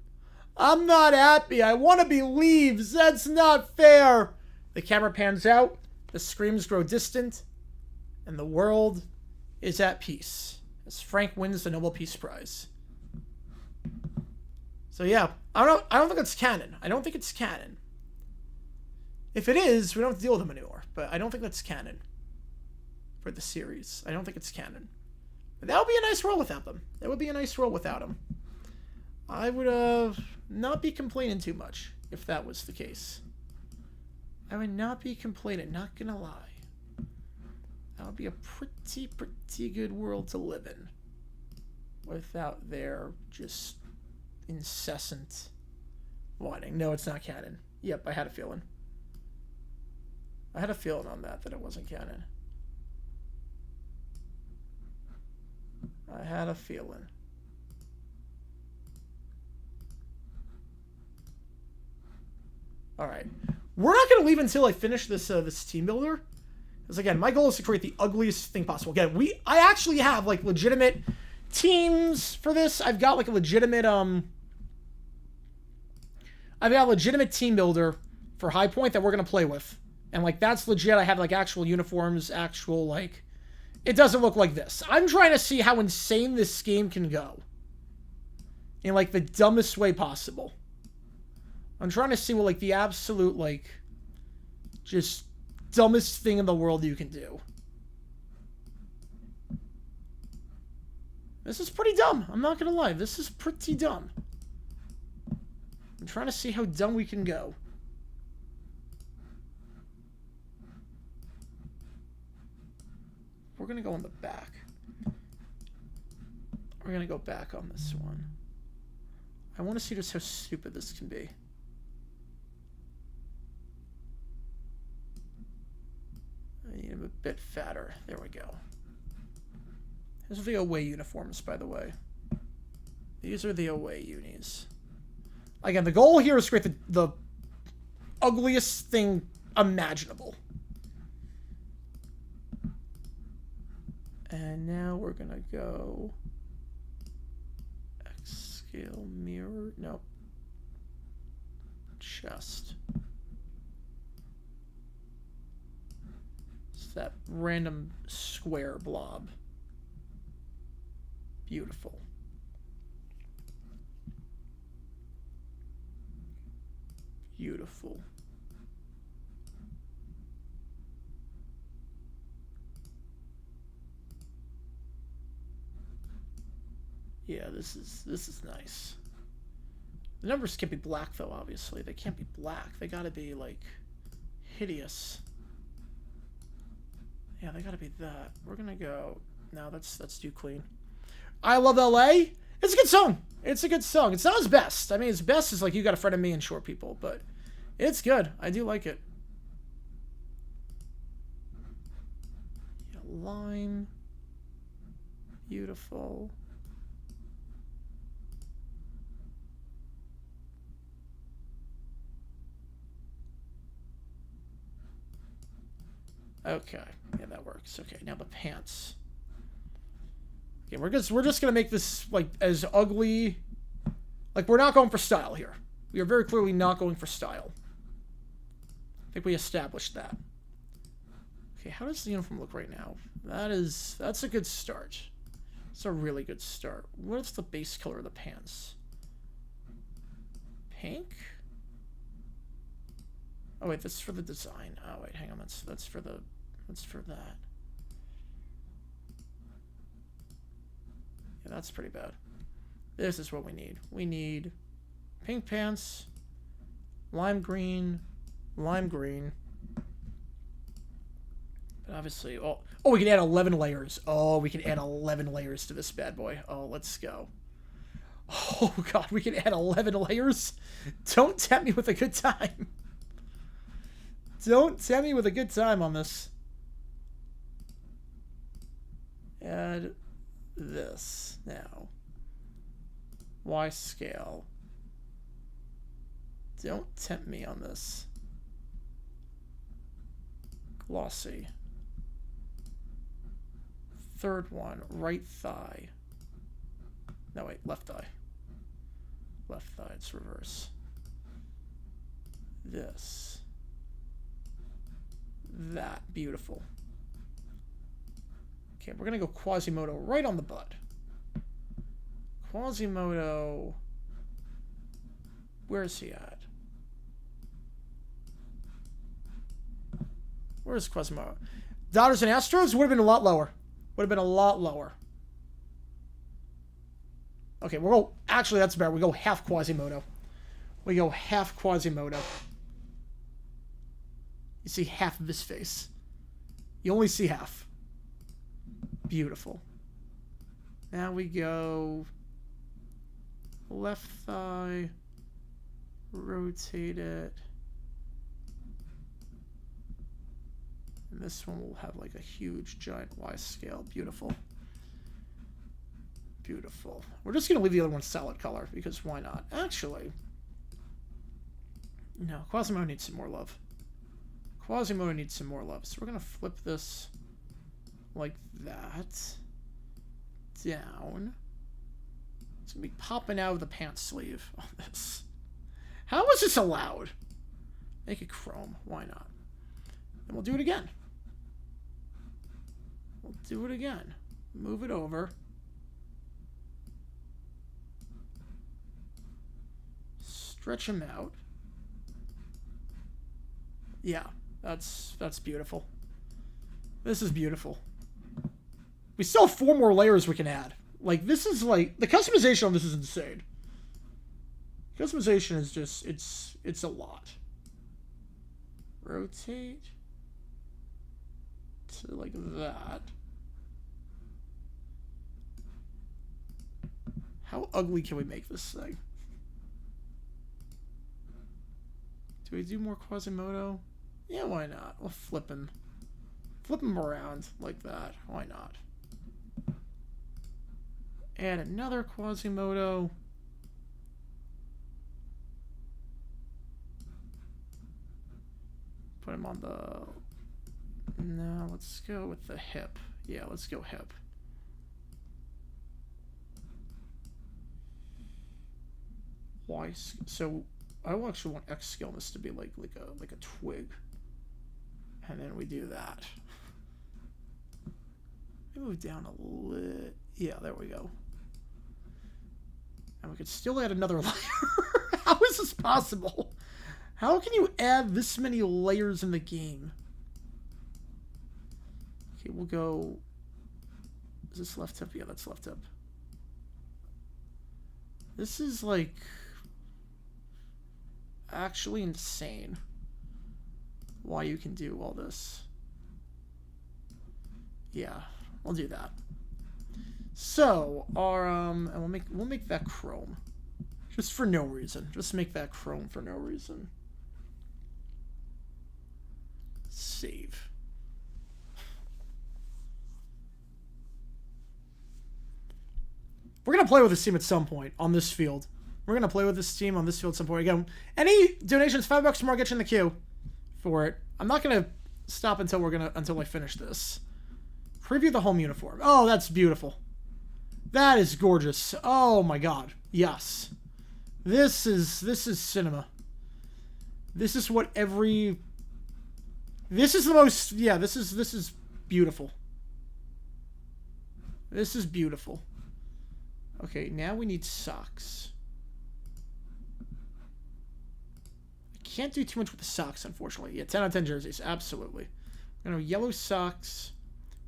Speaker 1: I'm not happy. I want to be leaves. That's not fair. The camera pans out. The screams grow distant. And the world is at peace. As Frank wins the Nobel Peace Prize. So yeah, I don't think it's canon. I don't think it's canon. If it is, we don't have to deal with them anymore. But I don't think that's canon for the series. I don't think it's canon. But that would be a nice world without them. That would be a nice world without them. I would not be complaining too much if that was the case. I would not be complaining, not gonna lie. That would be a pretty good world to live in. Without their just incessant whining. No, it's not canon. Yep, I had a feeling. I had a feeling on that it wasn't canon. I had a feeling. Alright. We're not going to leave until I finish this this team builder. Because again, my goal is to create the ugliest thing possible. Again, I actually have like legitimate teams for this. I've got like a legitimate I've got a legitimate team builder for High Point that we're going to play with. And like that's legit. I have like actual uniforms, actual like it doesn't look like this. I'm trying to see how insane this game can go. In like the dumbest way possible. I'm trying to see what like the absolute like just dumbest thing in the world you can do. This is pretty dumb. I'm not gonna lie. This is pretty dumb. I'm trying to see how dumb we can go. We're gonna go on the back. We're gonna go back on this one. I want to see just how stupid this can be. I need him a bit fatter. There we go. These are the away uniforms, by the way. These are the away unis. Again, the goal here is to create the ugliest thing imaginable. And now we're going to go... X scale mirror. Nope. Chest. That random square blob. Beautiful. Beautiful. Yeah, this is nice. The numbers can't be black though, obviously. They can't be black. They gotta be like hideous. Yeah, they gotta be that. We're gonna go... No, that's too clean. I Love LA. It's a good song. It's a good song. It's not his best. I mean, his best is like You Got a Friend in Me and Short People, but it's good. I do like it. Yeah, lime. Beautiful. Okay, yeah, that works. Okay, now the pants. Okay, we're just gonna make this like as ugly. Like we're not going for style here. We are very clearly not going for style. I think we established that. Okay, how does the uniform look right now? That's a good start. It's a really good start. What's the base color of the pants? Pink? Oh wait, this is for the design. Oh wait, hang on. That's for that. Yeah, that's pretty bad. This is what we need. We need pink pants, lime green. But obviously, oh, we can add 11 layers. Oh, we can add 11 layers to this bad boy. Oh, let's go. Oh God, we can add 11 layers. Don't tempt me with a good time. Don't tempt me with a good time on this. Add this now. Y scale. Don't tempt me on this. Glossy. Third one, right thigh. No, wait, left thigh. Left thigh, it's reverse. This. That. Beautiful. Okay, we're going to go Quasimodo right on the butt. Quasimodo. Where is he at? Where's Quasimodo? Dodgers and Astros would have been a lot lower. Would have been a lot lower. Okay, we'll go... Actually, that's better. We go half Quasimodo. We go half Quasimodo. You see half of his face. You only see half. Beautiful. Now we go... Left thigh. Rotate it. And this one will have like a huge giant Y scale. Beautiful. Beautiful. We're just going to leave the other one solid color because why not? Actually, No, Quasimodo needs some more love. Quasimodo needs some more love. So we're going to flip this like that. Down. It's going to be popping out of the pants sleeve on this. How is this allowed? Make it chrome. Why not? And we'll do it again. We'll do it again. Move it over. Stretch them out. Yeah, that's beautiful. This is beautiful. We still have 4 more layers we can add. Like, this is like, the customization on this is insane. Customization is just, it's a lot. Rotate to like that. How ugly can we make this thing? Do we do more Quasimodo? Yeah, why not? We'll flip him. Flip him around like that. Why not? Add another Quasimodo. Put him on the... No, let's go with the hip. Yeah, let's go hip. Why? So I will actually want X scale this to be like a twig, and then we do that. Move down a little. Yeah, there we go. And we could still add another layer. How is this possible? How can you add this many layers in the game? Okay, we'll go... Is this left tip? Yeah, that's left tip. This is, like, actually insane why you can do all this. Yeah, we'll do that. So, our, and we'll make that chrome. Just for no reason. Just make that chrome for no reason. Save. We're going to play with this team at some point on this field. We're going to play with this team on this field at some point. Again, any donations, $5 or more, get you in the queue for it. I'm not going to stop until I finish this. Preview the home uniform. Oh, that's beautiful. That is gorgeous. Oh my god. Yes. This is cinema. This is what every... This is the most... Yeah, this is beautiful. This is beautiful. Okay, now we need socks. I can't do too much with the socks, unfortunately. Yeah, 10 out of 10 jerseys. Absolutely. I'm going to yellow socks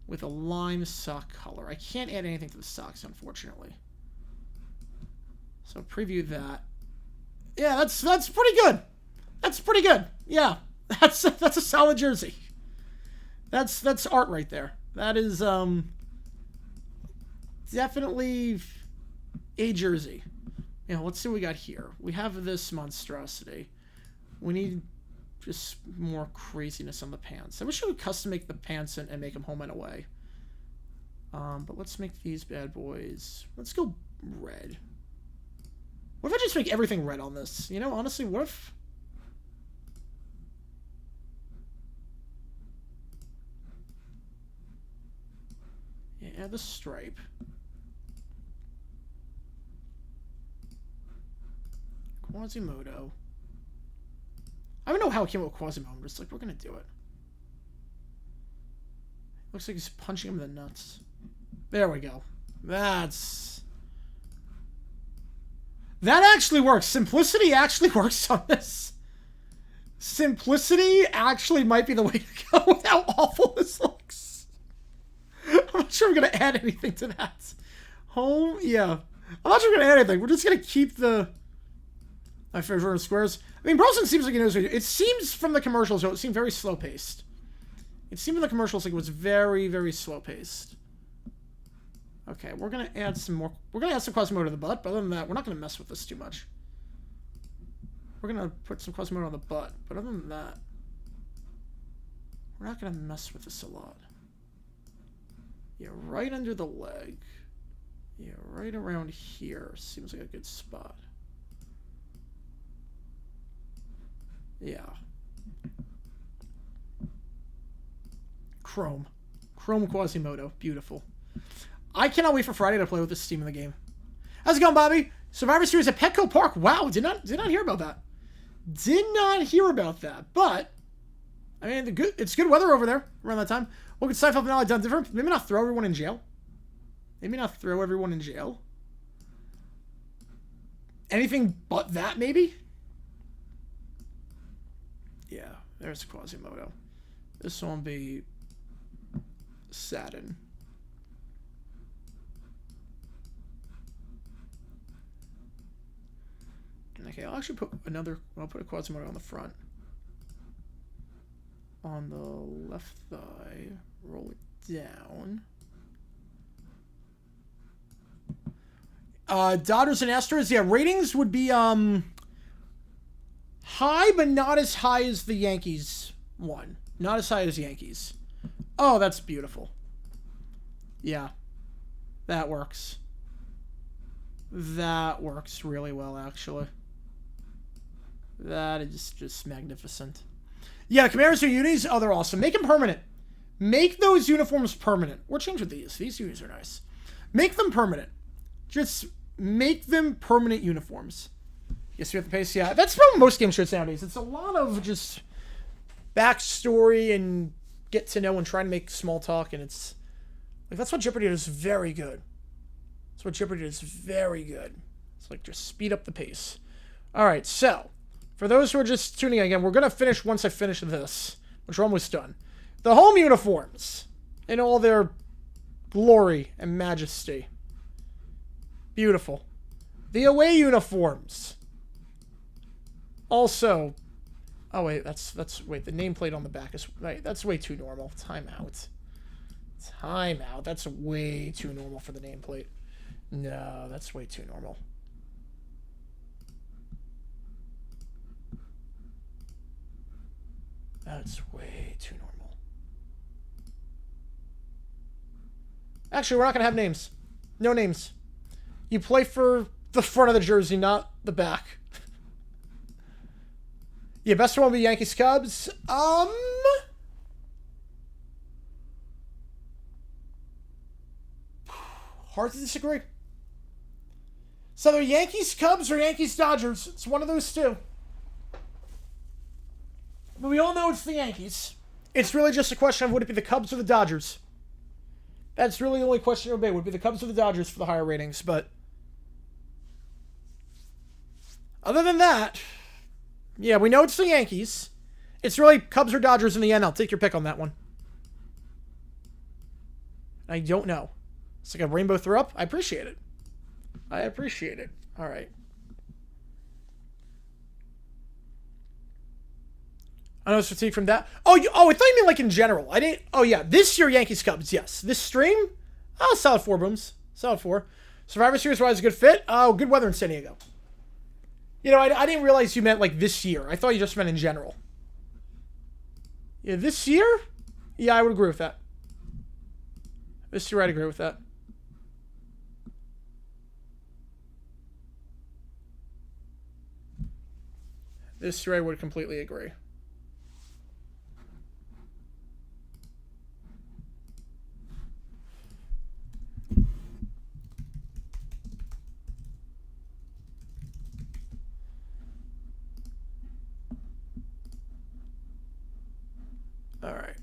Speaker 1: with a lime sock color. I can't add anything to the socks, unfortunately. So preview that. Yeah, that's pretty good. That's pretty good. Yeah, that's a solid jersey. That's art right there. That is definitely a jersey. Yeah, let's see what we got here. We have this monstrosity. We need just more craziness on the pants. I wish I would custom make the pants and make them home and away. But let's make these bad boys. Let's go red. What if I just make everything red on this? You know, honestly, what if... Yeah, add the stripe. Quasimodo. I don't know how it came up with Quasimodo. I'm just like, we're gonna do it. Looks like he's punching him in the nuts. There we go. That actually works. Simplicity actually works on this. Simplicity actually might be the way to go with how awful this looks. I'm not sure we're gonna add anything to that. Home, yeah. I'm not sure we're gonna add anything. We're just gonna keep the... My favorite squares. I mean, Brosnan seems like he knows what he does. It seems from the commercials, though, it seemed very slow-paced. It seemed in the commercials like it was very, very slow-paced. Okay, we're going to add some more... We're going to add some Quasimodo to the butt, but other than that, we're not going to mess with this too much. We're going to put some Quasimodo on the butt, but other than that, we're not going to mess with this a lot. Yeah, right under the leg. Yeah, right around here seems like a good spot. Yeah. Chrome Quasimodo. Beautiful. I cannot wait for Friday to play with this team in the game. How's it going, Bobby? Survivor Series at Petco Park. Wow, did not hear about that. Did not hear about that. But I mean, it's good weather over there around that time. What could Seinfeld finale done different? Maybe not throw everyone in jail. Maybe not throw everyone in jail. Anything but that, maybe? Yeah, there's Quasimodo. This one be Saturn. Okay, I'll actually put I'll put a Quasimodo on the front. On the left thigh, roll it down. Dodgers and Astros, yeah, ratings would be high, but not as high as the Yankees one. Not as high as Yankees. Oh, that's beautiful. Yeah, that works. That works really well, actually. That is just magnificent. Yeah, Camaros or unis, oh, they're awesome. Make them permanent. Make those uniforms permanent. Or change with these. These unis are nice. Make them permanent. Just make them permanent uniforms. Yes, you're at the pace. Yeah, that's probably most game shirts nowadays. It's a lot of just backstory and get to know and try to make small talk, and it's like that's what Jeopardy does very good. That's what Jeopardy does very good. It's like just speed up the pace. All right, so for those who are just tuning in again, we're gonna finish once I finish this, which we're almost done. The home uniforms in all their glory and majesty. Beautiful. The away uniforms. Also, oh wait, that's wait, the nameplate on the back is right. That's way too normal. Timeout. Timeout. That's way too normal for the nameplate. No, that's way too normal. That's way too normal. Actually, we're not gonna have names. No names. You play for the front of the jersey, not the back. Yeah, best one will be Yankees Cubs. Hard to disagree. So they're Yankees Cubs or Yankees Dodgers. It's one of those two. But we all know it's the Yankees. It's really just a question of would it be the Cubs or the Dodgers. That's really the only question it would be. Would it be the Cubs or the Dodgers for the higher ratings, but other than that, yeah, we know it's the Yankees. It's really Cubs or Dodgers in the end. I'll take your pick on that one. I don't know. It's like a rainbow throw up. I appreciate it. I appreciate it. All right. I know it's fatigue from that. Oh, I thought you meant like in general. I didn't. Oh, yeah. This year, Yankees Cubs. Yes. This stream. Oh, solid 4, Booms. Solid 4. Survivor Series wise, a good fit. Oh, good weather in San Diego. You know, I didn't realize you meant like this year. I thought you just meant in general. Yeah, this year? Yeah, I would agree with that. This year, I'd agree with that. This year, I would completely agree. All right.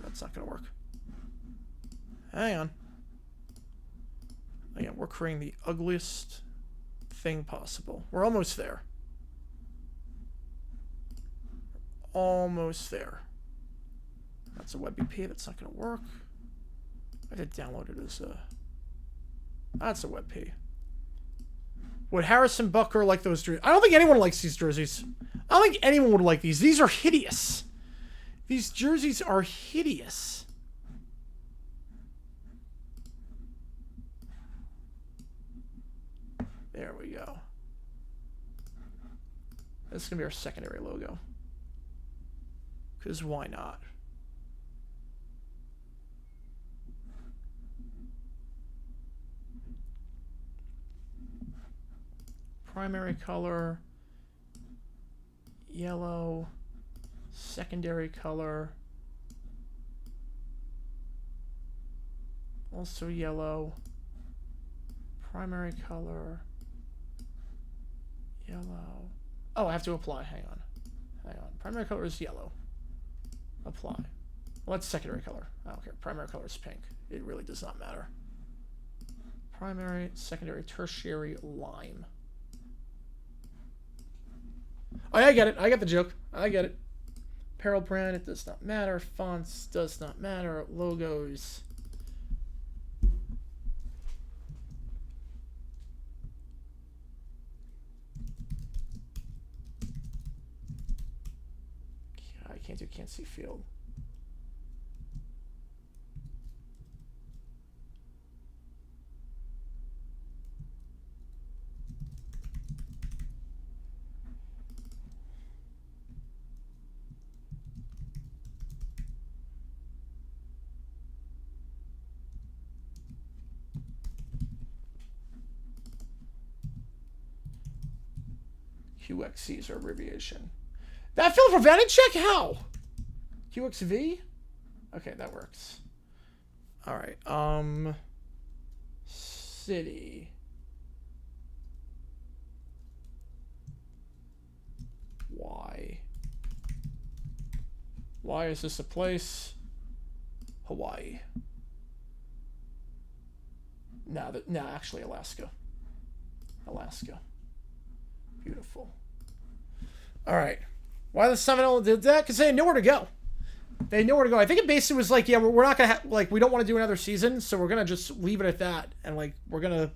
Speaker 1: That's not going to work. Hang on. Again, we're creating the ugliest thing possible. We're almost there. Almost there. That's a WebP. That's not going to work. I did download it as a... That's a WebP. Would Harrison Butker like those jerseys? I don't think anyone likes these jerseys. I don't think anyone would like these. These are hideous. These jerseys are hideous. There we go. This is going to be our secondary logo. Because why not? Primary color, yellow, secondary color, also yellow, primary color, yellow. Oh, I have to apply. Hang on. Primary color is yellow. Apply. Well, that's secondary color. I don't care. Primary color is pink. It really does not matter. Primary, secondary, tertiary, lime. Oh, yeah, I get it. I get the joke. I get it. Apparel brand, it does not matter. Fonts does not matter. Logos. I can't see field. QXC is our abbreviation. That field for Vanacek? How? QXV? Okay, that works. All right. City. Why? Why is this a place? Hawaii. No, actually Alaska. Alaska. Beautiful. All right. Why the Seminole did that? Because they had nowhere to go. They had nowhere to go. I think it basically was like, yeah, we're not going to like, we don't want to do another season, so we're going to just leave it at that. And like, we're going to,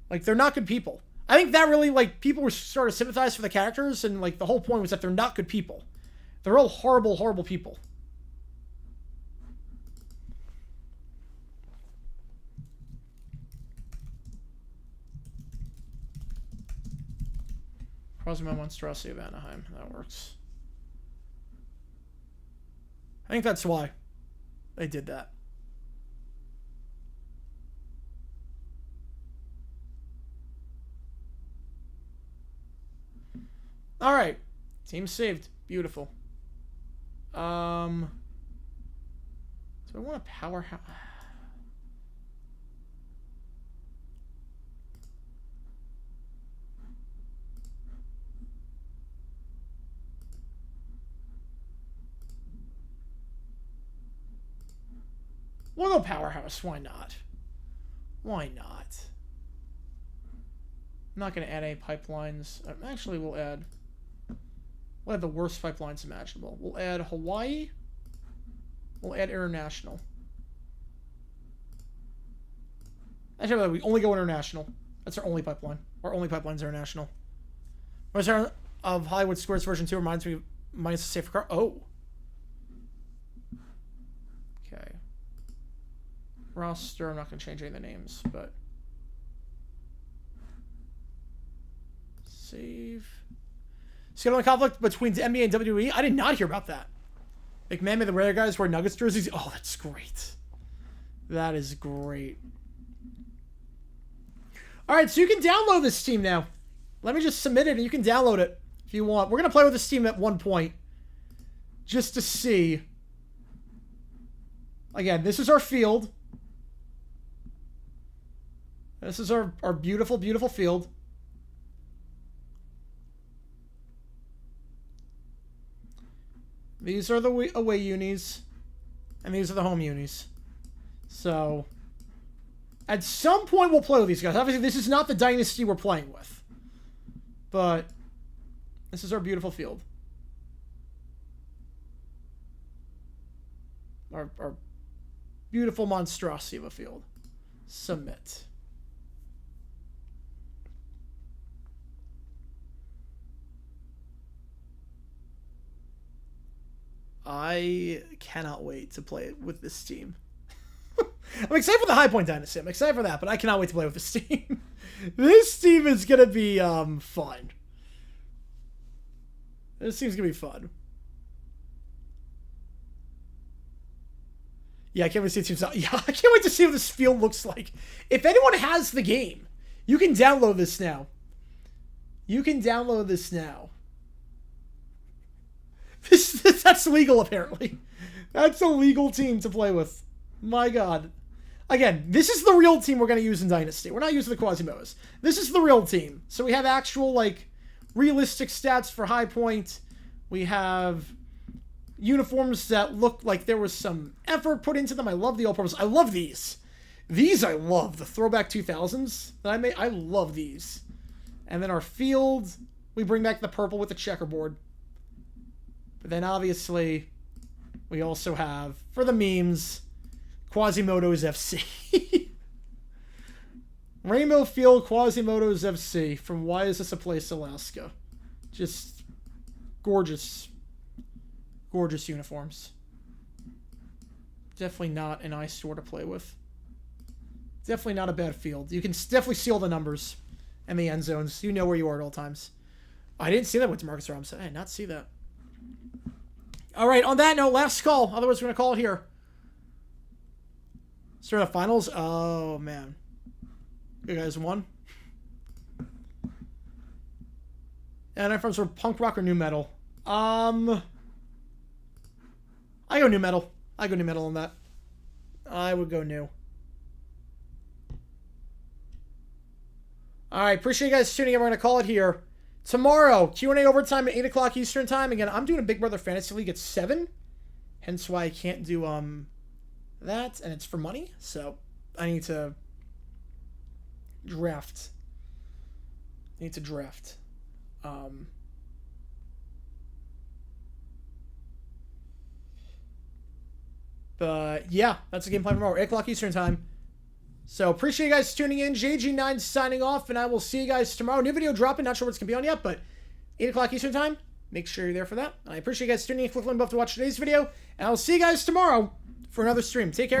Speaker 1: like, they're not good people. I think that really, like, people were starting to sympathize for the characters, and like, the whole point was that they're not good people. They're all horrible, horrible people. Cosmo Monstrosity of Anaheim. That works. I think that's why they did that. All right. Team saved. Beautiful. Do I want a powerhouse? We'll go powerhouse. Why not? Why not? I'm not going to add any pipelines. Actually, we'll add the worst pipelines imaginable. We'll add Hawaii. We'll add international. Actually, we only go international. That's our only pipeline. Our only pipeline's international. What's our of Hollywood Squares version 2 reminds me of minus a safer car. Oh. Okay. Roster, I'm not going to change any of the names, but save. Scheduling conflict between the NBA and WWE? I did not hear about that. McMahon made the rare guys wear Nuggets jerseys. Oh, that's great. That is great. All right, so you can download this team now. Let me just submit it, and you can download it if you want. We're going to play with this team at one point just to see. Again, this is our field. This is our beautiful, beautiful field. These are the away unis, and these are the home unis. So, at some point, we'll play with these guys. Obviously, this is not the dynasty we're playing with. But, this is our beautiful field. Our beautiful monstrosity of a field. Submit. I cannot wait to play with this team. I'm excited for the High Point Dynasty. I'm excited for that, but I cannot wait to play with this team. This team is going to be fun. This team's going to be fun. Yeah, I can't wait to see it. Yeah, I can't wait to see what this field looks like. If anyone has the game, you can download this now. You can download this now. That's legal, apparently. That's a legal team to play with. My God. Again, this is the real team we're going to use in Dynasty. We're not using the Quasimodos. This is the real team. So we have actual, like, realistic stats for high point. We have uniforms that look like there was some effort put into them. I love the all-purpose. I love these. These I love. The throwback 2000s that I made. I love these. And then our field, we bring back the purple with the checkerboard. But then obviously, we also have, for the memes, Quasimodo's FC. Rainbow Field Quasimodo's FC from Why Is This a Place, Alaska. Just gorgeous. Gorgeous uniforms. Definitely not an eyesore to play with. Definitely not a bad field. You can definitely see all the numbers and the end zones. You know where you are at all times. I didn't see that with Demarcus Robinson. I did not see that. All right, on that note, last call. Otherwise, we're going to call it here. Start the finals. Oh, man. You guys won. And I'm from sort of punk rock or new metal. I go new metal. I go new metal on that. I would go new. All right, appreciate you guys tuning in. We're going to call it here. Tomorrow, Q&A overtime at 8 o'clock Eastern Time. Again, I'm doing a Big Brother Fantasy League at 7. Hence why I can't do that. And it's for money. So I need to draft. But yeah, that's the game plan tomorrow. 8 o'clock Eastern Time. So appreciate you guys tuning in. JG9 signing off, and I will see you guys tomorrow. New video dropping. Not sure what it's going to be on yet, but 8 o'clock Eastern Time. Make sure you're there for that. I appreciate you guys tuning in. Click the link above to watch today's video, and I will see you guys tomorrow for another stream. Take care, guys.